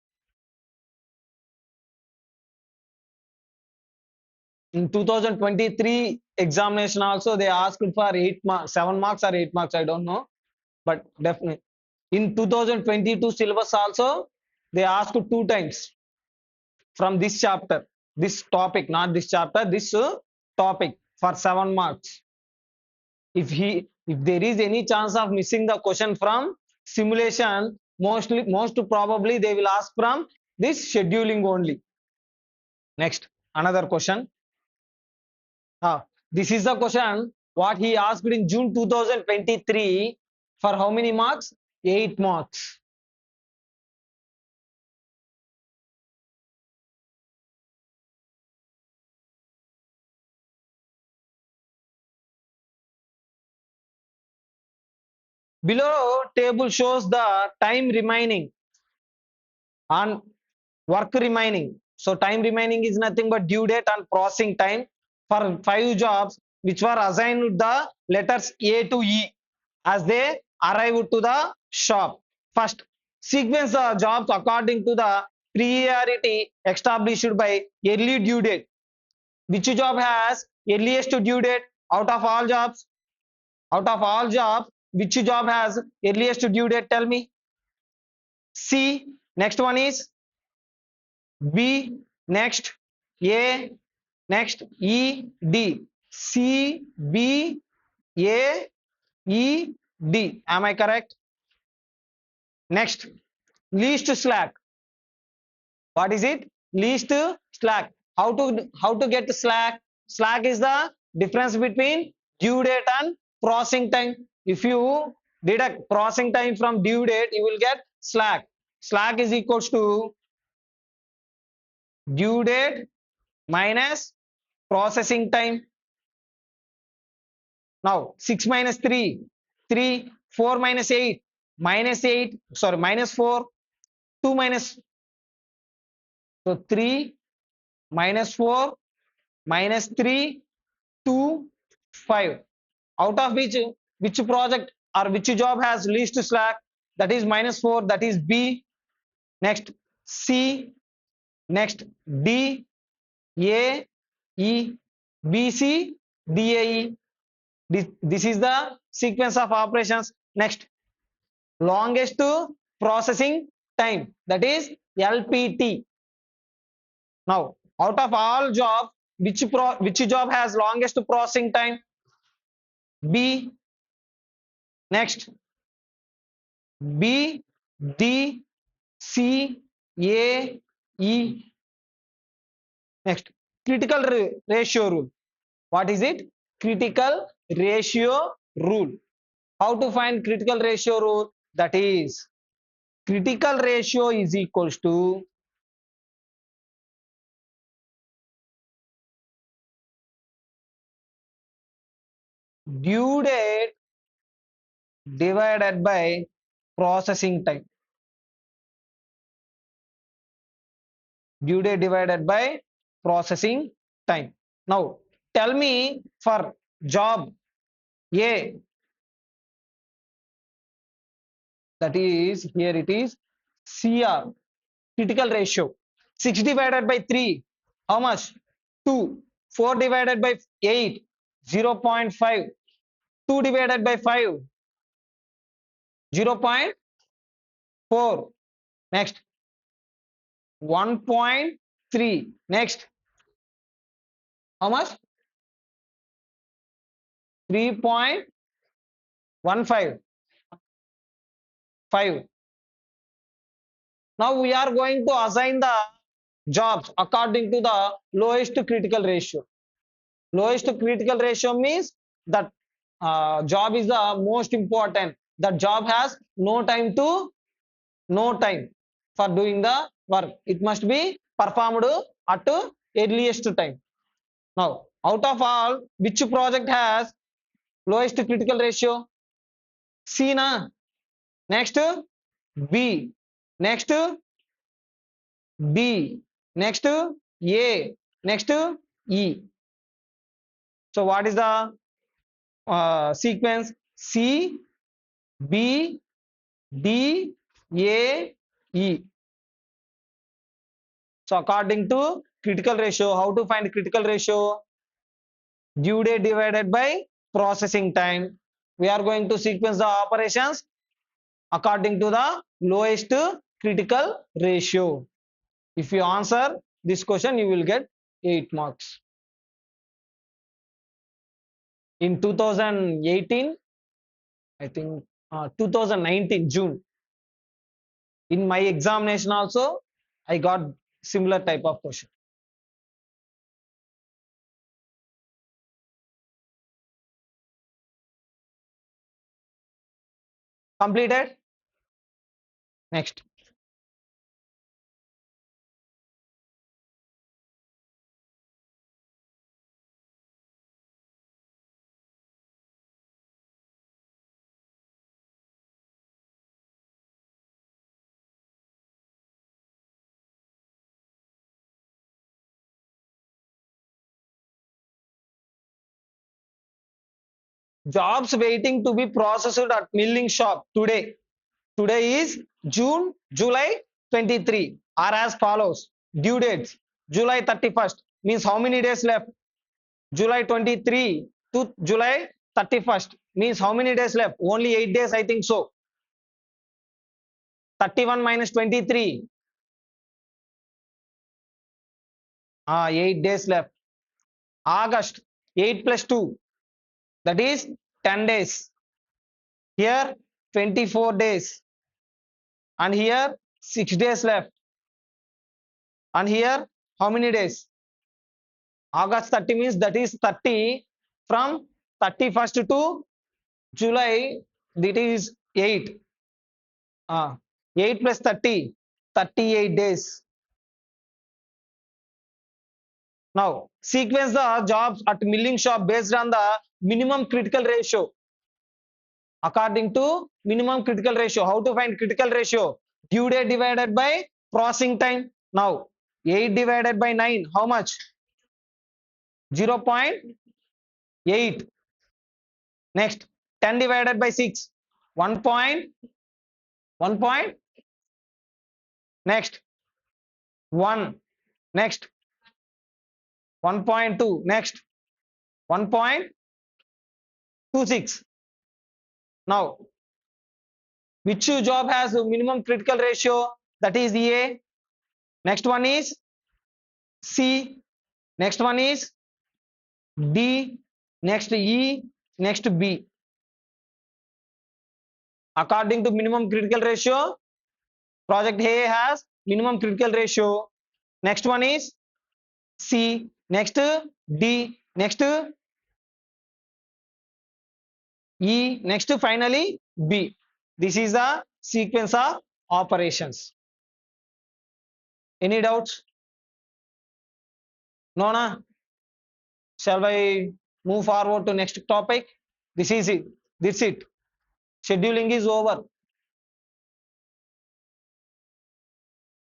In 2023 examination also they asked for 8 marks, 7 marks or 8 marks, I don't know. But definitely. In 2022 syllabus also they asked 2 times from this chapter, this topic, not this chapter, this topic for 7 marks. If there is any chance of missing the question from simulation, most probably they will ask from this scheduling only. Next, another question. This is the question what he asked in June 2023 for how many marks? 8 marks. Below table shows the time remaining on work remaining. So time remaining is nothing but due date and processing time for 5 jobs which were assigned the letters A to E as they arrive to the shop. First, sequence the jobs according to the priority established by early due date. Which job has earliest due date out of all jobs? Out of all jobs, which job has earliest due date? Tell me. C. Next one is B. Next A. Next E. D. C. B. A. E. D. Am I correct? Next, least slack. What is it? Least slack. How to get slack? Slack is the difference between due date and processing time. If you deduct processing time from due date, you will get slack. Slack is equals to due date minus processing time. Now 6 minus 3, 3, 4 minus 8, minus 8, sorry, minus 4, 2 minus, so 3 minus 4 minus 3, 2, 5. Out of which project or which job has least slack? That is minus 4, that is B. Next C, next D, A, E, B, C, D, A, E. This is the sequence of operations. Next, longest processing time, that is LPT. Now, out of all jobs, which job has longest processing time? B. Next, B, D, C, A, E. Next, critical ratio rule. What is it? Critical ratio rule. How to find critical ratio rule? That is, critical ratio is equals to due date divided by processing time. Due date divided by processing time. Now, tell me for job A, that is, here it is CR, critical ratio. 6 divided by 3, how much? 2. 4 divided by 8, 0.5. 2 divided by 5, 0.4. Next, 1.3. Next, how much? 3.15. 5. Now we are going to assign the jobs according to the lowest critical ratio. Lowest critical ratio means that job is the most important. That job has no time for doing the work. It must be performed at earliest time. Now, out of all, which project has lowest critical ratio? C na. Next B. Next D. Next A. Next E. So what is the sequence? C, B, D, A, E. So according to critical ratio, how to find critical ratio? Due date divided by processing time. We are going to sequence the operations according to the lowest critical ratio. If you answer this question, you will get 8 marks. In 2018, I think 2019 June, in my examination also, I got similar type of question. Completed. Next. Jobs waiting to be processed at milling shop today. Today is June, July 23 are as follows. Due dates July 31st means how many days left? July 23 to July 31st means how many days left? Only 8 days, I think so. 31 minus 23. 8 days left. August 8 plus 2, that is 10 days. Here 24 days. And here 6 days left. And here how many days? August 30 means that is 30 from 31st to July, that is 8. 8 plus 30, 38 days. Now, sequence the jobs at milling shop based on the minimum critical ratio. According to minimum critical ratio, how to find critical ratio? Due date divided by processing time. Now, 8 divided by 9, how much? 0.8. Next, 10 divided by 6, 1 point. Next, 1. Next, 1.2. Next, 1.26. Now, which job has a minimum critical ratio? That is A. Next one is C. Next one is D. Next E. Next B. According to minimum critical ratio, project A has minimum critical ratio. Next one is C. Next D. Next E. Next finally B. This is the sequence of operations. Any doubts? No, na? Shall I move forward to next topic? This is it. This it. Scheduling is over.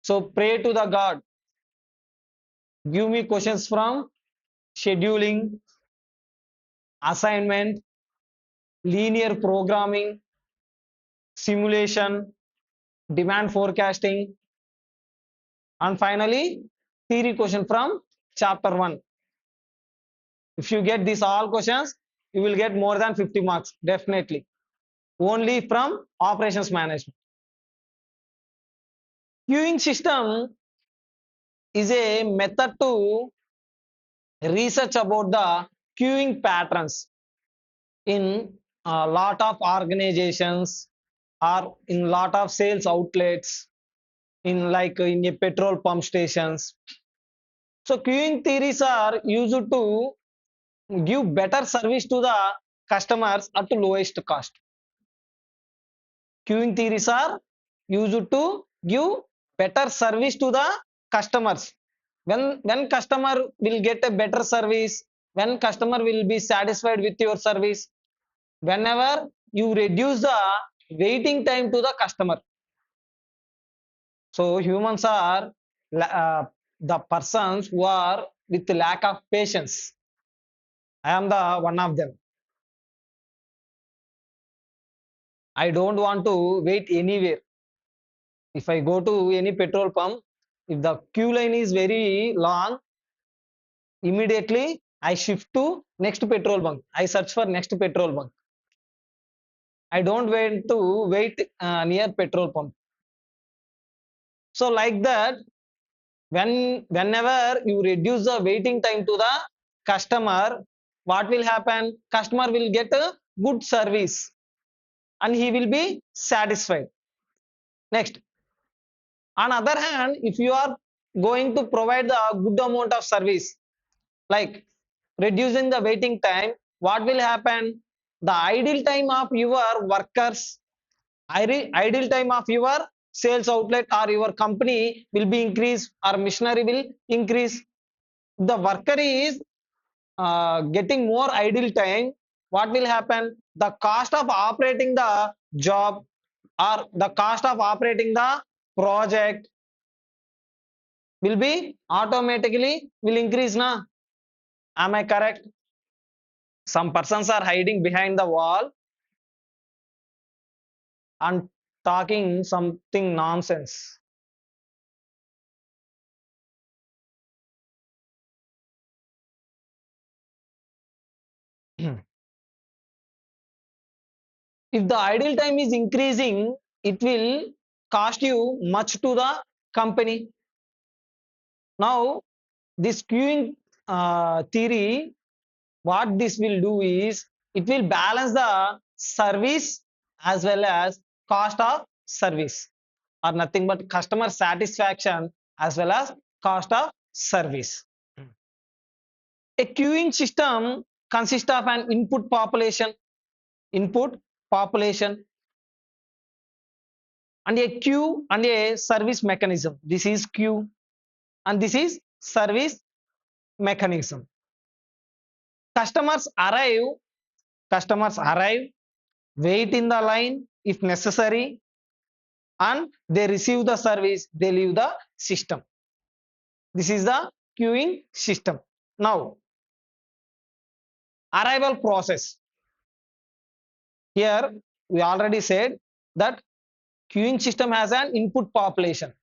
So pray to the God. Give me questions from scheduling, assignment, linear programming, simulation, demand forecasting, and finally theory question from chapter 1. If you get these all questions, you will get more than 50 marks, definitely. Only from operations management. Queuing system is a method to research about the queuing patterns in a lot of organizations or in lot of sales outlets, in like in a petrol pump stations. So queuing theories are used to give better service to the customers at lowest cost. Queuing theories are used to give better service to the customers. When customer will get a better service, when customer will be satisfied with your service, whenever you reduce the waiting time to the customer. So humans are the persons who are with lack of patience. I am the one of them. I don't want to wait anywhere. If I go to any petrol pump, if the queue line is very long, immediately I shift to next petrol bunk. I search for next petrol bunk. I don't want to wait near petrol pump. So like that, whenever you reduce the waiting time to the customer, what will happen? Customer will get a good service and he will be satisfied. Next, on other hand, if you are going to provide the good amount of service, like reducing the waiting time, what will happen? The idle time of your workers, idle time of your sales outlet or your company will be increased, or machinery will increase. The worker is getting more idle time. What will happen? The cost of operating the job or the cost of operating the project will be automatically will increase, na? Am I correct? Some persons are hiding behind the wall and talking something nonsense. If the idle time is increasing, it will cost you much to the company. Now, this queuing theory, what this will do is it will balance the service as well as cost of service, or nothing but customer satisfaction as well as cost of service. A queuing system consists of an input population, and a queue and a service mechanism. This is queue and this is service mechanism. Customers arrive, customers arrive, wait in the line if necessary, and they receive the service, they leave the system. This is the queuing system. Now, arrival process. Here, we already said that queuing system has an input population.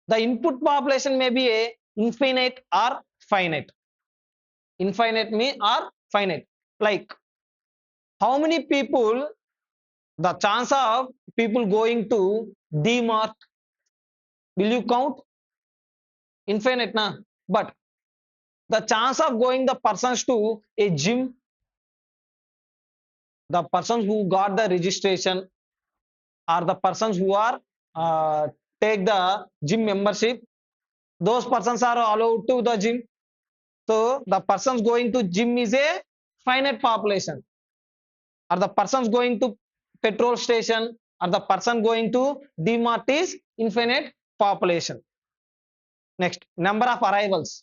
The input population may be a infinite or finite. Infinite mean or finite. Like how many people, the chance of people going to D-Mart, will you count? Infinite na. But the chance of going the persons to a gym, the persons who got the registration, or the persons who are uh, take the gym membership, those persons are allowed to the gym. So the persons going to gym is a finite population, or the persons going to petrol station, or the person going to D-Mart is infinite population. Next, number of arrivals.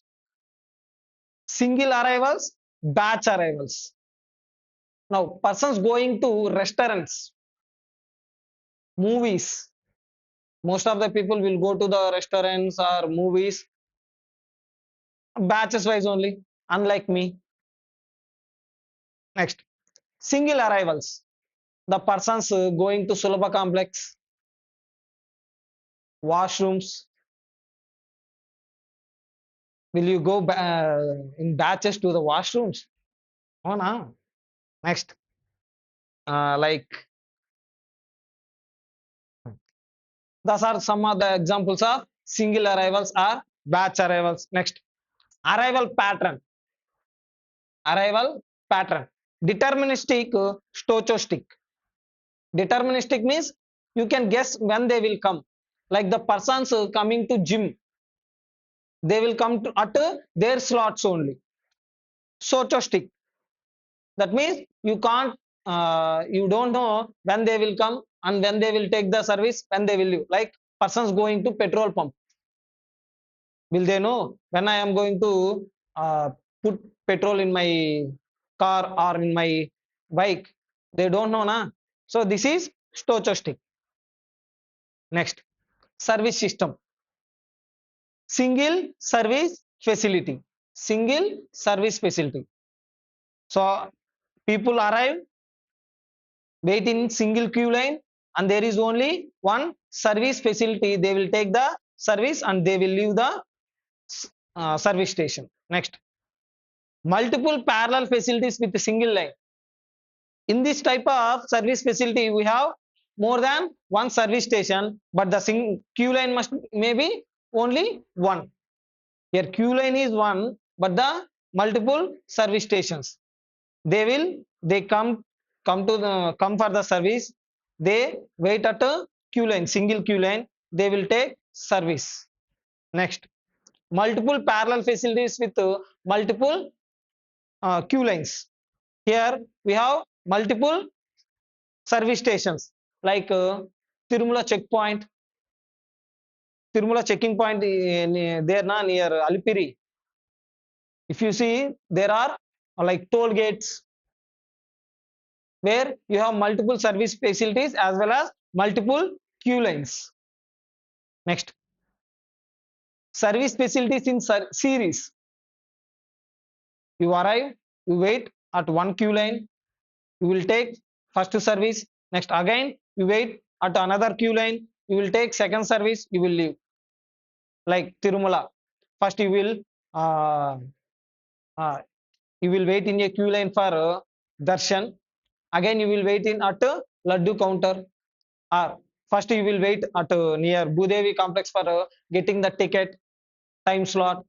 Single arrivals, batch arrivals. Now, persons going to restaurants, movies. Most of the people will go to the restaurants or movies batches wise only, unlike me. Next, single arrivals. The persons going to Sulabha complex, washrooms. Will you go in batches to the washrooms? Oh, no. Next, like those are some of the examples of single arrivals or batch arrivals. Next, arrival pattern. Arrival pattern. Deterministic, stochastic. Deterministic means you can guess when they will come. Like the persons coming to gym, they will come to at their slots only. Stochastic. That means you can't, you don't know when they will come and when they will take the service, when they will leave. Like persons going to petrol pump, will they know when I am going to put petrol in my car or in my bike? They don't know, na. So this is stochastic. Next, service system. Single service facility. Single service facility. So people arrive, wait in single queue line, and there is only one service facility. They will take the service and they will leave the service station. Next, multiple parallel facilities with a single line. In this type of service facility, we have more than one service station, but the queue line must maybe only one. Here queue line is one, but the multiple service stations. They come to the come for the service. They wait at a queue line, single queue line. They will take service. Next, multiple parallel facilities with multiple queue lines. Here we have multiple service stations like Tirumala checkpoint, Tirumala checking point there na near Alipiri. If you see, there are like toll gates where you have multiple service facilities as well as multiple queue lines. Next, service facilities in series. You arrive, you wait, at one queue line, you will take first service. Next again you wait at another queue line, you will take second service, you will leave. Like Tirumala, first uh, uh, you will wait in a queue line for darshan. Again you will wait in at laddu counter, or first you will wait at near Bhudevi complex for getting the ticket time slot,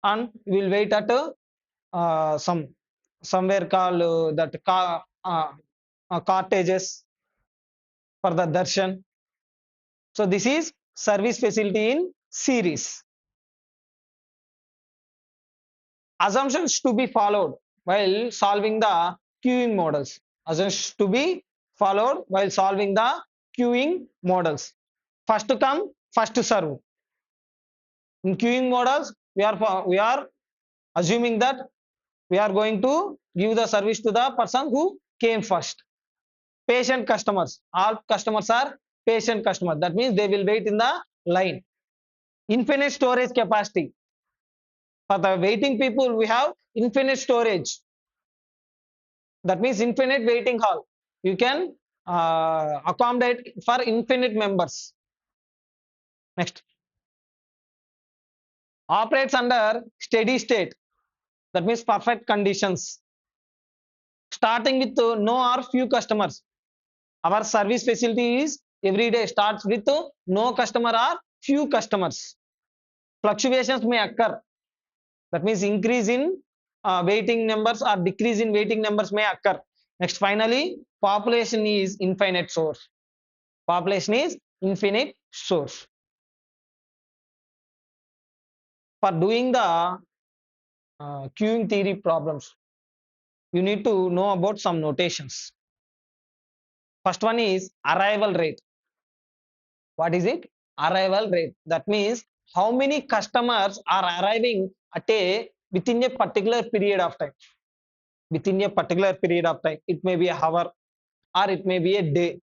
and you will wait at somewhere called that cartages for the darshan. So this is service facility in series. Assumptions to be followed while solving the queuing models. Assumptions to be followed while solving the queuing models. First to come, first to serve. In queuing models, we are assuming that we are going to give the service to the person who came first. Patient customers. All customers are patient customers. That means they will wait in the line. Infinite storage capacity. For the waiting people, we have infinite storage. That means infinite waiting hall. You can accommodate for infinite members. Next, operates under steady state. That means perfect conditions. Starting with no or few customers. Our service facility is every day starts with no customer or few customers. Fluctuations may occur. That means increase in waiting numbers or decrease in waiting numbers may occur. Next, finally, population is infinite source. Population is infinite source. For doing the queuing theory problems, you need to know about some notations. First one is arrival rate. What is it? Arrival rate. That means how many customers are arriving at a within a particular period of time. Within a particular period of time, it may be a hour or it may be a day.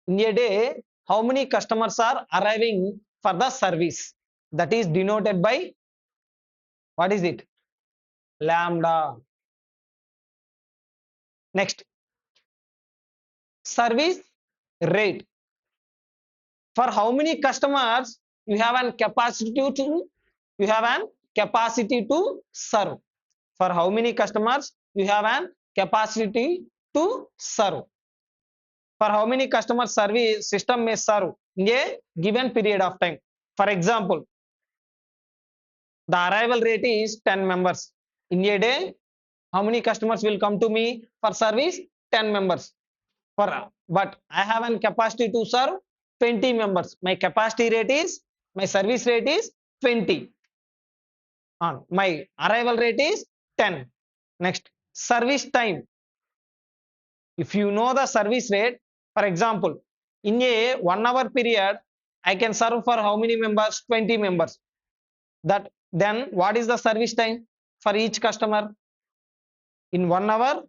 In a day, how many customers are arriving for the service? That is denoted by, what is it? Lambda. Next, service rate. For how many customers you have an capacity to serve. For how many customers you have an capacity to serve. For how many customer service system may serve in a given period of time. For example, the arrival rate is 10 members. In a day, how many customers will come to me for service? 10 members. But I have a capacity to serve 20 members. My capacity rate is, my service rate is 20. My arrival rate is 10. Next, service time. If you know the service rate, for example, in a 1 hour period, I can serve for how many members? 20 members. That then what is the service time for each customer? In 1 hour,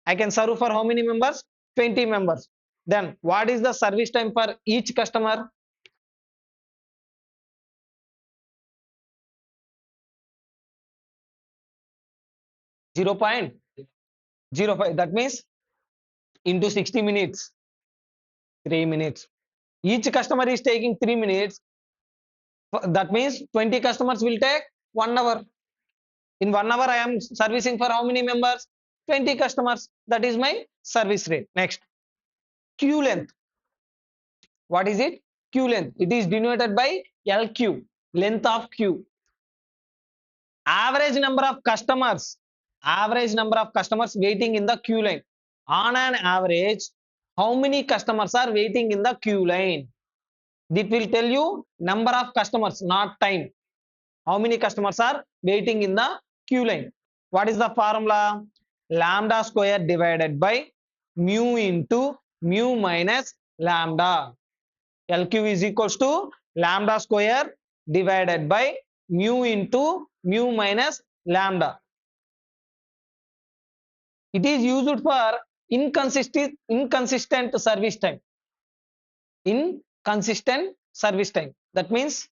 I can serve for how many members? 20 members. Then what is the service time for each customer? 0.05. That means into 60 minutes, 3 minutes. Each customer is taking 3 minutes. That means 20 customers will take 1 hour. In 1 hour, I am servicing for how many members? 20 customers. That is my service rate. Next, queue length. What is it? Queue length. It is denoted by LQ, length of queue. Average number of customers. Average number of customers waiting in the queue line. On an average, how many customers are waiting in the queue line? This will tell you number of customers, not time. How many customers are waiting in the queue line? What is the formula? Lambda square divided by mu into mu minus lambda. LQ is equals to lambda square divided by mu into mu minus lambda. It is used for inconsistent service time. Inconsistent service time. That means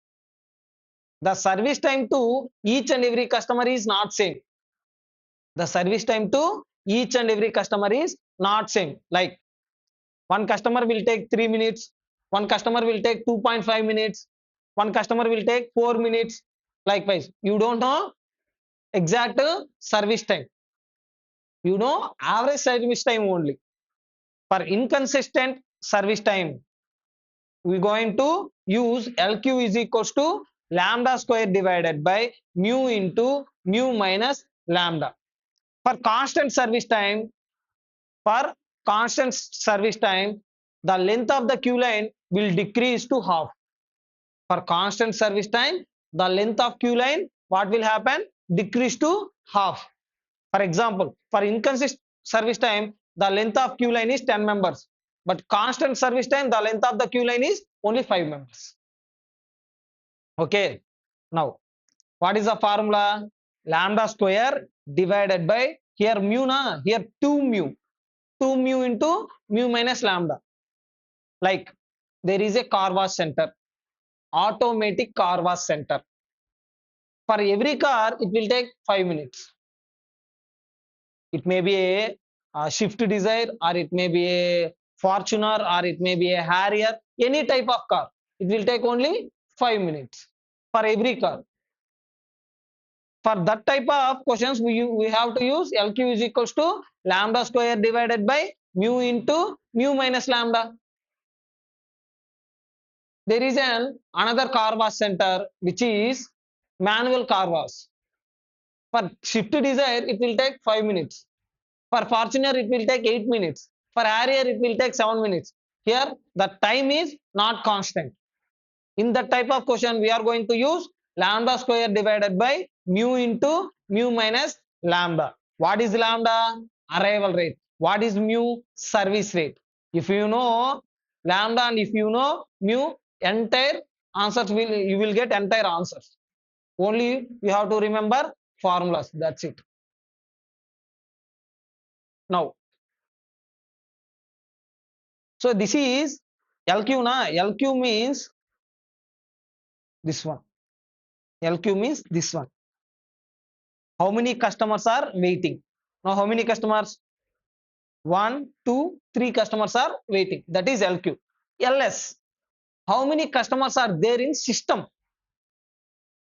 the service time to each and every customer is not same. The service time to each and every customer is not same. Like one customer will take 3 minutes, one customer will take 2.5 minutes, one customer will take 4 minutes. Likewise, you don't know exact service time. You know average service time only. For inconsistent service time, we're going to use LQ is equals to lambda square divided by mu into mu minus lambda. For constant service time, for constant service time, the length of the queue line will decrease to half. For constant service time, the length of queue line, what will happen? Decrease to half. For example, for inconsistent service time, the length of queue line is 10 members. But constant service time, the length of the queue line is only 5 members. Okay. Now, what is the formula? Lambda square divided by, here mu na, here 2 mu. 2 mu into mu minus lambda. Like there is a car wash center, automatic car wash center. For every car, it will take 5 minutes. It may be a Swift Desire, or it may be a Fortuner, or it may be a Harrier, any type of car. It will take only 5 minutes for every car. For that type of questions, we have to use LQ is equals to lambda square divided by mu into mu minus lambda. There is another car wash center which is manual car wash. For Swift Desire, it will take 5 minutes. For Fortuner, it will take 8 minutes. For Harrier, it will take 7 minutes. Here, the time is not constant. In that type of question, we are going to use lambda square divided by mu into mu minus lambda. What is lambda? Arrival rate. What is mu? Service rate. If you know lambda and if you know mu, entire answers you will get entire answers. Only you have to remember formulas. That's it. Now, so this is LQ na. LQ means this one. LQ means this one. How many customers are waiting? Now, how many customers? 1, 2, 3 customers are waiting. That is LQ. LS. How many customers are there in system?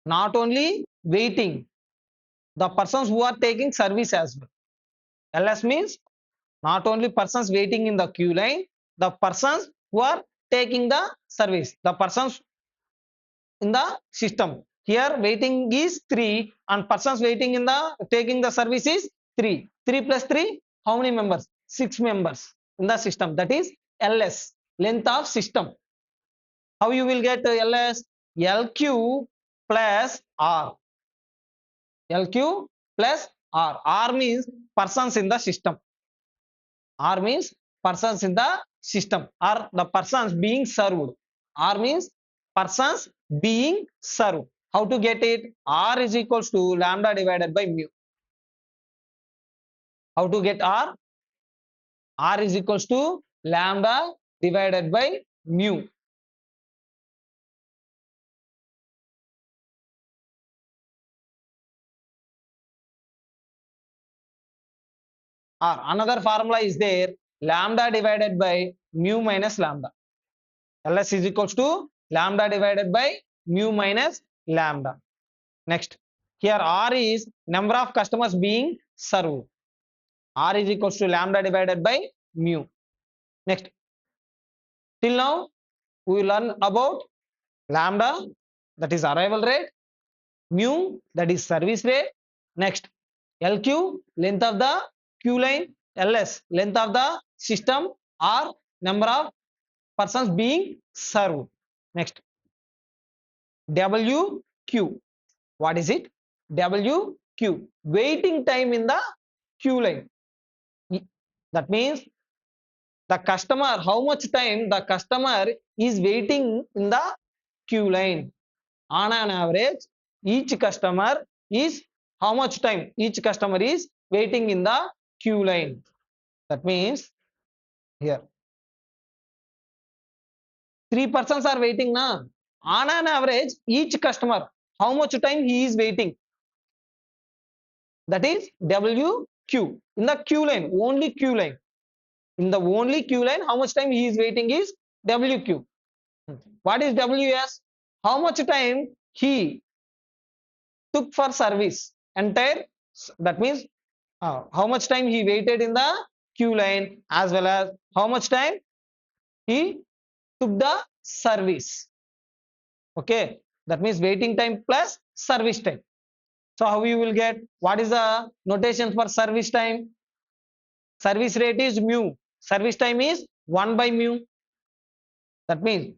Not only waiting, the persons who are taking service as well. LS means not only persons waiting in the queue line, the persons who are taking the service, the persons in the system. Here waiting is 3 and persons waiting in the taking the service is 3. 3 plus 3, how many members? 6 members in the system. That is LS, length of system. How you will get LS? LQ plus R. LQ plus R. R means persons in the system. R means persons in the system, or the persons being served. R means persons being served. How to get it? R is equals to lambda divided by mu. How to get R? R is equals to lambda divided by mu. Or another formula is there, lambda divided by mu minus lambda. LS is equals to lambda divided by mu minus lambda. Next, here R is number of customers being served. R is equals to lambda divided by mu. Next, till now we learn about lambda, that is arrival rate, mu, that is service rate. Next, LQ, length of the queue line, LS, length of the system, R, number of persons being served. Next, WQ, what is it? WQ, waiting time in the queue line. That means the customer, how much time the customer is waiting in the queue line. On an average, each customer is how much time each customer is waiting in the queue line. That means here 3 persons are waiting na. On an average, each customer how much time he is waiting. That is WQ. Q. In the Q line, only Q line. In the only Q line, how much time he is waiting is WQ. What is WS? How much time he took for service? Entire, that means how much time he waited in the queue line, as well as how much time he took the service. Okay, that means waiting time plus service time. So how you will get, what is the notation for service time? Service rate is mu, service time is 1 by mu. That means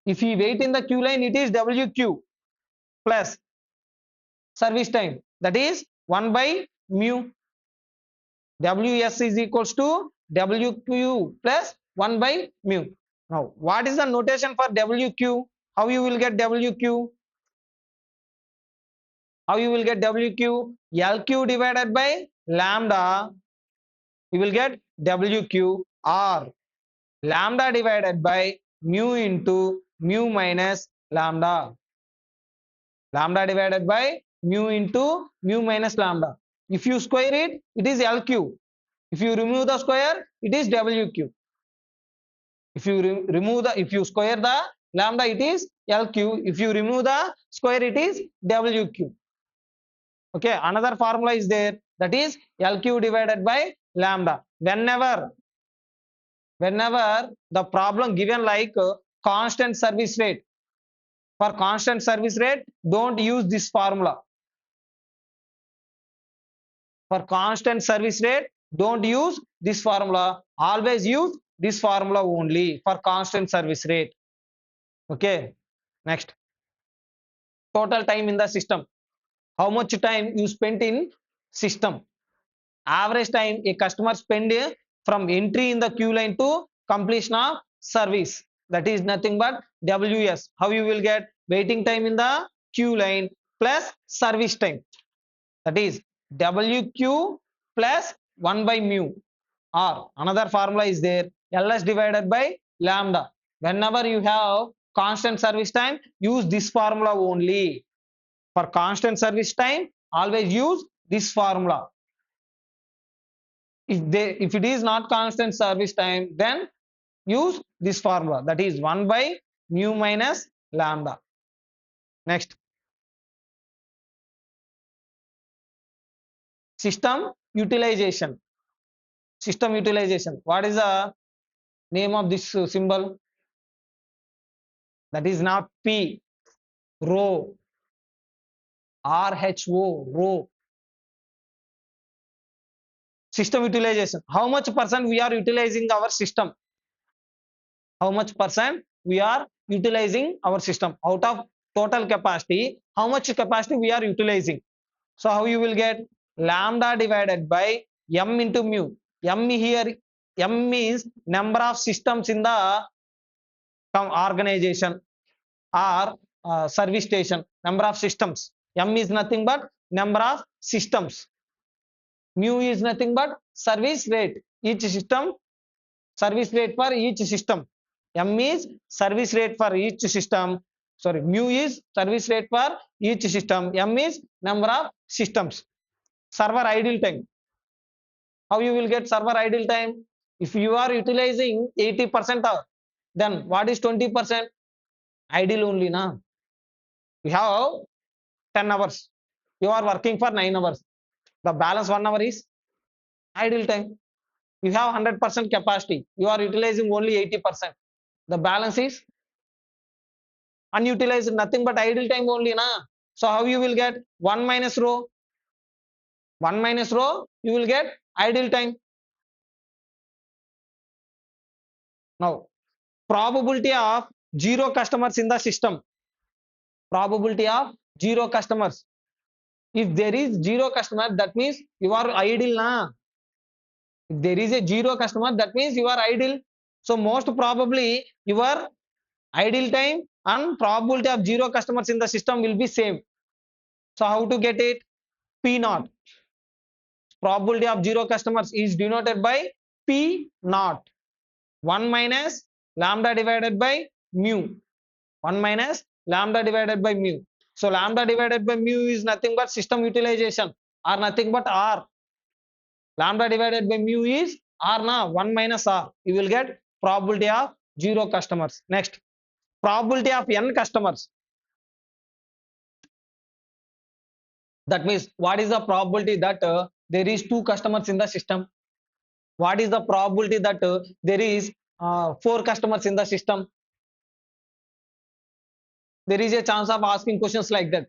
if he wait in the queue line, it is WQ plus service time, that is 1 by mu. Ws is equals to WQ plus 1 by mu. Now, what is the notation for WQ? How you will get WQ? How you will get WQ? LQ divided by lambda. You will get WQ, or lambda divided by mu into mu minus lambda. Lambda divided by mu into mu minus lambda. If you square it, it is LQ. If you remove the square, it is WQ. If you if you square the lambda, it is LQ. If you remove the square, it is WQ. Okay, another formula is there, that is LQ divided by lambda. Whenever the problem given like constant service rate, for constant service rate, don't use this formula. For constant service rate, don't use this formula. Always use this formula only for constant service rate. Okay, next, total time in the system. How much time you spent in system? Average time a customer spend from entry in the queue line to completion of service, that is nothing but WS. How you will get? Waiting time in the queue line plus service time, that is WQ plus 1 by mu, or another formula is there, LS divided by lambda. Whenever you have constant service time, use this formula only. For constant service time, always use this formula. If it is not constant service time, then use this formula, that is 1 by mu minus lambda. Next, system utilization. System utilization. What is the name of this symbol? That is not P, rho, RHO, rho. System utilization. How much percent we are utilizing our system? How much percent we are utilizing our system? Out of total capacity, how much capacity we are utilizing? So how you will get? Lambda divided by M into mu. M here, M means number of systems in the organization or service station. Number of systems. M is nothing but number of systems. Mu is nothing but service rate. Each system, service rate for each system. M is service rate for each system. Sorry, mu is service rate for each system. M is number of systems. Server idle time. How you will get server idle time? If you are utilizing 80% of, then what is 20%? Idle only, na? You have 10 hours. You are working for 9 hours. The balance 1 hour is idle time. You have 100% capacity. You are utilizing only 80%. The balance is unutilized, nothing but idle time only, na? So how you will get? 1 minus rho. 1 minus rho, you will get idle time. Now, probability of 0 customers in the system. Probability of 0 customers. If there is 0 customer, that means you are idle, na? If there is a 0 customer, that means you are idle. So most probably your idle time and probability of 0 customers in the system will be same. So how to get it? P naught. Probability of 0 customers is denoted by P naught. 1 minus lambda divided by mu. 1 minus lambda divided by mu. So lambda divided by mu is nothing but system utilization, or nothing but R. Lambda divided by mu is R na 1 minus R. You will get probability of 0 customers. Next, probability of n customers. That means what is the probability that there is 2 customers in the system? What is the probability that there is 4 customers in the system? There is a chance of asking questions like that.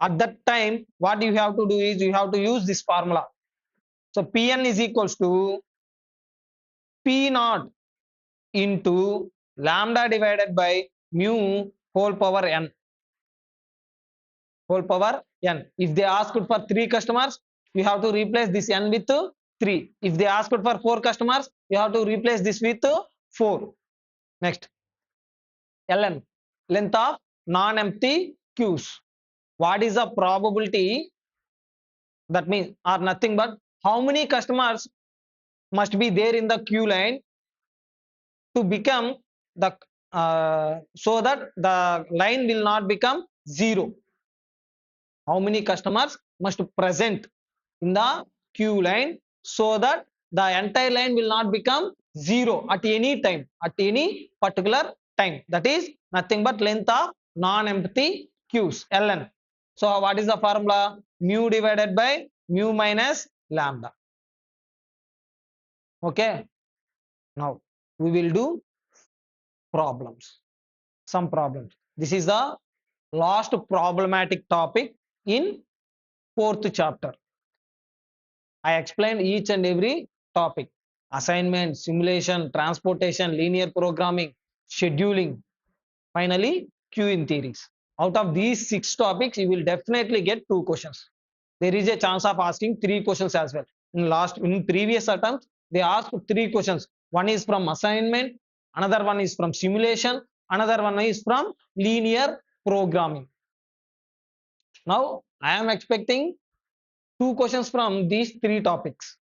At that time, what you have to do is you have to use this formula. So Pn is equals to P naught into lambda divided by mu whole power n. Whole power n. If they asked for 3 customers, you have to replace this n with 3. If they asked for 4 customers, you have to replace this with 4. Next, ln, length of non-empty queues. What is the probability? That means are nothing but how many customers must be there in the queue line to become the so that the line will not become 0. How many customers must present in the queue line so that the entire line will not become 0 at any time, at any particular time. That is nothing but length of non-empty queues, ln. So what is the formula? Mu divided by mu minus lambda. Okay. Now we will do problems. Some problems. This is the last problematic topic in 4th chapter. I explained each and every topic: assignment, simulation, transportation, linear programming, scheduling, finally queuing theories. Out of these 6 topics, you will definitely get 2 questions. There is a chance of asking 3 questions as well. In previous attempts, they asked 3 questions. One is from assignment, another one is from simulation, another one is from linear programming. Now I am expecting 2 questions from these 3 topics.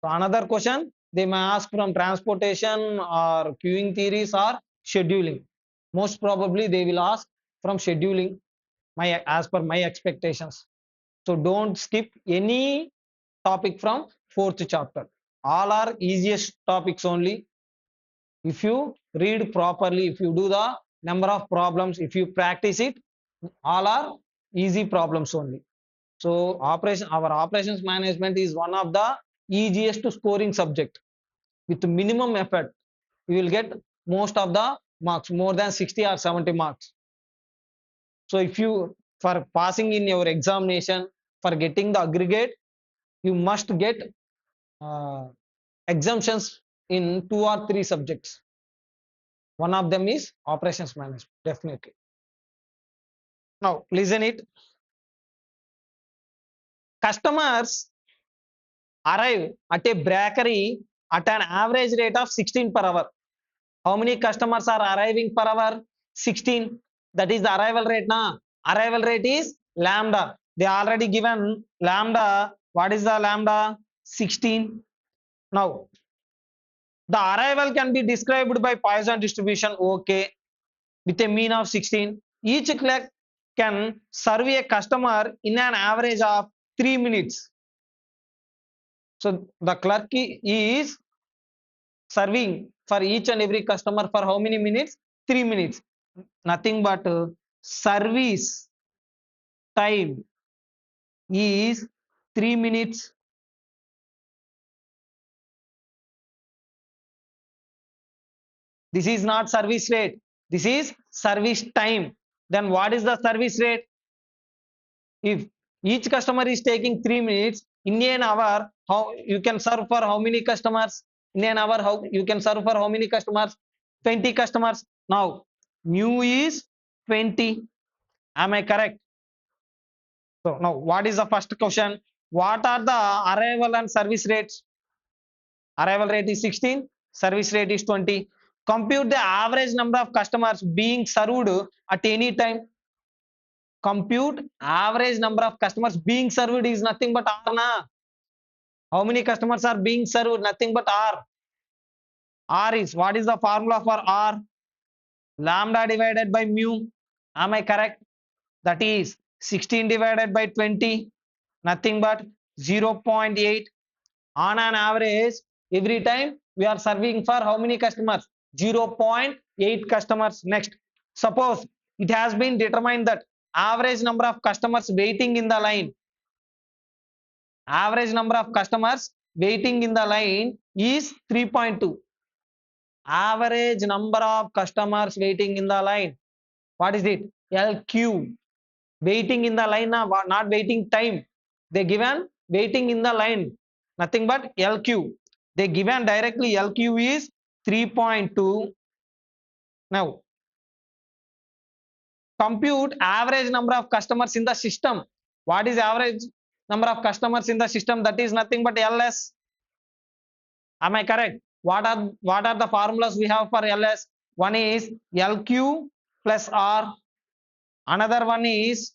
So another question they may ask from transportation or queuing theories or scheduling. Most probably they will ask from scheduling, as per my expectations. So don't skip any topic from 4th chapter. All are easiest topics only. If you read properly, if you do the number of problems, if you practice it, all are easy problems only. So our operations management is one of the easiest scoring subject. With minimum effort, you will get most of the marks, more than 60 or 70 marks. So if you, for passing in your examination, for getting the aggregate, you must get exemptions in 2 or 3 subjects. One of them is operations management, definitely. Now listen it. Customers arrive at a bakery at an average rate of 16 per hour. How many customers are arriving per hour? 16. That is the arrival rate. Na? Arrival rate is lambda. They already given lambda. What is the lambda? 16. Now, the arrival can be described by Poisson distribution. Okay. With a mean of 16. Each clerk can serve a customer in an average of 3 minutes. So the clerk is serving for each and every customer for how many minutes? 3 minutes. Nothing but service time is 3 minutes. This is not service rate. This is service time. Then what is the service rate? If each customer is taking 3 minutes, in an hour, how you can serve for how many customers? In an hour, how you can serve for how many customers? 20 customers. Now, mu is 20. Am I correct? So now, what is the first question? What are the arrival and service rates? Arrival rate is 16, service rate is 20. Compute the average number of customers being served at any time. Compute average number of customers being served is nothing but R. Na? How many customers are being served? Nothing but R. R is, what is the formula for R? Lambda divided by mu. Am I correct? That is 16 divided by 20. Nothing but 0.8. On an average, every time we are serving for how many customers? 0.8 customers. Next, suppose it has been determined that average number of customers waiting in the line, average number of customers waiting in the line is 3.2. Average number of customers waiting in the line, what is it? LQ. Waiting in the line, not waiting time. They given waiting in the line, nothing but LQ. They given directly LQ is 3.2. Now compute average number of customers in the system. What is average number of customers in the system? That is nothing but LS. Am I correct? What are the formulas we have for LS? One is LQ plus R. Another one is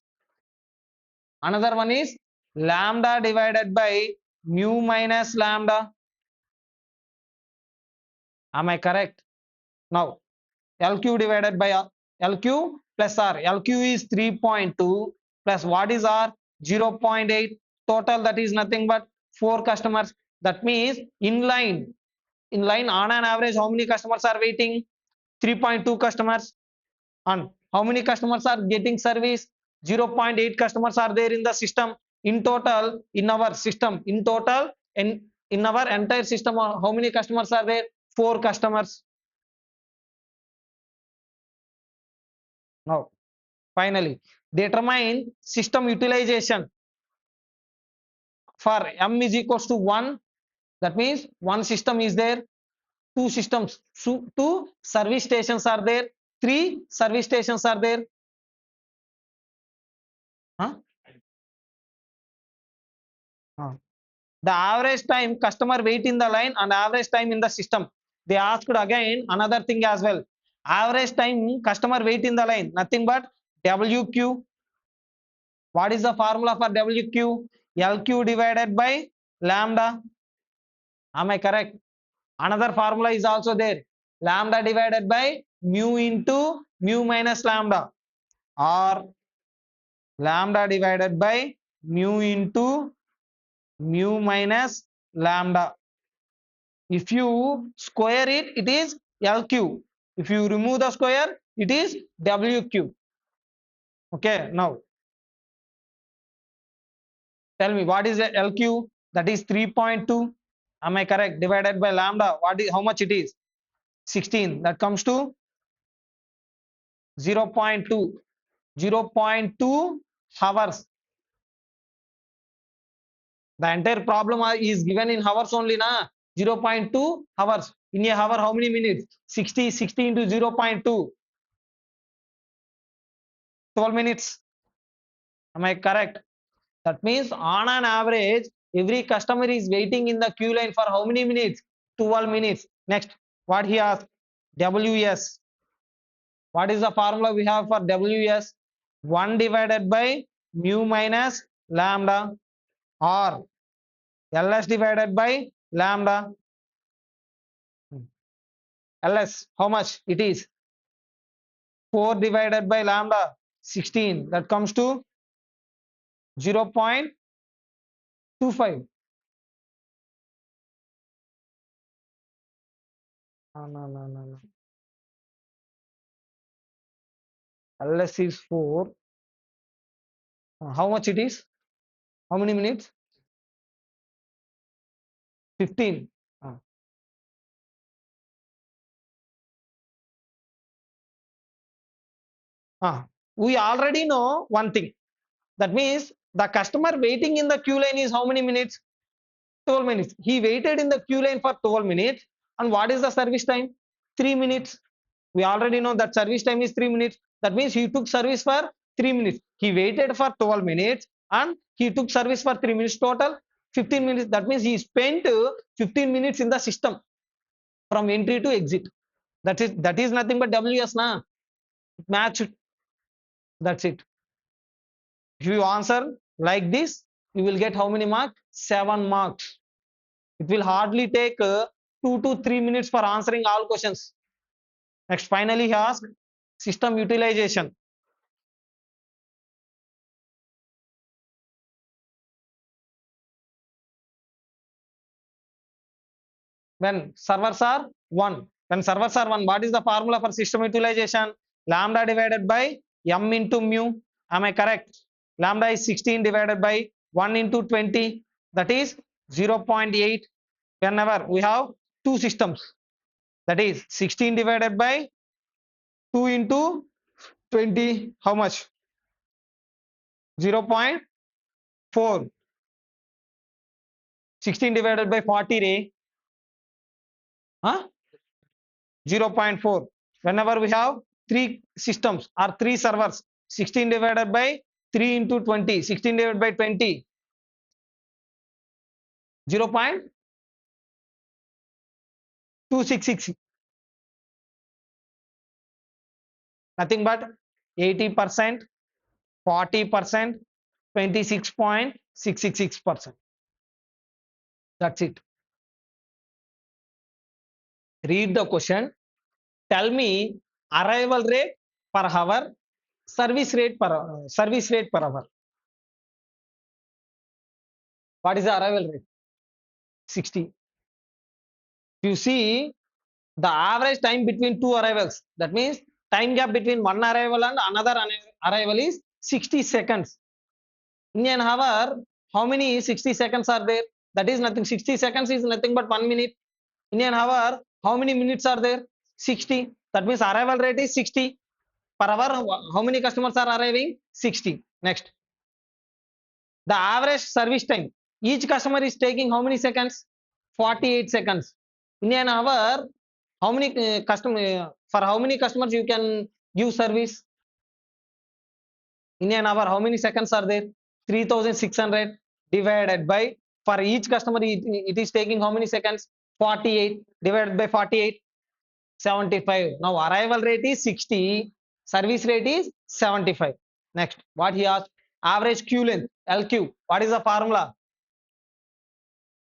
lambda divided by mu minus lambda. Am I correct? Now LQ divided by LQ plus R. LQ is 3.2 plus what is R? 0.8. Total, that is nothing but 4 customers. That means in line on an average, how many customers are waiting? 3.2 customers. And how many customers are getting service? 0.8 customers are there in the system. In total, in our system, in our entire system, how many customers are there? 4 customers. Now, finally, determine system utilization. For M is equals to 1, that means one system is there, two systems, two service stations are there, 3 service stations are there. Huh? The average time customer wait in the line and average time in the system. They asked again another thing as well. Average time customer wait in the line, nothing but WQ. What is the formula for WQ? LQ divided by lambda. Am I correct? Another formula is also there. Lambda divided by mu into mu minus lambda, or lambda divided by mu into mu minus lambda. If you square it, it is LQ. If you remove the square, it is WQ. Okay, now tell me what is the LQ? That is 3.2. Am I correct? Divided by lambda, how much it is? 16. That comes to 0.2. 0.2 hours. The entire problem is given in hours only, na? 0.2 hours. In a hour, how many minutes? 60 into 0.2. 12 minutes. Am I correct? That means on an average, every customer is waiting in the queue line for how many minutes? 12 minutes. Next, what he asked? WS. What is the formula we have for WS? 1 divided by mu minus lambda, or LS divided by lambda. LS, how much it is? 4 divided by lambda, 16. That comes to 0.25. No. LS is 4. How much it is? How many minutes? 15. We already know one thing. That means the customer waiting in the queue line is how many minutes? 12 minutes. He waited in the queue line for 12 minutes. And what is the service time? 3 minutes. We already know that service time is 3 minutes. That means he took service for 3 minutes. He waited for 12 minutes and he took service for 3 minutes. Total 15 minutes. That means he spent 15 minutes in the system from entry to exit. That is nothing but WS, na? Match. That's it. If you answer like this, you will get how many marks? 7 marks. It will hardly take 2 to 3 minutes for answering all questions. Next, finally, he asked system utilization. when servers are 1. When servers are 1, what is the formula for system utilization? Lambda divided by m into mu. Am I correct? Lambda is 16 divided by 1 into 20. That is 0.8. Whenever we have two systems, that is 16 divided by 2 into 20. How much? 0.4. 16 divided by 40 ray. Huh? 0.4. Whenever we have three systems or three servers, 16 divided by 3 into 20, 16 divided by 20, 0.266, nothing but 80%, 40%, 26.666%. That's it. Read the question. Tell me arrival rate per hour, service rate per hour. What is the arrival rate? 60. You see the average time between two arrivals, that means time gap between one arrival and another arrival is 60 seconds. In an hour, how many 60 seconds are there? That is nothing. 60 seconds is nothing but 1 minute. In an hour, how many minutes are there? 60. That means arrival rate is 60 per hour. How many customers are arriving? 60. Next, the average service time. Each customer is taking how many seconds? 48 seconds. In an hour, how many for how many customers you can give service? In an hour, how many seconds are there? 3600 divided by, for each customer it is taking how many seconds? 48 divided by 48, 75. Now arrival rate is 60, service rate is 75. Next, what he asked? Average queue length, LQ. What is the formula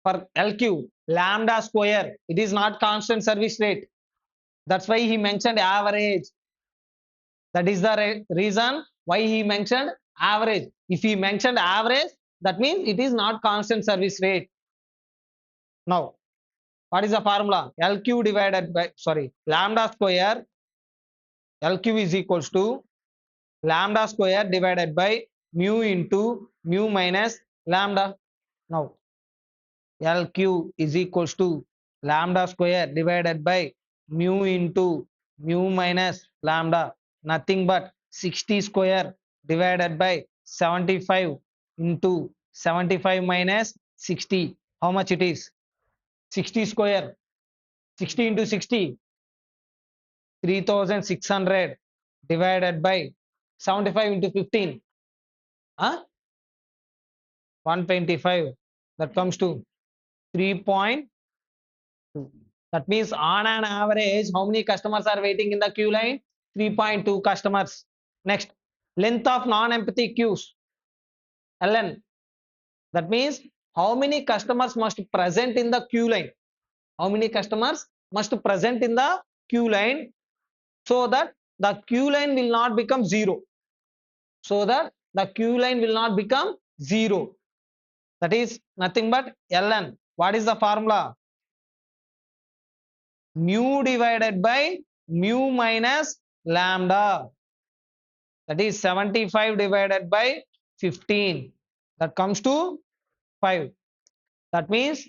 for LQ? Lambda square. It is not constant service rate. That's why he mentioned average. That is the reason why he mentioned average. If he mentioned average, that means it is not constant service rate. Now, what is the formula? LQ divided by, lambda square. LQ is equals to lambda square divided by mu into mu minus lambda. Now, LQ is equals to lambda square divided by mu into mu minus lambda. Nothing but 60 square divided by 75 into 75 minus 60. How much it is? 60 square. 60 into 60. 3600 divided by 75 into 15. Huh? 125. That comes to 3.2. That means on an average, how many customers are waiting in the queue line? 3.2 customers. Next, length of non-empty queues, LN. That means how many customers must present in the queue line? How many customers must present in the queue line so that the queue line will not become zero? So that the queue line will not become zero. That is nothing but LN. What is the formula? Mu divided by mu minus lambda. That is 75 divided by 15. That comes to 5. That means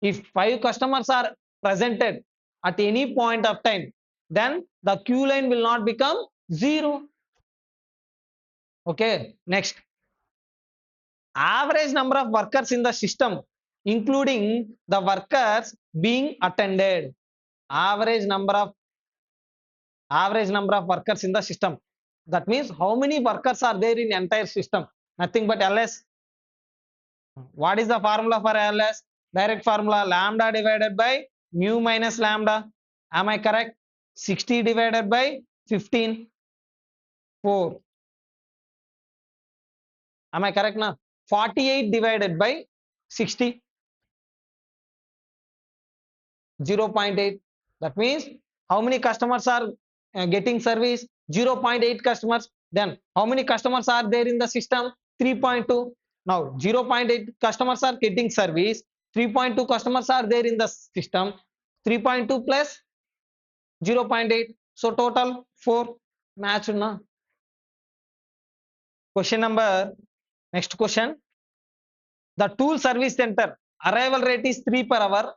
if 5 customers are presented at any point of time, then the queue line will not become 0. Okay, next. Average number of workers in the system, including the workers being attended. Average number of workers in the system. That means how many workers are there in entire system? Nothing but LS. What is the formula for LS? Direct formula, lambda divided by mu minus lambda. Am I correct? 60 divided by 15, 4. Am I correct now? 48 divided by 60, 0.8. That means how many customers are getting service? 0.8 customers. Then how many customers are there in the system? 3.2. Now 0.8 customers are getting service. 3.2 customers are there in the system. 3.2 plus 0.8. So total 4. Match na. Question number, next question. The tool service center arrival rate is 3 per hour.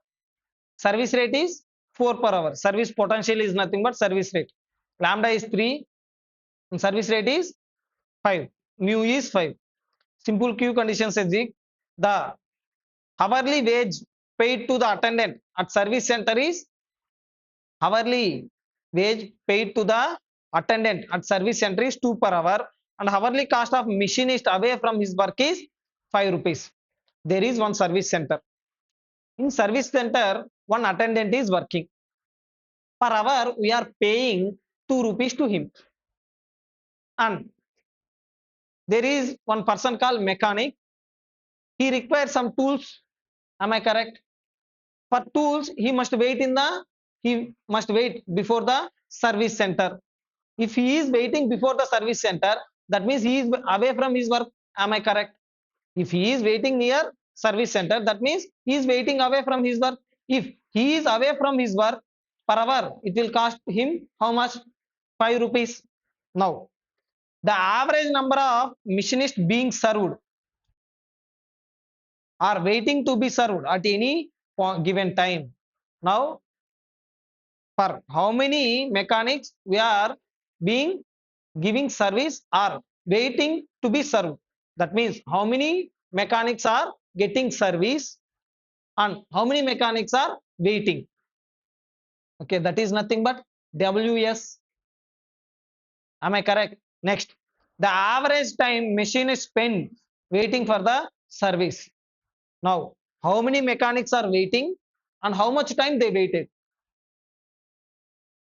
Service rate is 4 per hour. Service potential is nothing but service rate. Lambda is 3 and service rate is 5. Mu is 5. Simple Q conditions exist. The hourly wage paid to the attendant at service center is hourly wage paid to the attendant at service center is 2 per hour, and hourly cost of machinist away from his work is 5 rupees. There is one service center. In service center, one attendant is working. Per hour, we are paying 2 rupees to him. And there is one person called mechanic. He requires some tools. Am I correct? For tools, he must wait before the service center. If he is waiting before the service center, that means he is away from his work. Am I correct? If he is waiting near service center, that means he is waiting away from his work. If he is away from his work, per hour, it will cost him how much? 5 rupees. Now, the average number of machinists being served are waiting to be served at any given time. Now, for how many mechanics we are being giving service are waiting to be served. That means how many mechanics are getting service and how many mechanics are waiting. Okay, that is nothing but WS. Am I correct? Next, the average time machine is spent waiting for the service. Now, how many mechanics are waiting and how much time they waited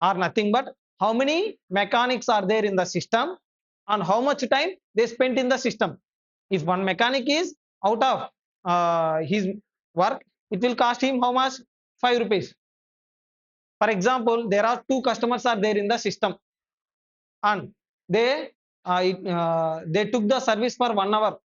are nothing but how many mechanics are there in the system and how much time they spent in the system. If one mechanic is out of his work, it will cost him how much? 5 rupees. For example, there are two customers are there in the system and they took the service for 1 hour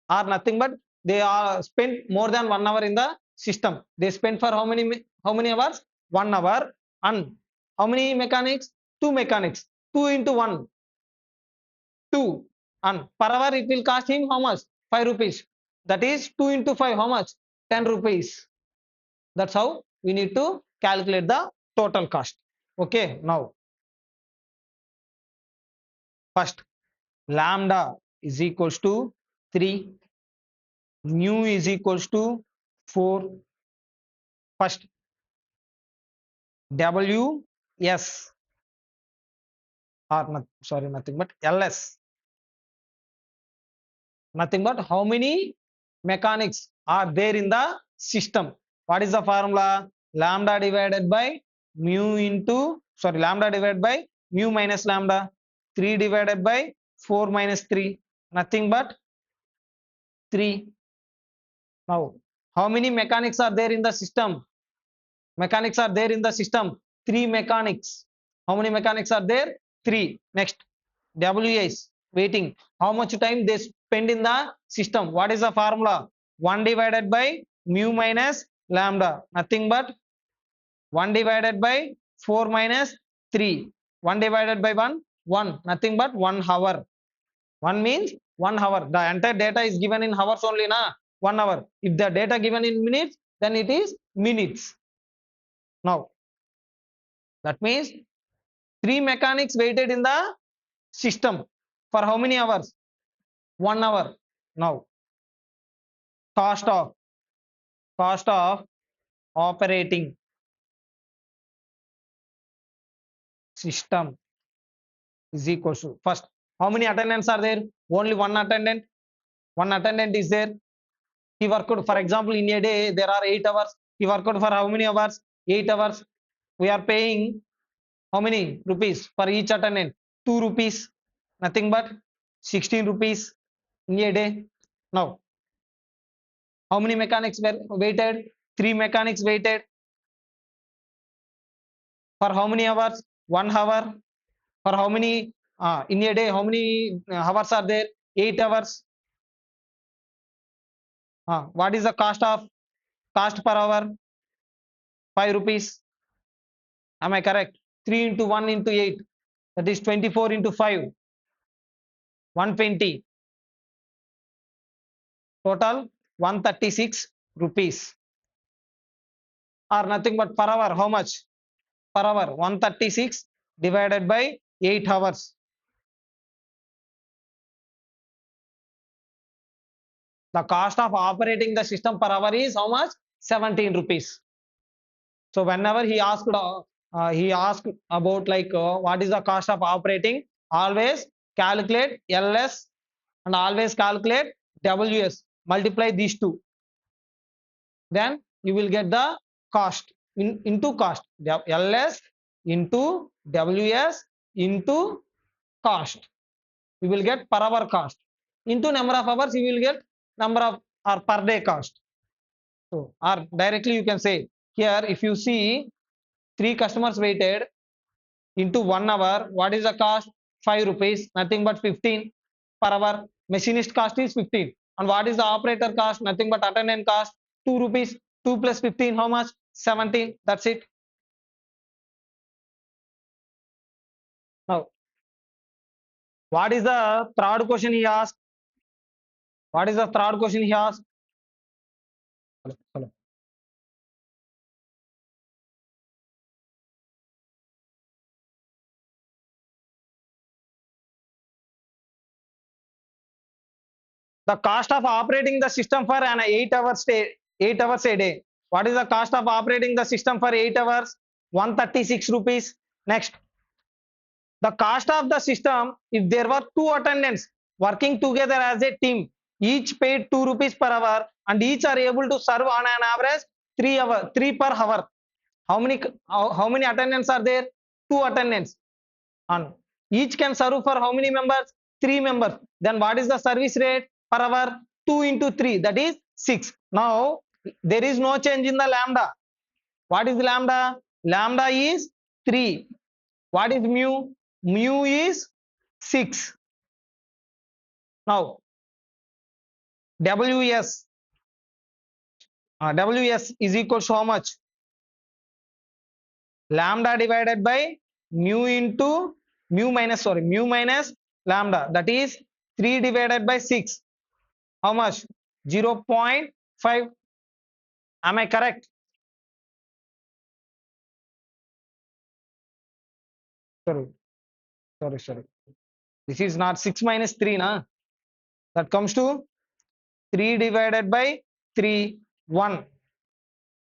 or nothing but they are spent more than 1 hour in the system. They spent for how many hours? 1 hour. And how many mechanics? Two mechanics. 2 into 1, 2. And per hour it will cost him how much? 5 rupees. That is 2 into 5 how much? 10 rupees. That's how we need to calculate the total cost. Okay, now first lambda is equals to 3, mu is equals to 4. First W S or not, sorry, nothing but LS. Nothing but how many mechanics are there in the system. What is the formula? Lambda divided by mu into, sorry, lambda divided by mu minus lambda. 3 divided by 4 minus 3. Nothing but 3. Now, how many mechanics are there in the system? Mechanics are there in the system. 3 mechanics. How many mechanics are there? 3. Next, WS waiting. How much time they spend in the system? What is the formula? 1 divided by mu minus lambda. Nothing but 1 divided by 4 minus 3. 1 divided by 1, 1. Nothing but 1 hour. 1 means 1 hour. The entire data is given in hours only, na? 1 hour. If the data given in minutes, then it is minutes. Now, that means 3 mechanics waited in the system for how many hours? 1 hour. Now, cost of operating system is equal to, first, how many attendants are there? Only one attendant. One attendant is there. He worked, for example, in a day there are 8 hours. He worked for how many hours? 8 hours. We are paying how many rupees for each attendant? 2 rupees. Nothing but 16 rupees in a day. Now, how many mechanics were waited? 3 mechanics waited. For how many hours? 1 hour. For how many in a day? How many hours are there? 8 hours. What is the cost per hour? 5 rupees. Am I correct? 3 into 1 into 8. That is 24 into 5. 120. Total 136 rupees. Or nothing but per hour. How much? Per hour. 136 divided by 8 hours. The cost of operating the system per hour is how much? 17 rupees. So whenever he asked about like what is the cost of operating, always calculate LS and always calculate WS. Multiply these two. Then you will get the cost into cost. LS into WS into cost. You will get per hour cost. Into number of hours, you will get number of or per day cost. So, or directly you can say here, if you see 3 customers waited into 1 hour, what is the cost? 5 rupees, nothing but 15 per hour. Machinist cost is 15. And what is the operator cost? Nothing but attendant cost, 2 rupees. 2 plus 15, how much? 17. That's it. Now, what is the third question he asked? What is the third question he asked? Hello. The cost of operating the system for an 8 hours stay, 8 hours a day. What is the cost of operating the system for 8 hours? 136 rupees. Next, the cost of the system if there were 2 attendants working together as a team, each paid 2 rupees per hour and each are able to serve on an average 3 per hour. How many attendants are there? 2 attendants. And each can serve for how many members? 3 members. Then what is the service rate per hour? 2 into 3, that is 6. Now there is no change in the lambda. What is lambda? Lambda is 3. What is mu? Mu is 6. Now WS. WS is equal to how much? Lambda divided by mu into mu minus lambda, that is 3 divided by 6. How much? 0.5. Am I correct? Sorry, sorry. This is not 6 minus 3, na? That comes to 3 divided by 3, 1.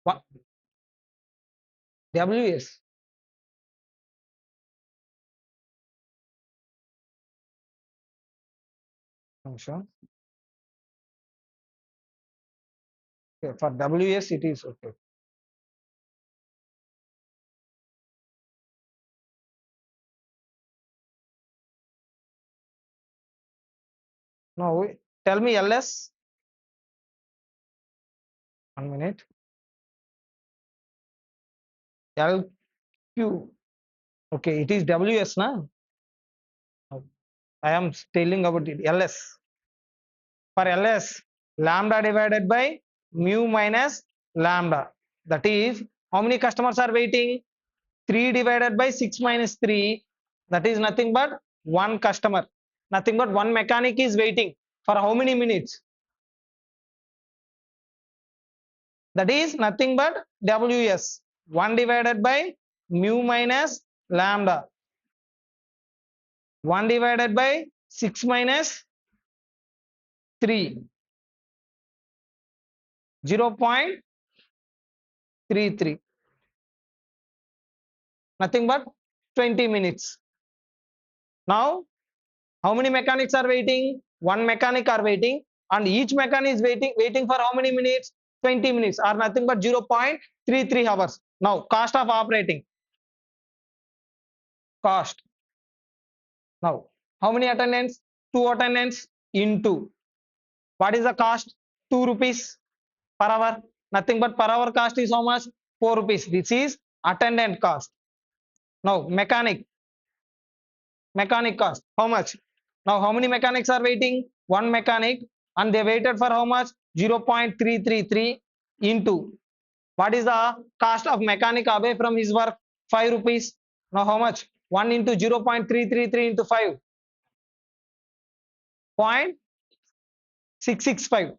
What? WS. Sure. Okay, for WS it is okay. Now tell me LS. 1 minute. LQ. Okay, it is WS, na? I am telling about it. LS. For LS, lambda divided by mu minus lambda. That is, how many customers are waiting? 3 divided by 6 minus 3. That is nothing but 1 customer. Nothing but 1 mechanic is waiting. For how many minutes? That is nothing but WS. 1 divided by mu minus lambda. 1 divided by 6 minus 3. 0.33. Nothing but 20 minutes. Now, how many mechanics are waiting? 1 mechanic are waiting, and each mechanic is waiting for how many minutes? 20 minutes, or nothing but 0.33 hours. Now, cost of operating. Cost. Now, how many attendants? 2 attendants into. What is the cost? 2 rupees per hour. Nothing but per hour cost is how much? 4 rupees. This is attendant cost. Now, mechanic cost. How much? Now, how many mechanics are waiting? 1 mechanic, and they waited for how much? 0.333 into What is the cost of mechanic away from his work? 5 rupees. Now how much? 1 into 0.333 into 5. 0.665.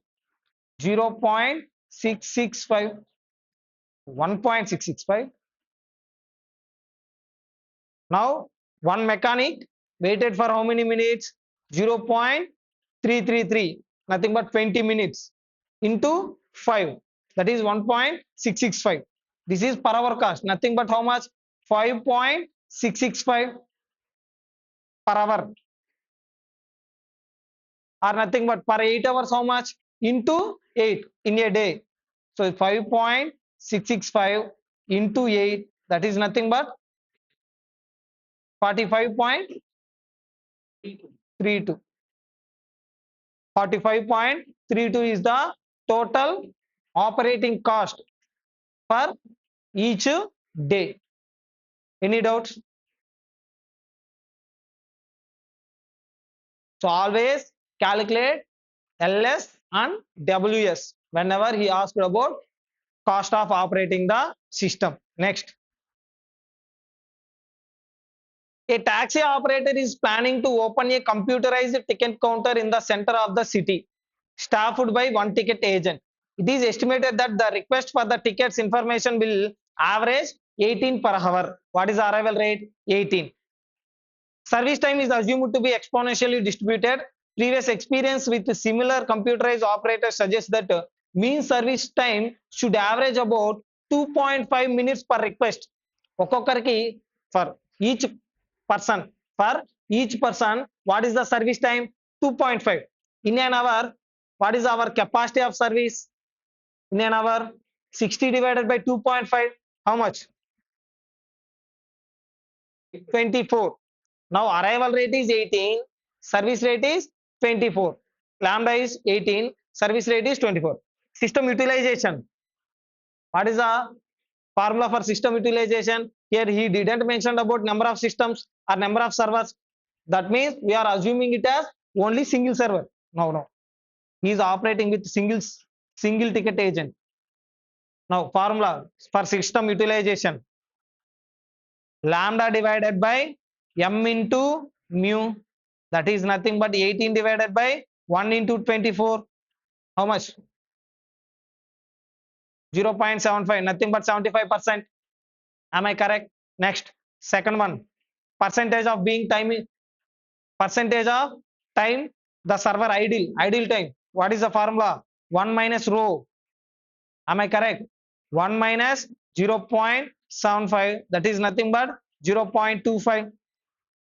0.665. 1.665. Now one mechanic waited for how many minutes? 0.333. Nothing but 20 minutes into 5. That is 1.665. This is per hour cost. Nothing but how much? 5.665 per hour, or nothing but per 8 hours how much? Into 8 in a day. So 5.665 into 8, that is nothing but 45.32. 45.32 is the total operating cost for each day. Any doubts? So always calculate LS and WS whenever he asked about cost of operating the system. Next, a taxi operator is planning to open a computerized ticket counter in the center of the city, staffed by one ticket agent. It is estimated that the request for the tickets information will average 18 per hour. What is the arrival rate? 18. Service time is assumed to be exponentially distributed. Previous experience with similar computerized operators suggests that mean service time should average about 2.5 minutes per request. ఒక్కొక్కరికి for each person, for each person, what is the service time? 2.5. In an hour, what is our capacity of service? In an hour, 60 divided by 2.5, how much? 24. Now arrival rate is 18, service rate is 24. Lambda is 18, service rate is 24. System utilization. What is the formula for system utilization? Here he didn't mention about number of systems or number of servers. That means we are assuming it as only single server. No. He is operating with single ticket agent. Now formula for system utilization. Lambda divided by m into mu, that is nothing but 18 divided by 1 into 24. How much? 0.75, nothing but 75%. Am I correct? Next, second one, percentage of being time, percentage of time the server idle time. What is the formula? 1 minus rho. Am I correct? 1 minus 0.75, that is nothing but 0.25.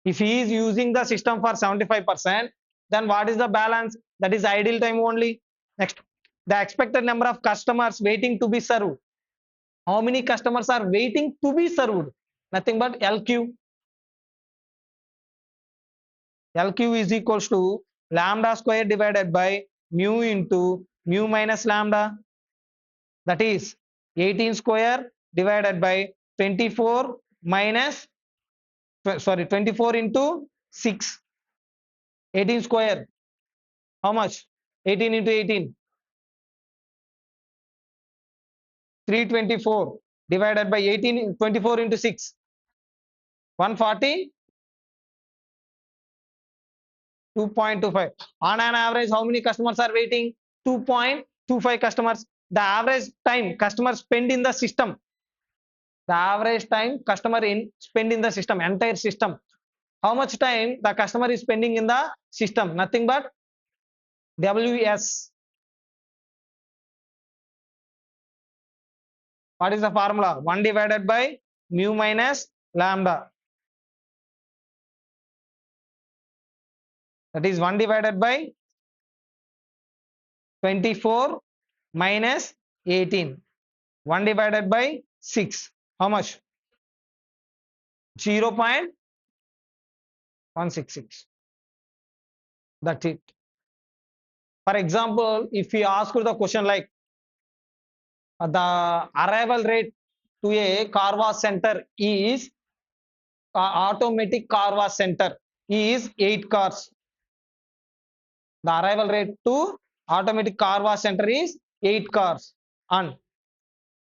If he is using the system for 75%, then what is the balance? That is idle time only. Next, the expected number of customers waiting to be served. How many customers are waiting to be served? Nothing but LQ. LQ is equals to lambda square divided by mu into mu minus lambda. That is 18 square divided by 24 minus, 24 into 6. 18 square. How much? 18 into 18. 324 divided by 18, 24 into 6. 140. 2.25. On an average, how many customers are waiting? 2.25 customers. The average time customer spend in the system. The average time customer spend in the system, entire system. How much time the customer is spending in the system? Nothing but WS. What is the formula? 1 divided by mu minus lambda. That is 1 divided by 24 minus 18. 1 divided by 6. How much? 0.166. That's it. For example, if we ask the question like the arrival rate to a car wash center is automatic car wash center is 8 cars. The arrival rate to automatic car wash center is 8 cars. And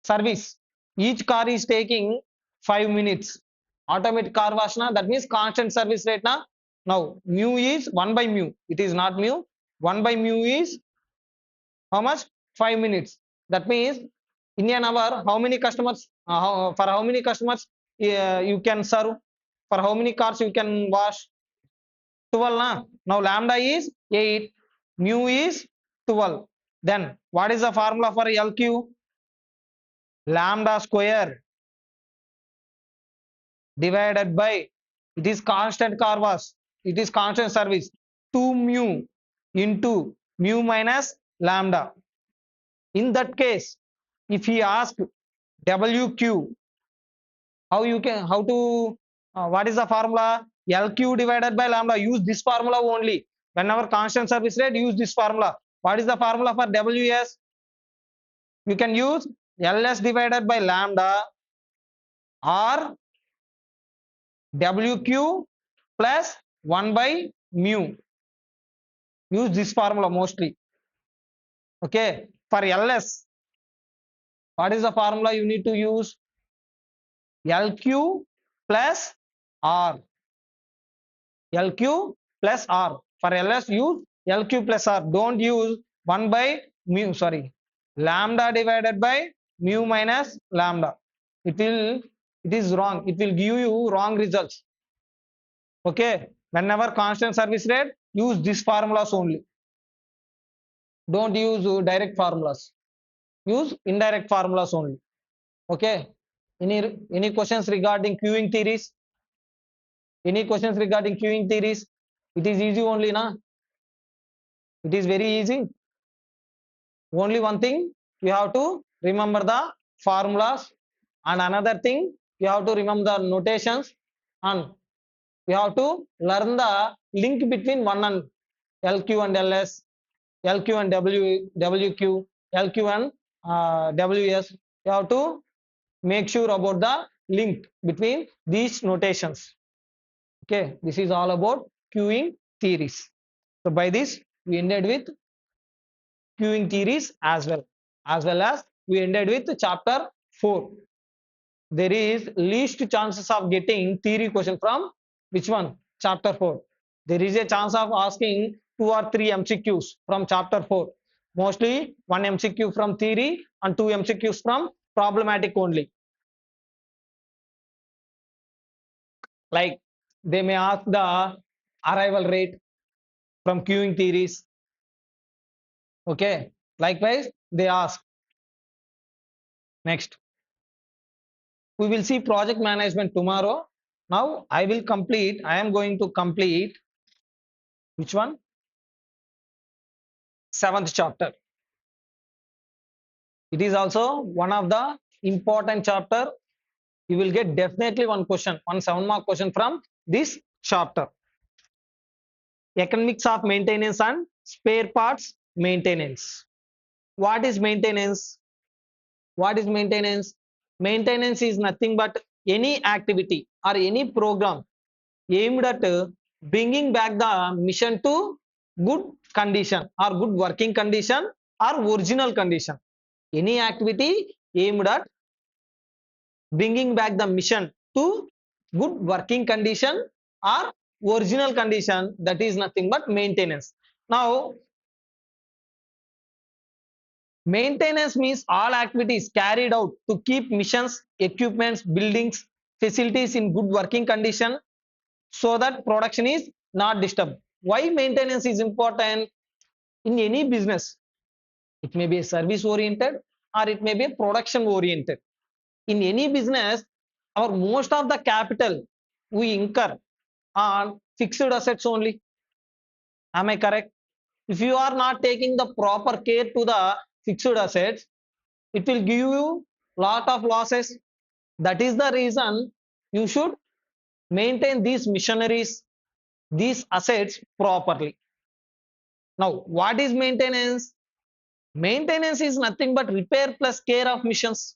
service. Each car is taking 5 minutes. Automatic car wash na, that means constant service rate na. Now mu is 1 by mu, it is not mu. 1 by mu is how much? 5 minutes. That means in an hour how many customers, for how many customers you can serve, for how many cars you can wash? 12 na. Now lambda is 8, mu is 12. Then what is the formula for LQ? Lambda square divided by, it is constant car wash, it is constant service, 2 mu into mu minus lambda. In that case, if he ask WQ, how to, what is the formula? LQ divided by lambda. Use this formula only. Whenever constant service rate, use this formula. What is the formula for WS? You can use LS divided by lambda or WQ plus 1 by mu. Use this formula mostly. Okay. For LS, what is the formula you need to use? LQ plus R. LQ plus R. For LS, use LQ plus R. Don't use 1 by mu, sorry, lambda divided by mu minus lambda. It is wrong. It will give you wrong results. Okay. Whenever constant service rate, use these formulas only. Don't use direct formulas. Use indirect formulas only. Okay. Any questions regarding queuing theories? Any questions regarding queuing theories? It is easy only, na? It is very easy. Only one thing, you have to remember the formulas, and another thing, you have to remember the notations, and you have to learn the link between one and LQ and LS, LQ and WQ, LQ and WS. You have to make sure about the link between these notations. Okay, this is all about queuing theories. So by this, we ended with queuing theories as well as we ended with chapter 4. There is least chances of getting theory question from which one? Chapter 4. There is a chance of asking 2 or 3 MCQs from chapter 4. Mostly 1 MCQ from theory and 2 MCQs from problematic only. Like they may ask the arrival rate from queuing theories. Okay. Likewise, they ask. Next, we will see project management tomorrow. Now I am going to complete which one? 7th chapter. It is also one of the important chapter. You will get definitely one 7-mark question from this chapter. Economics of maintenance and spare parts maintenance. What is maintenance? What is maintenance? Maintenance is nothing but any activity or any program aimed at bringing back the mission to good condition or good working condition or original condition. Any activity aimed at bringing back the mission to good working condition or original condition, that is nothing but maintenance. Now, maintenance means all activities carried out to keep missions, equipments, buildings, facilities in good working condition so that production is not disturbed. Why maintenance is important? In any business, it may be a service oriented or it may be a production oriented. In any business, our most of the capital we incur on fixed assets only. Am I correct? If you are not taking the proper care to the fixed assets, it will give you lot of losses. That is the reason you should maintain these machineries, these assets properly. Now, what is maintenance? Maintenance is nothing but repair plus care of missions.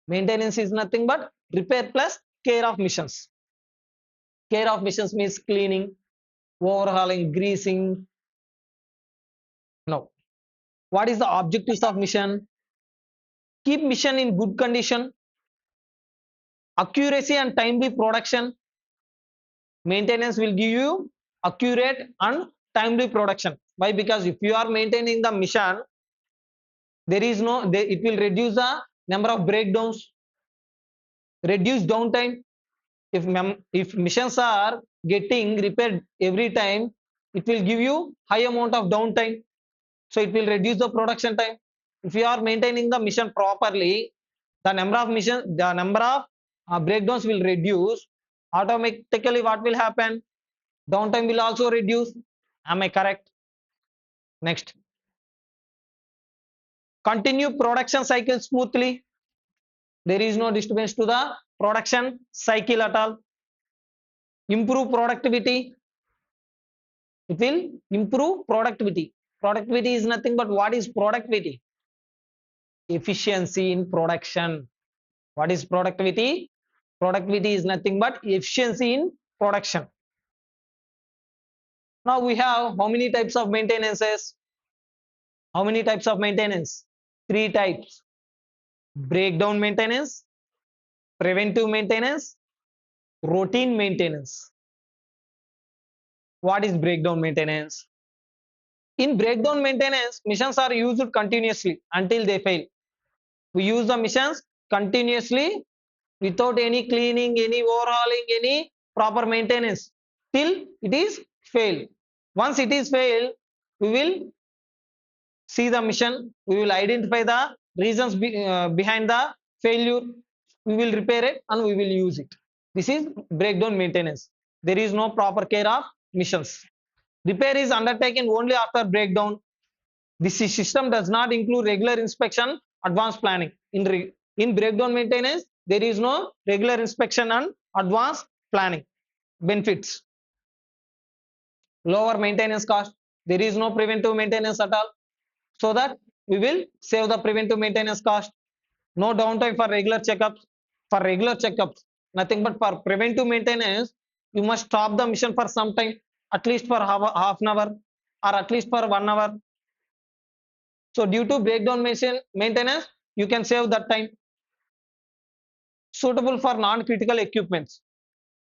Maintenance is nothing but repair plus care of missions. Care of missions means cleaning, overhauling, greasing. No. What is the objectives of mission? keep mission in good condition, accuracy and timely production. Maintenance will give you accurate and timely production. Why? Because if you are maintaining the mission, there is no, it will reduce the number of breakdowns, reduce downtime. If missions are getting repaired every time, it will give you high amount of downtime, so it will reduce the production time. If you are maintaining the mission properly, the number of breakdowns will reduce. Automatically what will happen? Downtime will also reduce. Am I correct? Next, continue production cycle smoothly. There is no disturbance to the production cycle at all. Improve productivity. It will improve productivity. Productivity is nothing but what is productivity? Efficiency in production. What is productivity? Productivity is nothing but efficiency in production. Now we have how many types of maintenances? How many types of maintenance? Three types: breakdown maintenance, preventive maintenance, routine maintenance. What is breakdown maintenance? In breakdown maintenance, missions are used continuously until they fail. We use the missions continuously without any cleaning, any overhauling, any proper maintenance till it is failed. Once it is failed, we will see the mission, we will identify the reasons behind the failure, we will repair it and we will use it. This is breakdown maintenance. There is no proper care of missions. Repair is undertaken only after breakdown. This system does not include regular inspection, advanced planning. In breakdown maintenance, there is no regular inspection and advanced planning. Benefits: lower maintenance cost. There is no preventive maintenance at all, so that we will save the preventive maintenance cost. No downtime for regular checkups. For regular checkups, nothing but for preventive maintenance, you must stop the mission for some time, at least for half an hour or at least for 1 hour. So due to breakdown maintenance, you can save that time. Suitable for non-critical equipments.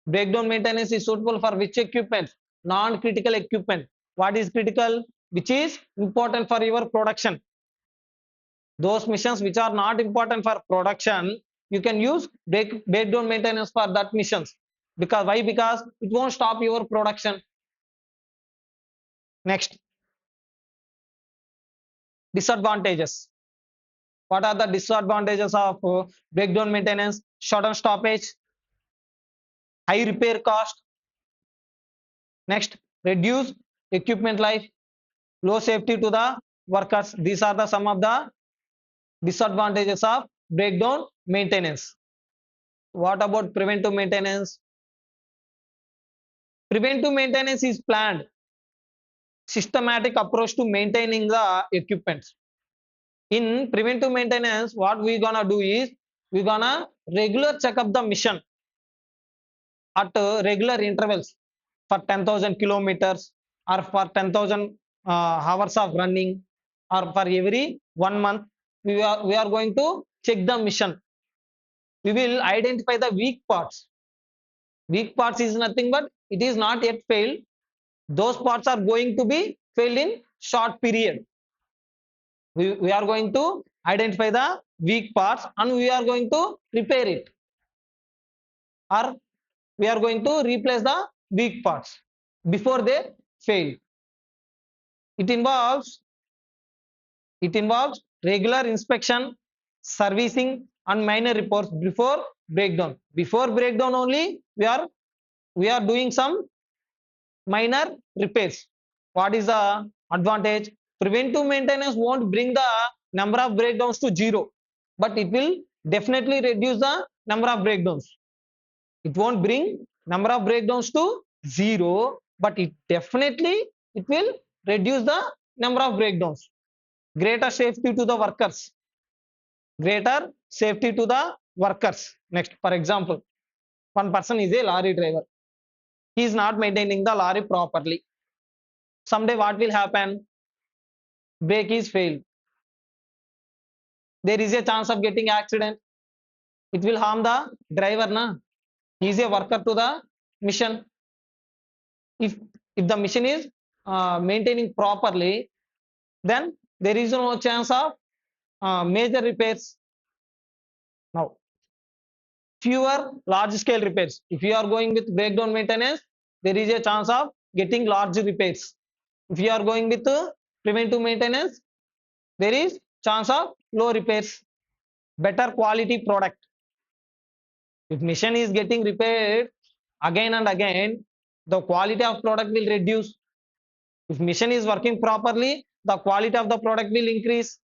Breakdown maintenance is suitable for which equipment? Non-critical equipment. What is critical? Which is important for your production. Those missions which are not important for production, you can use breakdown maintenance for that missions. Because why? Because it won't stop your production. Next, disadvantages. What are the disadvantages of breakdown maintenance? Sudden stoppage, high repair cost. Next, reduce equipment life, low safety to the workers. These are the some of the disadvantages of breakdown maintenance. What about preventive maintenance? Preventive maintenance is planned, systematic approach to maintaining the equipment. In preventive maintenance, what we gonna do is we gonna regular check up the mission at regular intervals for 10,000 kilometers or for 10,000 hours of running, or for every 1 month we are going to check the mission. We will identify the weak parts. Weak parts is nothing but it is not yet failed. Those parts are going to be failed in short period. We are going to identify the weak parts and we are going to repair it, or we are going to replace the weak parts before they fail. It involves regular inspection, servicing and minor repairs before breakdown. Before breakdown only we are doing some minor repairs. What is the advantage? Preventive maintenance won't bring the number of breakdowns to zero, but it will definitely reduce the number of breakdowns. It won't bring number of breakdowns to zero, but it will reduce the number of breakdowns. Greater safety to the workers. Greater safety to the workers. Next, for example, one person is a lorry driver. He is not maintaining the lorry properly. Someday what will happen? Brake is failed. there is a chance of getting accident. It will harm the driver, na? He is a worker to the mission. If the mission is maintaining properly, then there is no chance of major repairs. Now, fewer large scale repairs. If you are going with breakdown maintenance, there is a chance of getting large repairs. If you are going with preventive maintenance, there is chance of low repairs. Better quality product. If machine is getting repaired again and again, the quality of product will reduce. If machine is working properly, the quality of the product will increase.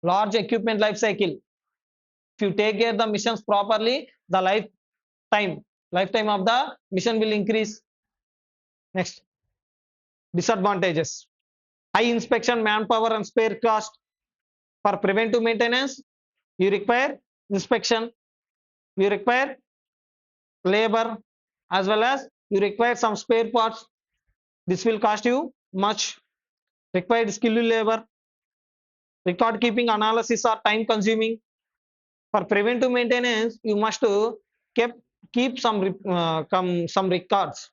Large equipment life cycle. If you take care of the missions properly, the lifetime of the mission will increase. Next, disadvantages. High inspection manpower and spare cost. For preventive maintenance, you require inspection, you require labor, as well as you require some spare parts. This will cost you much. Required skilled labor. Record keeping analysis are time consuming. For preventive maintenance, you must keep keep some records,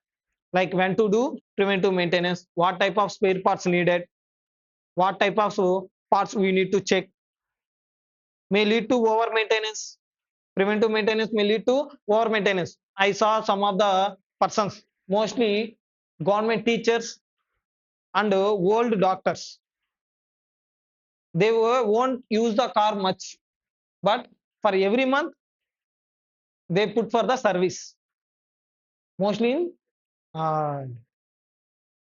like when to do preventive maintenance, what type of spare parts needed, what type of parts we need to check. May lead to over maintenance. Preventive maintenance may lead to over maintenance. I saw some of the persons, mostly government teachers and old doctors. They won't use the car much, but for every month they put for the service. Mostly in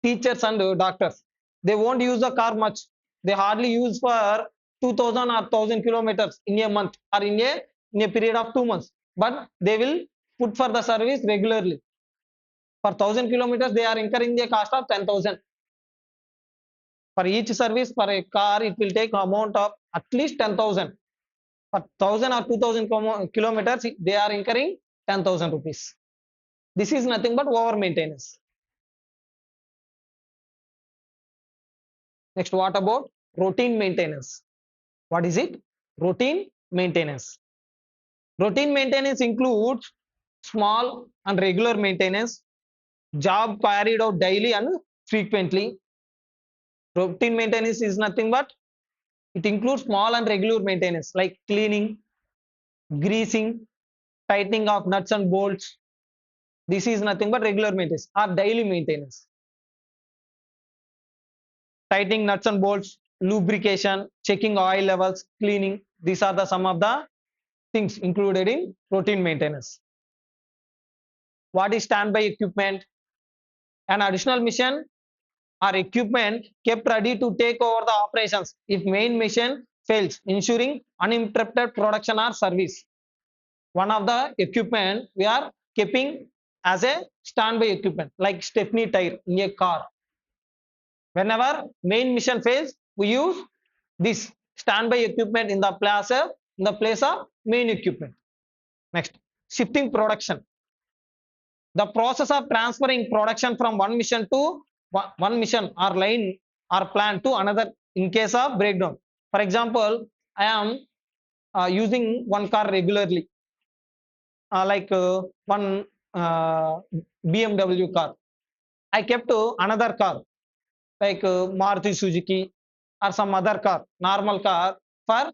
teachers and doctors, they won't use the car much. They hardly use for 2000 or 1000 kilometers in a month, or in a period of 2 months, but they will put for the service regularly. For 1000 kilometers, they are incurring the cost of 10,000. For each service for a car, it will take amount of at least 10,000. For 1000 or 2000 kilometers, they are incurring 10,000 rupees. This is nothing but over maintenance. Next, what about routine maintenance? What is it? Routine maintenance. Routine maintenance includes small and regular maintenance, job carried out daily and frequently. Routine maintenance is nothing but it includes small and regular maintenance like cleaning, greasing, tightening of nuts and bolts. This is nothing but regular maintenance or daily maintenance. Tightening nuts and bolts, lubrication, checking oil levels, cleaning. These are the some of the things included in routine maintenance. What is standby equipment? An additional mission or equipment kept ready to take over the operations if main mission fails, ensuring uninterrupted production or service. One of the equipment we are keeping as a standby equipment, like Stepney tire in a car. Whenever main mission fails, we use this standby equipment in the place of main equipment. Next, shifting production. The process of transferring production from one mission or line or plant to another in case of breakdown. For example, I am using one car regularly, like one BMW car. I kept another car like Maruti Suzuki or some other car, normal car, for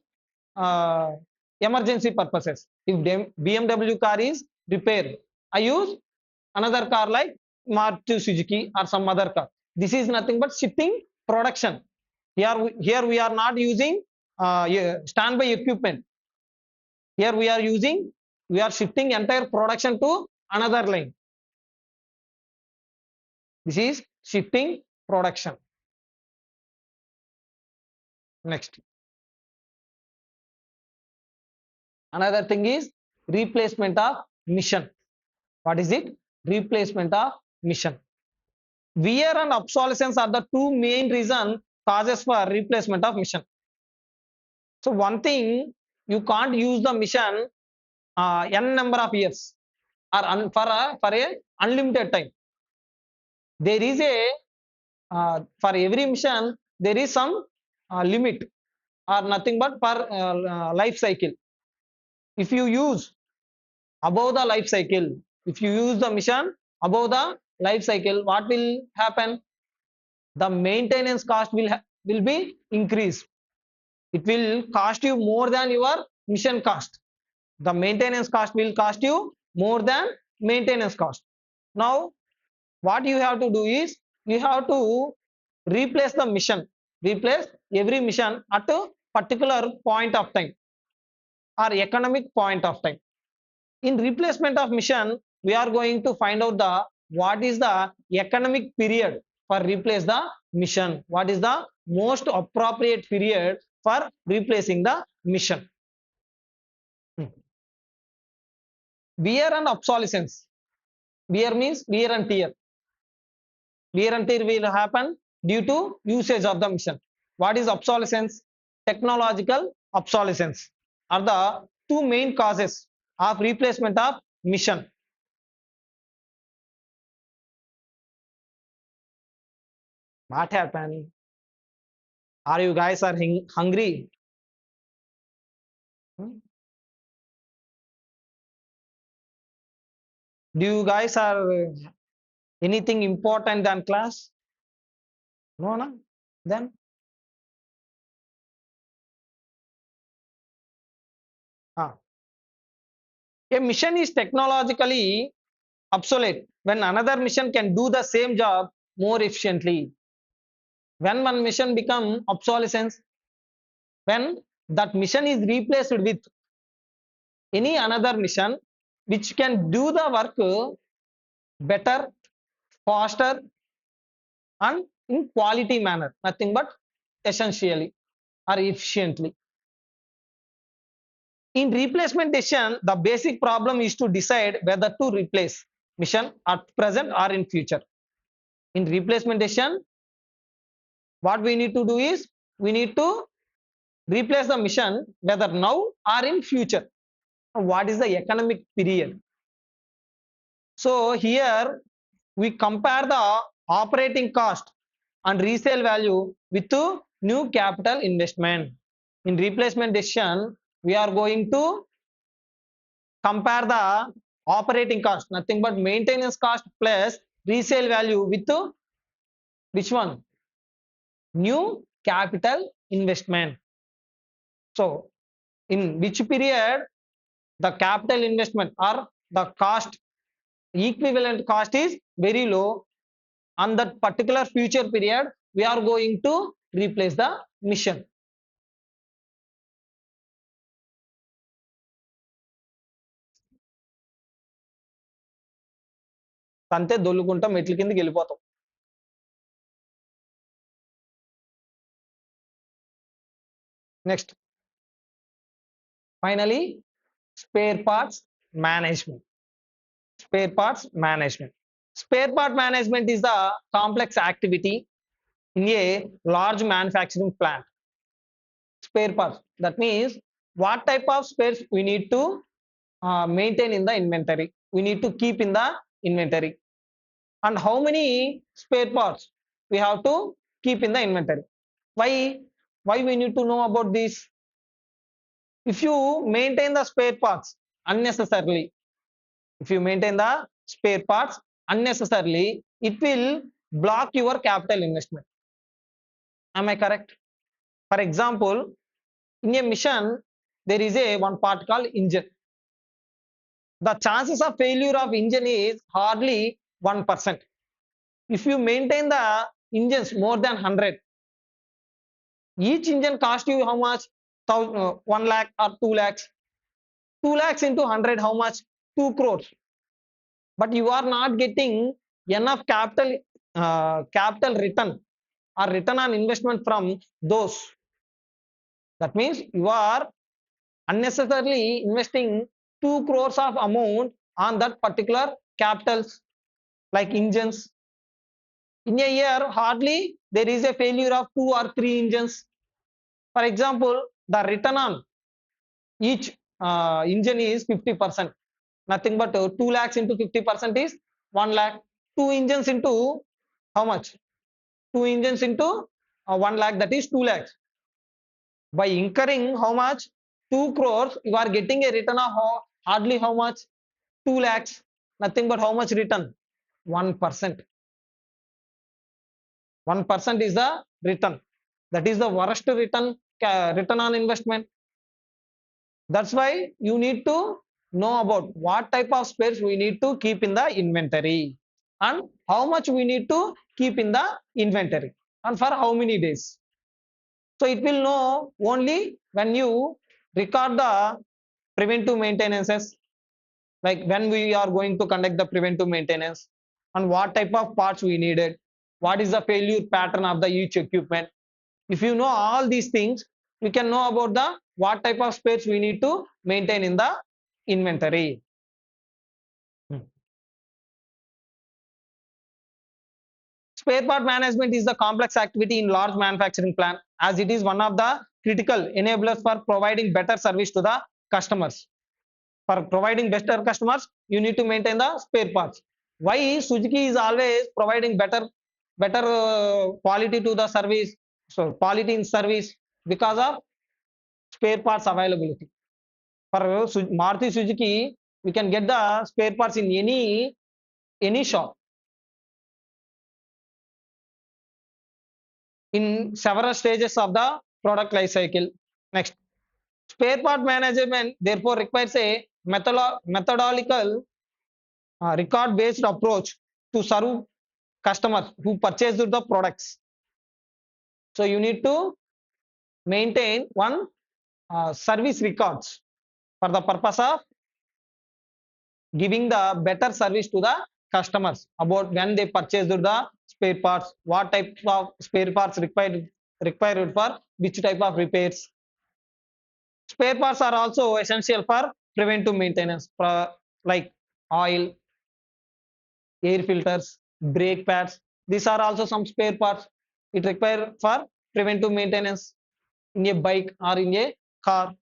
uh, emergency purposes. If BMW car is repaired, I use another car like Maruti Suzuki or some other car. This is nothing but shifting production. Here we are not using standby equipment. Here we are shifting entire production to another line. This is shifting production. Next. Another thing is replacement of mission. What is it? Replacement of mission. Wear and obsolescence are the two main causes for replacement of mission. So one thing, you can't use the mission n number of years or for a unlimited time. There is a for every mission there is some limit. or nothing but per life cycle. If you use above the life cycle, if you use the mission above the life cycle, what will happen? The maintenance cost will be increased. It will cost you more than your mission cost. The maintenance cost will cost you more than maintenance cost. Now, what you have to do is you have to replace the mission, replace every mission at a particular point of time or economic point of time. In replacement of mission, we are going to find out the what is the economic period for replace the mission. What is the most appropriate period for replacing the mission? Wear and obsolescence. Wear means wear and tear. Wear and tear will happen due to usage of the mission. What is obsolescence? Technological obsolescence are the two main causes of replacement of mission. What happened? Are you guys are hungry? Hmm? Do you guys are anything important than class? No, no. Then ah. A mission is technologically obsolete when another mission can do the same job more efficiently. When one mission become obsolescence, when that mission is replaced with any another mission which can do the work better, faster, and in quality manner, nothing but essentially or efficiently. In replacement decision, the basic problem is to decide whether to replace mission at present or in future. In replacement decision, what we need to do is we need to replace the mission whether now or in future. What is the economic period? So here we compare the operating cost and resale value with the new capital investment. In replacement decision, we are going to compare the operating cost, nothing but maintenance cost plus resale value with which one? New capital investment. So, in which period the capital investment or the cost, equivalent cost is very low, on that particular future period, we are going to replace the mission. అంతే దొల్లుకుంటాం మెట్ల కిందకి వెళ్ళిపోతాం. Next, finally, spare parts management. Spare parts management. Spare part management is the complex activity in a large manufacturing plant. Spare parts. That means what type of spares we need to maintain in the inventory. We need to keep in the inventory. And how many spare parts we have to keep in the inventory. Why? Why we need to know about this? If you maintain the spare parts unnecessarily, if you maintain the spare parts unnecessarily, it will block your capital investment. Am I correct? For example, in a mission, there is a one part called engine. The chances of failure of engine is hardly 1%. If you maintain the engines more than 100, each engine cost you how much? 1 lakh or 2 lakhs. 2 lakhs into 100, how much? 2 crores. But you are not getting enough capital return or return on investment from those. That means you are unnecessarily investing 2 crores of amount on that particular capitals like engines. In a year, hardly there is a failure of 2 or 3 engines. For example, the return on each engine is 50%. Nothing but 2 lakhs into 50% is 1 lakh. 2 engines into how much? 2 engines into 1 lakh, that is 2 lakhs. By incurring how much? 2 crores, you are getting a return of hardly how much? 2 lakhs. Nothing but how much return? 1%. 1% is the return. That is the worst return on investment. That's why you need to know about what type of spares we need to keep in the inventory and how much we need to keep in the inventory and for how many days. So it will know only when you record the preventive maintenances, like when we are going to conduct the preventive maintenance and what type of parts we needed, what is the failure pattern of the each equipment. If you know all these things, we can know about the what type of spares we need to maintain in the inventory. Spare part management is the complex activity in large manufacturing plant, as it is one of the critical enablers for providing better service to the customers. For providing better customers, you need to maintain the spare parts. Why Suzuki is always providing better quality to the service, so quality in service, because of spare parts availability. For Maruti Suzuki, we can get the spare parts in any shop in several stages of the product life cycle. Next, spare part management therefore requires a methodological record based approach to serve customers who purchase the products. So you need to maintain one service records for the purpose of giving the better service to the customers about when they purchase the spare parts, what type of spare parts required for which type of repairs. Spare parts are also essential for preventive maintenance, like oil, air filters, brake pads. These are also some spare parts it require for preventive maintenance in a bike or in a car.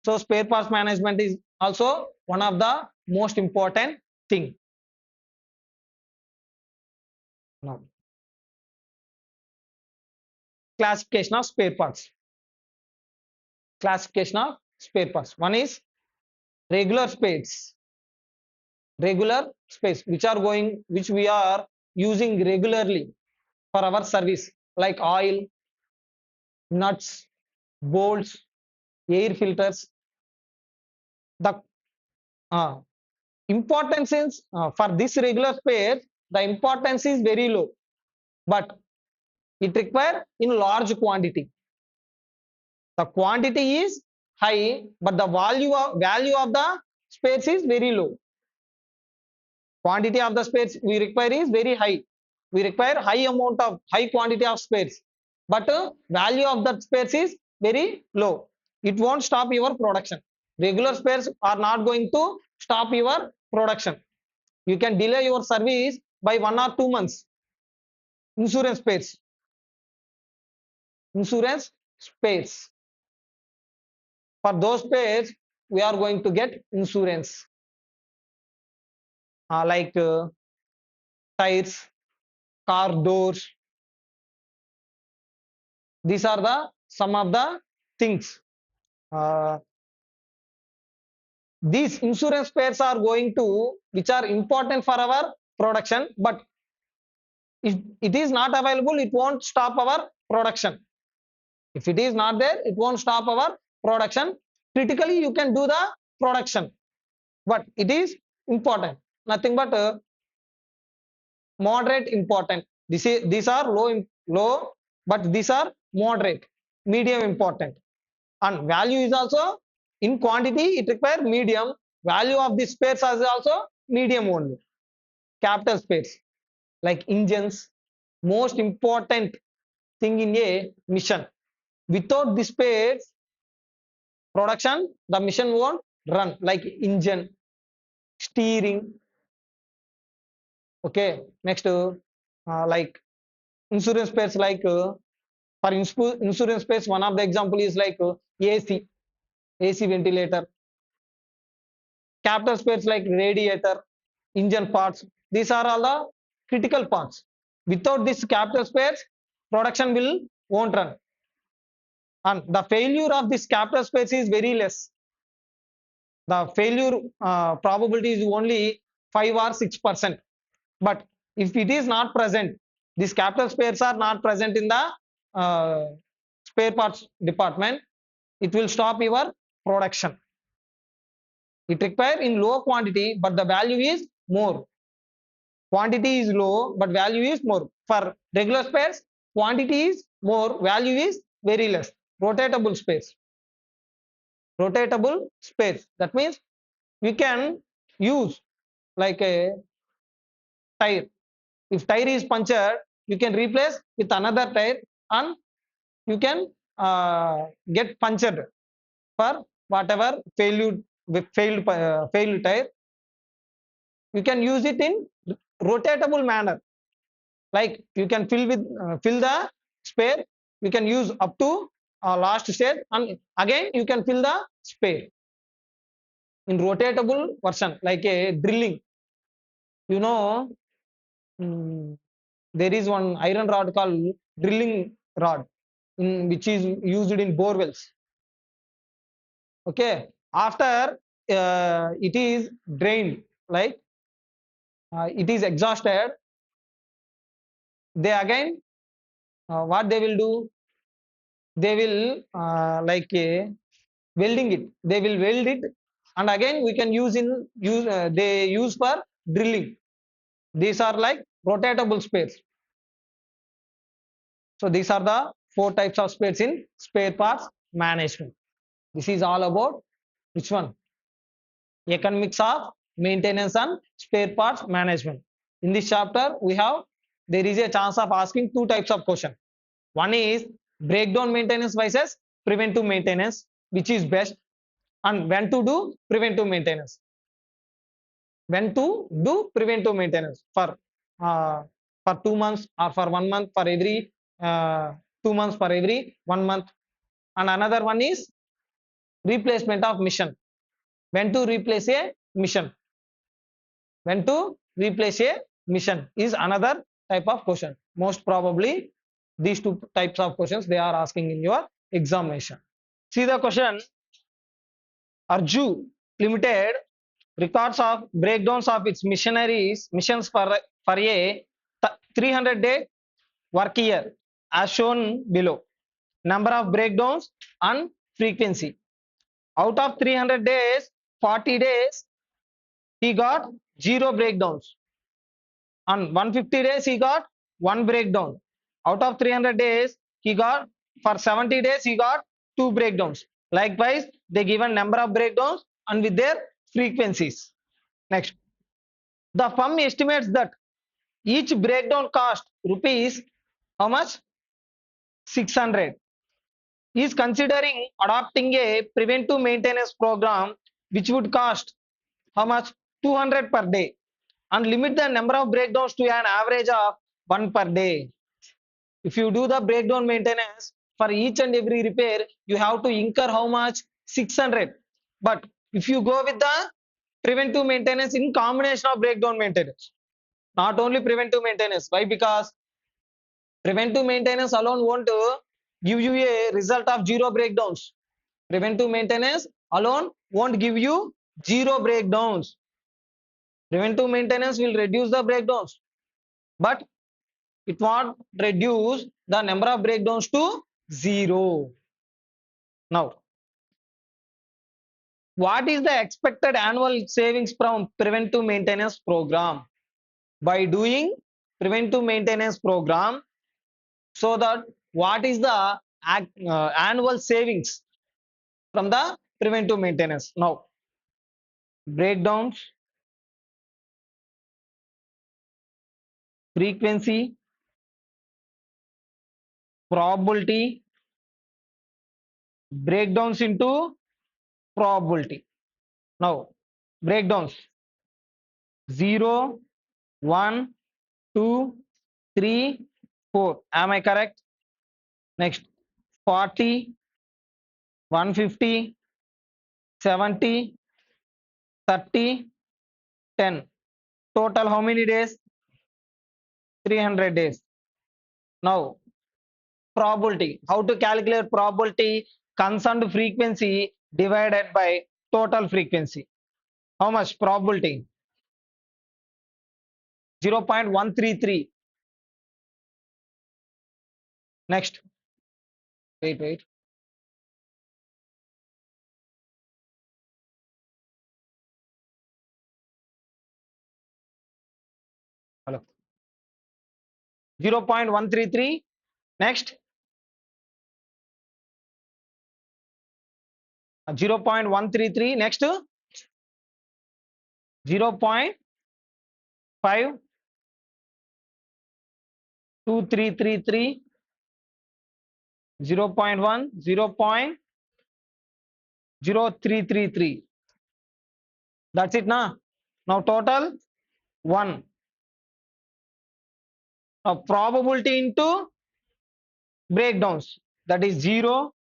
So spare parts management is also one of the most important thing. Now, classification of spare parts. Classification of spare parts. One is regular spares. Regular spares, which we are using regularly for our service, like oil, nuts, bolts, air filters. The importance is for this regular spare, the importance is very low, but it requires in large quantity. The quantity is high, but the value of the spares is very low. Quantity of the spares we require is very high. We require high quantity of spares, but value of that spares is very low. It won't stop your production. Regular spares are not going to stop your production. You can delay your service by 1 or 2 months. Insurance spares. Insurance spares. For those spares, we are going to get insurance, like tires, car doors. These are the some of the things. Uh, these insurance spares are going to, which are important for our production, but if it is not available, it won't stop our production. If it is not there, it won't stop our production. Critically, you can do the production, but it is important. Nothing but moderate important. These are low, but these are moderate, medium important. And value is also in quantity, it requires medium. Value of the spares is also medium only. Capital spares, like engines, most important thing in a mission. Without the spares, production, the mission won't run, like engine, steering. Okay, next, like insurance spares, like for insurance spares, one of the example is like AC ventilator. Capital spares like radiator, engine parts. These are all the critical parts. Without this capital spares, production won't run. and the failure of this capital space is very less. The failure probability is only 5 or 6%. But if it is not present, these capital spares are not present in the uh, spare parts department, it will stop your production. It requires in low quantity, but the value is more. Quantity is low, but value is more. For regular spares, quantity is more, value is very less. Rotatable spares. Rotatable spares. That means we can use like a tire. If tire is punctured, you can replace with another tire and you can get punctured for whatever failed tire. You can use it in rotatable manner. Like you can fill the spare. You can use up to last stage, and again you can fill the spare in rotatable version, like a drilling. You know, mm, there is one iron rod called drilling rod, which is used in bore wells. Okay, after it is drained, like it is exhausted, they again what they will do? They will welding it. They will weld it, and again we can use they use for drilling. These are like rotatable spares. So these are the four types of spares in spare parts management. This is all about which one? Economics of maintenance and spare parts management. In this chapter, there is a chance of asking two types of question. One is breakdown maintenance versus preventive maintenance, which is best, and when to do preventive maintenance. When to do preventive maintenance uh, for 2 months or for 1 month, for every 2 months, for every 1 month, and another one is replacement of mission. When to replace a mission? When to replace a mission is another type of question. Most probably these two types of questions they are asking in your examination. See the question. Arju Limited records of breakdowns of its missions for a 300-day work year as shown below. Number of breakdowns and frequency. Out of 300 days, 40 days he got 0 breakdowns. On 150 days he got 1 breakdown. Out of 300 days he got, for 70 days he got 2 breakdowns. Likewise they given number of breakdowns and with their frequencies. Next, the firm estimates that each breakdown cost rupees how much? 600. Is considering adopting a preventive maintenance program which would cost how much? 200 per day, and limit the number of breakdowns to an average of 1 per day. If you do the breakdown maintenance for each and every repair, you have to incur how much? 600. But if you go with the preventive maintenance in combination of breakdown maintenance, not only preventive maintenance. Why? Because preventive maintenance alone won't give you a result of 0 breakdowns. Preventive maintenance alone won't give you 0 breakdowns. Preventive maintenance will reduce the breakdowns, but it won't reduce the number of breakdowns to 0. Now, what is the expected annual savings from preventive maintenance program? By doing preventive maintenance program, so that what is the annual savings from the preventive maintenance? Now, breakdowns, frequency, probability, breakdowns into probability. Now, breakdowns 0, 1, 2, 3, 4. Am I correct? Next, 40, 150, 70, 30, 10. Total how many days? 300 days. Now, Probability. How to calculate probability? Concerned frequency divided by total frequency. How much probability? 0.133. Next. Wait. Hello. 0.133. Next. 0.133. Next. 0.52333. 0.1. 0.0333. That's it now. Now total 1. Probability into breakdowns, that is 0,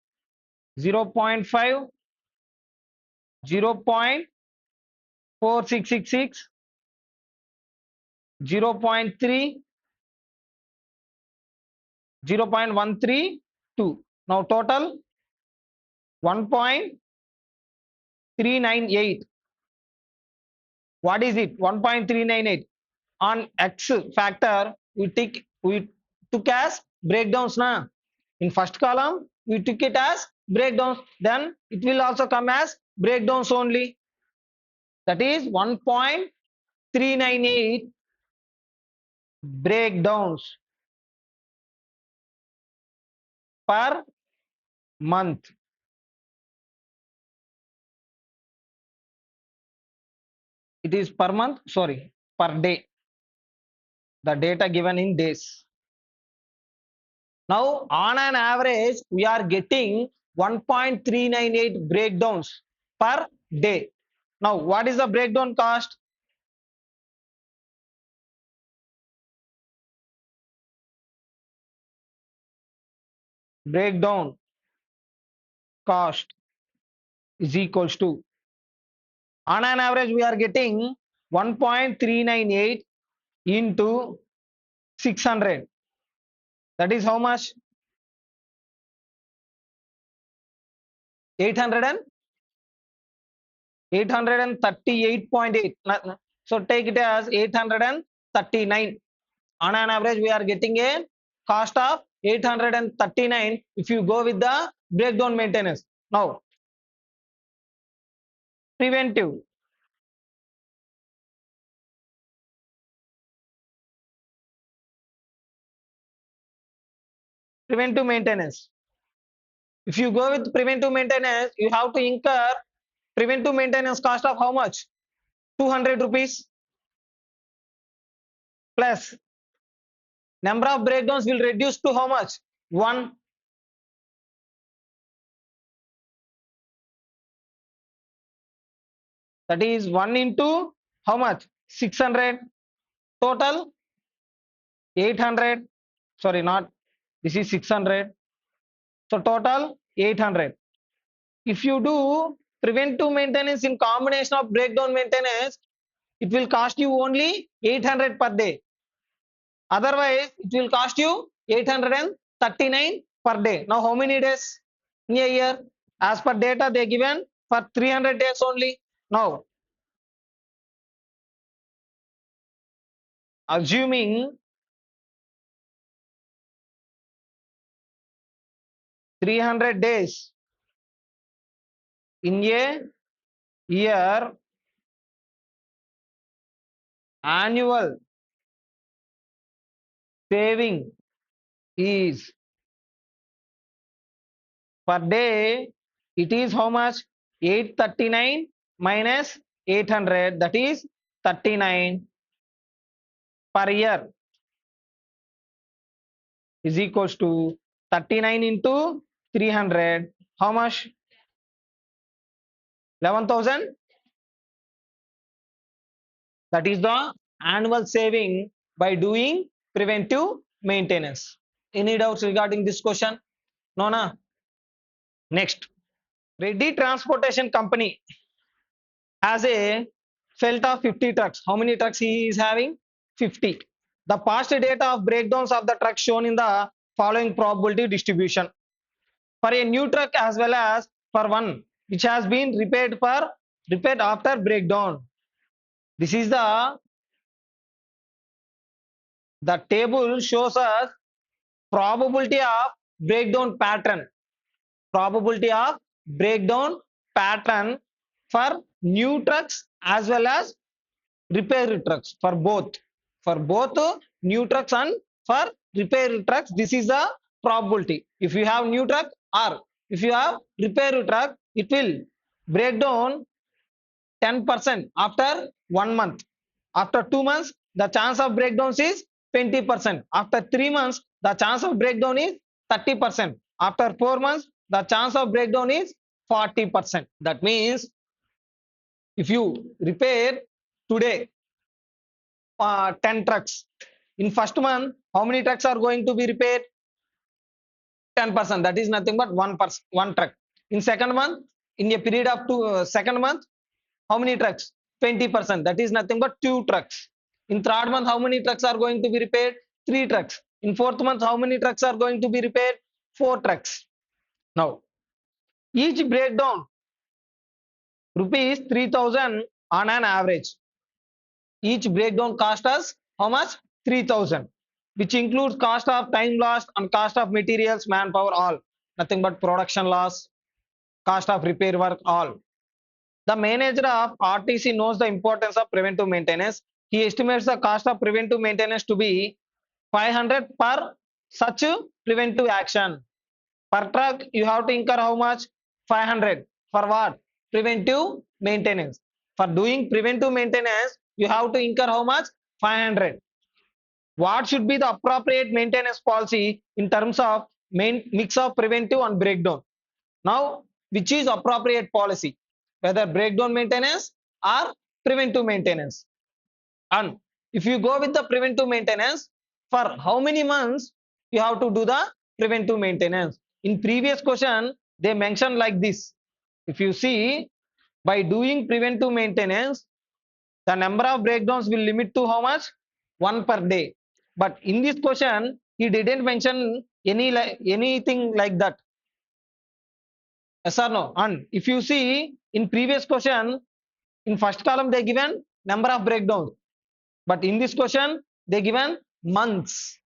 0.5, 0.4666, 0.3, 0.132. Now total 1.398. What is it? 1.398. On X factor, we took as breakdowns now. In first column, we took it as breakdowns. Then it will also come as breakdowns only. That is 1.398 breakdowns per month. It is per month, sorry, per day. The data given in days. Now, on an average, we are getting 1.398 breakdowns per day. Now, what is the breakdown cost? Breakdown cost is equals to, on an average, we are getting 1.398 into 600. That is how much? 838.8. So take it as 839. On an average, we are getting a cost of 839 if you go with the breakdown maintenance. Now, preventive. Preventive maintenance. If you go with preventive maintenance, you have to incur preventive maintenance cost of how much? 200 rupees plus number of breakdowns will reduce to how much? 1. That is 1 into how much? 600. Total 800. Sorry, not. This is 600. So total 800. If you do preventive maintenance in combination of breakdown maintenance, it will cost you only 800 per day. Otherwise, it will cost you 839 per day. Now, how many days in a year? As per data they given for 300 days only. Now, assuming 300 days in a year, annual saving is per day, it is how much? 839 minus 800, that is 39 per year, is equals to 39 into 300. How much? 11,000. That is the annual saving by doing preventive maintenance. Any doubts regarding this question? No, na? Next, Reddy Transportation Company has a felt of 50 trucks. How many trucks he is having? 50. The past data of breakdowns of the trucks shown in the following probability distribution for a new truck as well as for one which has been repaired after breakdown. This is the table shows us probability of breakdown pattern. Probability of breakdown pattern for new trucks as well as repair trucks for both new trucks and for repair trucks. This is the probability. If you have new truck or if you have repair truck, it will break down 10% after 1 month. After 2 months, the chance of breakdowns is 20%. After 3 months, the chance of breakdown is 30%. After 4 months, the chance of breakdown is 40%. That means if you repair today 10 trucks, in first month, how many trucks are going to be repaired? 10%. That is nothing but one truck. In second month, in a period of second month, how many trucks? 20%. That is nothing but 2 trucks. In third month, how many trucks are going to be repaired? 3 trucks. In fourth month, how many trucks are going to be repaired? 4 trucks. Now, each breakdown rupees 3,000 on an average. Each breakdown cost us how much? 3,000, which includes cost of time lost and cost of materials, manpower, all. Nothing but production loss, cost of repair work, all. The manager of RTC knows the importance of preventive maintenance. He estimates the cost of preventive maintenance to be 500 per such preventive action. Per truck, you have to incur how much? 500. For what? Preventive maintenance. For doing preventive maintenance, you have to incur how much? 500. What should be the appropriate maintenance policy in terms of mix of preventive and breakdown? Now, which is appropriate policy? Whether breakdown maintenance or preventive maintenance. And if you go with the preventive maintenance, for how many months you have to do the preventive maintenance? In previous question, they mentioned like this. If you see, by doing preventive maintenance, the number of breakdowns will limit to how much? 1 per day. But in this question, he didn't mention anything like that. Yes or no? And if you see in previous question, in first column they given number of breakdowns, but in this question they given months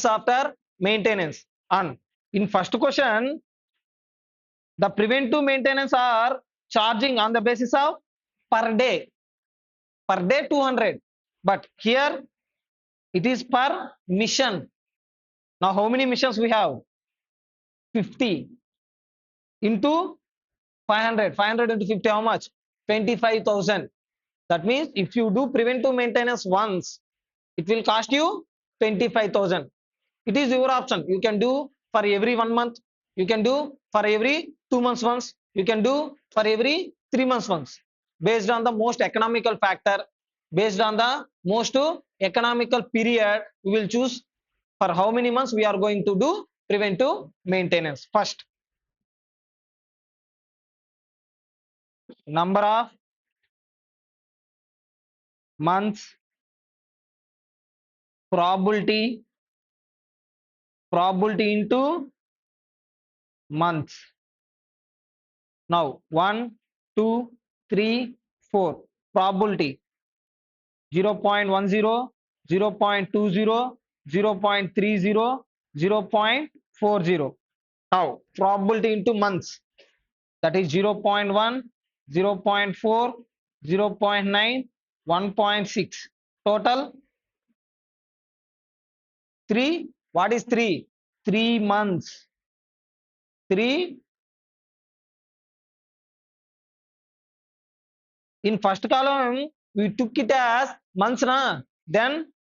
after maintenance. And in first question, the preventive maintenance are charging on the basis of per day 200, but here it is per mission. Now how many missions we have? 50 into 500 into 50, how much? 25,000. That means if you do preventive maintenance once, it will cost you 25,000. It is your option. You can do for every 1 month. You can do for every 2 months once. You can do for every 3 months once. Based on the most economical factor, based on the most economical period, we will choose for how many months we are going to do preventive maintenance. First, number of months, probability into months. Now 1, 2, 3, 4. Probability 0.10, 0.20, 0.30, 0.40. Now probability into months, that is 0.1, 0.4, 0.9, 1.6. Total 3. What is 3? 3 months. 3. In first column, we took it as months, na? Then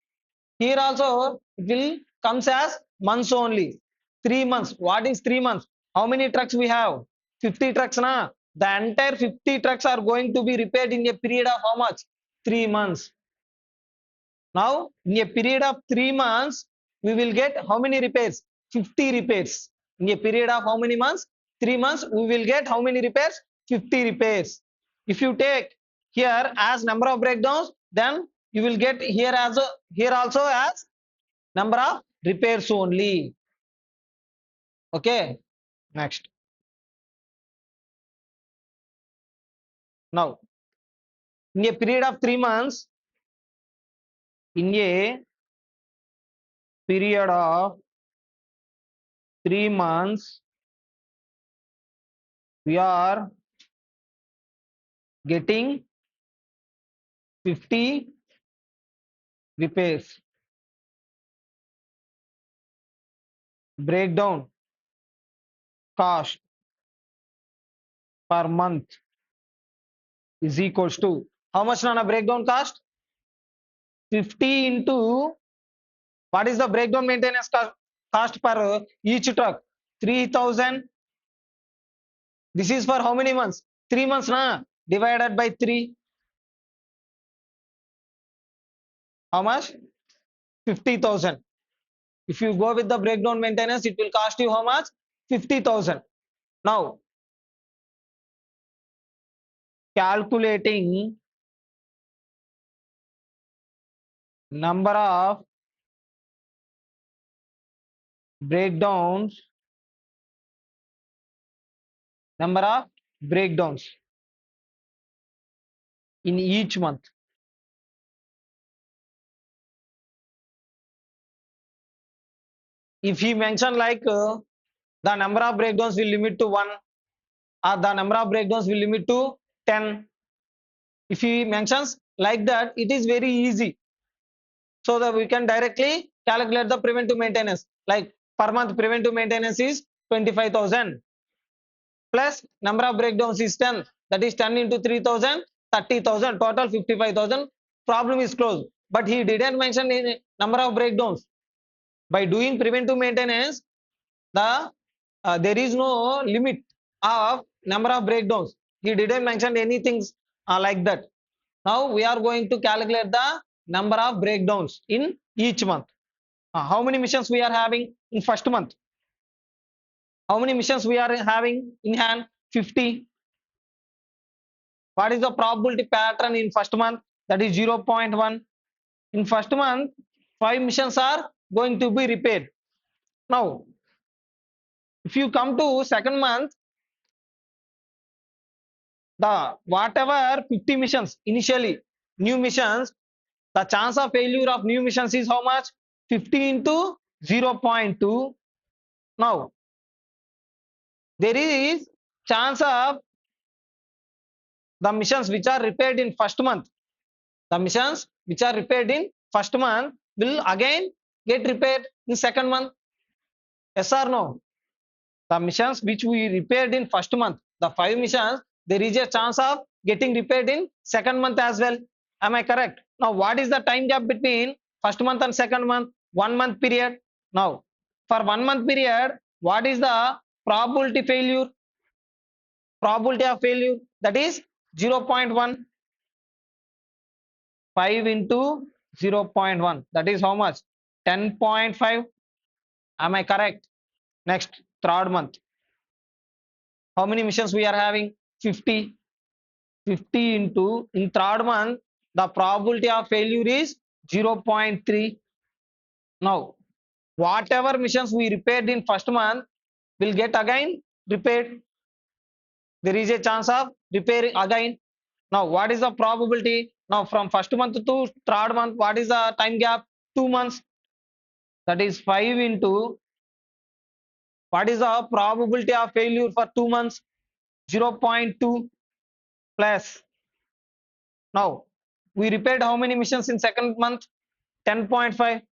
here also it will comes as months only. 3 months. What is 3 months? How many trucks we have? 50 trucks, na? The entire 50 trucks are going to be repaired in a period of how much? 3 months. Now, in a period of 3 months, we will get how many repairs? 50 repairs. In a period of how many months? 3 months, we will get how many repairs? 50 repairs. If you take here as number of breakdowns, then you will get here also as number of repairs only. Okay, next. Now, in a period of 3 months, in a period of 3 months, we are getting 50 repairs. Breakdown cost per month is equals to how much Nana breakdown cost? 50 into what is the breakdown maintenance cost per each truck? 3000. This is for how many months? 3 months na? Divided by 3. How much? 50,000. If you go with the breakdown maintenance, it will cost you how much? 50,000. Now, calculating number of breakdowns, number of breakdowns in each month. If he mention like the number of breakdowns will limit to 1 or the number of breakdowns will limit to 10, if he mentions like that, it is very easy, so that we can directly calculate the preventive maintenance. Like per month preventive maintenance is 25,000 plus number of breakdowns is 10, that is 10 into 3,000, 30,000, total 55,000. Problem is closed. But he didn't mention any number of breakdowns. By doing preventive maintenance, the there is no limit of number of breakdowns. He didn't mention anything like that. Now we are going to calculate the number of breakdowns in each month. How many missions we are having in first month? How many missions we are having in hand? 50. What is the probability pattern in first month? That is 0.1. In first month, 5 missions are going to be repaired. Now, if you come to second month, the whatever 50 missions initially, new missions, the chance of failure of new missions is how much? 50 into 0.2. Now, there is chance of the missions which are repaired in first month. The missions which are repaired in first month will again get repaired in second month. Yes or no? The missions which we repaired in first month, the 5 missions, there is a chance of getting repaired in second month as well. Am I correct? Now, what is the time gap between first month and second month? 1 month period. Now, for 1 month period, what is the probability failure? Probability of failure, that is 0.1. 5 into 0.1, that is how much? 10.5. Am I correct? Next, third month. How many missions we are having? 50. 50 into, in third month, the probability of failure is 0.3. Now, whatever missions we repaired in first month will get again repaired. There is a chance of repairing again. Now, what is the probability? Now, from first month to third month, what is the time gap? 2 months. That is 5 into, what is the probability of failure for 2 months? 0.2 plus. Now, we repaired how many missions in second month? 10.5.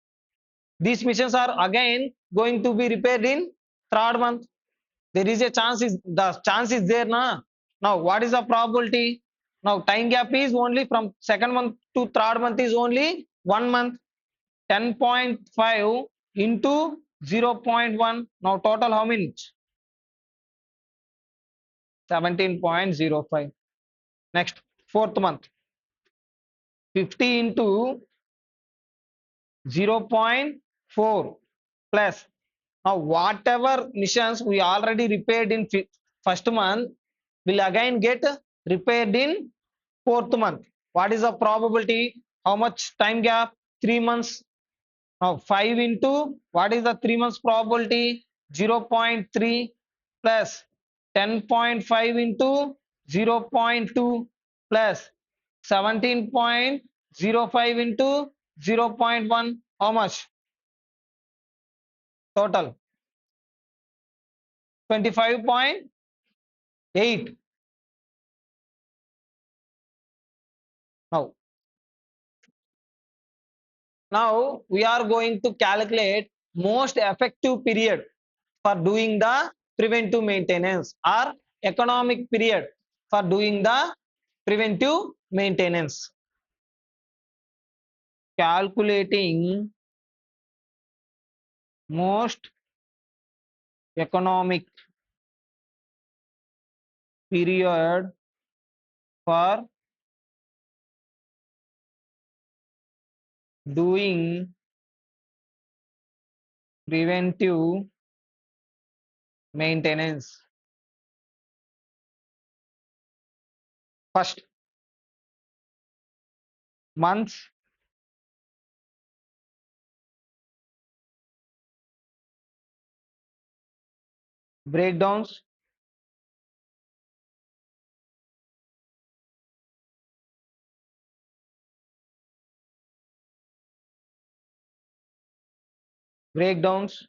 These missions are again going to be repaired in third month. There is a chance, is the chance is there na. Now, what is the probability? Now, time gap is only from second month to third month is only 1 month. 10.5 into 0.1. Now, total how many? 17.05. Next, fourth month. 50 into 0.4 plus. Now, whatever missions we already repaired in first month will again get repaired in fourth month. What is the probability? How much time gap? 3 months. Now, 5 into, what is the 3 months probability? 0.3 plus 10.5 into 0.2 plus 17.05 into 0.1. How much? Total 25.8. Now, now we are going to calculate most effective period for doing the preventive maintenance or economic period for doing the preventive maintenance. Calculating most economic period for doing preventive maintenance. First, months, breakdowns, breakdowns.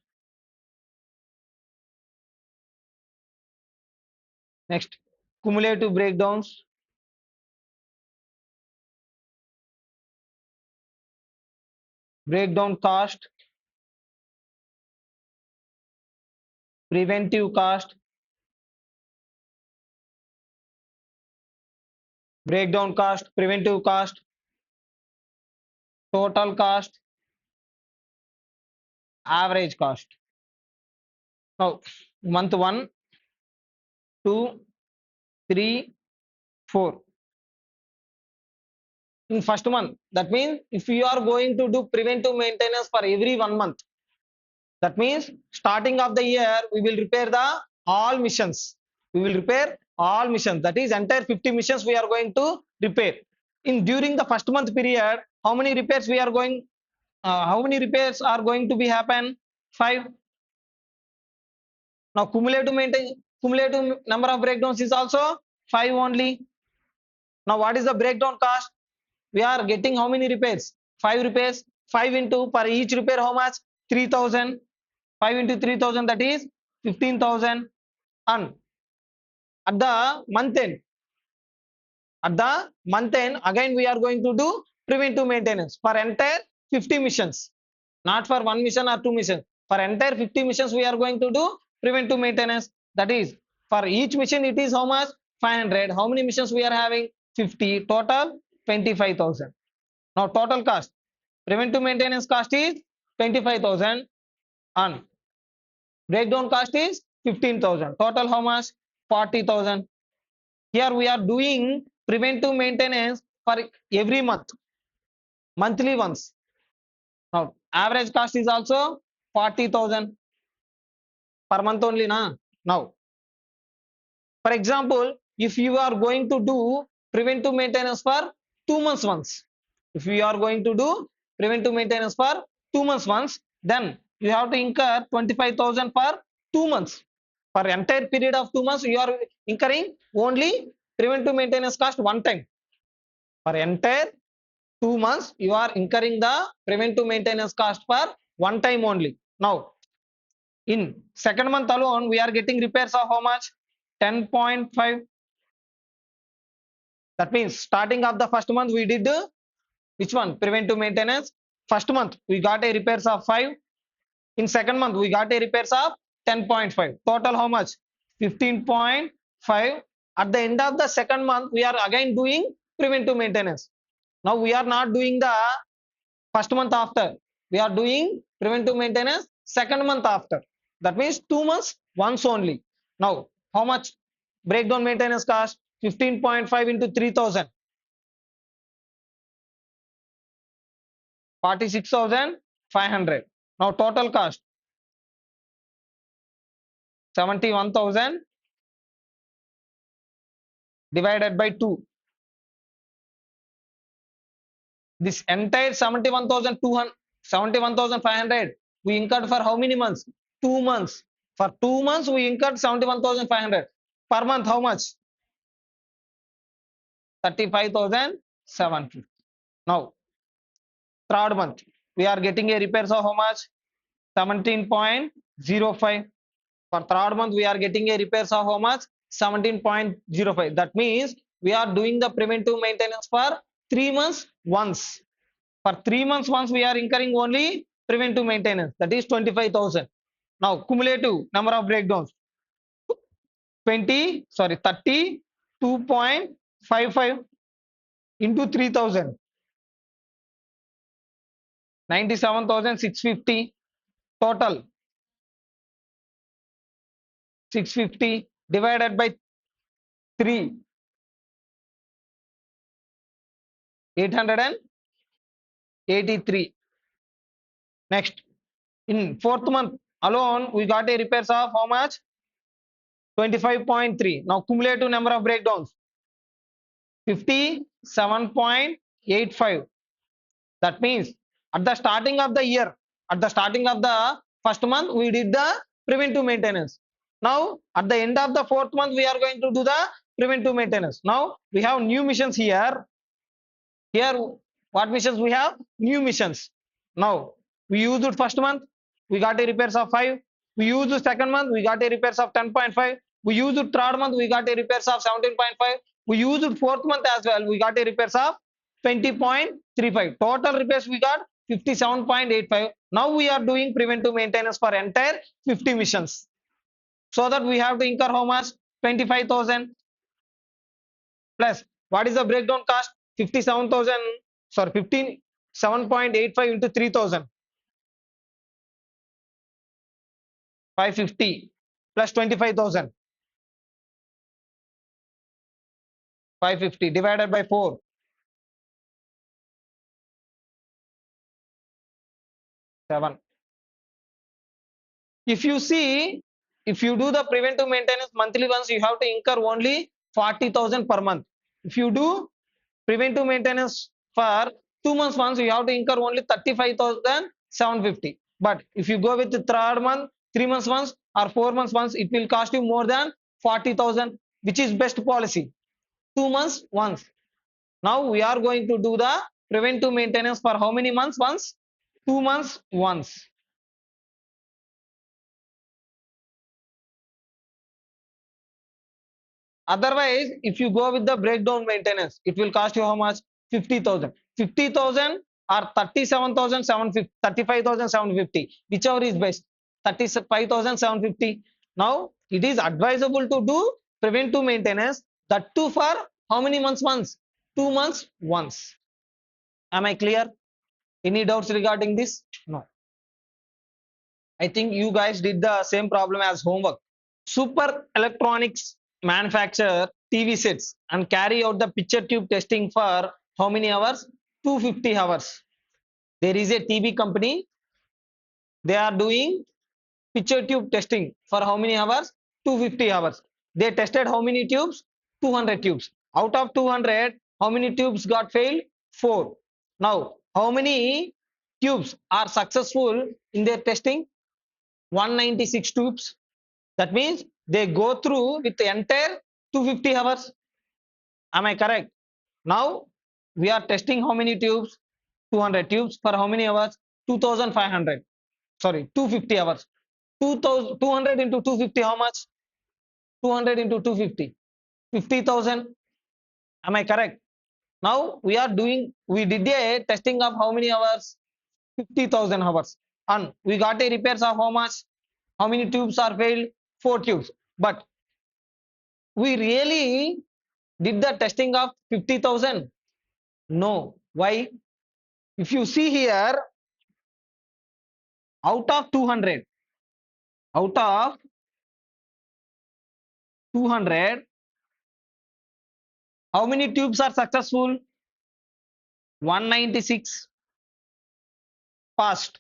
Next, cumulative breakdowns, breakdown cost, preventive cost, breakdown cost, preventive cost, total cost, average cost. Now, month 1, 2, 3, 4. In first month, that means if you are going to do preventive maintenance for every 1 month, that means starting of the year we will repair the all missions. We will repair all missions. That is entire 50 missions we are going to repair. In during the first month period, how many repairs we are going? How many repairs are going to be happen? 5. Now cumulative number of breakdowns is also 5 only. Now what is the breakdown cost? We are getting how many repairs? 5 repairs. 5 into per each repair how much? 3000. 5 into 3000, that is 15,000. And at the month end again we are going to do preventive maintenance for entire 50 missions, not for one mission or two missions. For entire 50 missions we are going to do preventive maintenance. That is for each mission it is how much? 500. How many missions we are having? 50. Total 25,000. Now total cost, preventive maintenance cost is 25,000 and breakdown cost is 15,000. Total how much? 40,000. Here we are doing preventive maintenance for every month, monthly ones. Now average cost is also 40,000 per month only na. Now for example, if you are going to do preventive maintenance for 2 months once, if you are going to do preventive maintenance for 2 months once, then you have to incur 25,000 for 2 months. For entire period of 2 months, you are incurring only preventive maintenance cost one time. For entire 2 months, you are incurring the preventive maintenance cost for one time only. Now, in second month alone, we are getting repairs of how much? 10.5. That means starting of the first month, we did which one? Preventive maintenance. First month, we got a repairs of 5. In second month, we got a repairs of 10.5. Total how much? 15.5. At the end of the second month, we are again doing preventive maintenance. Now we are not doing the first month after. We are doing preventive maintenance second month after. That means 2 months once only. Now how much breakdown maintenance cost? 15.5 into 3000. 46,500. Now total cost 71,000 divided by 2. This entire 71,200, 71,500 we incurred for how many months? 2 months. For 2 months, we incurred 71,500. Per month, how much? 35,750. Now, third month, we are getting a repairs of how much? 17.05. For third month, we are getting a repairs of how much? 17.05. That means we are doing the preventive maintenance for 3 months once. For 3 months once, we are incurring only preventive maintenance. That is 25,000. Now, cumulative number of breakdowns 32.55 into 3,000. 97,650 total. 650 divided by 3. 883. Next, in fourth month alone, we got a repairs of how much? 25.3. Now, cumulative number of breakdowns 57.85. That means at the starting of the year, at the starting of the first month, we did the preventive maintenance. Now, at the end of the fourth month, we are going to do the preventive maintenance. Now, we have new missions here. Here, what missions we have? New missions. Now, we used it first month, we got a repairs of 5. We used the second month, we got a repairs of 10.5. We used it third month, we got a repairs of 17.5. We used it fourth month as well, we got a repairs of 20.35. Total repairs we got 57.85. Now we are doing preventive maintenance for entire 50 missions. So that we have to incur how much? 25,000 plus what is the breakdown cost? 57,000, sorry, 15.785 into 3,000. 550 plus 25,000. 550 divided by 4. 7. If you see, if you do the preventive maintenance monthly once, you have to incur only 40,000 per month. If you do preventive maintenance for 2 months once, you have to incur only 35,750. But if you go with the third month, 3 months once, or 4 months once, it will cost you more than 40,000, which is best policy. 2 months once. Now we are going to do the preventive maintenance for how many months once? 2 months once. Otherwise, if you go with the breakdown maintenance, it will cost you how much? 50,000. 50,000 or 37,750, 35,750, whichever is best. 35,750. Now, it is advisable to do preventive maintenance, that too for how many months once? 2 months once. Am I clear? Any doubts regarding this? No. I think you guys did the same problem as homework. Super Electronics manufacture TV sets and carry out the picture tube testing for how many hours? 250 hours. There is a TV company. They are doing picture tube testing for how many hours? 250 hours. They tested how many tubes? 200 tubes. Out of 200, how many tubes got failed? 4. Now, how many tubes are successful in their testing? 196 tubes. That means they go through with the entire 250 hours. Am I correct? Now we are testing how many tubes? 200 tubes for how many hours? 2,500. Sorry, 250 hours. 2,000, 200 into 250, how much? 200 into 250. 50,000. Am I correct? Now we are doing, we did a testing of how many hours? 50,000 hours. And we got a repairs of how much? How many tubes are failed? 4 tubes. But we really did the testing of 50,000? No. Why? If you see here, out of 200, out of 200, how many tubes are successful? 196 passed.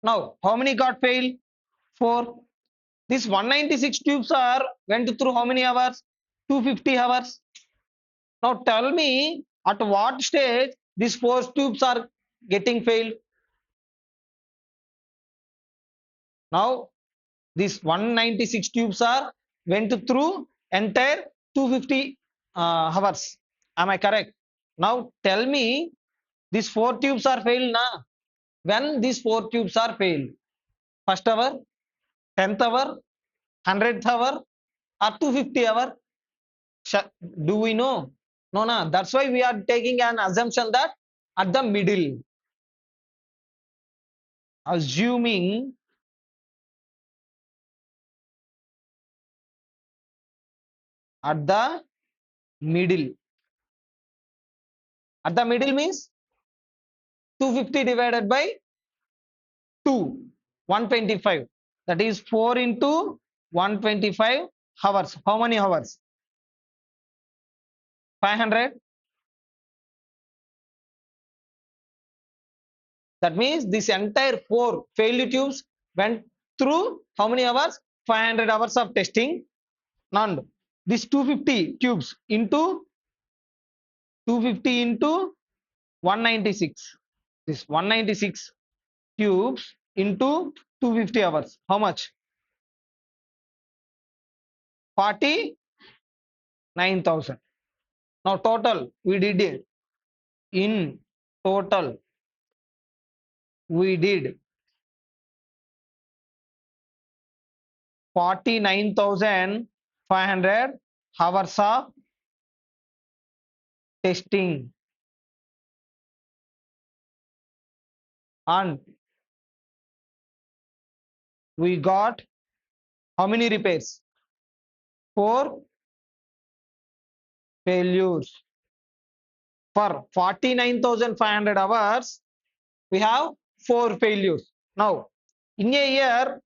Now, how many got failed? 4. This 196 tubes are went through how many hours? 250 hours. Now tell me at what stage these 4 tubes are getting failed? Now These 196 tubes are went through entire 250 hours. Am I correct? Now tell me, these four tubes are failed na? When these four tubes are failed? First hour, 10th hour, 100th hour, or 250 hour? Do we know? No, no. That's why we are taking an assumption that at the middle, assuming at the middle. At the middle means 250 divided by 2, 125. That is 4 into 125 hours. How many hours? 500. That means this entire 4 failed tubes went through how many hours? 500 hours of testing. And this 250 tubes into 250 into 196. This 196 tubes into 250 hours. How much? 49,000. Now total we did it. In total we did 49,500 hours of testing, and we got how many repairs? 4 failures. For 49,500 hours we have 4 failures. Now in a year,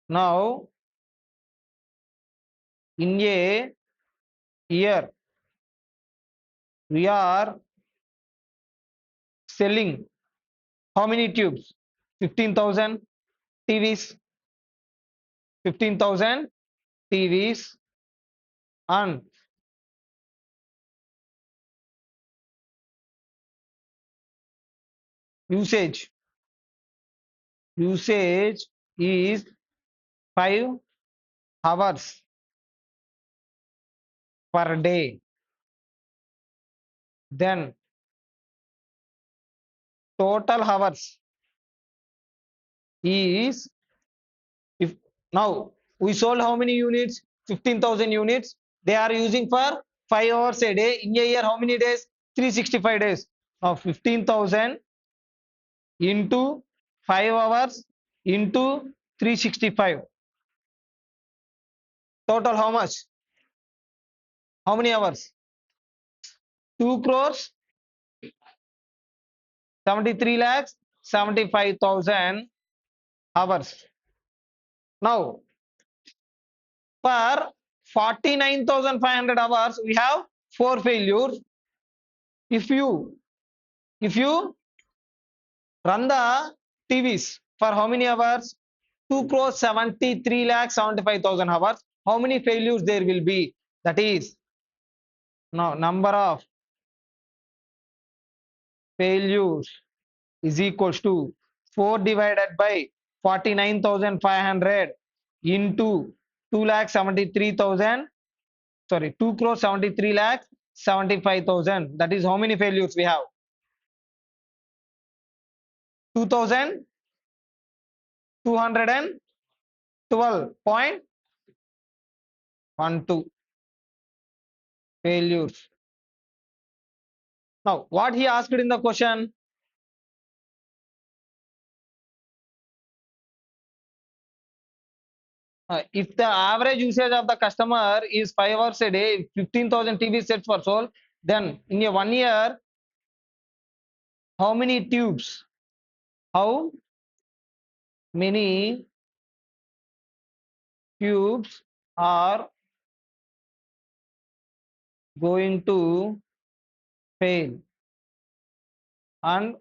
now in a year we are selling how many tubes? 15,000 TVs. 15,000 TVs, and usage is 5 hours per day. Then total hours is, if now we sold how many units? 15,000 units. They are using for 5 hours a day. In a year, how many days? 365 days. Now 15,000 into 5 hours into 365. Total how much? How many hours? 2 crores 73 lakhs 75,000 hours. Now for 49,500 hours we have 4 failures. If you run the TVs for how many hours? 2 crores 73 lakhs 75,000 hours. How many failures there will be? That is, now number of failures is equals to 4 divided by 49,500 into 2 lakh 73,000, sorry, 2 crore 73 lakh 75,000. That is how many failures we have? 2,212.12 failures. Now, what he asked in the question? If the average usage of the customer is 5 hours a day, 15,000 TV sets were sold, then in a 1 year, how many tubes? How many tubes are going to fail? And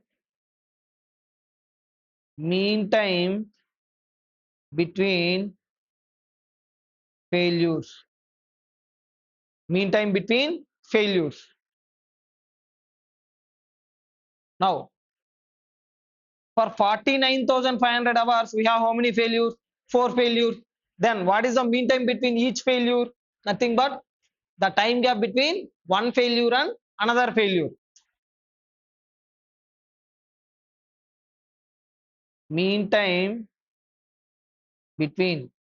mean time between failures. Mean time between failures. Now, For 49,500 hours, we have how many failures? 4 failures. Then what is the mean time between each failure? Nothing but the time gap between one failure and another failure. Mean time between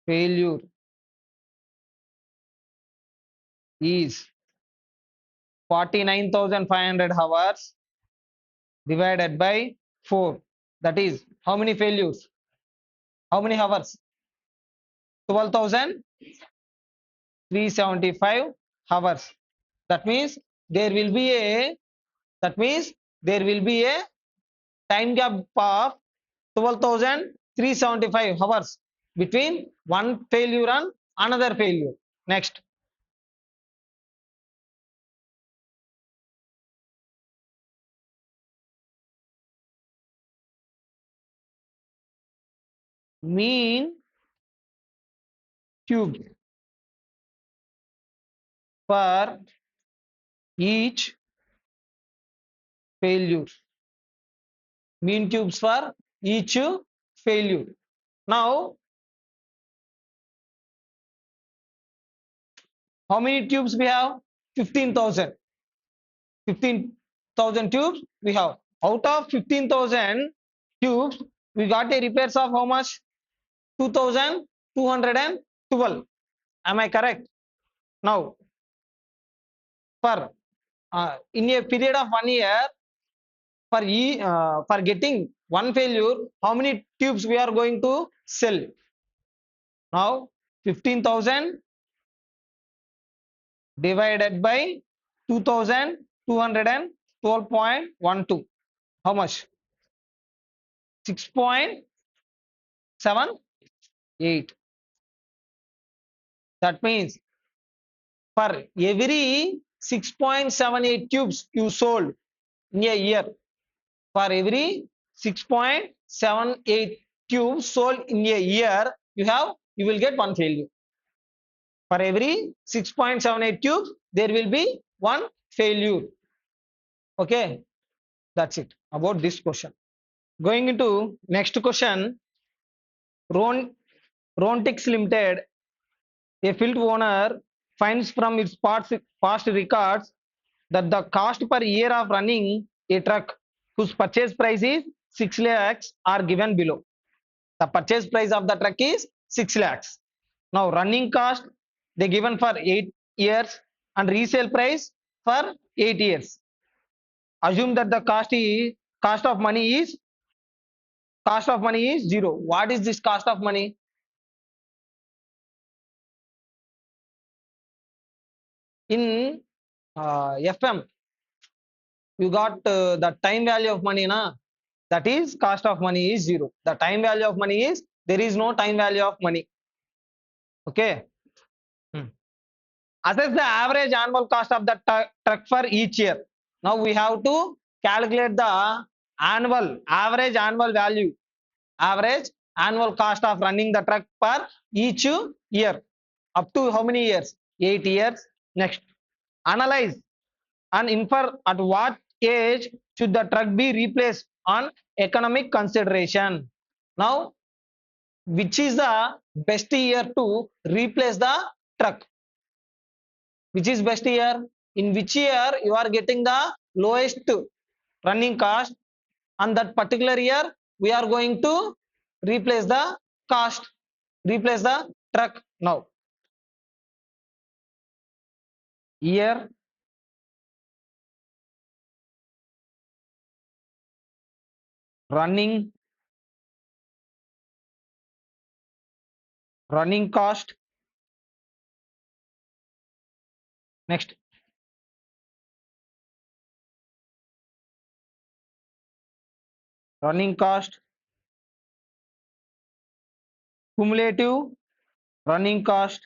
failure is 49,500 hours divided by 4. That is how many failures? How many hours? 12,375 hours. That means there will be a that means there will be a time gap of 12,375 hours between one failure and another failure. Next, mean cube for each failure. Mean cubes for each failure. Now, how many tubes we have? 15,000. 15,000 tubes we have. Out of 15,000 tubes, we got a repairs of how much? 2,212. Am I correct? Now, for in a period of 1 year, for getting one failure, how many tubes we are going to sell? Now, 15,000 divided by 2,212.12. How much? 6.78. That means for every 6.78 tubes you sold in a year, for every 6.78 tubes sold in a year, you will get one failure. For every 6.78 tubes, there will be one failure. Okay, that's it about this question. Going into next question, Ron Rontix Limited, a field owner, finds from its past records that the cost per year of running a truck whose purchase price is 6 lakhs are given below. The purchase price of the truck is 6 lakhs. Now running cost they given for 8 years and resale price for 8 years. Assume that the cost of money is 0. What is this cost of money? In FM, you got the time value of money, na? That is cost of money is 0. The time value of money is there is no time value of money. Okay. Assess the average annual cost of the truck for each year. Now we have to calculate the average annual value, average annual cost of running the truck per each year. Up to how many years? 8 years. Next, analyze and infer at what age should the truck be replaced on economic consideration. Now, which is the best year to replace the truck? Which is best year? In which year you are getting the lowest running cost? On that particular year, we are going to replace the cost, replace the truck. Now, year running cost. Next, running cost, cumulative running cost.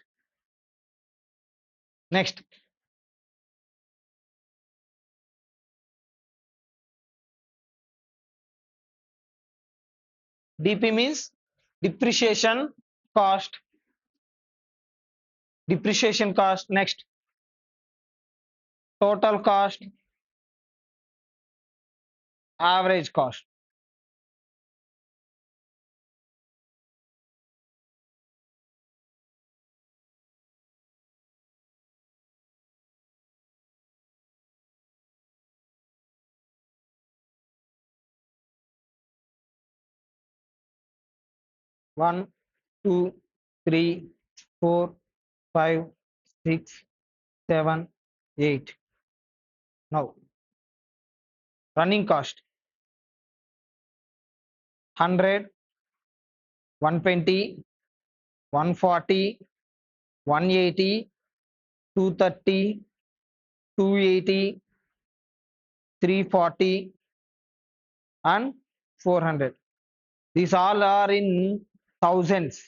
Next, DP means depreciation cost. Depreciation cost. Next, total cost. Average cost. One, two, three, four, 5, 6, 7, 8. Now, running cost 100, 120, 140, 180, 230, 280, 340, and 400. These all are in thousands.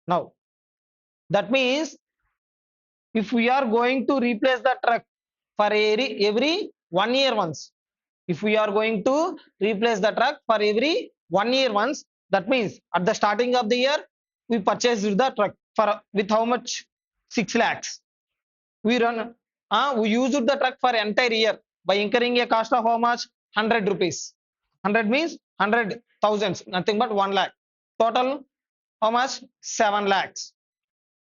Now, that means if we are going to replace the truck for every 1 year once, if we are going to replace the truck for every 1 year once, that means at the starting of the year we purchased the truck for with how much? 6 lakhs. We used the truck for entire year by incurring a cost of how much? 100 rupees. 100 means 100 thousands, nothing but 1 lakh. Total how much? 7 lakhs.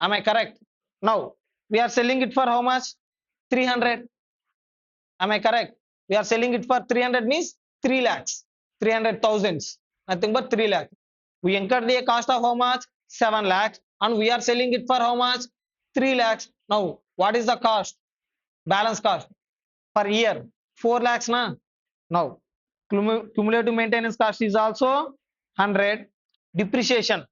Am I correct? Now we are selling it for how much? 300. Am I correct? We are selling it for 300 means 3 lakhs. 300 thousands. Nothing but 3 lakhs. We incurred the cost of how much? 7 lakhs. And we are selling it for how much? 3 lakhs. Now, what is the cost? Balance cost per year? 4 lakhs, na? Now, cumulative maintenance cost is also 100. Depreciation.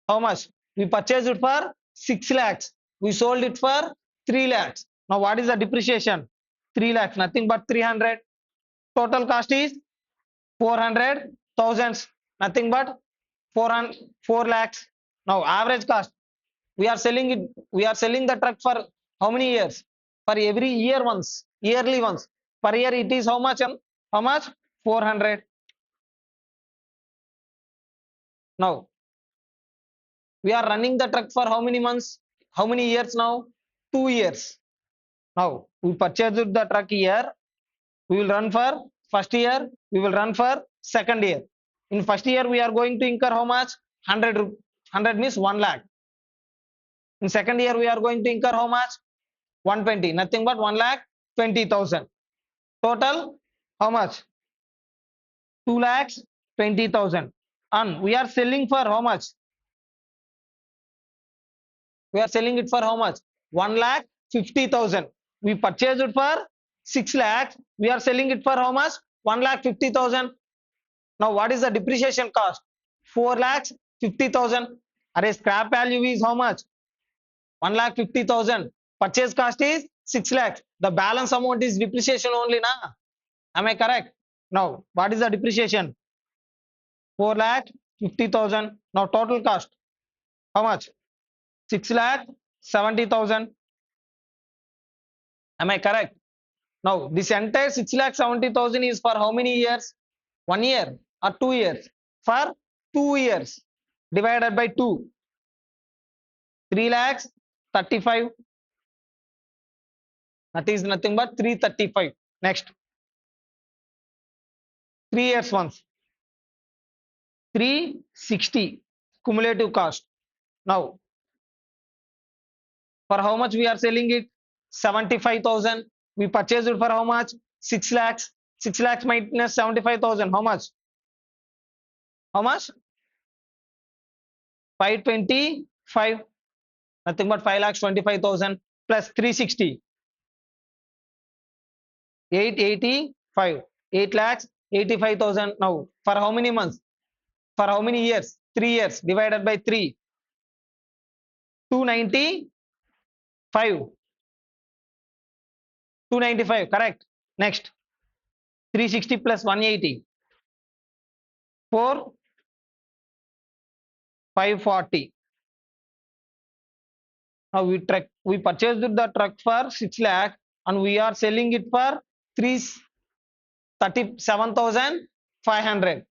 How much? We purchased it for 6 lakhs. We sold it for 3 lakhs. Now, what is the depreciation? 3 lakhs, nothing but 300. Total cost is 400 thousands, nothing but 4 lakhs. Now, average cost. We are selling it. We are selling the truck for how many years? For every year once, yearly once. Per year it is how much? How much? 400. Now, we are running the truck for how many months? How many years now? 2 years. Now, we purchased the truck here. We will run for first year. We will run for second year. In first year, we are going to incur how much? 100. 100 means 1 lakh. In second year, we are going to incur how much? 120. Nothing but 1 lakh 20,000. Total, how much? 2 lakhs 20,000. And we are selling for how much? We are selling it for how much? 1 lakh 50,000. We purchased it for 6 lakhs. We are selling it for how much? 1 lakh 50,000. Now, what is the depreciation cost? 4 lakhs 50,000. Array scrap value is how much? 1 lakh 50,000. Purchase cost is 6 lakhs. The balance amount is depreciation only, na? Am I correct? Now, what is the depreciation? 4 lakh 50,000. Now, total cost. How much? 6 lakh 70,000. Am I correct? Now, this entire 6 lakh 70,000 is for how many years? 1 year or 2 years? For 2 years. Divided by 2. 3 lakhs 35. That is nothing but 335. Next. 3 years once. 360. Cumulative cost. Now, for how much we are selling it? 75,000. We purchased it for how much? 6 lakhs. 6 lakhs minus 75,000. How much? How much? 525. Nothing but 5 lakhs 25,000 plus 360. 885. 8 lakhs 85,000. Now, for how many months? For how many years? 3 years divided by 3. 295. 295. Correct. Next. 360 plus 180. 4. 540. Now we purchased the truck for 6 lakh and we are selling it for 37,500.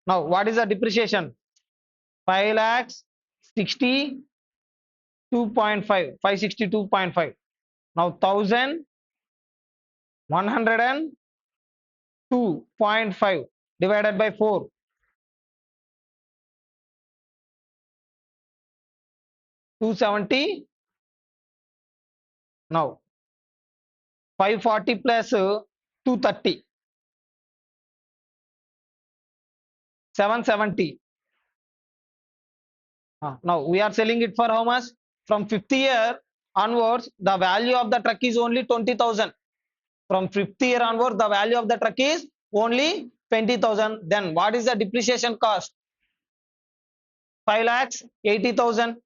Now what is the depreciation? 5 lakhs 62.5. 562.5. Now 1,100 2.5 divided by 4. 270. Now 540 plus 230. 770. Now we are selling it for how much? From 50th year onwards, the value of the truck is only 20,000. From 50th year onwards, the value of the truck is only 20,000. Then what is the depreciation cost? 5 lakhs 80,000.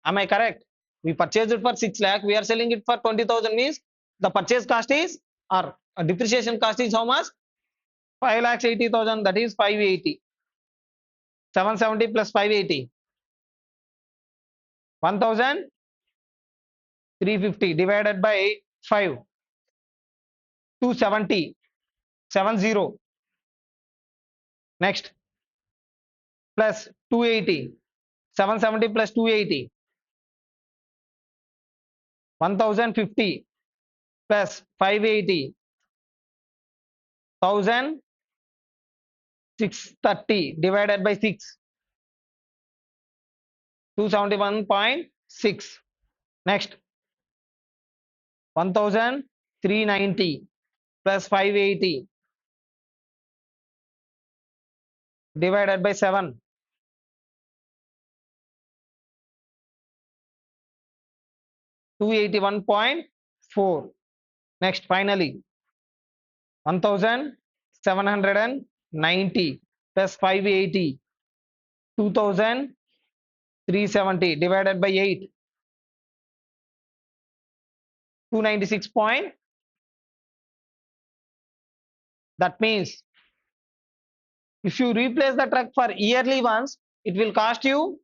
Am I correct? We purchased it for 6 lakh. We are selling it for 20,000 means the purchase cost is or depreciation cost is how much? 5 lakhs 80,000. That is 580. 770 plus 580. 1,350 divided by 5. 270. 70. Next plus 280. 770 plus 280. 1,050 plus 580. 1,630 divided by 6. 271.6. Next 1,390 plus 580 divided by 7. 281.4. Next finally 1,790 plus 580. 2,370 divided by 8. 296 point. That means if you replace the truck for yearly ones, it will cost you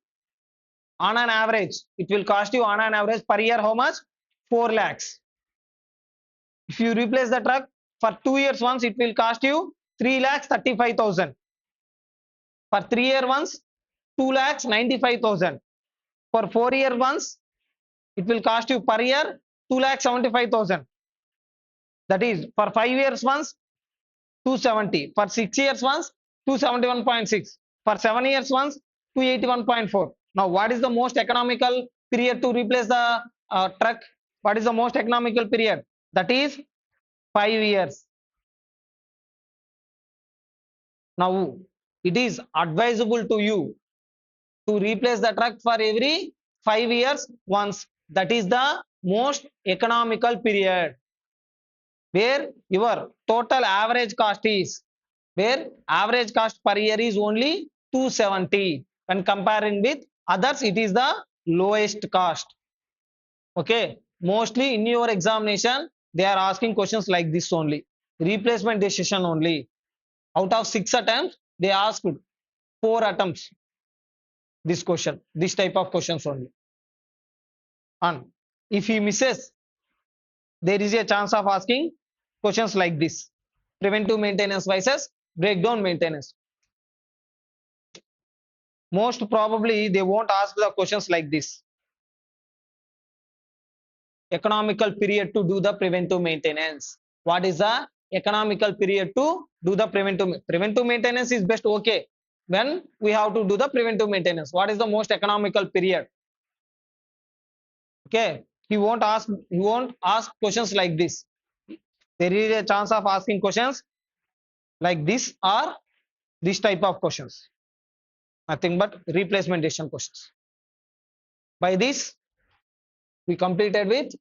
on an average. It will cost you on an average per year how much? 4 lakhs. If you replace the truck for 2 years once, it will cost you 3 lakhs 35,000. For 3 year once, 2 lakhs 95,000. For 4 year once, it will cost you per year 2 lakhs 75,000. That is for 5 years once 270. For 6 years once 271.6. For 7 years once 281.4. Now what is the most economical period to replace the truck? What is the most economical period? That is 5 years. Now it is advisable to you to replace the truck for every 5 years once. That is the most economical period where your total average cost is, where average cost per year is only 270. When comparing with others, it is the lowest cost. Okay, mostly in your examination they are asking questions like this only, replacement decision only. Out of 6 attempts they asked 4 attempts this question, this type of questions only. And if he misses, there is a chance of asking questions like this, preventive maintenance versus breakdown maintenance. Most probably they won't ask the questions like this. Economical period to do the preventive maintenance. What is the economical period to do the preventive maintenance is best okay when we have to do the preventive maintenance. What is the most economical period? Okay, he won't ask questions like this. There is a chance of asking questions like this or this type of questions, nothing but replacement decision questions. By this we completed with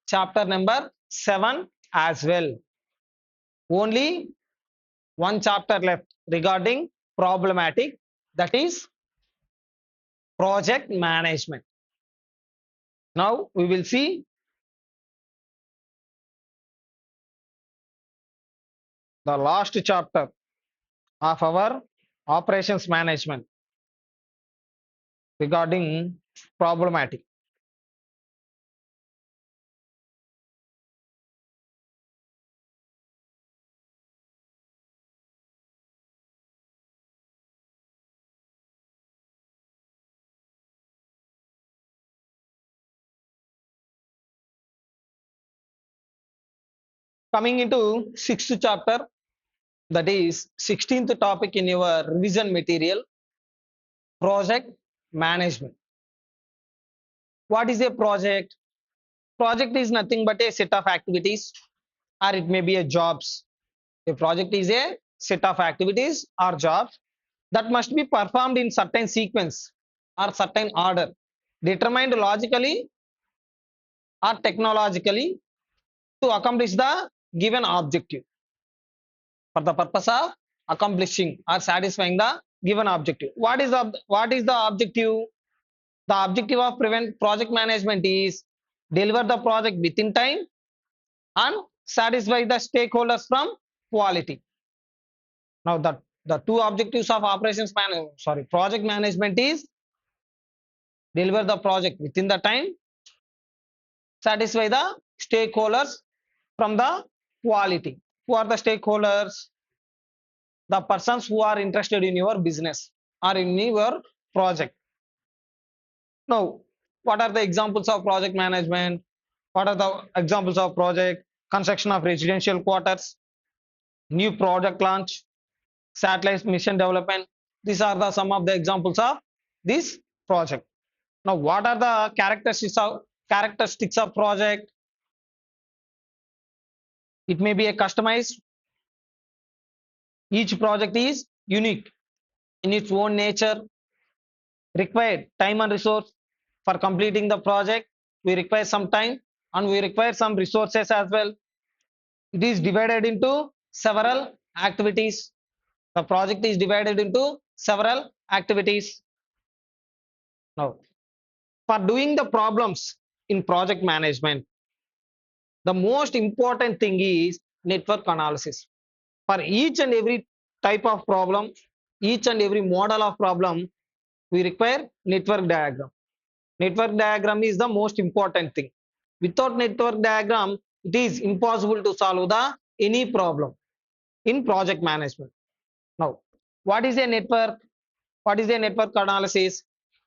chapter number 7 as well. Only one chapter left regarding problematic, that is project management. Now we will see the last chapter of our operations management regarding problematic. Coming into 6th chapter, That is 16th topic in your revision material, project management. What is a project? Project is nothing but a set of activities, or it may be a jobs. A project is a set of activities or jobs that must be performed in certain sequence or certain order, determined logically or technologically to accomplish the given objective, for the purpose of accomplishing or satisfying the given objective. What is the objective? The objective of prevent project management is deliver the project within time and satisfy the stakeholders from quality. Now the two objectives of project management is deliver the project within the time, satisfy the stakeholders from the quality. Who are the stakeholders? The persons who are interested in your business or in your project. Now, what are the examples of project management? What are the examples of project? Construction of residential quarters, new product launch, satellite mission development. These are the some of the examples of this project. Now, what are the characteristics of project? It may be a customized. Each project is unique in its own nature. Required time and resource for completing the project. We require some time and we require some resources as well. It is divided into several activities. The project is divided into several activities. Now, for doing the problems in project management, the most important thing is network analysis. For each and every type of problem, each and every model of problem, we require network diagram. Network diagram is the most important thing. Without network diagram, it is impossible to solve the any problem in project management. Now, what is a network? What is a network analysis?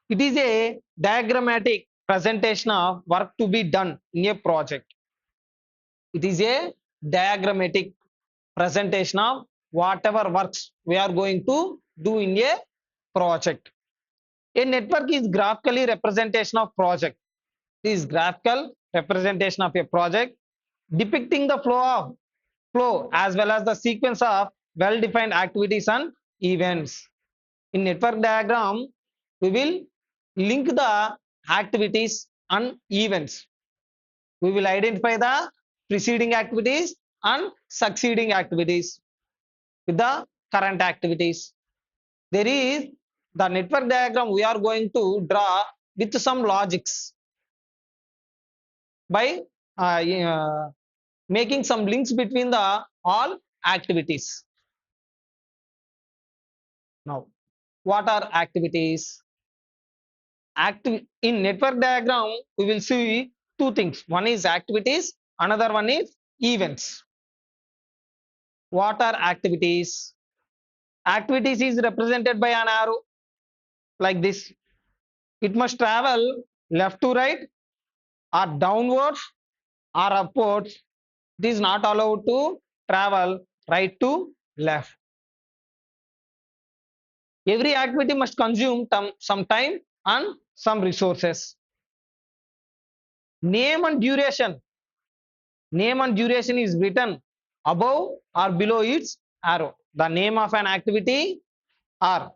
It is a diagrammatic presentation of work to be done in a project. It is a diagrammatic presentation of whatever works we are going to do in a project. A network is graphically representation of project. This graphical representation of a project depicting the flow as well as the sequence of well-defined activities and events. In network diagram, we will link the activities and events. We will identify the preceding activities and succeeding activities with the current activities. There is the network diagram we are going to draw with some logics by making some links between the all activities. Now, what are activities? In network diagram, we will see two things. One is activities, another one is events. What are activities? Activities is represented by an arrow like this. It must travel left to right or downwards or upwards. It is not allowed to travel right to left. Every activity must consume some time and some resources. Name and duration. Name and duration is written above or below its arrow. The name of an activity or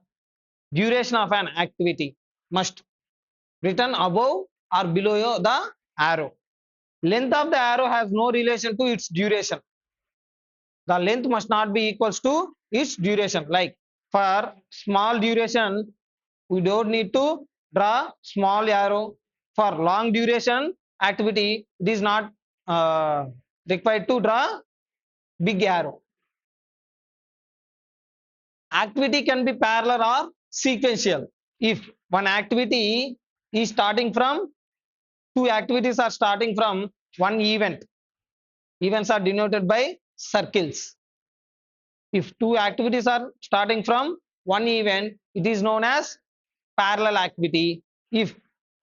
duration of an activity must written above or below the arrow. Length of the arrow has no relation to its duration. The length must not be equals to its duration. Like for small duration, we don't need to draw small arrow. For long duration activity, it is not required to draw big arrow. Activity can be parallel or sequential. If one activity is starting from, two activities are starting from one event. Events are denoted by circles. If two activities are starting from one event, it is known as parallel activity. If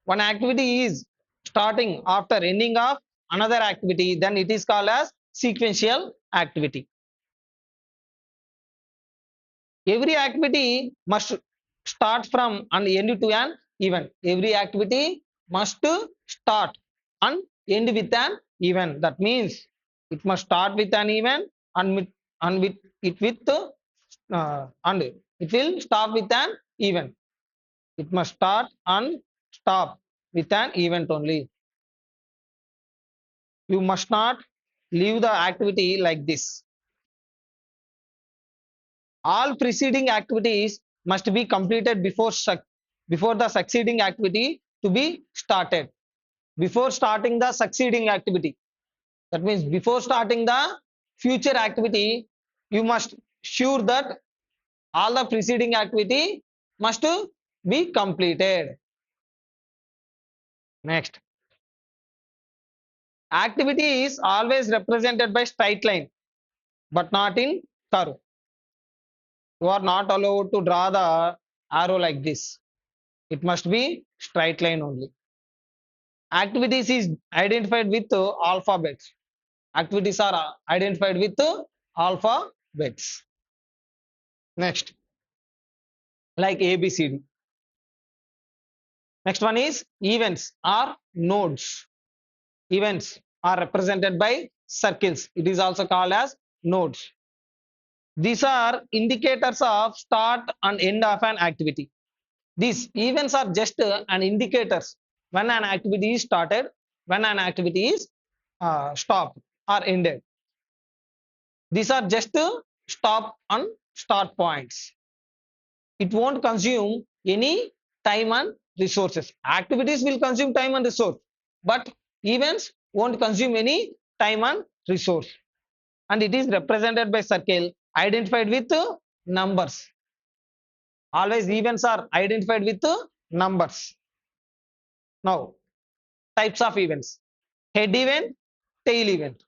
one activity is starting after ending of another activity, then it is called as sequential activity. Every activity must start from and end to an event. Every activity must start and end with an event. That means it must start with an event and with it with and it will stop with an event. It must start and stop with an event only. You must not leave the activity like this. All preceding activities must be completed before the succeeding activity to be started. Before starting the succeeding activity. That means before starting the future activity, you must sure that all the preceding activity must be completed. Next, activity is always represented by straight line, but not in curve. You are not allowed to draw the arrow like this. It must be straight line only. Activities is identified with alphabets. Activities are identified with alphabets. Next, like ABCD. Next one is events or nodes. Events are represented by circles. It is also called as nodes. These are indicators of start and end of an activity. These events are just an indicators when an activity is started, when an activity is stopped or ended. These are just stop and start points. It won't consume any time and resources. Activities will consume time and resource, but events won't consume any time and resource. And it is represented by circle identified with numbers. Always events are identified with numbers. Now, types of events. Head event, tail event.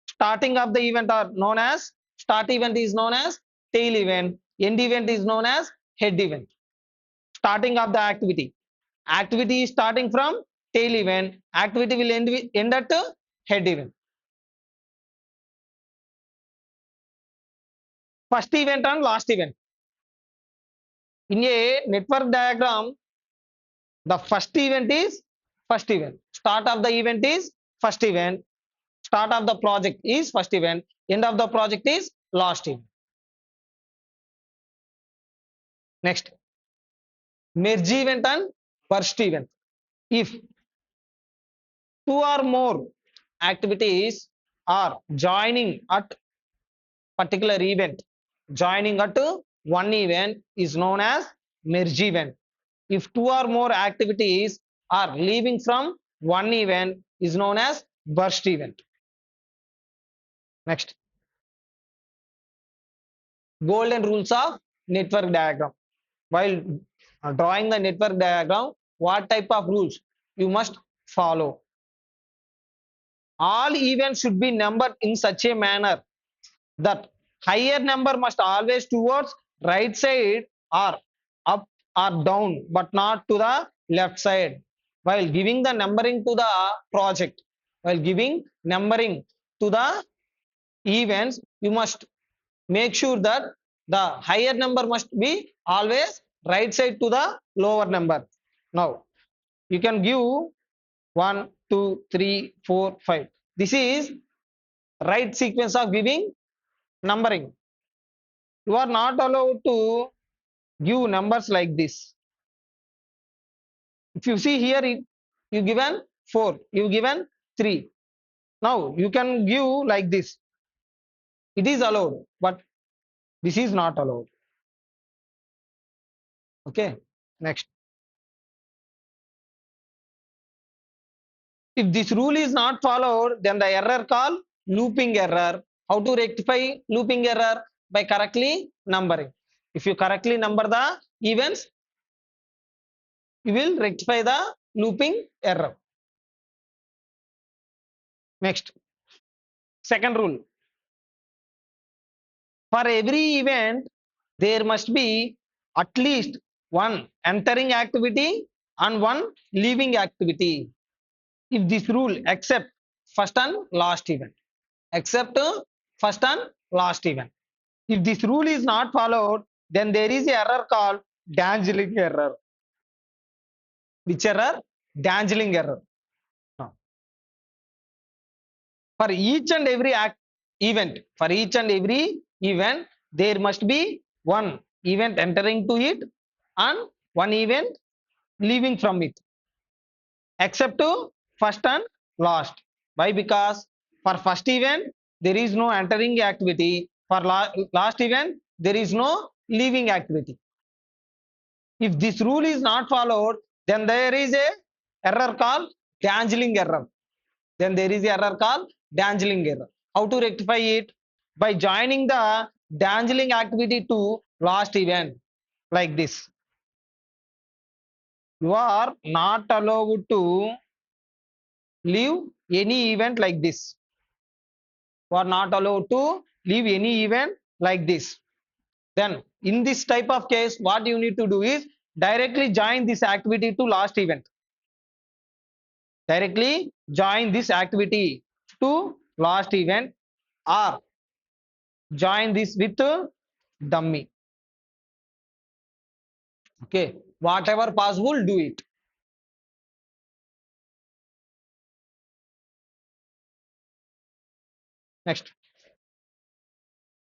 Starting of the event are known as start event is known as tail event. End event is known as head event. Starting of the activity. Activity is starting from tail event. Activity will end at head event. First event and last event. In a network diagram, the first event is first event. Start of the event is first event. Start of the project is first event. End of the project is last event. Next, merge event and burst event. If two or more activities are joining at particular event, joining at one event is known as merge event. If two or more activities are leaving from one event is known as burst event. Next, golden rules of network diagram. While drawing the network diagram, what type of rules you must follow? All events should be numbered in such a manner that higher number must always towards right side or up or down, but not to the left side. While giving the numbering to the project, while giving numbering to the events, you must make sure that the higher number must be always right side to the lower number. Now, you can give 1, 2, 3, 4, 5. This is right sequence of giving numbering. You are not allowed to give numbers like this. If you see here, you given 4, you given 3. Now you can give like this. It is allowed, but this is not allowed. Okay. Next. If this rule is not followed, then the error called looping error. How to rectify looping error? By correctly numbering. If you correctly number the events, you will rectify the looping error. Next, second rule. For every event, there must be at least one entering activity and one leaving activity. If this rule except first and last event, except first and last event. If this rule is not followed, then there is an error called dangling error. Which error? Dangling error. Now, for each and every event, there must be one event entering to it and one event leaving from it, except to first and last. Why? Because for first event, there is no entering activity. For last event, there is no leaving activity. If this rule is not followed, then there is a error called dangling error. Then there is a error called dangling error. How to rectify it? By joining the dangling activity to last event like this. You are not allowed to leave any event like this. You are not allowed to leave any event like this. Then in this type of case, what you need to do is directly join this activity to last event. Directly join this activity to last event or join this with dummy. Okay, whatever possible, do it. Next,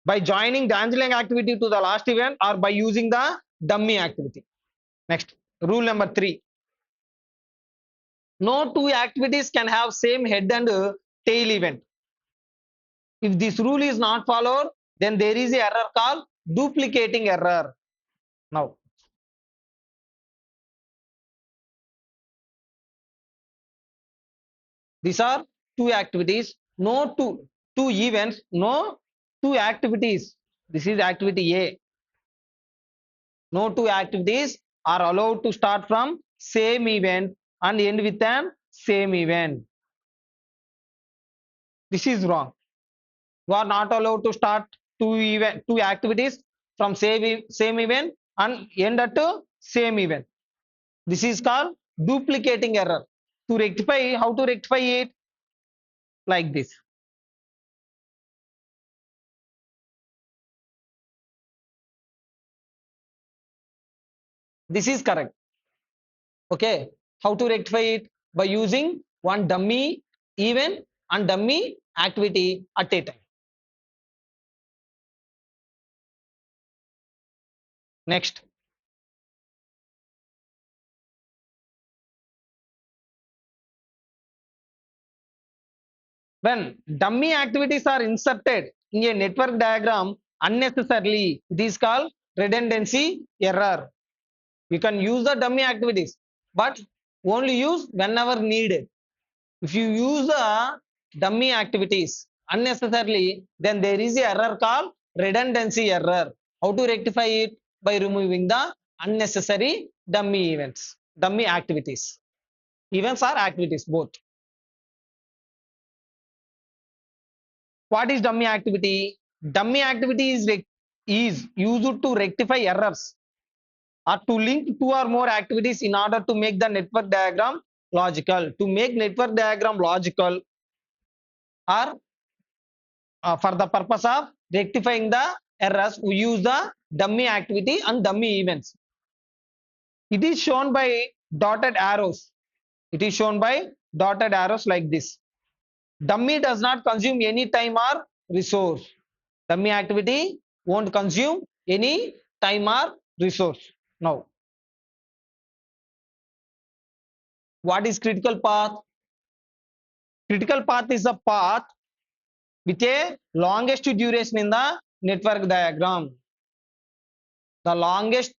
by joining dangling activity to the last event or by using the dummy activity. Next, rule number 3. No two activities can have same head and tail event. If this rule is not followed, then there is a error called duplicating error. Now, these are two activities, no two events, no two activities. This is activity A. No two activities are allowed to start from same event and end with an same event. This is wrong. You are not allowed to start two activities from same event and end at same event. This is called duplicating error. To rectify, how to rectify it? Like this. This is correct. Okay. How to rectify it? By using one dummy event and dummy activity at a time. Next, when dummy activities are inserted in a network diagram unnecessarily, it is called redundancy error. You can use the dummy activities, but only use whenever needed. If you use the dummy activities unnecessarily, then there is a error called redundancy error. How to rectify it? By removing the unnecessary dummy events, dummy activities. Events are activities, both. What is dummy activity? Dummy activity is used to rectify errors or to link two or more activities in order to make the network diagram logical. To make network diagram logical or for the purpose of rectifying the errors, we use the dummy activity and dummy events. It is shown by dotted arrows. It is shown by dotted arrows like this. Dummy does not consume any time or resource. Dummy activity won't consume any time or resource. Now, what is critical path? Critical path is a path with a longest duration in the network diagram. The longest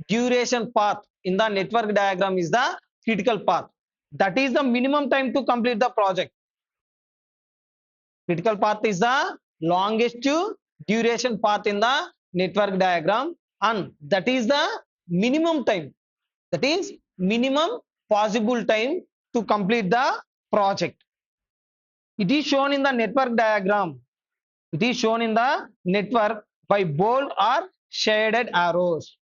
duration path in the network diagram is the critical path. That is the minimum time to complete the project. Critical path is the longest duration path in the network diagram, and that is the minimum time. That is minimum possible time to complete the project. It is shown in the network diagram. It is shown in the network by bold or shaded arrows.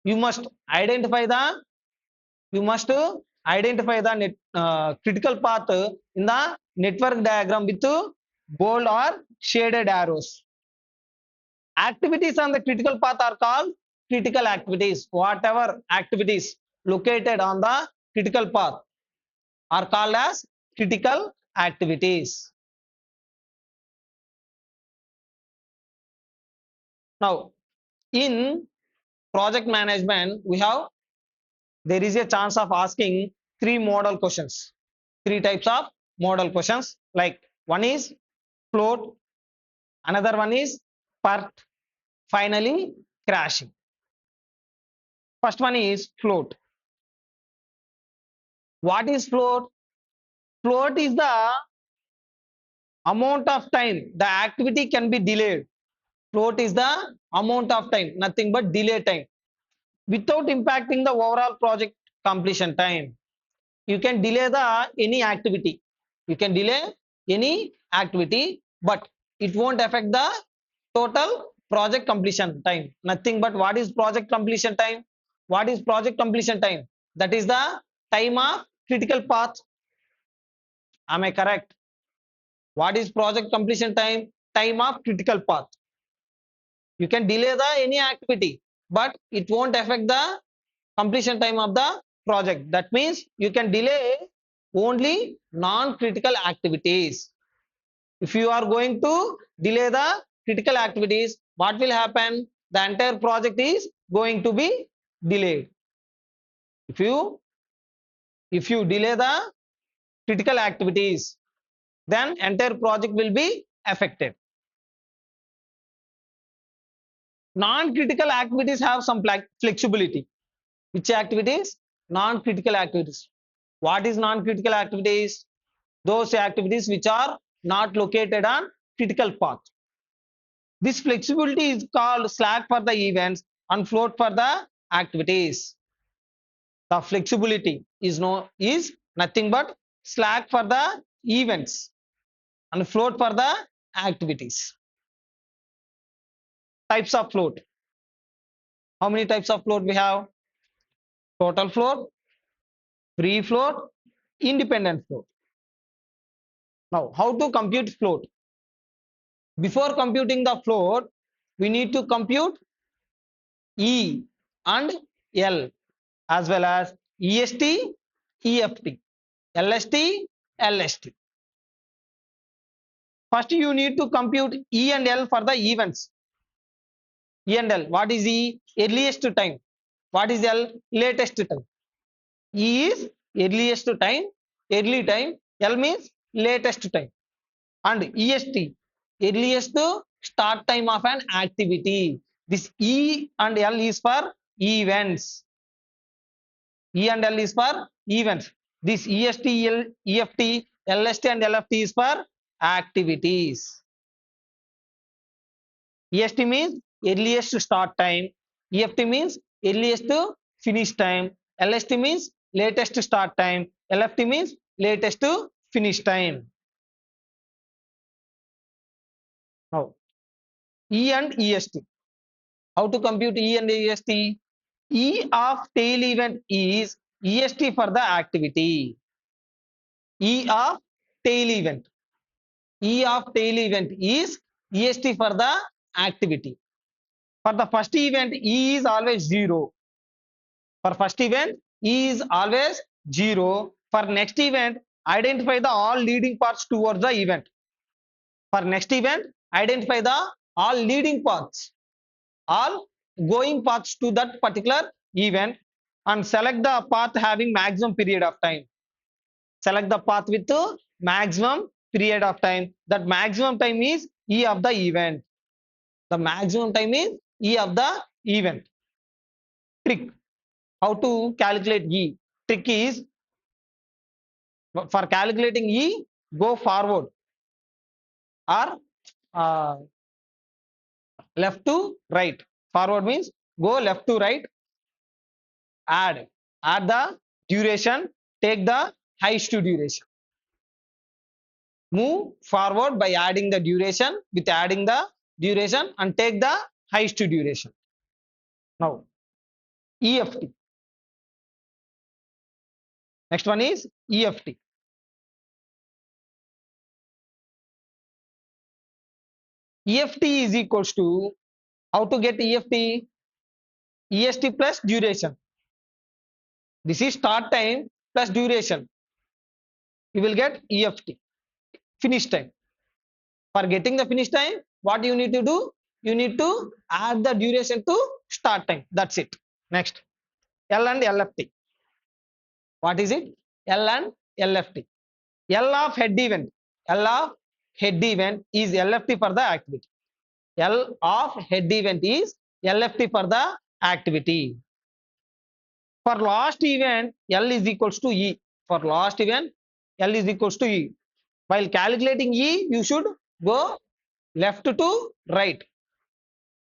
You must identify the critical path in the network diagram with bold or shaded arrows. Activities on the critical path are called critical activities. Whatever activities located on the critical path are called as critical activities. Now, in project management, there is a chance of asking three model questions, three types of model questions. Like one is float, another one is PERT, finally crashing. First one is float. What is float? Float is the amount of time the activity can be delayed. Float is the amount of time, nothing but delay time, without impacting the overall project completion time. You can delay any activity. You can delay any activity, but it won't affect the total project completion time. Nothing but what is project completion time? What is project completion time? That is the time of critical path. Am I correct? What is project completion time? Time of critical path. You can delay any activity, but it won't affect the completion time of the project. That means you can delay only non-critical activities. If you are going to delay the critical activities, what will happen? The entire project is going to be delayed. If you delay the critical activities, then entire project will be affected. Non-critical activities have some flexibility. Which activities? Non-critical activities. What is non-critical activities? Those activities which are not located on critical path. This flexibility is called slack for the events and float for the activities. The flexibility is nothing but slack for the events and float for the activities. Types of float. How many types of float we have? Total float, free float, independent float. Now, how to compute float? Before computing the float, we need to compute E and L as well as EST, EFT, LST, LST. First, you need to compute E and L for the events. E and L. What is E? Earliest time. What is L? Latest time. E is earliest time, early time. L means latest time. And EST, earliest start time of an activity. This E and L is for events. E and L is for events. This EST, EFT, LST and LFT is for activities. EST means earliest start time. EFT means earliest finish time. LST means latest start time. LFT means latest finish time. Now, E and EST. How to compute E and EST? E of tail event is EST for the activity. E of tail event. E of tail event is EST for the activity. For the first event, E is always 0. For first event, E is always 0. For next event, identify the all leading paths towards the event. For next event, identify the all leading paths, all going paths to that particular event, and select the path having maximum period of time. Select the path with the maximum period of time. That maximum time is E of the event. The maximum time is E of the event. Trick. How to calculate E? Trick is, for calculating E, go forward or left to right. Forward means go left to right. Add the duration, take the highest duration. Move forward by adding the duration, with adding the duration, and take the highest duration. Now, EFT. Next one is EFT. EFT is equals to How to get EFT? EST plus duration. This is start time plus duration. You will get EFT, finish time. For getting the finish time, what you need to do? You need to add the duration to start time. That's it. Next, L and LFT. What is it? L and LFT. L of head event. L of head event is LFT for the activity. L of head event is LFT for the activity. For last event, L is equals to E. For last event, L is equals to E. While calculating E, you should go left to right.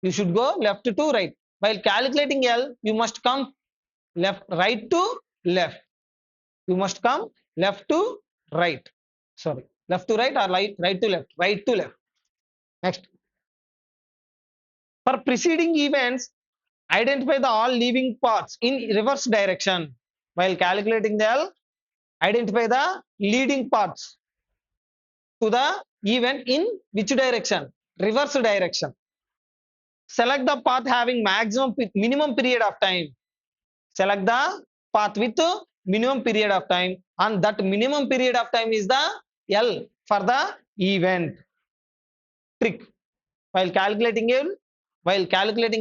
You should go left to right. While calculating L, you must come right to left. You must come left to right. Sorry, left to right or right to left. Right to left. Next, for preceding events, identify the all leaving paths in reverse direction. While calculating the L, identify the leading paths to the event in which direction? Reverse direction. Select the path having minimum period of time. Select the path with minimum period of time, and that minimum period of time is the L for the event. Trick. While calculating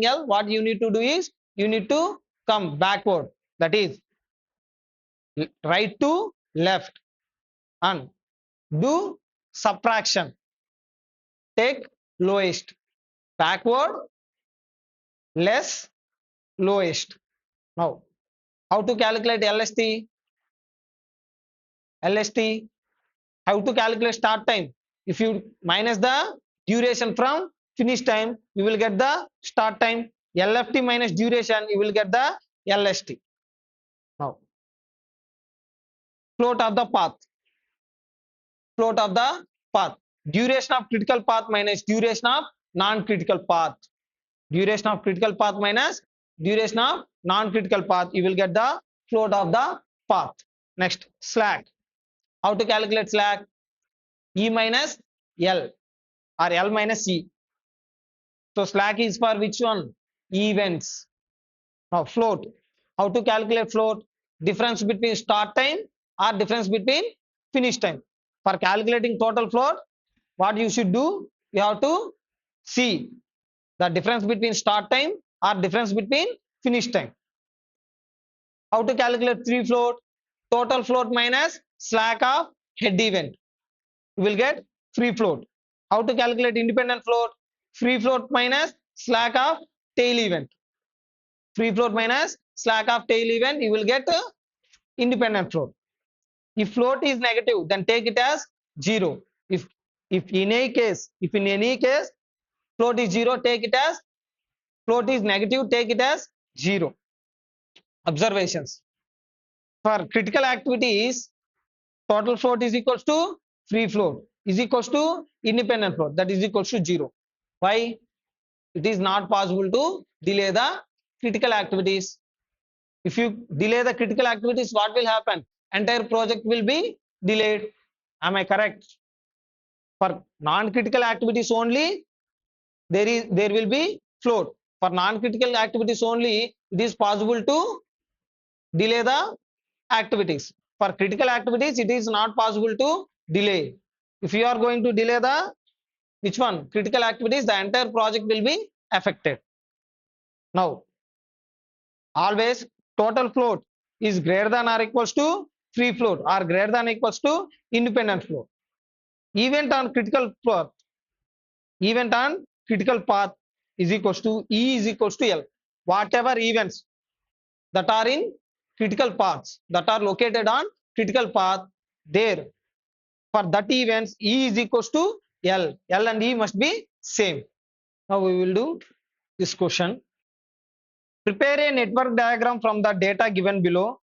L, what you need to do is you need to come backward. That is right to left and do subtraction. Take lowest. Backward, less, lowest. Now, how to calculate LST? LST, how to calculate start time? If you minus the duration from finish time, you will get the start time. LFT minus duration, you will get the LST. Now, float of the path. Float of the path. Duration of critical path minus duration of non-critical path. Duration of critical path minus duration of non-critical path. You will get the float of the path. Next, slack. How to calculate slack? E minus L or L minus E. So slack is for which one? Events. Now float. How to calculate float? Difference between start time or difference between finish time. For calculating total float, what you should do? You have to see the difference between start time or difference between finish time. How to calculate free float? Total float minus slack of head event. You will get free float. How to calculate independent float? Free float minus slack of tail event. Free float minus slack of tail event, you will get independent float. If float is negative, then take it as 0. If in any case float is 0, take it as float is negative, take it as 0. Observations. For critical activities, total float is equals to free float is equals to independent float, that is equals to 0. Why? It is not possible to delay the critical activities. If you delay the critical activities, what will happen? Entire project will be delayed. Am I correct? For non-critical activities only, there will be float. For non-critical activities only, it is possible to delay the activities. For critical activities, it is not possible to delay. If you are going to delay the which one? Critical activities, the entire project will be affected. Now, always total float is greater than or equals to free float or greater than or equals to independent float. Event on critical path is equals to E is equals to L. Whatever events that are in critical paths that are located on critical path, there for that events E is equals to L. L and E must be same. Now we will do this question. Prepare a network diagram from the data given below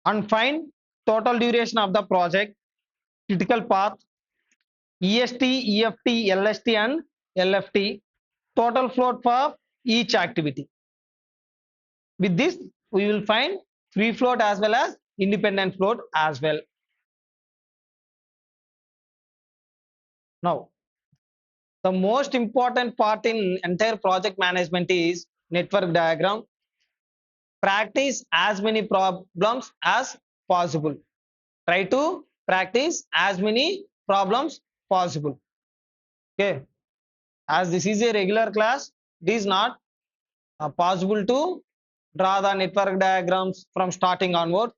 and find total duration of the project, critical path, EST, EFT, LST and LFT, total float for each activity. With this, we will find free float as well as independent float as well. Now, The most important part in entire project management is network diagram. Practice as many problems as possible. Try to practice as many problems possible. Okay. As this is a regular class, it is not possible to draw the network diagrams from starting onward.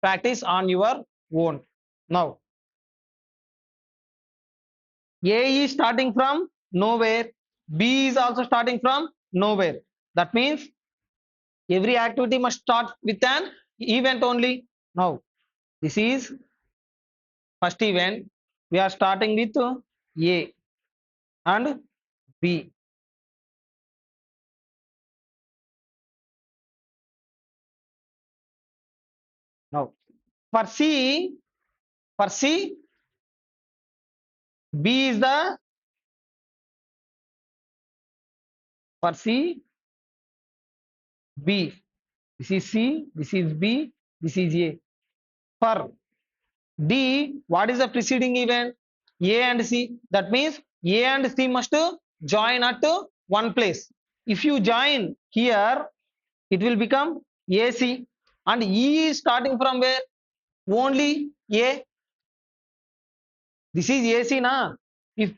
Practice on your own. Now, A is starting from nowhere. B is also starting from nowhere. That means every activity must start with an event only. Now, this is first event. We are starting with A and B. Now, for C, for C, B is the for C, B. This is C, this is B, this is A. For D, what is the preceding event? A and C. That means A and C must join at one place. If you join here, it will become AC. And E is starting from where? Only A. This is AC na. If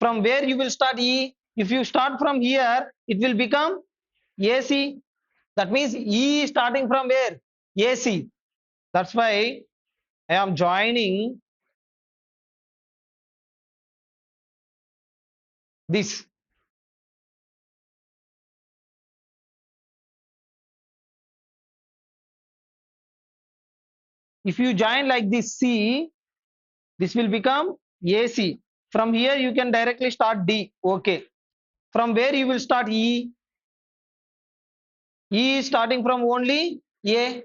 from where you will start E, if you start from here, it will become AC. That means E is starting from where? AC. That's why I am joining this. If you join like this C, this will become AC. From here you can directly start D. Okay. From where you will start E? E is starting from only A.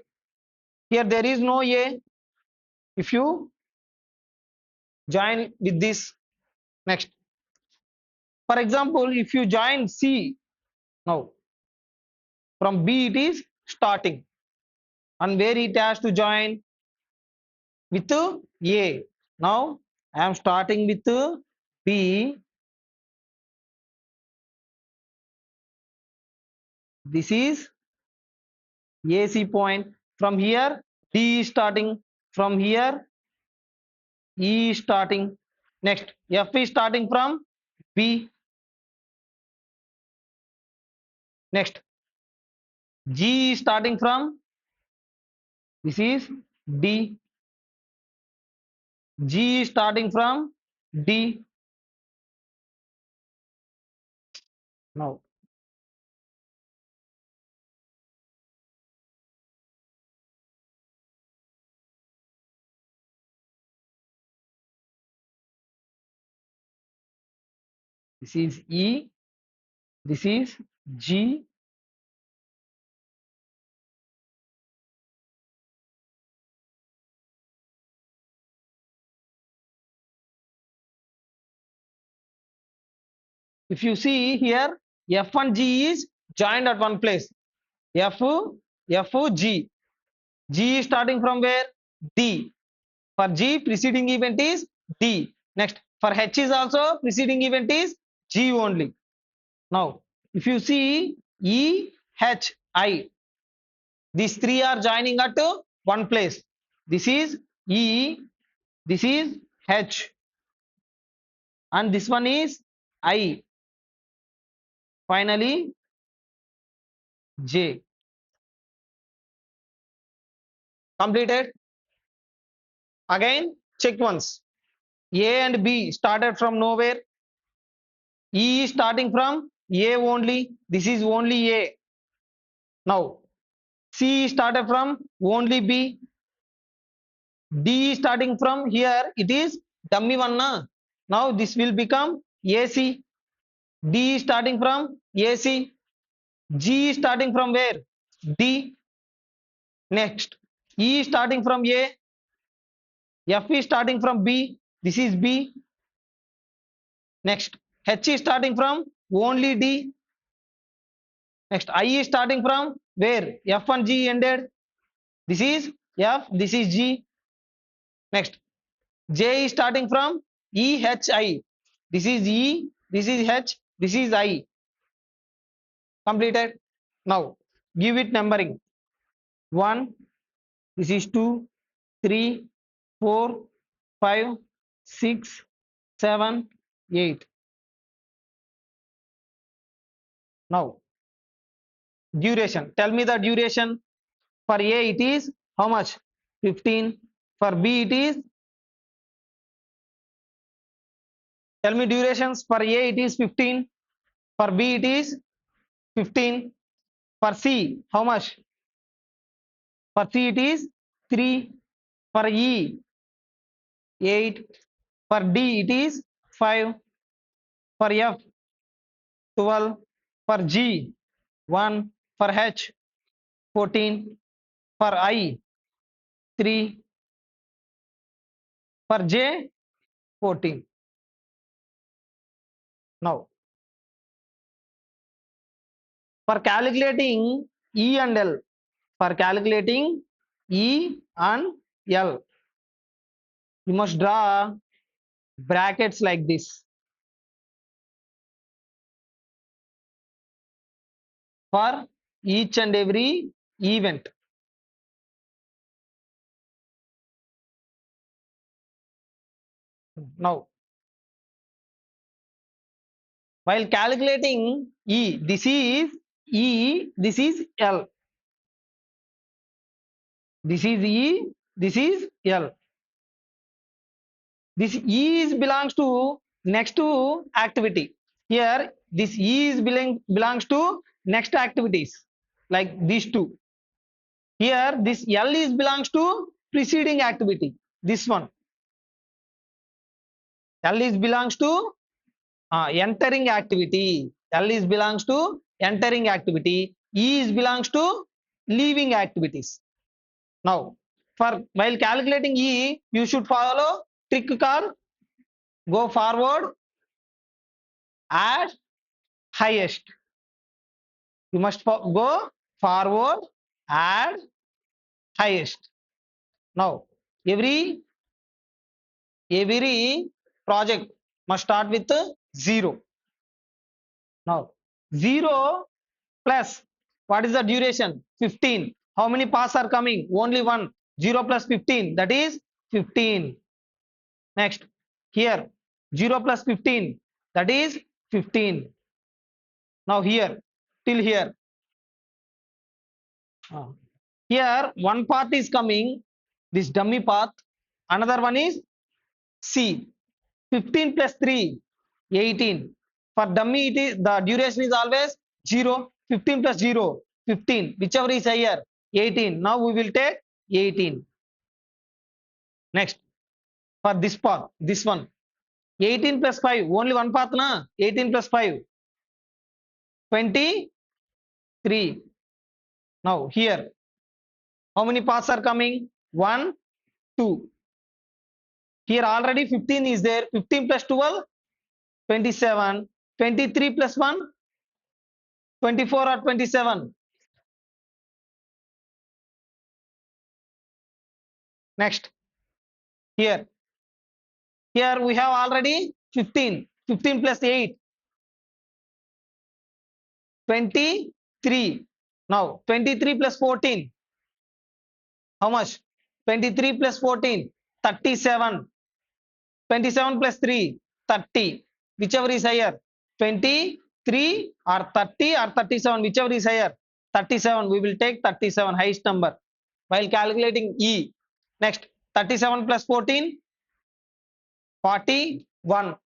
Here there is no A. If you join with this, next. For example, if you join C, now from B it is starting. And where it has to join? With A. Now I am starting with B. This is AC point. From here D is starting. From here E is starting. Next F is starting from B. Next G is starting from, this is D. G is starting from D. Now this is E. This is G. If you see here, F and G is joined at one place. F, G. G is starting from where? D. For G, preceding event is D. Next, for H is also preceding event is G only. Now, if you see E, H, I, these three are joining at one place. This is E, this is H, and this one is I. Finally, J. Completed. Again, check once. A and B started from nowhere. E is starting from A only. This is only A. Now, C started from only B. D starting from here. It is dummy one. Na? Now, this will become AC. D starting from AC. G starting from where? D. Next, E starting from A. F is starting from B. This is B. Next, H is starting from only D. Next, I is starting from where? F and G ended. This is F. This is G. Next, J is starting from E, H, I. This is E. this is H, this is I. Completed. Now give it numbering. 1, this is 2, 3, 4, 5, 6, 7, 8. Now duration. Tell me the duration. For A it is how much? 15. For B it is, tell me durations. For A it is 15. For B it is 15. For C how much? For C it is 3. For E 8. For D it is 5. For F 12. For G 1. For H 14. For I 3. For J 14. Now for calculating E and L, for calculating E and L, you must draw brackets like this. For each and every event. Now, while calculating E, this is E, this is L. This is E, this is L. This E is belongs to next to activity. Here, this E is belongs to next activities, like these two. Here, this L is belongs to preceding activity. This one. L is belongs to entering activity. L is belongs to entering activity. E is belongs to leaving activities. Now, for while calculating E, you should follow trick called go forward, add highest. You must go forward, add highest. Now, every project must start with 0. Now, 0 plus what is the duration? 15. How many paths are coming? Only one. 0 plus 15, that is 15. Next, here 0 plus 15, that is 15. Now here till here, here one path is coming, this dummy path. Another one is C. 15 plus 3, 18. For dummy, it is the duration is always 0. 15 plus 0, 15. Whichever is higher, 18. Now we will take 18. Next, for this path, this one, 18 plus 5, only one path na? 18 plus 5, 23. Now here, how many paths are coming? 1, 2. Here already 15 is there. 15 plus 12, 27. 23 plus 1, 24 or 27. Next, here we have already 15. 15 plus 8, 23. Now 23 plus 14, how much? 23 plus 14, 37. 27 plus 3, 30. Whichever is higher, 23 or 30 or 37, whichever is higher. 37, we will take 37, highest number, while calculating E. Next, 37 plus 14, 41.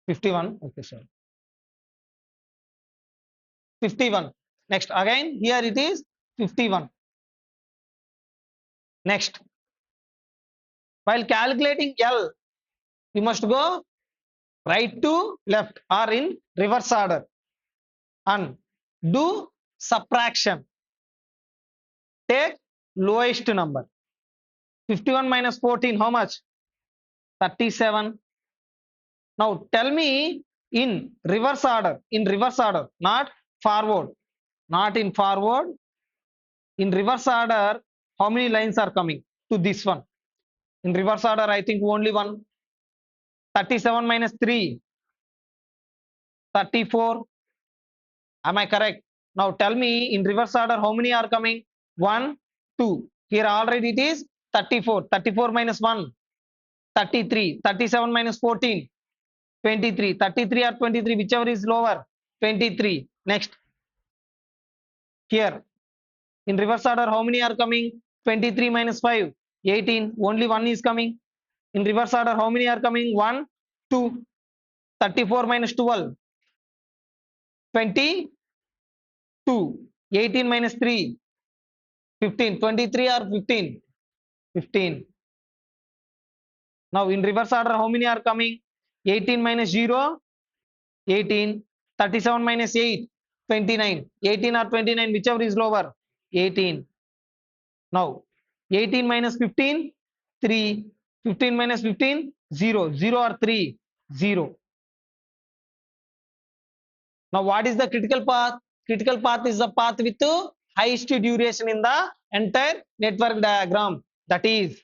51, okay, sir. 51. Next, again, here it is 51. Next, while calculating L, you must go right to left or in reverse order and do subtraction. Take lowest number. 51 minus 14, how much? 37. Now tell me in reverse order, not forward, not in forward. In reverse order, how many lines are coming to this one? In reverse order, I think only one. 37 minus 3, 34. Am I correct? Now tell me in reverse order how many are coming? 1, 2. Here already it is 34. 34 minus 1, 33. 37 minus 14, 23. 33 or 23, whichever is lower. 23. Next. Here in reverse order how many are coming? 23 minus 5, 18. Only one is coming. In reverse order how many are coming? 1, 2. 34 minus 12, 22. 18 minus 3, 15. 23 or 15? 15. Now in reverse order how many are coming? 18 minus 0, 18. 37 minus 8, 29. 18 or 29, whichever is lower. 18. Now 18 minus 15, 3. 15 minus 15, 0. 0 or 3, 0. Now what is the critical path? Critical path is the path with the highest duration in the entire network diagram. That is,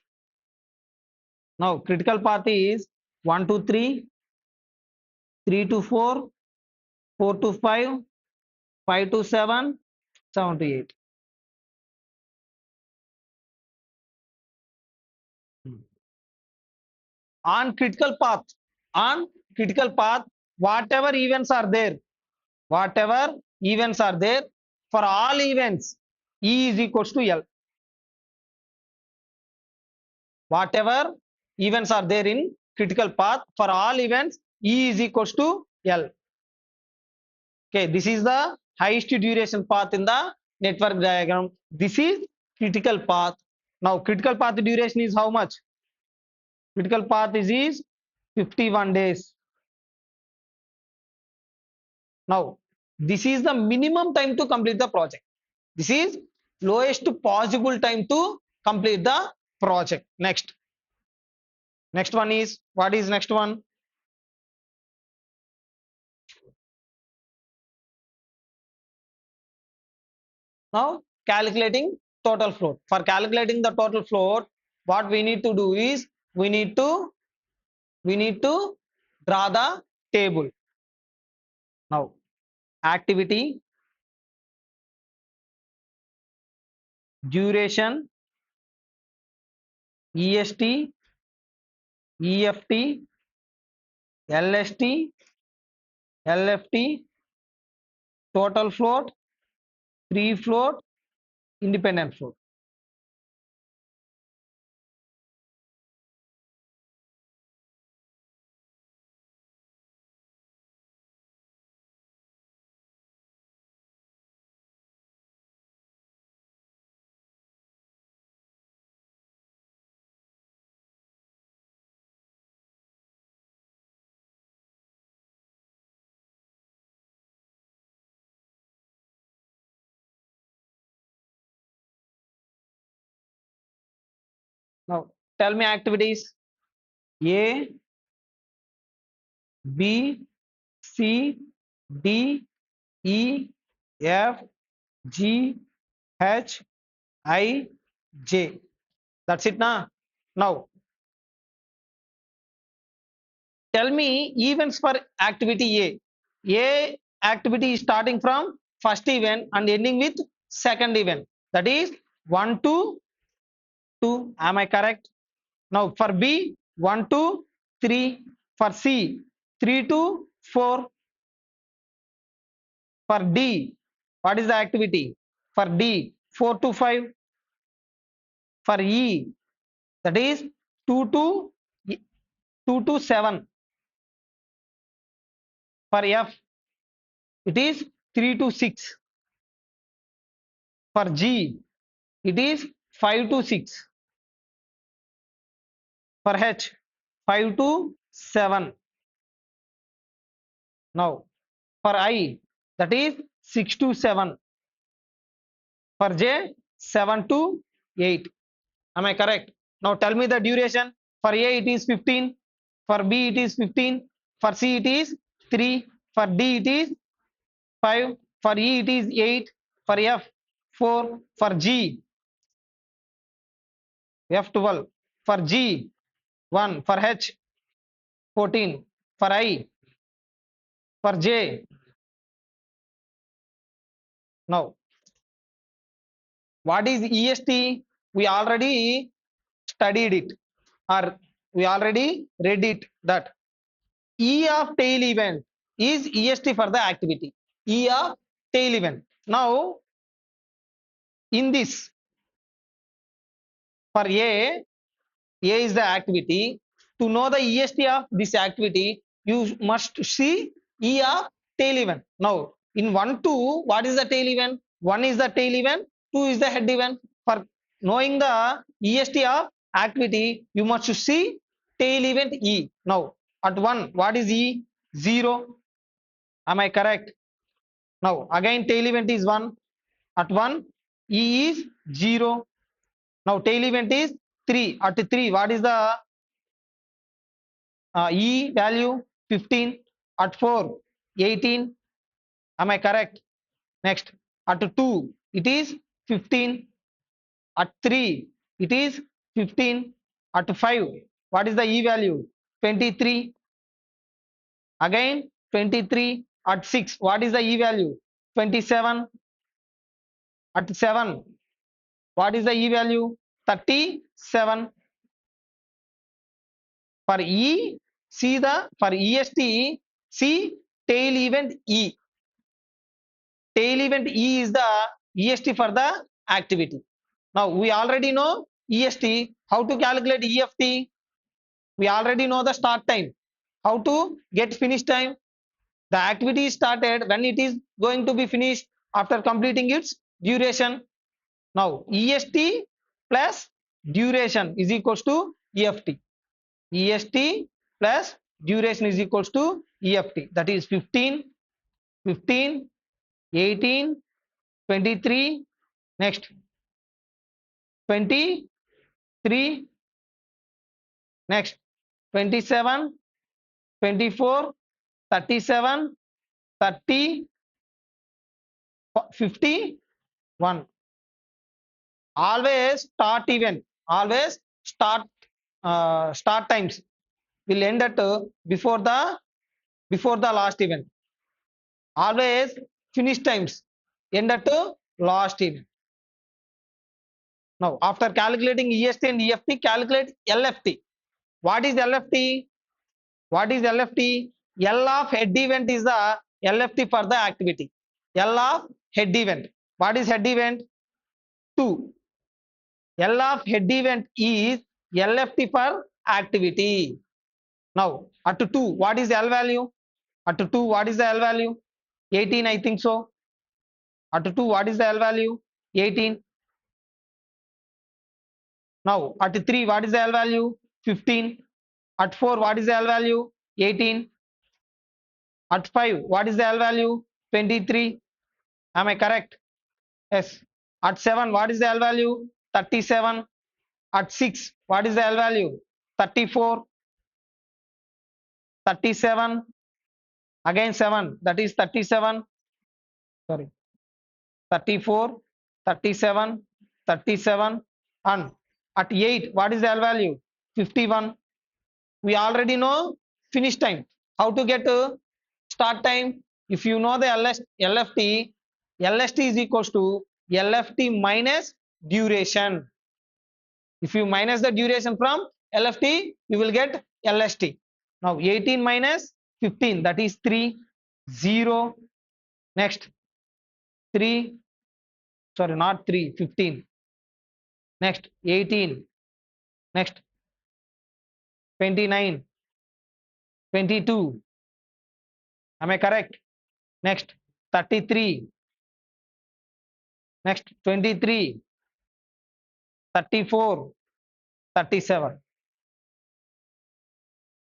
now critical path is 1 to 3, 3 to 4, 4 to 5, 5 to 7, 7 to 8. On critical path, on critical path, whatever events are there, whatever events are there, for all events, E is equals to L. Whatever events are there in critical path, for all events, E is equals to L. Okay, this is the highest duration path in the network diagram. This is critical path. Now, critical path duration is how much? Critical path is 51 days. Now, this is the minimum time to complete the project. This is lowest possible time to complete the project. Next. Next one is, what is next one? Now, calculating total float. For calculating the total float, what we need to do is, we need to draw the table. Now, activity, duration, EST, EFT, LST, LFT, total float, free float, independent float. Now, tell me activities. A, B, C, D, E, F, G, H, I, J. That's it now. Now, tell me events for activity A. A activity is starting from first event and ending with second event. That is 1 to 2. Am I correct? Now for B, 1 to 3. For C, 3 to 4. For D, what is the activity? For D, 4 to 5. For E, that is 2 to 7. For F, it is 3 to 6. For G, it is 5 to 6. For H, 5 to 7. Now, for I, that is 6 to 7. For J, 7 to 8. Am I correct? Now tell me the duration. For A, it is 15. For B, it is 15. For C, it is 3. For D, it is 5. For E, it is 8. For F, 4. For G, F 12. For G, 1. For H, 14. For I, For J, now what is EST? We already studied it, or we already read it, that E of tail event is EST for the activity. E of tail event. Now, in this, for A is the activity. To know the EST of this activity, you must see E of tail event. Now, in 1, 2, what is the tail event? 1 is the tail event, 2 is the head event. For knowing the EST of activity, you must see tail event E. Now, at 1, what is E? 0. Am I correct? Now, again, tail event is 1. At 1, E is 0. Now, tail event is 3. At 3, what is the E value? 15. At 4, 18. Am I correct? Next, at 2, it is 15. At 3, it is 15. At 5, what is the E value? 23. Again, 23. At 6, what is the E value? 27. At 7, what is the E value? 37. For E, see the, for EST, see tail event E. Tail event E is the EST for the activity. Now, we already know EST. How to calculate EFT? We already know the start time. How to get finish time? The activity is started when it is going to be finished after completing its duration. Now, EST plus duration is equals to EFT. EST plus duration is equals to EFT. That is 15, 15, 18, 23, next 23, next 27, 24, 37, 30, 51. Always start event. Always start times will end at before the last event. Always finish times end at last event. Now, after calculating EST and EFT, calculate LFT. What is LFT? What is LFT? L of head event is the LFT for the activity. L of head event. What is head event? 2. L of head event is LFT for activity. Now, at 2, what is L value? At 2, what is the L value? 18, I think so. At 2, what is the L value? 18. Now, at 3, what is the L value? 15. At 4, what is the L value? 18. At 5, what is the L value? 23. Am I correct? Yes. At 7, what is the L value? 37. At 6, what is the L value? 34. 37. Again 7, that is 37. Sorry. 34, 37, 37, and at 8, what is the L value? 51. We already know finish time. How to get start time? If you know the LFT, LST is equals to LFT minus duration. If you minus the duration from LFT, you will get LST. Now 18 minus 15, that is 3, 0. Next 3, sorry, not 3, 15. Next 18. Next 29, 22. Am I correct? Next 33. Next 23, 34, 37.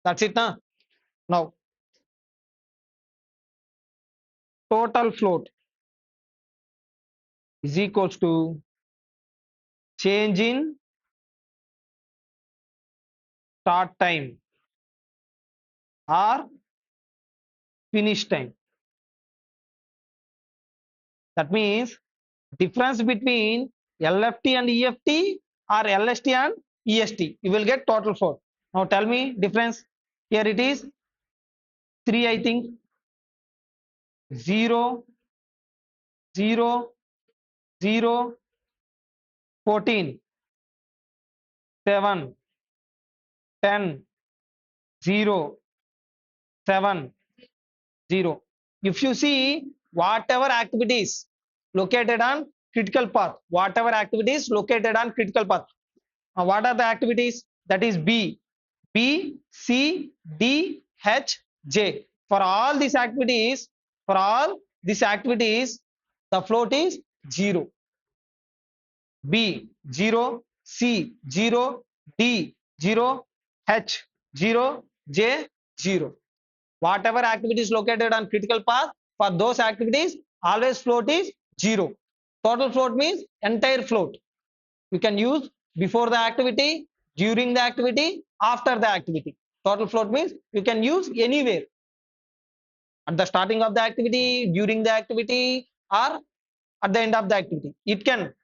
That's it now. Now total float is equals to change in start time or finish time. That means difference between LFT and EFT or LST and EST. You will get total float. Now tell me difference. Here it is 3, I think. 0, 0, 0, 14, 7, 10, 0, 7, 0. If you see whatever activities located on critical path, whatever activities located on critical path, what are the activities? That is B, B, C, D, H, J. For all these activities, the float is 0. B 0, C 0, D 0, H 0, J 0. Whatever activity is located on critical path, for those activities, always float is 0. Total float means entire float. You can use before the activity, during the activity, after the activity. Total float means you can use anywhere. At the starting of the activity, during the activity, or at the end of the activity. It can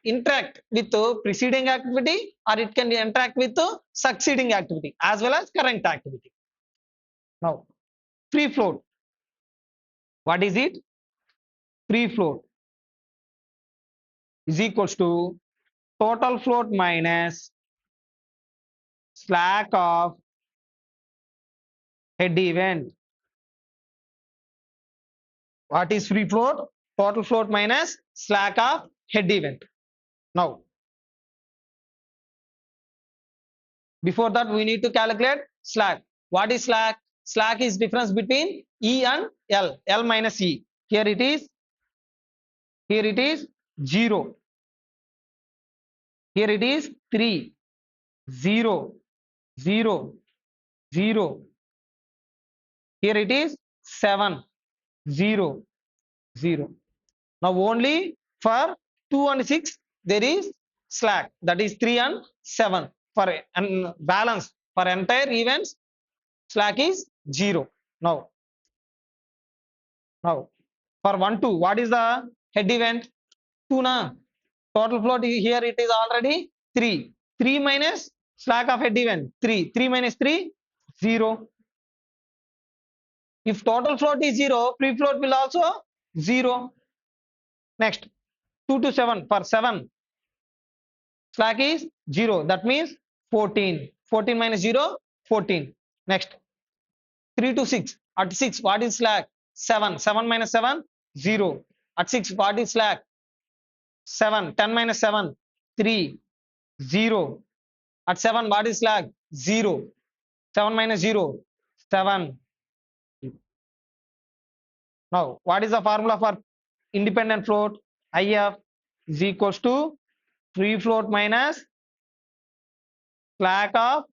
interact with the preceding activity, or it can interact with the succeeding activity as well as current activity. Now, free float. What is it? Free float is equals to total float minus slack of head event. What is free float? Total float minus slack of head event. Now, before that, we need to calculate slack. What is slack? Slack is difference between E and L. L minus E. Here it is 0. Here it is 3, 0, 0, 0. Here it is 7, 0, 0. Now only for 2 and 6 there is slack, that is 3 and 7. For and balance for entire events, slack is 0. Now for 1, 2, what is the head event? 2 na. Total float here it is already 3. 3 minus slack of head event 3. 3 minus 3, 0. If total float is 0, free float will also 0. Next, 2 to 7. For 7, slack is 0. That means 14. 14 minus 0, 14. Next, 3 to 6. At 6, what is slack? 7. 7 minus 7, 0. At 6, what is slack? 7. 10 minus 7, 3. 0. At 7, what is slack? 0. 7 minus 0, 7. Now, what is the formula for independent float? IF is equals to free float minus slack of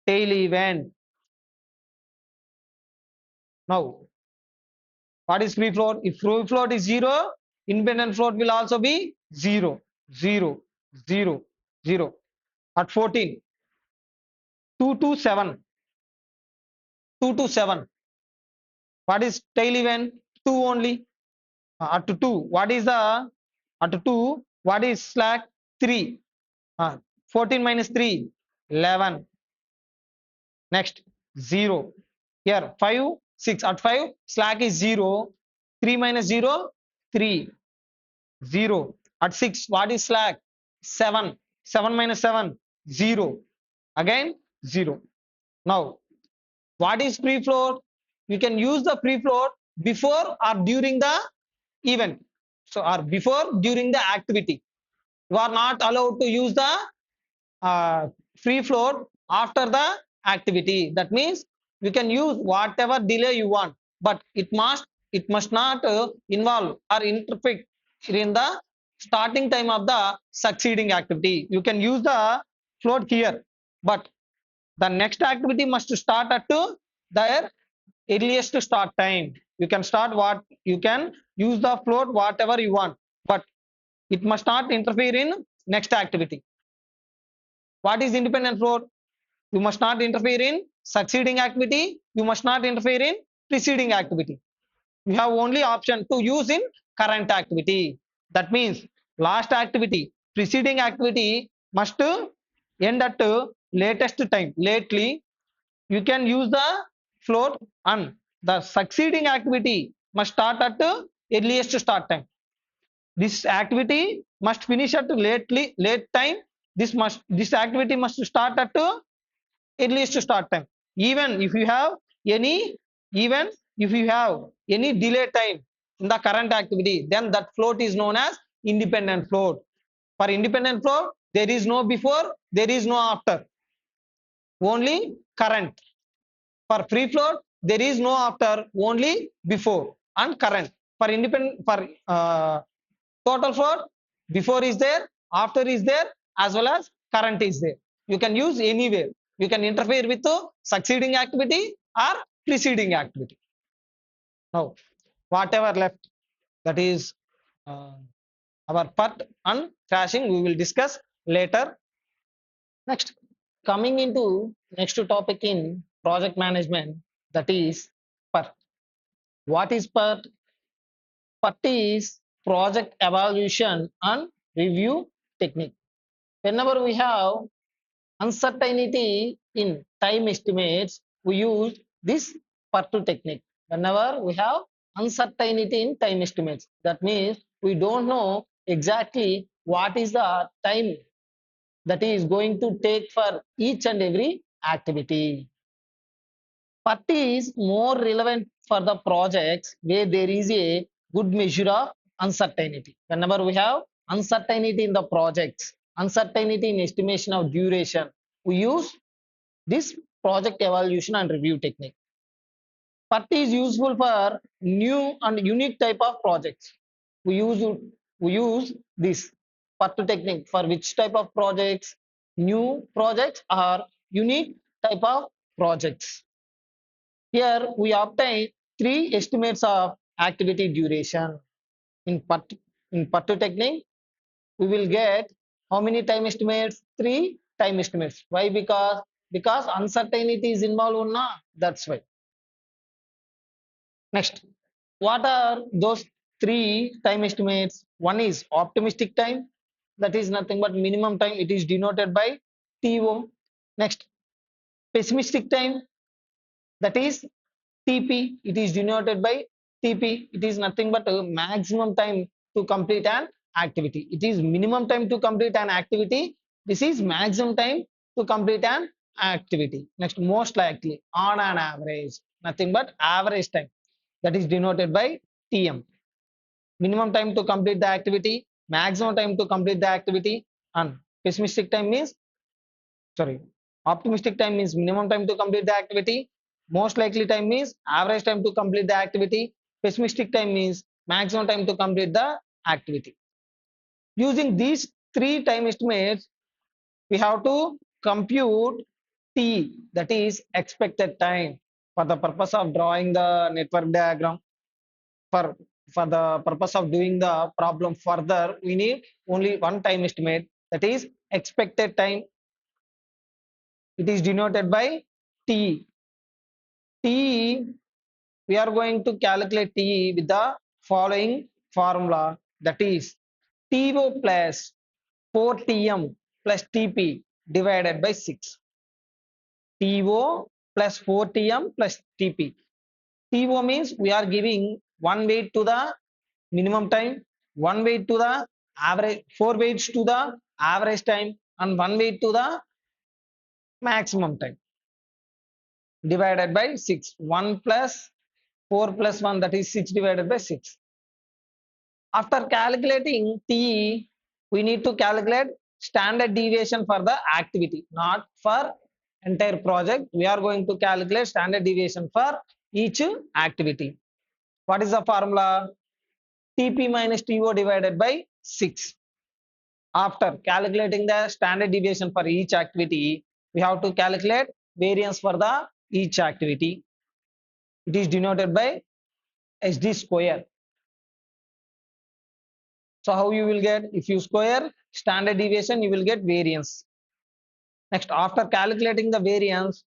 tail event. Now, what is free float? If free float is 0, independent float will also be 0, 0, 0, 0. At 14, 2 to 7. 2 to 7. What is tail event? 2 only. At 2, what is the at 2? What is slack? 3. 14 minus 3, 11. Next, 0. Here, 5, 6. At 5, slack is 0. 3 minus 0, 3. 0. At 6, what is slack? 7. 7 minus 7, 0. Again, 0. Now, what is free float? You can use the free float before or during the event. So, or before, during the activity. You are not allowed to use the free float after the activity. That means you can use whatever delay you want, but it must not involve or interfere in the starting time of the succeeding activity. You can use the float here, but the next activity must start at their earliest start time. You can start what you can use the float whatever you want, but it must not interfere in next activity. What is independent float? You must not interfere in succeeding activity. You must not interfere in preceding activity. You have only option to use in current activity. That means last activity, preceding activity must end at latest time. Lately, you can use the float, and the succeeding activity must start at the earliest start time. This activity must finish at late time. This activity must start at earliest start time. Even if you have any even if you have any delay time in the current activity, then that float is known as independent float. For independent float, there is no before, there is no after, only current. For free float, there is no after, only before and current. For independent, for total float, before is there, after is there, as well as current is there. You can use anywhere. You can interfere with the succeeding activity or preceding activity. Now, whatever left, that is uh, our part and crashing, we will discuss later. Next, coming into next topic in project management, that is PERT. What is PERT? PERT is project evaluation and review technique. Whenever we have uncertainty in time estimates, we use this PERT technique. Whenever we have uncertainty in time estimates, that means we don't know exactly what is the time that is going to take for each and every activity. PERT is more relevant for the projects where there is a good measure of uncertainty. Whenever we have uncertainty in the projects, uncertainty in estimation of duration, we use this project evaluation and review technique. PERT is useful for new and unique type of projects. We use this PERT technique for which type of projects? New projects or unique type of projects. Here we obtain three estimates of activity duration. In PERT technique, we will get how many time estimates? Three time estimates. Why? Because uncertainty is involved, na? That's why. Next, what are those three time estimates? One is optimistic time, that is nothing but minimum time. It is denoted by TO. Next, pessimistic time, that is TP. It is denoted by TP. It is nothing but a maximum time to complete an activity. It is minimum time to complete an activity. This is maximum time to complete an activity. Next, most likely, on an average, nothing but average time. That is denoted by TM. Minimum time to complete the activity, maximum time to complete the activity, and pessimistic time means, sorry, optimistic time means minimum time to complete the activity, most likely time means average time to complete the activity, pessimistic time means maximum time to complete the activity. Using these three time estimates, we have to compute T, that is expected time, for the purpose of drawing the network diagram. For for the purpose of doing the problem further, we need only one time estimate, that is expected time. It is denoted by T. T, we are going to calculate T with the following formula, that is TO plus 4TM plus TP divided by 6. TO plus 4TM plus TP. TO means we are giving one weight to the minimum time, one weight to the average, four weights to the average time, and one weight to the maximum time, divided by 6. 1 plus 4 plus 1, that is 6 divided by 6. After calculating T, we need to calculate standard deviation for the activity, not for entire project. We are going to calculate standard deviation for each activity. What is the formula? TP minus TO divided by 6. After calculating the standard deviation for each activity, we have to calculate variance for the each activity. It is denoted by SD square. So how you will get? If you square standard deviation, you will get variance. Next, after calculating the variance,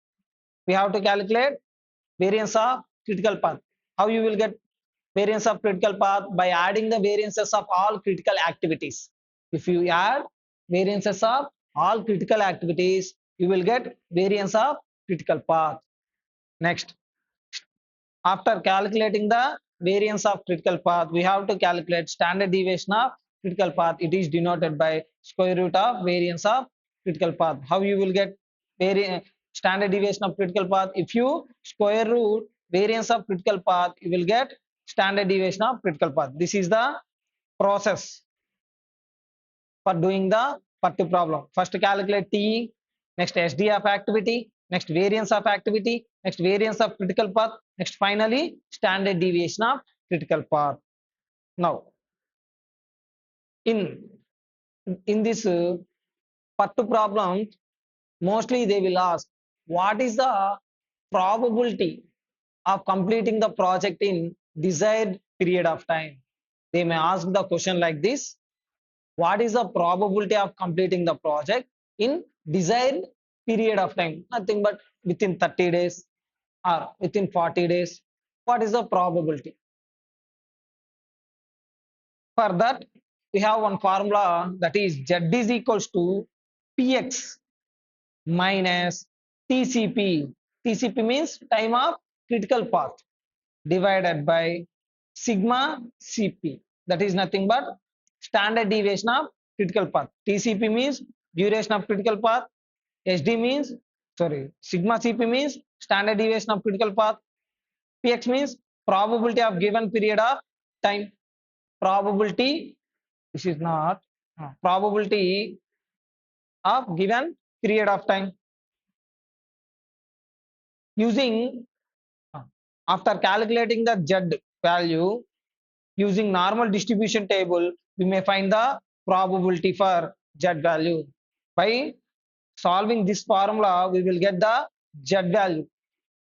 we have to calculate variance of critical path. How you will get variance of critical path? By adding the variances of all critical activities. If you add variances of all critical activities, you will get variance of critical path. Next, After calculating the variance of critical path, we have to calculate standard deviation of critical path. It is denoted by square root of variance of critical path. How you will get standard deviation of critical path? If you square root variance of critical path, you will get standard deviation of critical path. This is the process for doing the particular problem. First calculate T, next SD of activity, next variance of activity, next variance of critical path, next finally standard deviation of critical path. Now, in this particular problem, mostly they will ask what is the probability of completing the project in desired period of time. They may ask the question like this: what is the probability of completing the project in desired period of time? Nothing but within 30 days or within 40 days. What is the probability? For that, we have one formula, that is Z is equals to Px minus TCP. TCP means time of critical path, divided by sigma Cp. That is nothing but standard deviation of critical path. TCP means duration of critical path. SD means, sorry, sigma Cp means standard deviation of critical path. Px means probability of given period of time. Probability, this is not probability of given period of time. Using after calculating the Z value, using normal distribution table, we may find the probability for Z value. By solving this formula, we will get the Z value.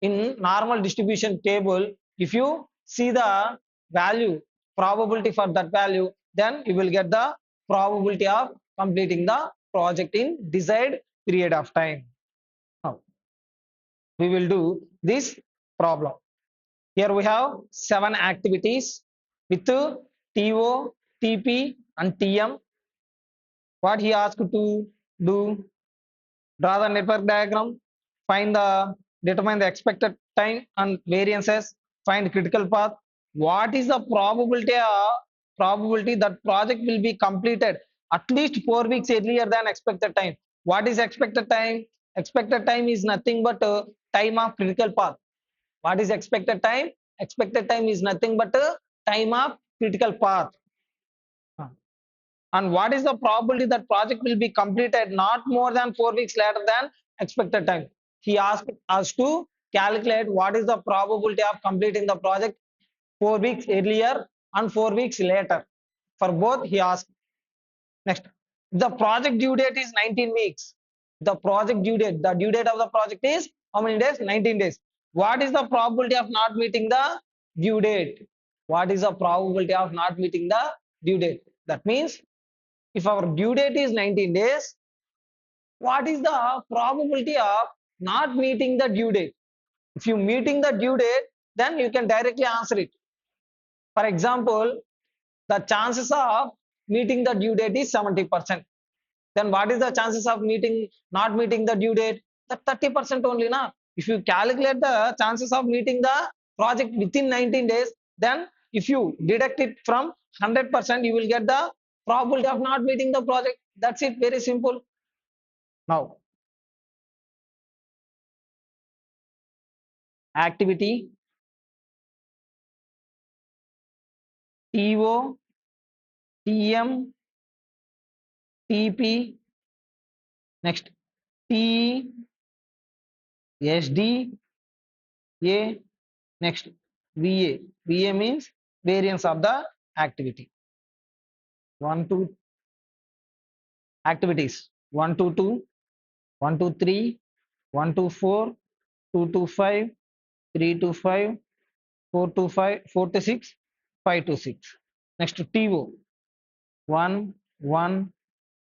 In normal distribution table, if you see the value, probability for that value, then you will get the probability of completing the project in desired period of time. Now, we will do this problem. Here we have 7 activities with TO, TP and TM. What he asked to do: draw the network diagram, determine the expected time and variances, find critical path. What is the probability that project will be completed at least 4 weeks earlier than expected time? What is expected time? Expected time is nothing but time of critical path. What is expected time? Expected time is nothing but time of critical path. And what is the probability that project will be completed not more than 4 weeks later than expected time? He asked us to calculate what is the probability of completing the project 4 weeks earlier and 4 weeks later. For both he asked. Next, the project due date is 19 weeks. The due date of the project is how many days? 19 days. What is the probability of not meeting the due date? What is the probability of not meeting the due date? That means if our due date is 19 days, what is the probability of not meeting the due date? If you meeting the due date, then you can directly answer it. For example, the chances of meeting the due date is 70%. Then what is the chances of not meeting the due date? The 30% only now. If you calculate the chances of meeting the project within 19 days, then if you deduct it from 100%, you will get the probability of not meeting the project. That's it, very simple. Now, activity TO, TM, TP, next TE, SD, A, next VA. VA means variance of the activity. 1, 2 activities: 1 to 2, 1 to 3, 1 to 4, 2 to 5, 3 to 5, 4 to 5, 4 to 6, 5 to 6. Next TO: 1, 1,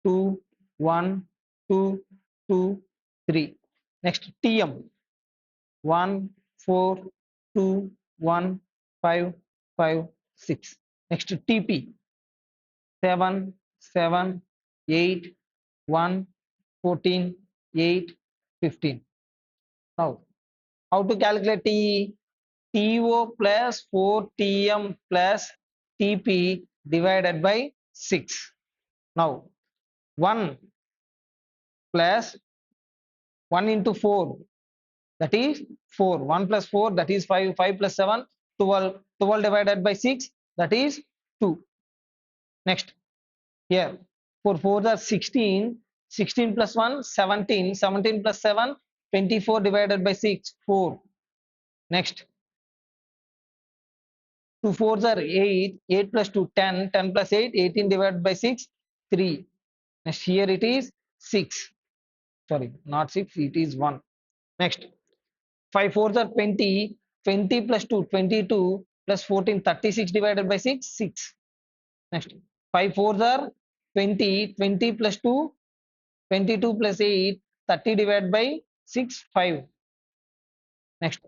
2, 1, 2, 2, 3. Next TM: 1, 4, 2, 1, 5, 5, 6. Next TP: 7, 7, 8, 1, 14, 8, 15. Now, how to calculate TE? TO plus 4TM plus TP divided by 6. Now 1 plus 1 into 4, that is 4. 1 plus 4, that is 5. 5 plus 7, 12. 12 divided by 6, that is 2. Next, here 4 4 are 16. 16 plus 1, 17. 17 plus 7, 24 divided by 6, 4. Next, 2 4s are 8. 8 plus 2, 10. 10 plus 8, 18 divided by 6, 3. Next, here it is 6. Sorry, not 6, it is 1. Next, 5 fours are 20. 20 plus 2, 22 plus 14, 36 divided by 6, 6. Next, 5 fours are 20. 20 plus 2, 22 plus 8, 30 divided by 6, 5. Next,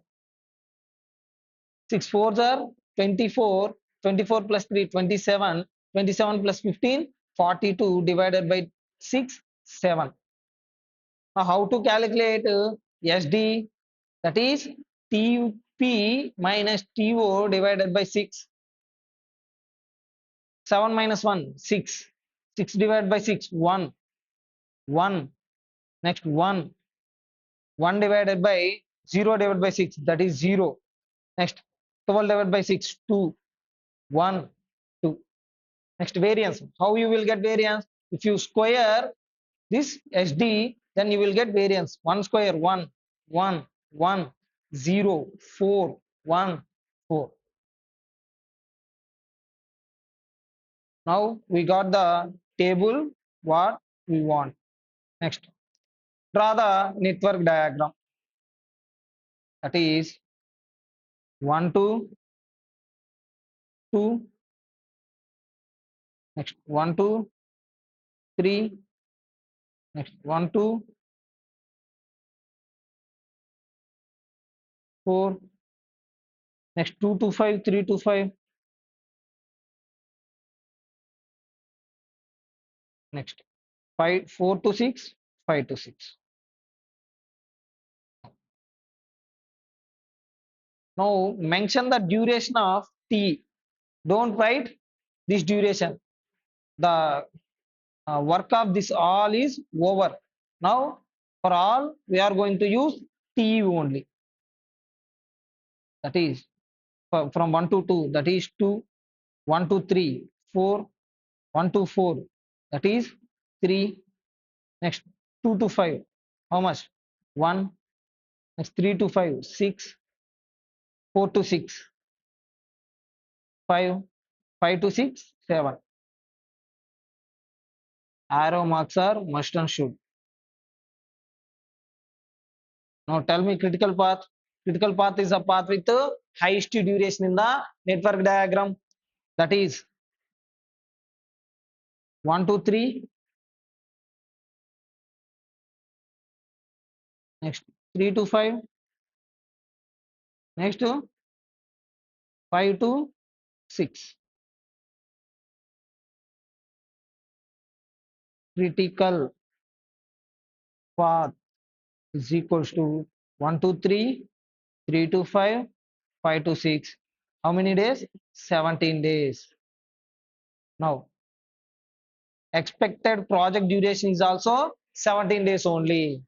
6 fours are 24. 24 plus 3, 27. 27 plus 15, 42 divided by 6, 7. Now, how to calculate SD? That is TP minus TO divided by 6. 7 minus 1, 6. 6 divided by 6, 1. 1. Next, 1. 1 divided by 0 divided by 6, that is 0. Next, 12 divided by 6, 2. 1, 2. Next, variance. How you will get variance? If you square this SD, then you will get variance. 1 square, 1. 1, 1, 0, 4, 1, 4. Now we got the table what we want. Next, draw the network diagram. That is 1 2 2. Next 1 2 3. Next 1 2 4. Next 2 to 5, 3 to 5. Next 5 4 to 6, 5 to 6. Now mention the duration of T. Don't write this duration. The work of this all is over. Now for all we are going to use T only. That is from 1 to 2, that is 2. 1 to 3, 4. 1 to 4, that is 3. Next 2 to 5, how much? 1. Next 3 to 5, 6. 4 to 6, 5. 5 to 6, 7. Arrow marks are must and should. Now tell me critical path. Critical path is a path with highest duration in the network diagram. That is 1 to 3. Next 3 to 5. Next 5 to 6. Critical path is equals to 1 to 3, 3 to 5, 5 to 6. How many days? 17 days. Now, expected project duration is also 17 days only.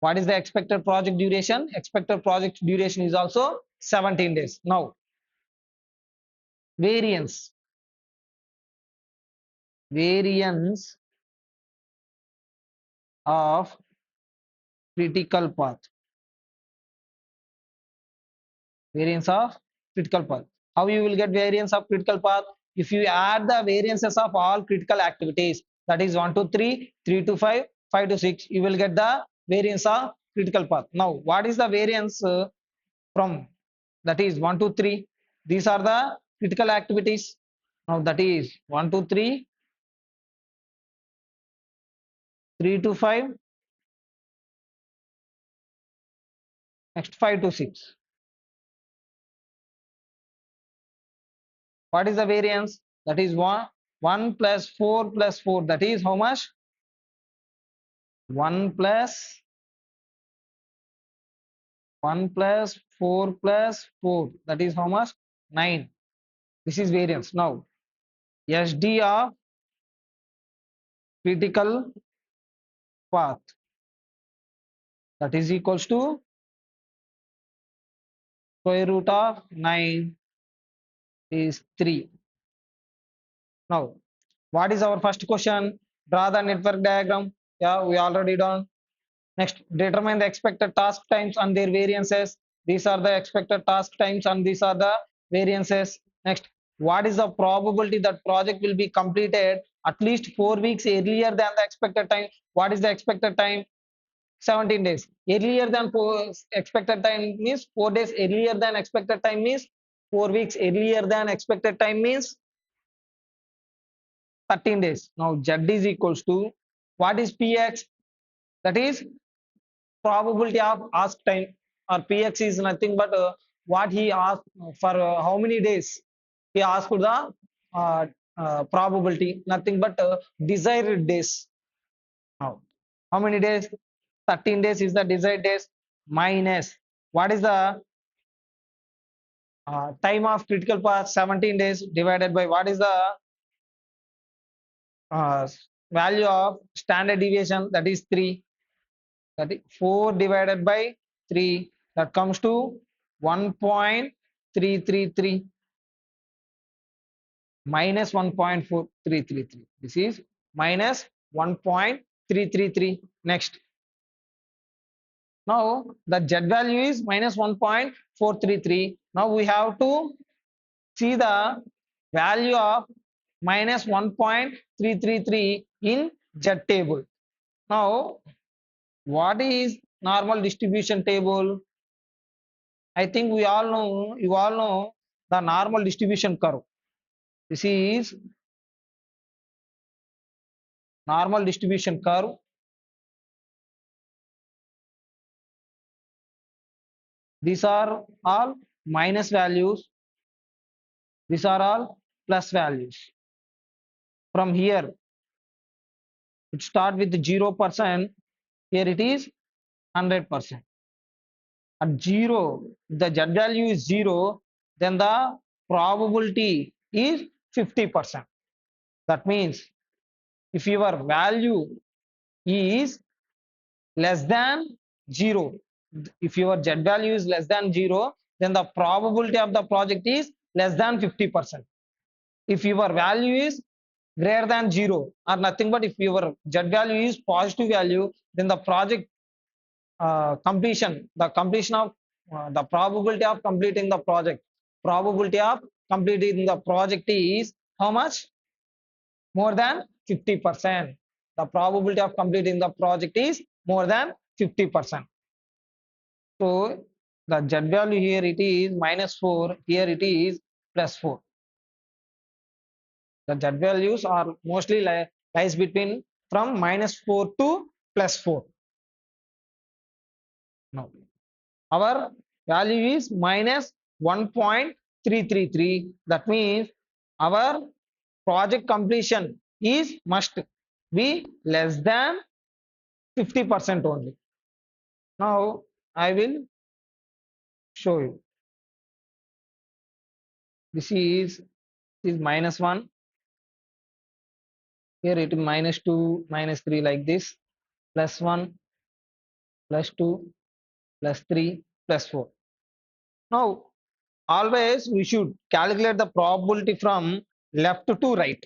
What is the expected project duration? Expected project duration is also 17 days. Now, variance. Variance of critical path. Variance of critical path. How you will get variance of critical path? If you add the variances of all critical activities, that is 1 to 3, 3 to 5, 5 to 6, you will get the variance of critical path. Now, what is the variance from that is 1 to 3? These are the critical activities. Now, that is 1 to 3, 3 to 5, next 5 to 6. What is the variance? That is 1 plus 4 plus 4. That is how much? 1 plus 1 plus 4 plus 4. That is how much? 9. This is variance. Now, SD of critical path, that is equals to square root of 9 is 3. Now, what is our first question? Draw the network diagram. Yeah, we already done. Next, determine the expected task times and their variances. These are the expected task times and these are the variances. Next, what is the probability that project will be completed at least 4 weeks earlier than the expected time? What is the expected time? 17 days. Earlier than expected time means 4 days earlier than expected time means 4 weeks earlier than expected time means 13 days. Now Z is equals to what is Px? That is probability of ask time, or Px is nothing but what he asked for how many days he asked for the probability, nothing but desired days. Now, how many days? 13 days is the desired days minus what is the time of critical path? 17 days divided by what is the uh, value of standard deviation? That is 3. That is 4 divided by 3. That comes to 1.333 minus 1.4333. This is minus 1.333. Next. Now the Z value is minus 1.433. Now we have to see the value of minus 1.333 in Z table. Now, what is normal distribution table? I think we all know, you all know the normal distribution curve. This is normal distribution curve. These are all minus values. These are all plus values. From here, it start with 0%. Here it is 100%. At 0, the Z value is 0, then the probability is 50%. That means if your value is less than 0, if your Z value is less than 0, then the probability of the project is less than 50%. If your value is greater than 0 or nothing but if your Z value is positive value, then the project completion, the completion of the probability of completing the project, probability of completing the project is how much? More than 50%. The probability of completing the project is more than 50%. So the Z value here it is minus 4, here it is plus 4. The Z values are mostly lies between from minus 4 to plus 4. Now, our value is minus 1.333. That means our project completion is must be less than 50% only. Now I will show you. This is minus 1. Here it is minus 2, minus 3 like this. Plus 1, plus 2, plus 3, plus 4. Now always we should calculate the probability from left to right.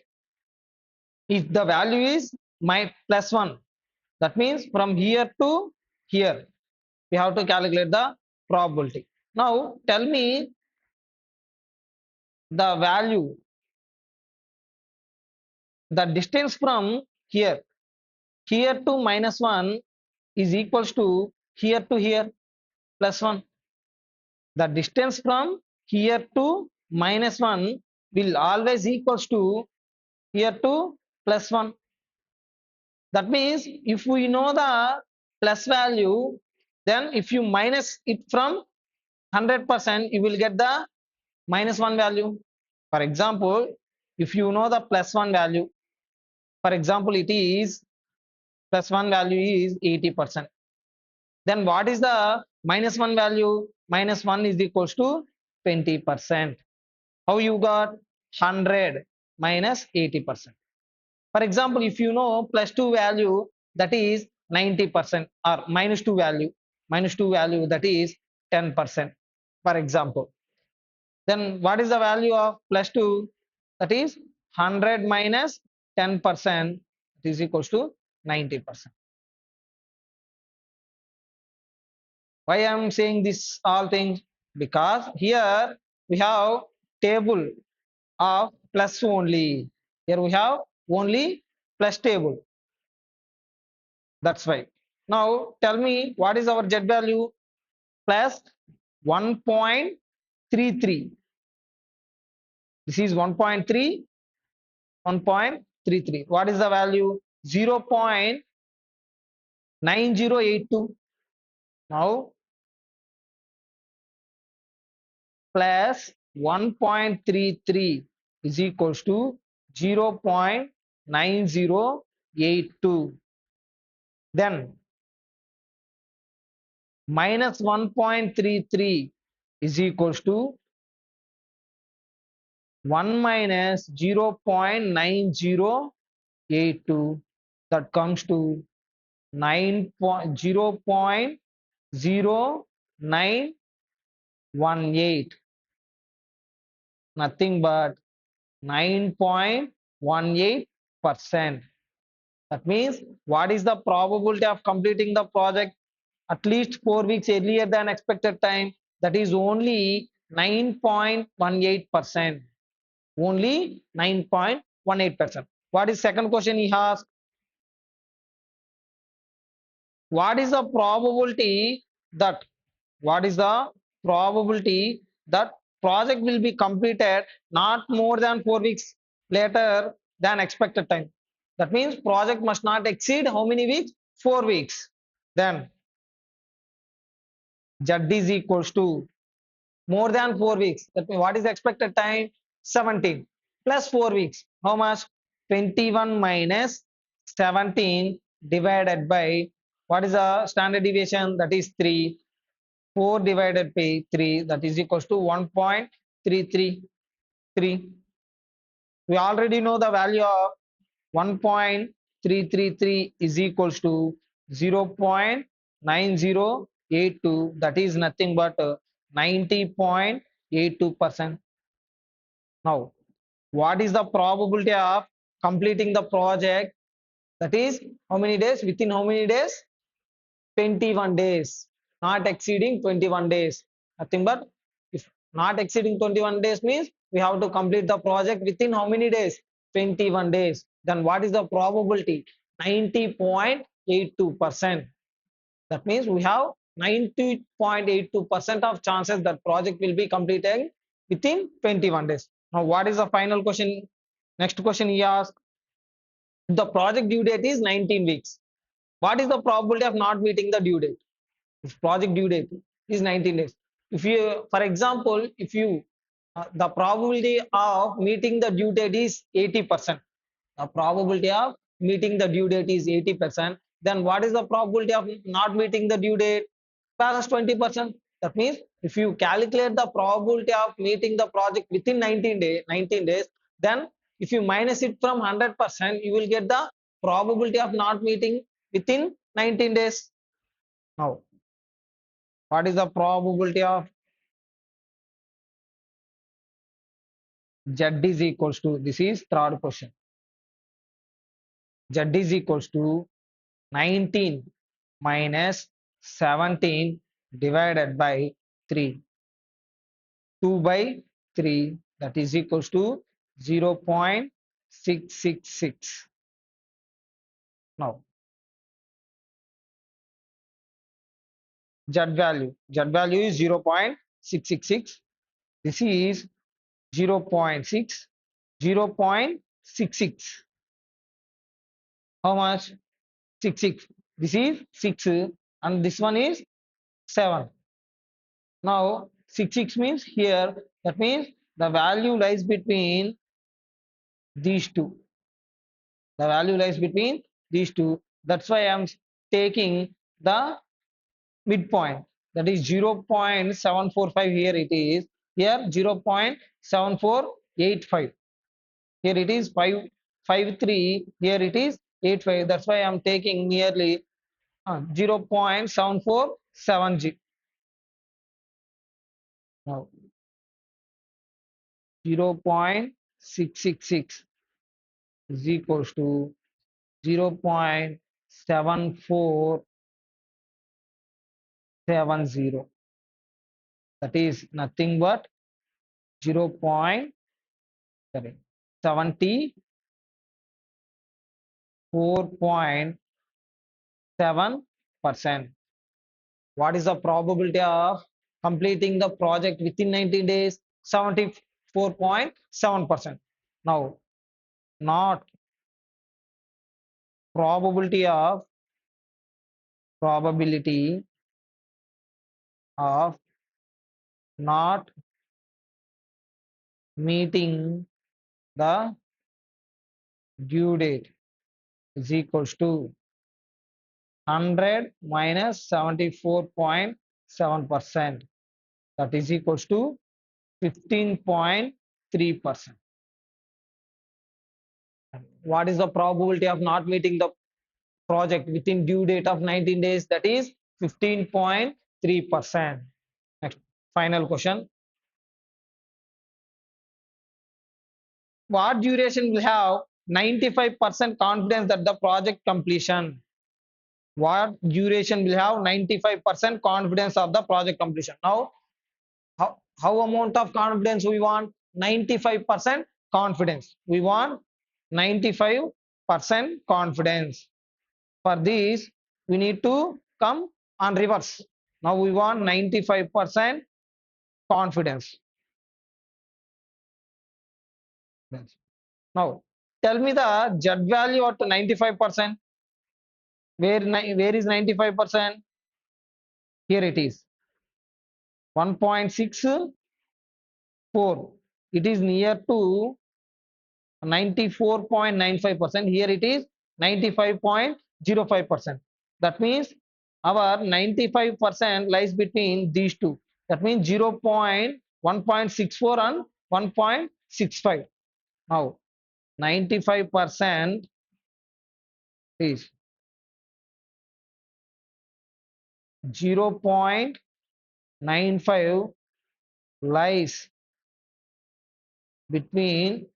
If the value is my plus 1, that means from here to here we have to calculate the probability. Now tell me the value, the distance from here to minus 1 is equals to here plus 1. The distance from here to minus 1 will always equals to here to plus 1. That means if we know the plus value, then if you minus it from 100%, you will get the minus 1 value. For example, if you know the plus 1 value, for example, it is plus 1 value is 80%. Then what is the minus 1 value, minus 1 is equals to 20%. How you got 100 minus 80%? For example, if you know plus 2 value, that is 90%, or minus 2 value, that is 10%, for example. Then what is the value of plus 2? That is 100 minus 10%, is equals to 90%. Why I am saying this all things? Because here we have table of plus only. Here we have only plus table. That's why. Now tell me, what is our Z value? Plus 1.33. This is 1.3, 1.33. What is the value? 0.9082. Now plus 1.33 is equals to 0.9082. Then minus 1.33 is equals to 1 minus 0.9082. That comes to 0.0918. Nothing but 9.18%. That means, what is the probability of completing the project at least 4 weeks earlier than expected time? That is only 9.18%. Only 9.18%. What is second question he asked? What is the probability that project will be completed not more than 4 weeks later than expected time? That means project must not exceed how many weeks? 4 weeks. Then Z is equals to more than 4 weeks. That means what is the expected time? 17 plus 4 weeks. How much? 21 minus 17 divided by, what is the standard deviation? That is 3. 4 divided by 3, that is equals to 1.333. We already know the value of 1.333 is equals to 0.9082. That is nothing but 90.82%. Now, what is the probability of completing the project? That is how many days? Within how many days? 21 days. Not exceeding 21 days. Nothing but, if not exceeding 21 days means we have to complete the project within how many days? 21 days. Then what is the probability? 90.82%. That means we have 90.82% of chances that project will be completed within 21 days. Now what is the final question? Next question he asked, the project due date is 19 weeks. What is the probability of not meeting the due date? If project due date is 19 days. If you, for example, if you, the probability of meeting the due date is 80%. The probability of meeting the due date is 80%. Then what is the probability of not meeting the due date? Plus 20%. That means if you calculate the probability of meeting the project within 19 days, then if you minus it from 100%, you will get the probability of not meeting within 19 days. Now, what is the probability of Z is equals to, this is third question. Z is equals to 19 minus 17 divided by 3. 2 by 3, that is equals to 0.666. Now, Z value is 0.666. This is 0.6, 0.66. How much? 66. This is 6 and this one is 7. Now 66 means here, that means the value lies between these two. The value lies between these two. That's why I am taking the midpoint. that is 0.745. Here it is, here 0.7485. Here it is 553, here it is 85. That's why I'm taking nearly 0.747G. Now 0.666 is equals to 0.7470. That is nothing but 0.74.7%. What is the probability of completing the project within 90 days? 74.7%. Now, not probability of not meeting the due date is equals to 100 minus 74.7%. That is equals to 15.3%. What is the probability of not meeting the project within due date of 19 days? That is 15.3%. Next, final question. What duration will have 95% confidence that the project completion? What duration will have 95% confidence of the project completion? Now, how amount of confidence we want? 95% confidence. We want 95% confidence. For this, we need to come on reverse. Now we want 95% confidence. Now, tell me the Z value at 95%. Where is 95%? Here it is 1.64. It is near to 94.95%. Here it is 95.05%. That means our 95% lies between these two. That means 1.64 and 1.65. Now 95% is 0.95 lies between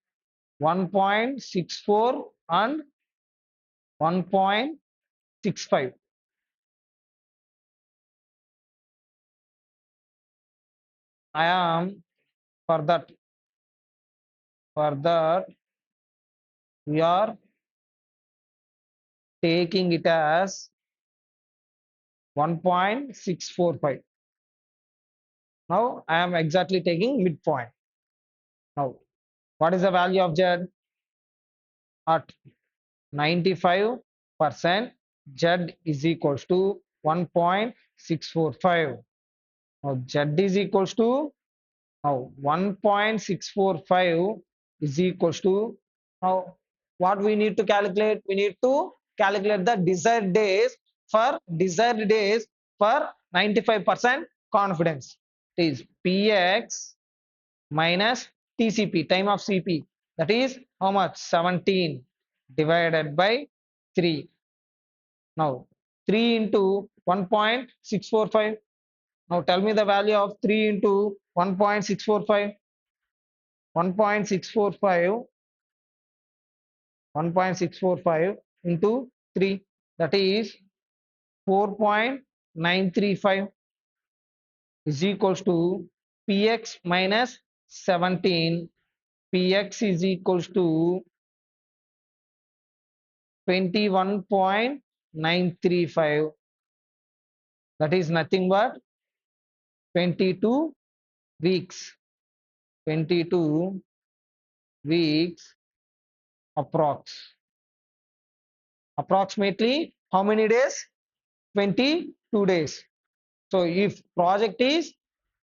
1.64 and 1.65. I am for that we are taking it as 1.645. Now I am exactly taking midpoint. Now what is the value of Z? At 95%, Z is equals to 1.645. Now Z is equals to, now 1.645 is equals to, now what we need to calculate? We need to calculate the desired days for 95% confidence. It is Px minus TCP, time of CP. That is how much? 17 divided by 3. Now 3 into 1.645. Now tell me the value of 3 into 1.645. 1.645 into 3, that is 4.935 is equals to Px minus 17. Px is equals to 21.935. That is nothing but 22 weeks. 22 weeks approximately how many days? 22 days. So if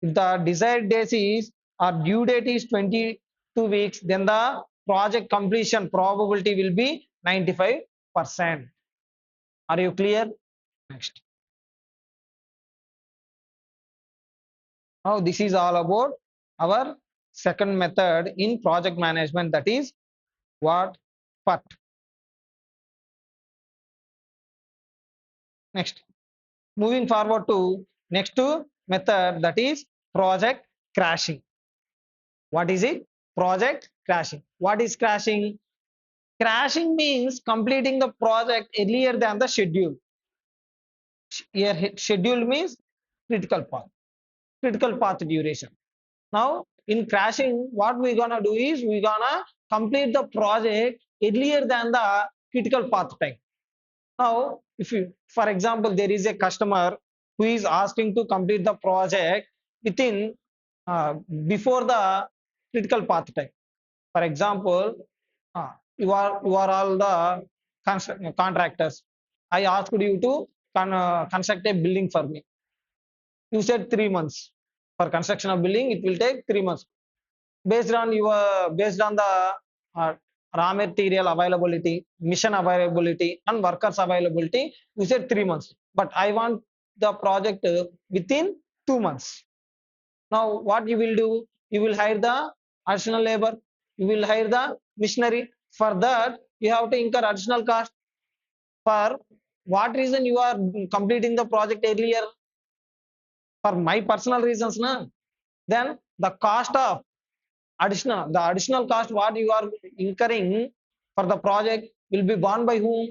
the desired days is or due date is 22 weeks, then the project completion probability will be 95%. Are you clear? Next. Now this is all about our second method in project management, that is what? PERT. Next, moving forward to next method, that is project crashing. What is it? Project crashing. What is crashing? Crashing means completing the project earlier than the schedule. Here schedule means critical path. Critical path duration. Now in crashing, what we gonna do is we gonna complete the project earlier than the critical path time. Now, if you, for example, there is a customer who is asking to complete the project within uh, before the critical path time. For example, you are all the contractors. I asked you to construct a building for me. You said 3 months. For construction of building, it will take 3 months. Based on the uh, raw material availability, mission availability, and workers availability, you said 3 months. But I want the project within 2 months. Now, what you will do? You will hire the additional labor. You will hire the machinery. For that, you have to incur additional cost. For what reason you are completing the project earlier? For my personal reasons, na? Then the cost of the additional cost what you are incurring for the project will be borne by whom?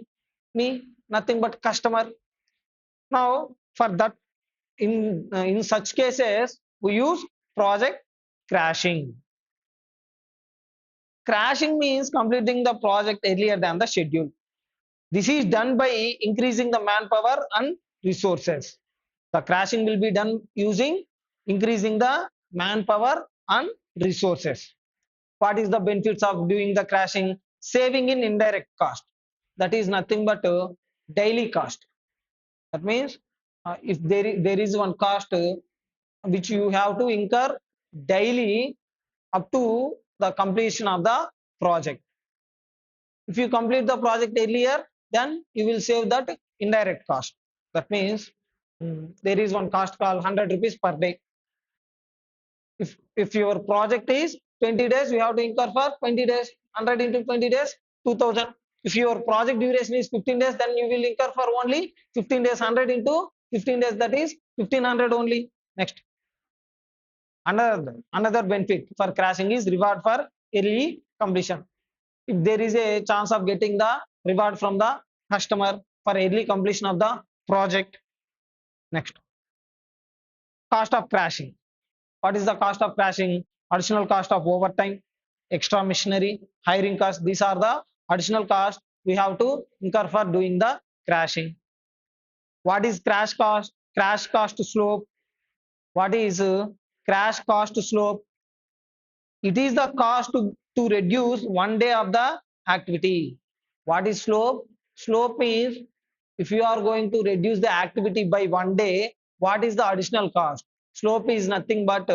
Me, nothing but customer. Now, for that, in such cases, we use project crashing. Crashing means completing the project earlier than the schedule. This is done by increasing the manpower and resources. The crashing will be done using increasing the manpower and resources. What is the benefits of doing the crashing? Saving in indirect cost. That is nothing but daily cost. That means if there is one cost which you have to incur daily up to the completion of the project. If you complete the project earlier, then you will save that indirect cost. That means there is one cost called 100 rupees per day. If your project is 20 days, you have to incur for 20 days. 100 into 20 days, 2000. If your project duration is 15 days, then you will incur for only 15 days. 100 into 15 days, that is 1500 only. Next, another benefit for crashing is reward for early completion. If there is a chance of getting the reward from the customer for early completion of the project. Next, cost of crashing. What is the cost of crashing? Additional cost of overtime, extra machinery, hiring cost. These are the additional costs we have to incur for doing the crashing. What is crash cost? Crash cost slope. What is crash cost slope? It is the cost to reduce 1 day of the activity. What is slope? Slope is if you are going to reduce the activity by 1 day, what is the additional cost? Slope is nothing but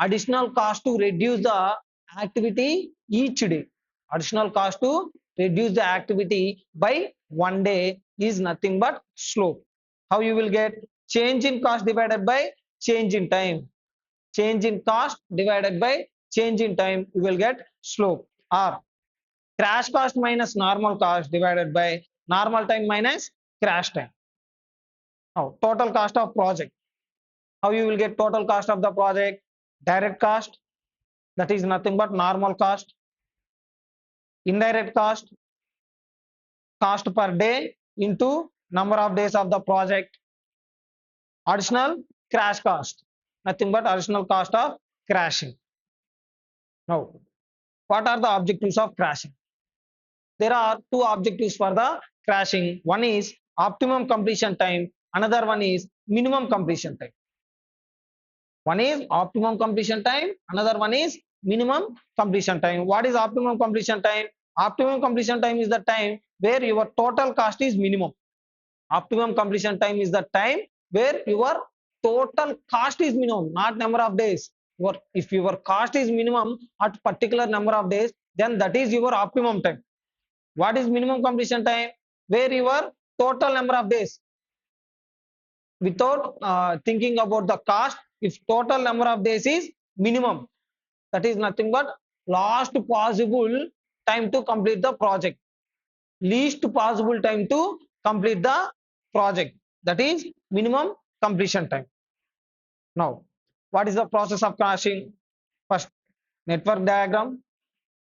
additional cost to reduce the activity each day. Additional cost to reduce the activity by 1 day is nothing but slope. How you will get? Change in cost divided by change in time. Change in cost divided by change in time, you will get slope. Or crash cost minus normal cost divided by normal time minus crash time. Now, total cost of project. How you will get total cost of the project? Direct cost, that is nothing but normal cost. Indirect cost, cost per day into number of days of the project. Additional crash cost, nothing but additional cost of crashing. Now, what are the objectives of crashing? There are two objectives for the crashing. One is optimum completion time, another one is minimum completion time. One is optimum completion time, another one is minimum completion time. What is optimum completion time? Optimum completion time is the time where your total cost is minimum. Optimum completion time is the time where your total cost is minimum, not number of days. If your cost is minimum at particular number of days, then that is your optimum time. What is minimum completion time? Where your total number of days, without thinking about the cost, if total number of days is minimum, that is nothing but last possible time to complete the project, least possible time to complete the project, that is minimum completion time. Now, what is the process of crashing? First, network diagram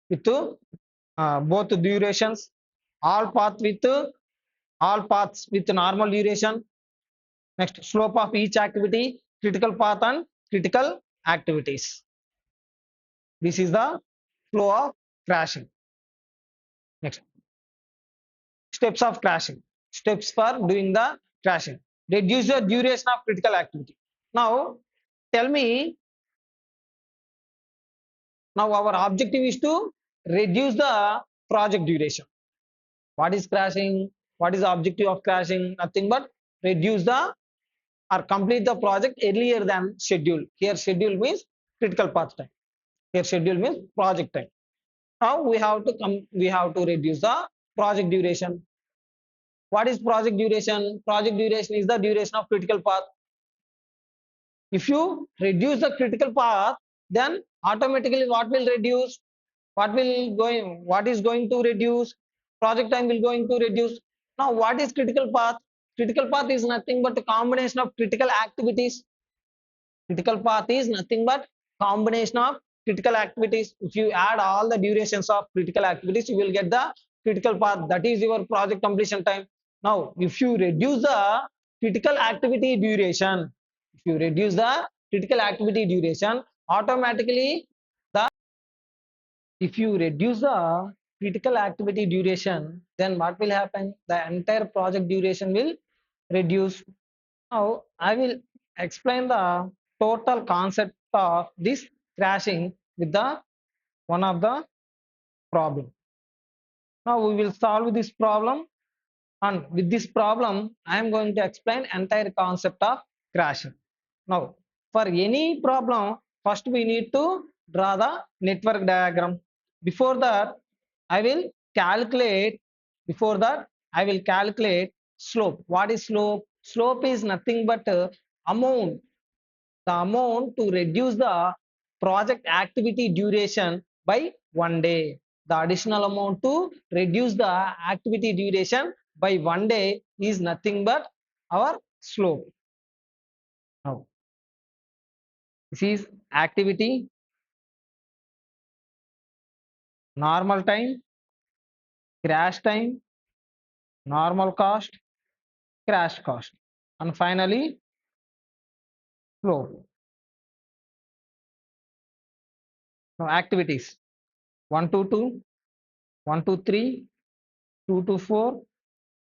with both durations, all paths with normal duration. Next, slope of each activity, critical path and critical activities. This is the flow of crashing. Next, steps of crashing. Steps for doing the crashing. Reduce the duration of critical activity. Now, tell me, now our objective is to reduce the project duration. What is crashing? What is the objective of crashing? Nothing but reduce the or complete the project earlier than schedule. Here schedule means critical path time. Here schedule means project time. Now we have to reduce the project duration. What is project duration? Project duration is the duration of critical path. If you reduce the critical path, then automatically what will reduce? What is going to reduce? Project time will going to reduce. Now what is critical path? Critical path is nothing but a combination of critical activities. Critical path is nothing but combination of critical activities. If you add all the durations of critical activities, you will get the critical path. That is your project completion time. Now, if you reduce the critical activity duration, if you reduce the critical activity duration, automatically the if you reduce the critical activity duration, then what will happen? The entire project duration will reduce. Now, I will explain the total concept of this crashing with the one of the problem. Now, we will solve this problem, and with this problem, I am going to explain entire concept of crashing. Now, for any problem, first we need to draw the network diagram. Before that, I will calculate. Before that, I will calculate slope. What is slope? Slope is nothing but amount, the amount to reduce the project activity duration by 1 day. The additional amount to reduce the activity duration by 1 day is nothing but our slope. Now, this is activity, normal time, crash time, normal cost, crash cost, and finally slope. Now, activities 1 to 2, 1 to 3, 2 to 4,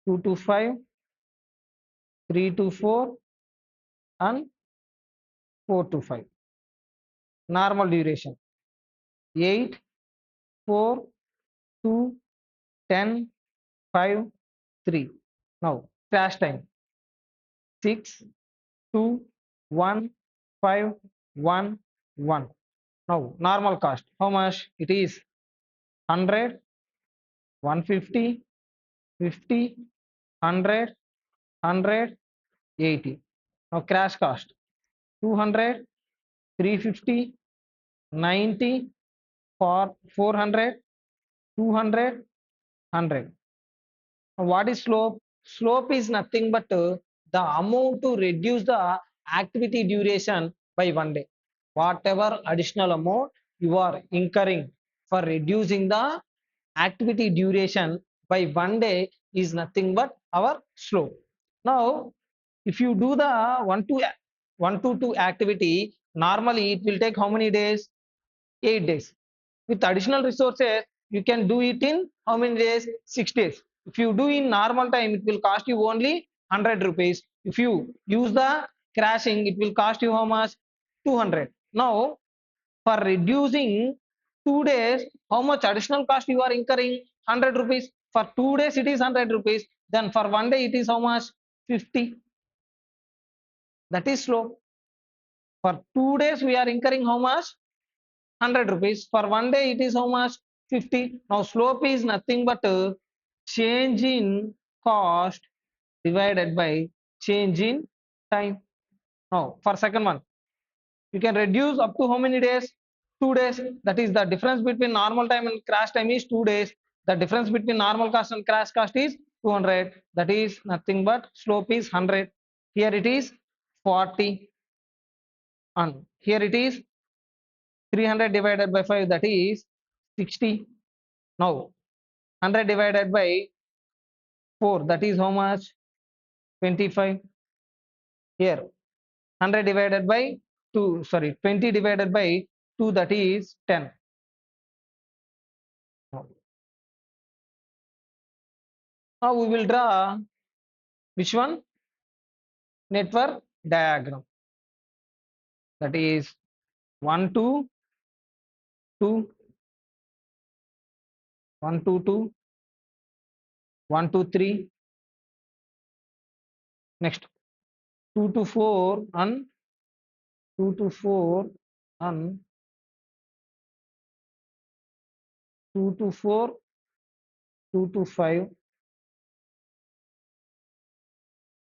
2 to 5, 3 to 4, and 4 to 5. Normal duration 8, 4, 2, 10, 5, 3. Now, crash time 6, 2, 1, 5, 1, 1. Now, normal cost, how much? It is 100, 150, 50, 100, 100, 80. Now, crash cost 200, 350, 90, 400, 200, 100. What is slope? Slope is nothing but the amount to reduce the activity duration by 1 day. Whatever additional amount you are incurring for reducing the activity duration by 1 day is nothing but our slope. Now, if you do the 1 to 2 activity, normally it will take how many days? 8 days. With additional resources, you can do it in how many days? 6 days. If you do in normal time, it will cost you only 100 rupees. If you use the crashing, it will cost you how much? 200. Now, for reducing 2 days, how much additional cost you are incurring? 100 rupees. For 2 days, it is 100 rupees. Then for 1 day, it is how much? 50. That is slow. For 2 days, we are incurring how much? 100 rupees. For 1 day, it is how much? 50. Now, slope is nothing but change in cost divided by change in time. Now, for second one, You can reduce up to how many days? 2 days. That is the difference between normal time and crash time is 2 days. The difference between normal cost and crash cost is 200. That is nothing but slope is 100. Here it is 40, and here it is 300 divided by 5, that is 60. Now 100 divided by 4, that is how much? 25. Here 100 divided by 2, sorry, 20 divided by 2, that is 10. Now we will draw which one? Network diagram. That is 1 2 2, 1 2 2, 1 2 3, next 2 to 4 and 2 to 4 and 2 to 4, 2 to 5,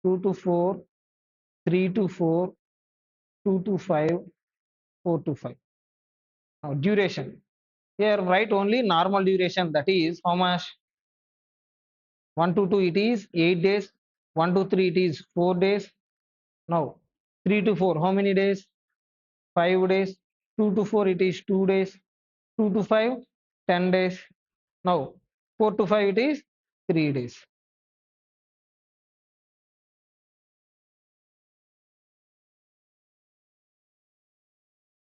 2 to 4, 3 to 4, 2 to 5, 4 to 5. Now duration. Here write only normal duration, that is how much? 1 to 2 it is 8 days, 1 to 3 it is 4 days. Now 3 to 4 how many days? 5 days. 2 to 4 it is 2 days. 2 to 5 10 days. Now 4 to 5 it is 3 days.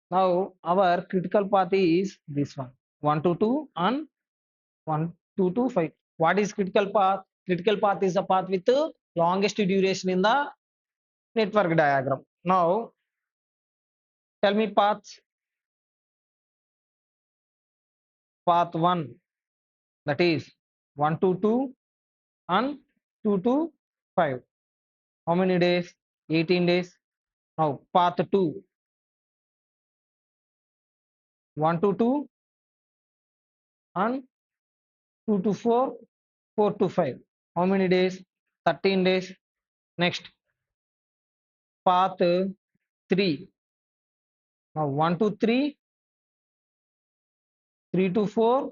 Now our critical path is this one, 1 to 2 and 1 2 to 5. What is critical path? Critical path is the path with the longest duration in the network diagram. Now tell me paths. Path 1, that is 1 to 2 and 2 to 5. How many days? 18 days. Now path 2, 1 to 2 and 2 to 4, 4 to 5. How many days? 13 days. Next path 3. Now 1 to 3, 3 to 4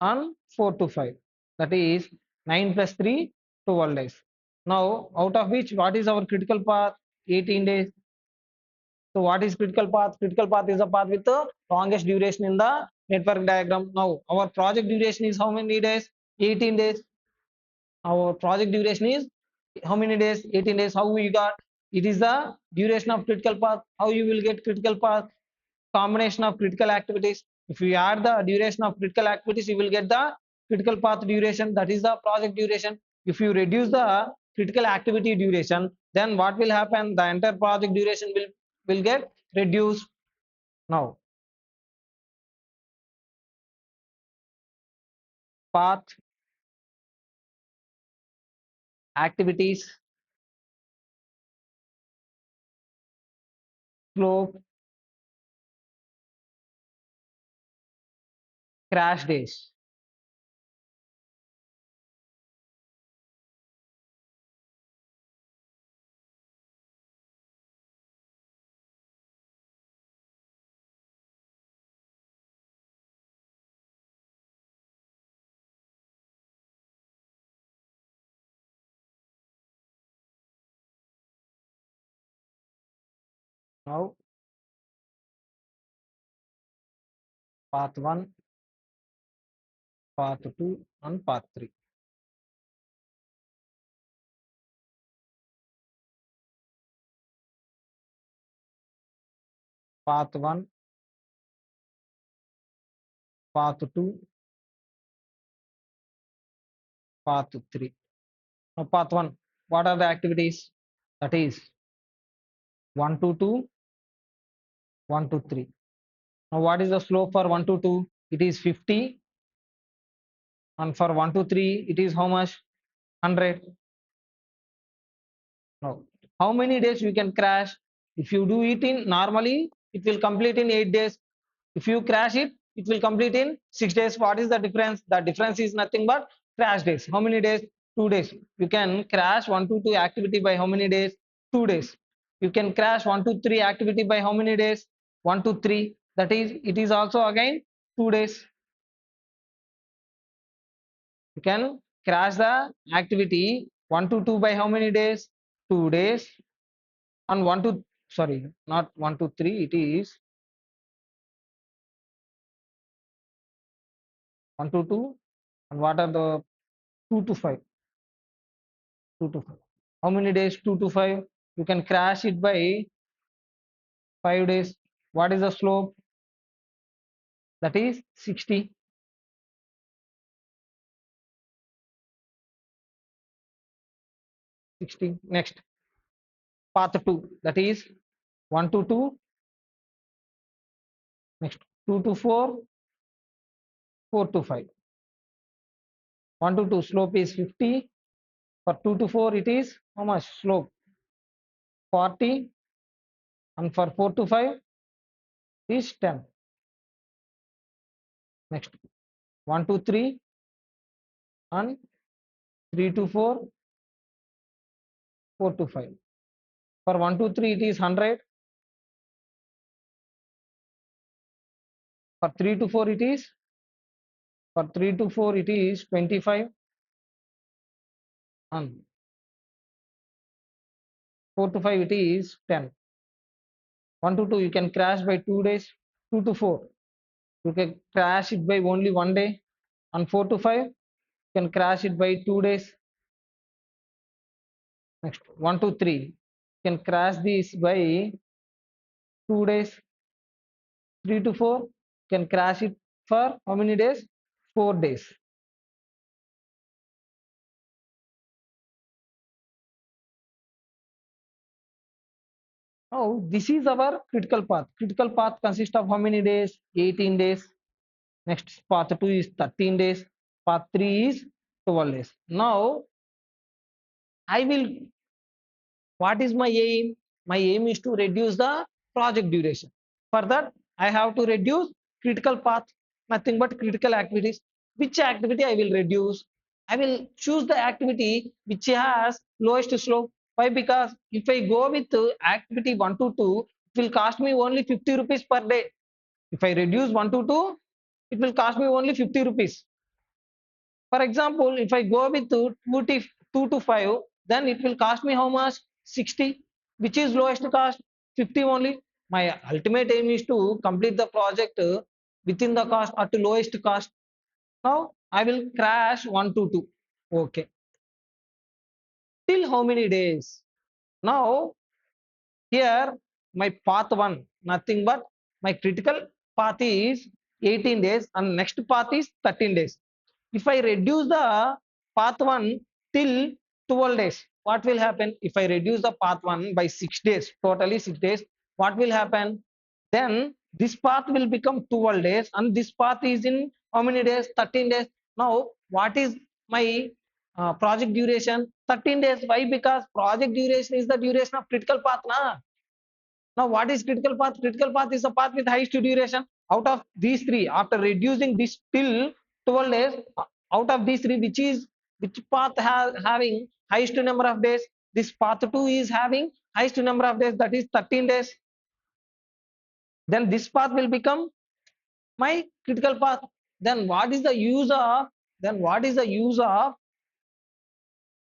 and 4 to 5. That is 9 plus 3, 12 days. Now out of which what is our critical path? 18 days. So what is critical path? Critical path is a path with the longest duration in the network diagram. Now our project duration is how many days? 18 days. Our project duration is how many days? 18 days. How we got? It is the duration of critical path. How you will get critical path? Combination of critical activities. If you add the duration of critical activities, you will get the critical path duration. That is the project duration. If you reduce the critical activity duration, then what will happen? The entire project duration will get reduced. Now path, activities, slope, crash days. Now path 1, path 2 and path 3. Path 1, path 2, path 3. Now path 1, what are the activities? That is 1 to 2, 1 to 3. Now what is the slope for 1 to 2? It is 50, and for 1 to 3 it is how much? 100. Now how many days you can crash? If you do it in normally, it will complete in 8 days. If you crash it, it will complete in 6 days. What is the difference? The difference is nothing but crash days. How many days? 2 days. You can crash 1 to 2 activity by how many days? 2 days. You can crash 1 to 3 activity by how many days? 1 to 3. That is, it is also again 2 days. You can crash the activity 1 to 2 by how many days? 2 days. And 1 to, sorry, not 1 to 3, it is 1 to 2. And what are the 2 to 5? 2 to 5. How many days? 2 to 5. You can crash it by 5 days. What is the slope? That is 60. 60. Next, path 2. That is 1 to 2. Next, 2 to 4, 4 to 5. 1 to 2 slope is 50. For 2 to 4, it is how much slope? 40. And for 4 to 5 is 10. Next, 1 to 3 and 3 to 4, 4 to 5. For 1 to 3, it is 100. For 3 to 4, it is 25. And 4 to 5, it is 10. 1 to 2, you can crash by 2 days. 2 to 4, you can crash it by only 1 day. And 4 to 5, you can crash it by 2 days. Next, 1 to 3, you can crash this by 2 days. 3 to 4, you can crash it for how many days? 4 days. Now, this is our critical path. Critical path consists of how many days? 18 days. Next, path 2 is 13 days. Path 3 is 12 days. Now, I will, what is my aim? My aim is to reduce the project duration. For that, I have to reduce critical path, nothing but critical activities. Which activity I will reduce? I will choose the activity which has lowest slope. Why? Because if I go with activity 1 to 2, it will cost me only 50 rupees per day. If I reduce 1 to 2, it will cost me only 50 rupees. For example, if I go with 2 to 5, then it will cost me how much? 60. Which is lowest cost? 50 only. My ultimate aim is to complete the project within the cost at lowest cost. Now I will crash 1 to 2. Okay. Till how many days? Now here my path 1, nothing but my critical path is 18 days and next path is 13 days. If I reduce the path 1 till 12 days, what will happen? If I reduce the path 1 by 6 days, totally 6 days, what will happen? Then this path will become 12 days and this path is in how many days? 13 days. Now, what is my project duration? 13 days. Why? Because project duration is the duration of critical path. Now, what is critical path? Critical path is a path with highest duration. Out of these three, after reducing this till 12 days, out of these three, which path having highest number of days? This path 2 is having highest number of days, that is 13 days. Then this path will become my critical path. Then what is the use of?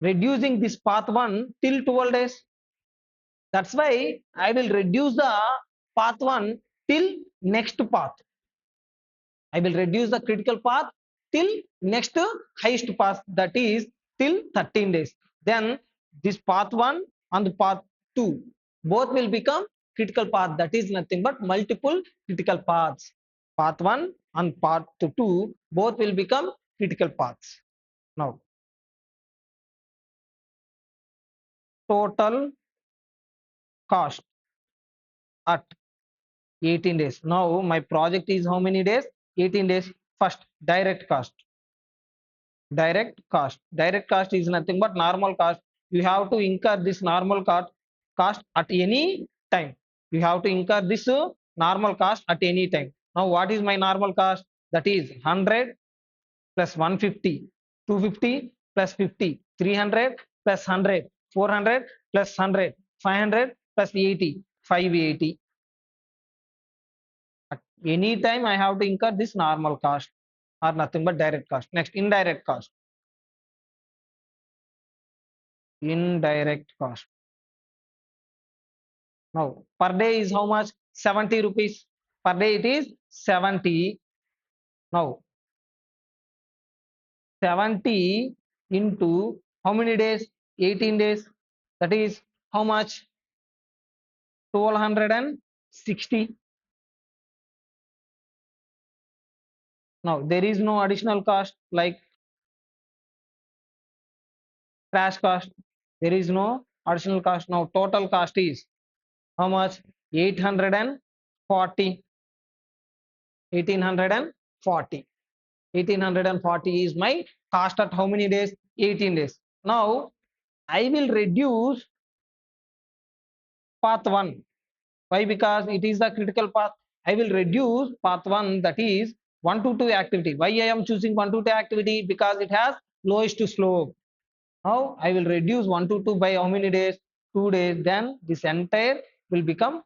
Reducing this path 1 till 12 days? That's why I will reduce the path 1 till next path. I will reduce the critical path till next highest path, that is till 13 days. Then this path 1 and path 2 both will become critical path, that is nothing but multiple critical paths. Path 1 and path 2 both will become critical paths. Now, total cost at 18 days. Now my project is how many days? 18 days. First, direct cost. Direct cost is nothing but normal cost. You have to incur this normal cost at any time. You have to incur this normal cost at any time. Now what is my normal cost? That is 100 plus 150, 250 plus 50, 300 plus 100, 400 plus 100, 500 plus 80, 580. At any time I have to incur this normal cost or nothing but direct cost. Next, indirect cost. Indirect cost. Now, per day is how much? 70 rupees. Per day it is 70. Now, 70 into how many days? 18 days. That is how much? 1260. Now, there is no additional cost like crash cost. There is no additional cost. Now, total cost is how much? 840. 1840. 1840 is my cost at how many days? 18 days. Now, I will reduce path 1. Why? Because it is the critical path. I will reduce path 1, that is 1 to 2 activity. Why I am choosing 1 to 2 activity? Because it has lowest slope. Now I will reduce 1 to 2 by how many days? 2 days. Then this entire will become,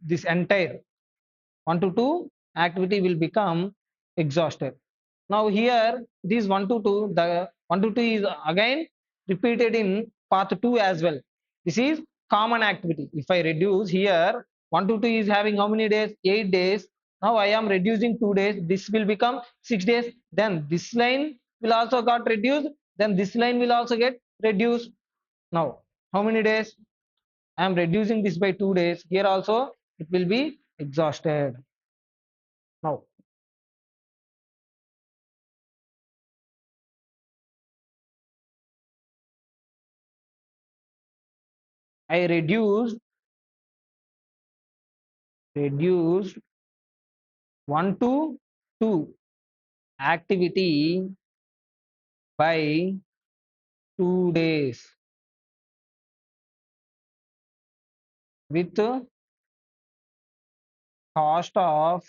this entire 1 to 2 activity will become exhausted. Now here it is 1 to 2. The 1 to 2 is again repeated in path 2 as well. This is common activity. If I reduce here, 1 to 2 is having how many days? 8 days. Now I am reducing 2 days. This will become 6 days. Then this line will also got reduced. Then this line will also get reduced. Now how many days? I am reducing this by 2 days. Here also it will be exhausted. Now I reduced 1 to 2 activity by 2 days with cost of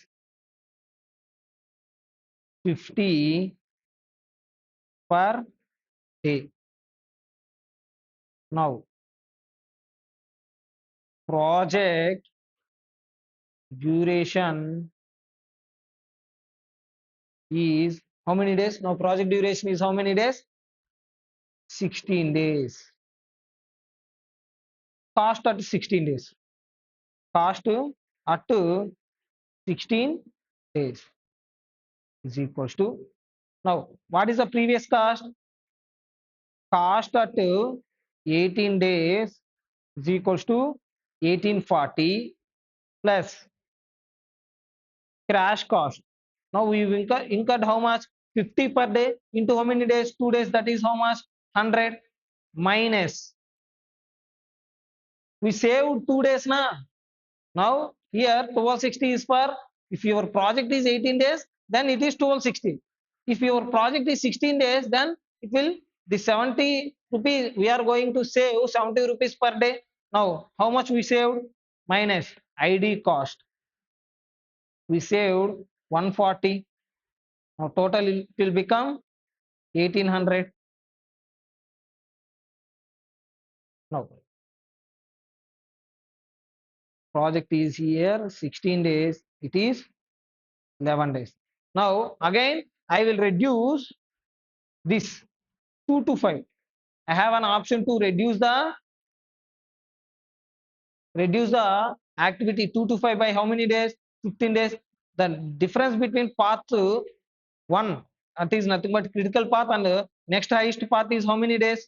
50 per day. Now project duration is how many days? Now project duration is how many days? 16 days. Cost at 16 days. Cost at 16 days is equals to, now what is the previous cost? Cost at 18 days is equals to 1840 plus crash cost. Now we incurred how much? 50 per day into how many days? 2 days. That is how much? 100 minus. We saved 2 days now. Now here 1260 is for, if your project is 18 days, then it is 1260. If your project is 16 days, then it will, the 70 rupees we are going to save 70 rupees per day. Now how much we saved? Minus ID cost. We saved 140. Now total it will become 1800. Now project is here 16 days, it is 11 days. Now again I will reduce this 2 to 5. I have an option to reduce the activity 2 to 5 by how many days? 15 days. The difference between path 1, that is nothing but critical path, and next highest path is how many days?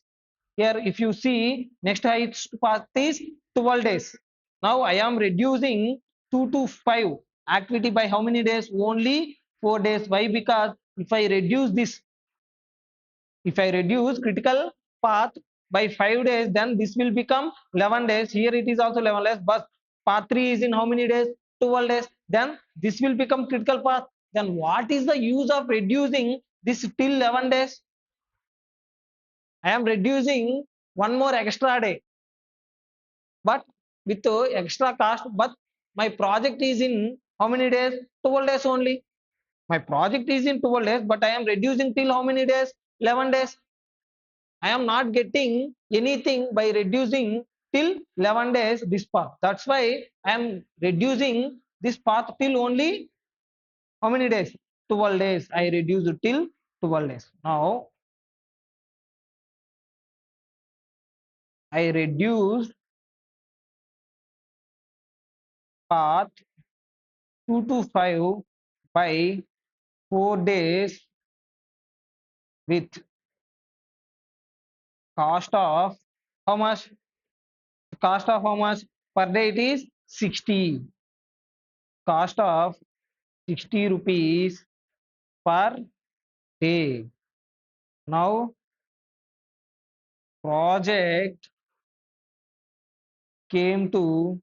Here if you see, next highest path is 12 days. Now I am reducing 2 to 5 activity by how many days? Only 4 days. Why? Because if I reduce this, if I reduce critical path by 5 days, then this will become 11 days. Here it is also 11 days, but path 3 is in how many days? 12 days. Then this will become critical path. Then what is the use of reducing this till 11 days? I am reducing one more extra day, but with extra cost. But my project is in how many days? 12 days only. My project is in 12 days, but I am reducing till how many days? 11 days. I am not getting anything by reducing till 11 days this path. That's why I am reducing this path till only how many days? 12 days. I reduced till 12 days. Now I reduced path 2 to 5 by 4 days with cost of how much? Cost of how much? Per day it is 60. Cost of 60 rupees per day. Now project came to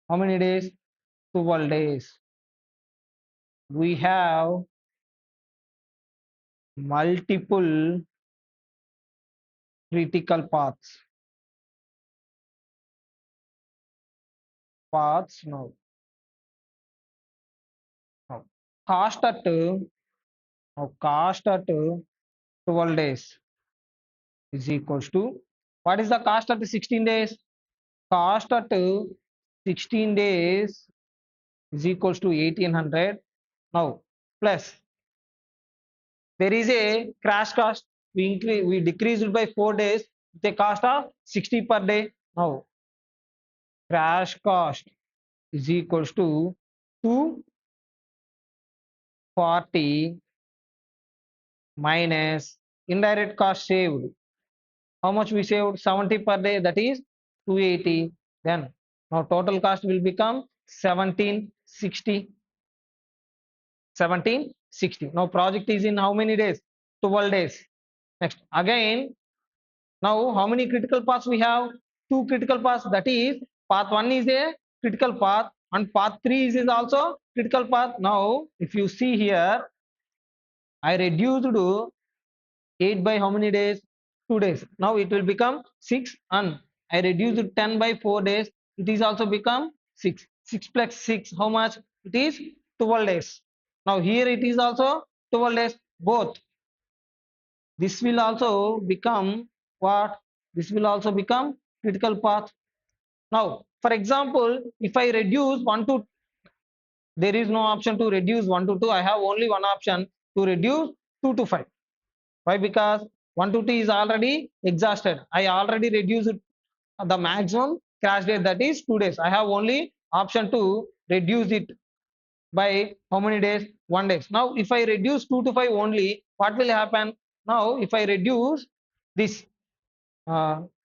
how many days? 12 days. We have multiple critical paths. Paths now. Now cost at cost at 12 days is equals to what is the cost at 16 days? Cost at 16 days is equals to 1800. Now plus there is a crash cost. We decreased by 4 days with a cost of 60 per day. Now crash cost is equals to 240 minus indirect cost saved. How much we saved? 70 per day, that is 280. Then now total cost will become 1760. 1760. Now project is in how many days? 12 days. Next again, now how many critical paths we have? Two critical paths, that is path 1 is a critical path and path 3 is also critical path. Now if you see here, I reduced 8 by how many days? 2 days. Now it will become 6 and I reduced 10 by 4 days. It is also become 6. 6 plus 6 how much? It is 12 days. Now here it is also 12 days both. This will also become what? This will also become critical path. Now for example, if I reduce 1 to, there is no option to reduce 1 to 2. I have only one option to reduce 2 to 5. Why? Because 1 to 2 is already exhausted. I already reduced the maximum crash date, that is 2 days. I have only option to reduce it by how many days? 1 day. Now if I reduce 2 to 5 only, what will happen? Now if I reduce this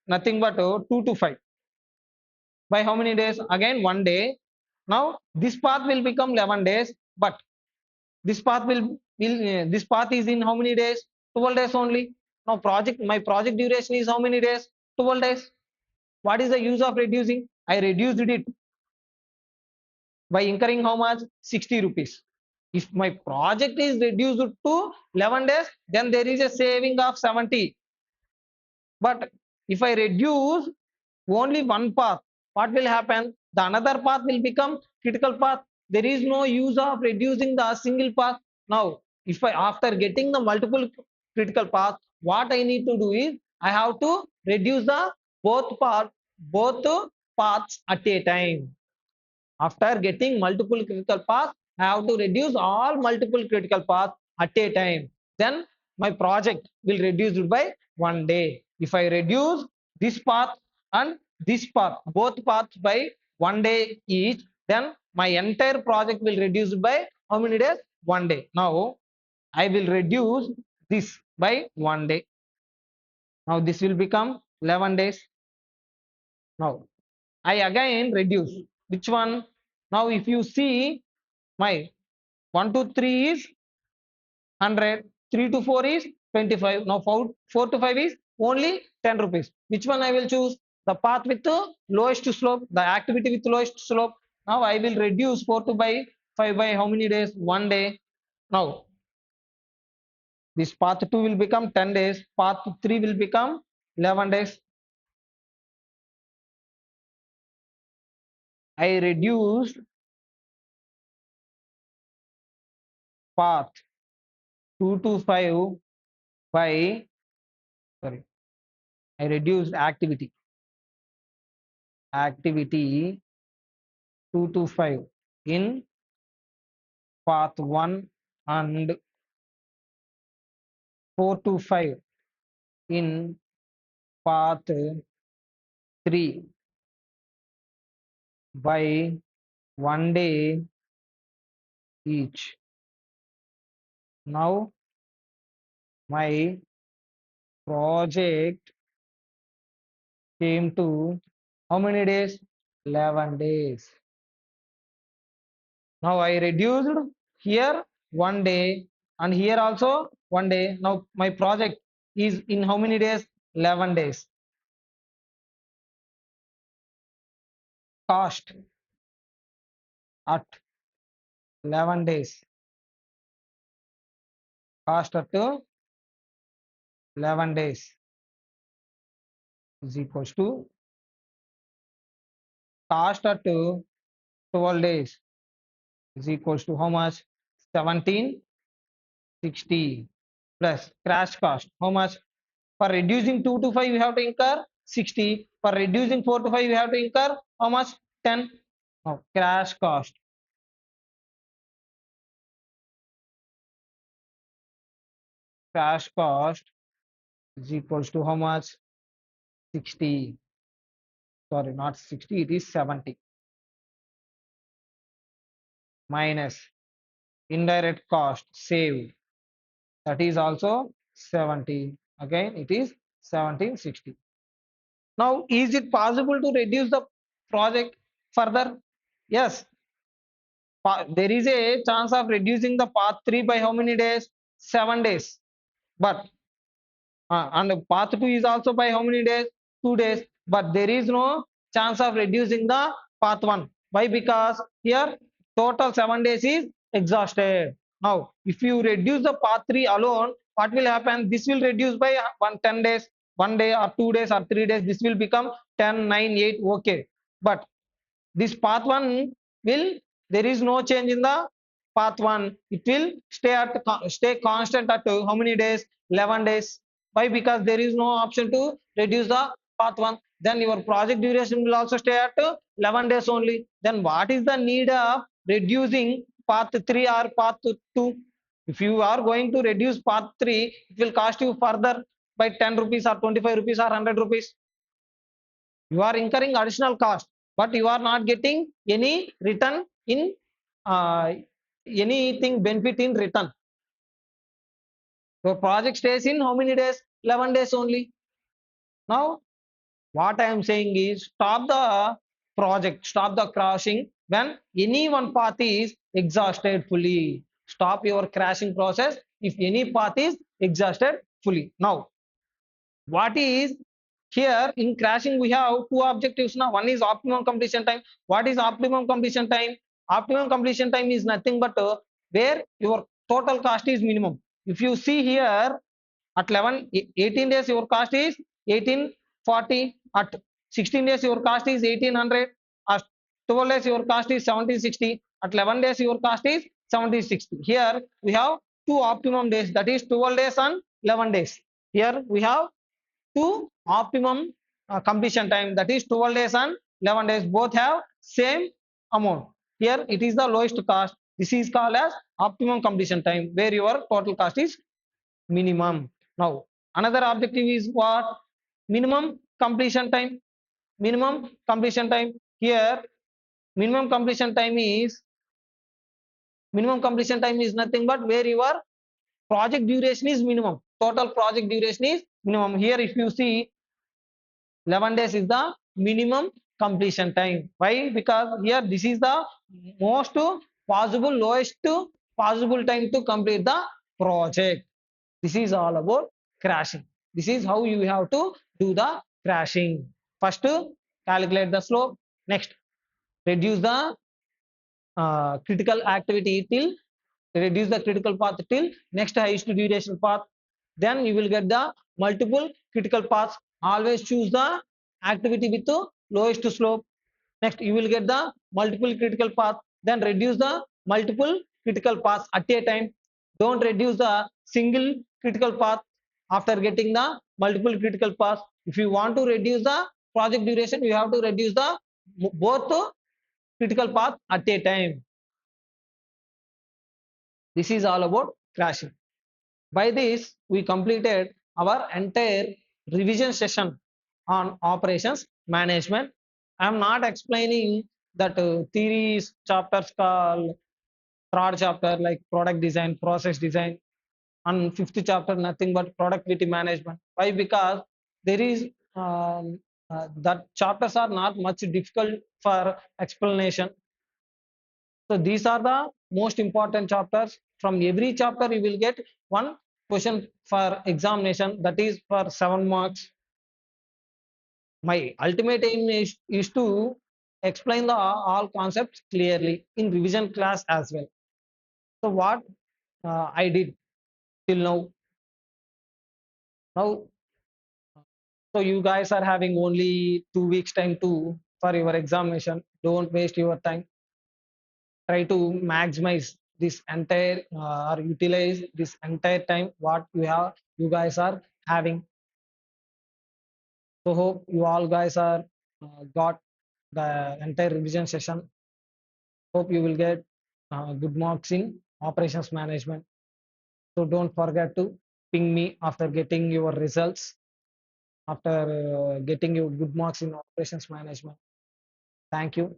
nothing but 2 to 5 by how many days? Again 1 day. Now this path will become 11 days, but this path will this path is in how many days? 12 days only. Now my project duration is how many days? 12 days. What is the use of reducing? I reduced it by incurring how much? 60 rupees. If my project is reduced to 11 days, then there is a saving of 70. But if I reduce only one path, what will happen? The another path will become critical path. There is no use of reducing the single path. Now if I, after getting the multiple critical path, what I need to do is I have to reduce the both paths at a time. After getting multiple critical paths, I have to reduce all multiple critical paths at a time. Then my project will reduce it by 1 day. If I reduce this path and this path, both paths by 1 day each, then my entire project will reduce by how many days? 1 day. Now I will reduce this by 1 day. Now this will become 11 days. Now I again reduce. Which one? Now if you see, my 1 to 3 is 100, 3 to 4 is 25. Now 4 to 5 is only 10 rupees. Which one I will choose? The path with the lowest slope, the activity with lowest slope. Now I will reduce 4 to by 5 by how many days? 1 day. Now this path 2 will become 10 days, path 3 will become 11 days. I reduced path 2 to 5 by, sorry, I reduced activity 2 to 5 in path 1 and 4 to 5 in path 3 by 1 day each. Now my project came to how many days? 11 days. Now I reduced here 1 day and here also 1 day. Now my project is in how many days? 11 days. Cost at 11 days. Cost at 11 days is equals to cost at 12 days is equals to how much? 1760 plus crash cost. How much? For reducing 2 to 5, you have to incur 60. For reducing 4 to 5, you have to incur how much? 10. Now, crash cost. Crash cost is equals to how much? 60. Sorry, not 60, it is 70. Minus indirect cost saved. That is also 70. Again, it is 1760. Now, is it possible to reduce the project further? Yes. There is a chance of reducing the path 3 by how many days? 7 days. But and path 2 is also by how many days? 2 days. But there is no chance of reducing the path 1. Why? Because here total 7 days is exhausted. Now, if you reduce the path 3 alone, what will happen? This will reduce by 10 days, 1 day or 2 days or 3 days. This will become 10, 9, 8. Okay. But this path 1 will, there is no change in the path 1. It will stay constant at how many days? 11 days. Why? Because there is no option to reduce the path 1. Then your project duration will also stay at 11 days only. Then what is the need of reducing path 3 or path 2? If you are going to reduce path 3, it will cost you further by 10 rupees or 25 rupees or 100 rupees. You are incurring additional cost, but you are not getting any return in uh, anything benefit in return. Your project stays in how many days? 11 days only. Now, what I am saying is stop the project, stop the crashing when any one path is exhausted fully. Stop your crashing process if any path is exhausted fully. Now, what is here in crashing? We have two objectives now. One is optimum completion time. What is optimum completion time? Optimum completion time is nothing but where your total cost is minimum. If you see here at 18 days your cost is 1840, at 16 days your cost is 1800, at 12 days your cost is 1760, at 11 days your cost is 1760. Here we have two optimum days, that is 12 days and 11 days. Here we have to optimum completion time, that is 12 days and 11 days, both have same amount. Here it is the lowest cost. This is called as optimum completion time, where your total cost is minimum. Now another objective is what? Minimum completion time. Minimum completion time. Here minimum completion time is nothing but where your project duration is minimum. Total project duration is minimum. Here if you see 11 days is the minimum completion time. Why? Because here this is the most possible, lowest possible time to complete the project. This is all about crashing. This is how you have to do the crashing. First, calculate the slope. Next, reduce the critical activity till, reduce the critical path till next highest duration path. Then you will get the multiple critical paths. Always choose the activity with the lowest slope. Next, you will get the multiple critical path. Then reduce the multiple critical paths at a time. Don't reduce the single critical path. after getting the multiple critical paths. If you want to reduce the project duration, you have to reduce the both critical path at a time. This is all about crashing. By this, we completed our entire revision session on operations management. I am not explaining that theories chapters called third chapter like product design, process design, and fifth chapter nothing but productivity management. Why? Because there is that chapters are not much difficult for explanation. So these are the most important chapters. From every chapter, you will get one question for examination, that is for 7 marks. My ultimate aim is to explain the all concepts clearly in revision class as well. So what I did till now. Now, so you guys are having only 2 weeks time to for your examination. Don't waste your time. Try to maximize this entire or utilize this entire time what you guys are having. So hope you all guys are got the entire revision session. Hope you will get good marks in operations management. So don't forget to ping me after getting your results, after getting your good marks in operations management. Thank you.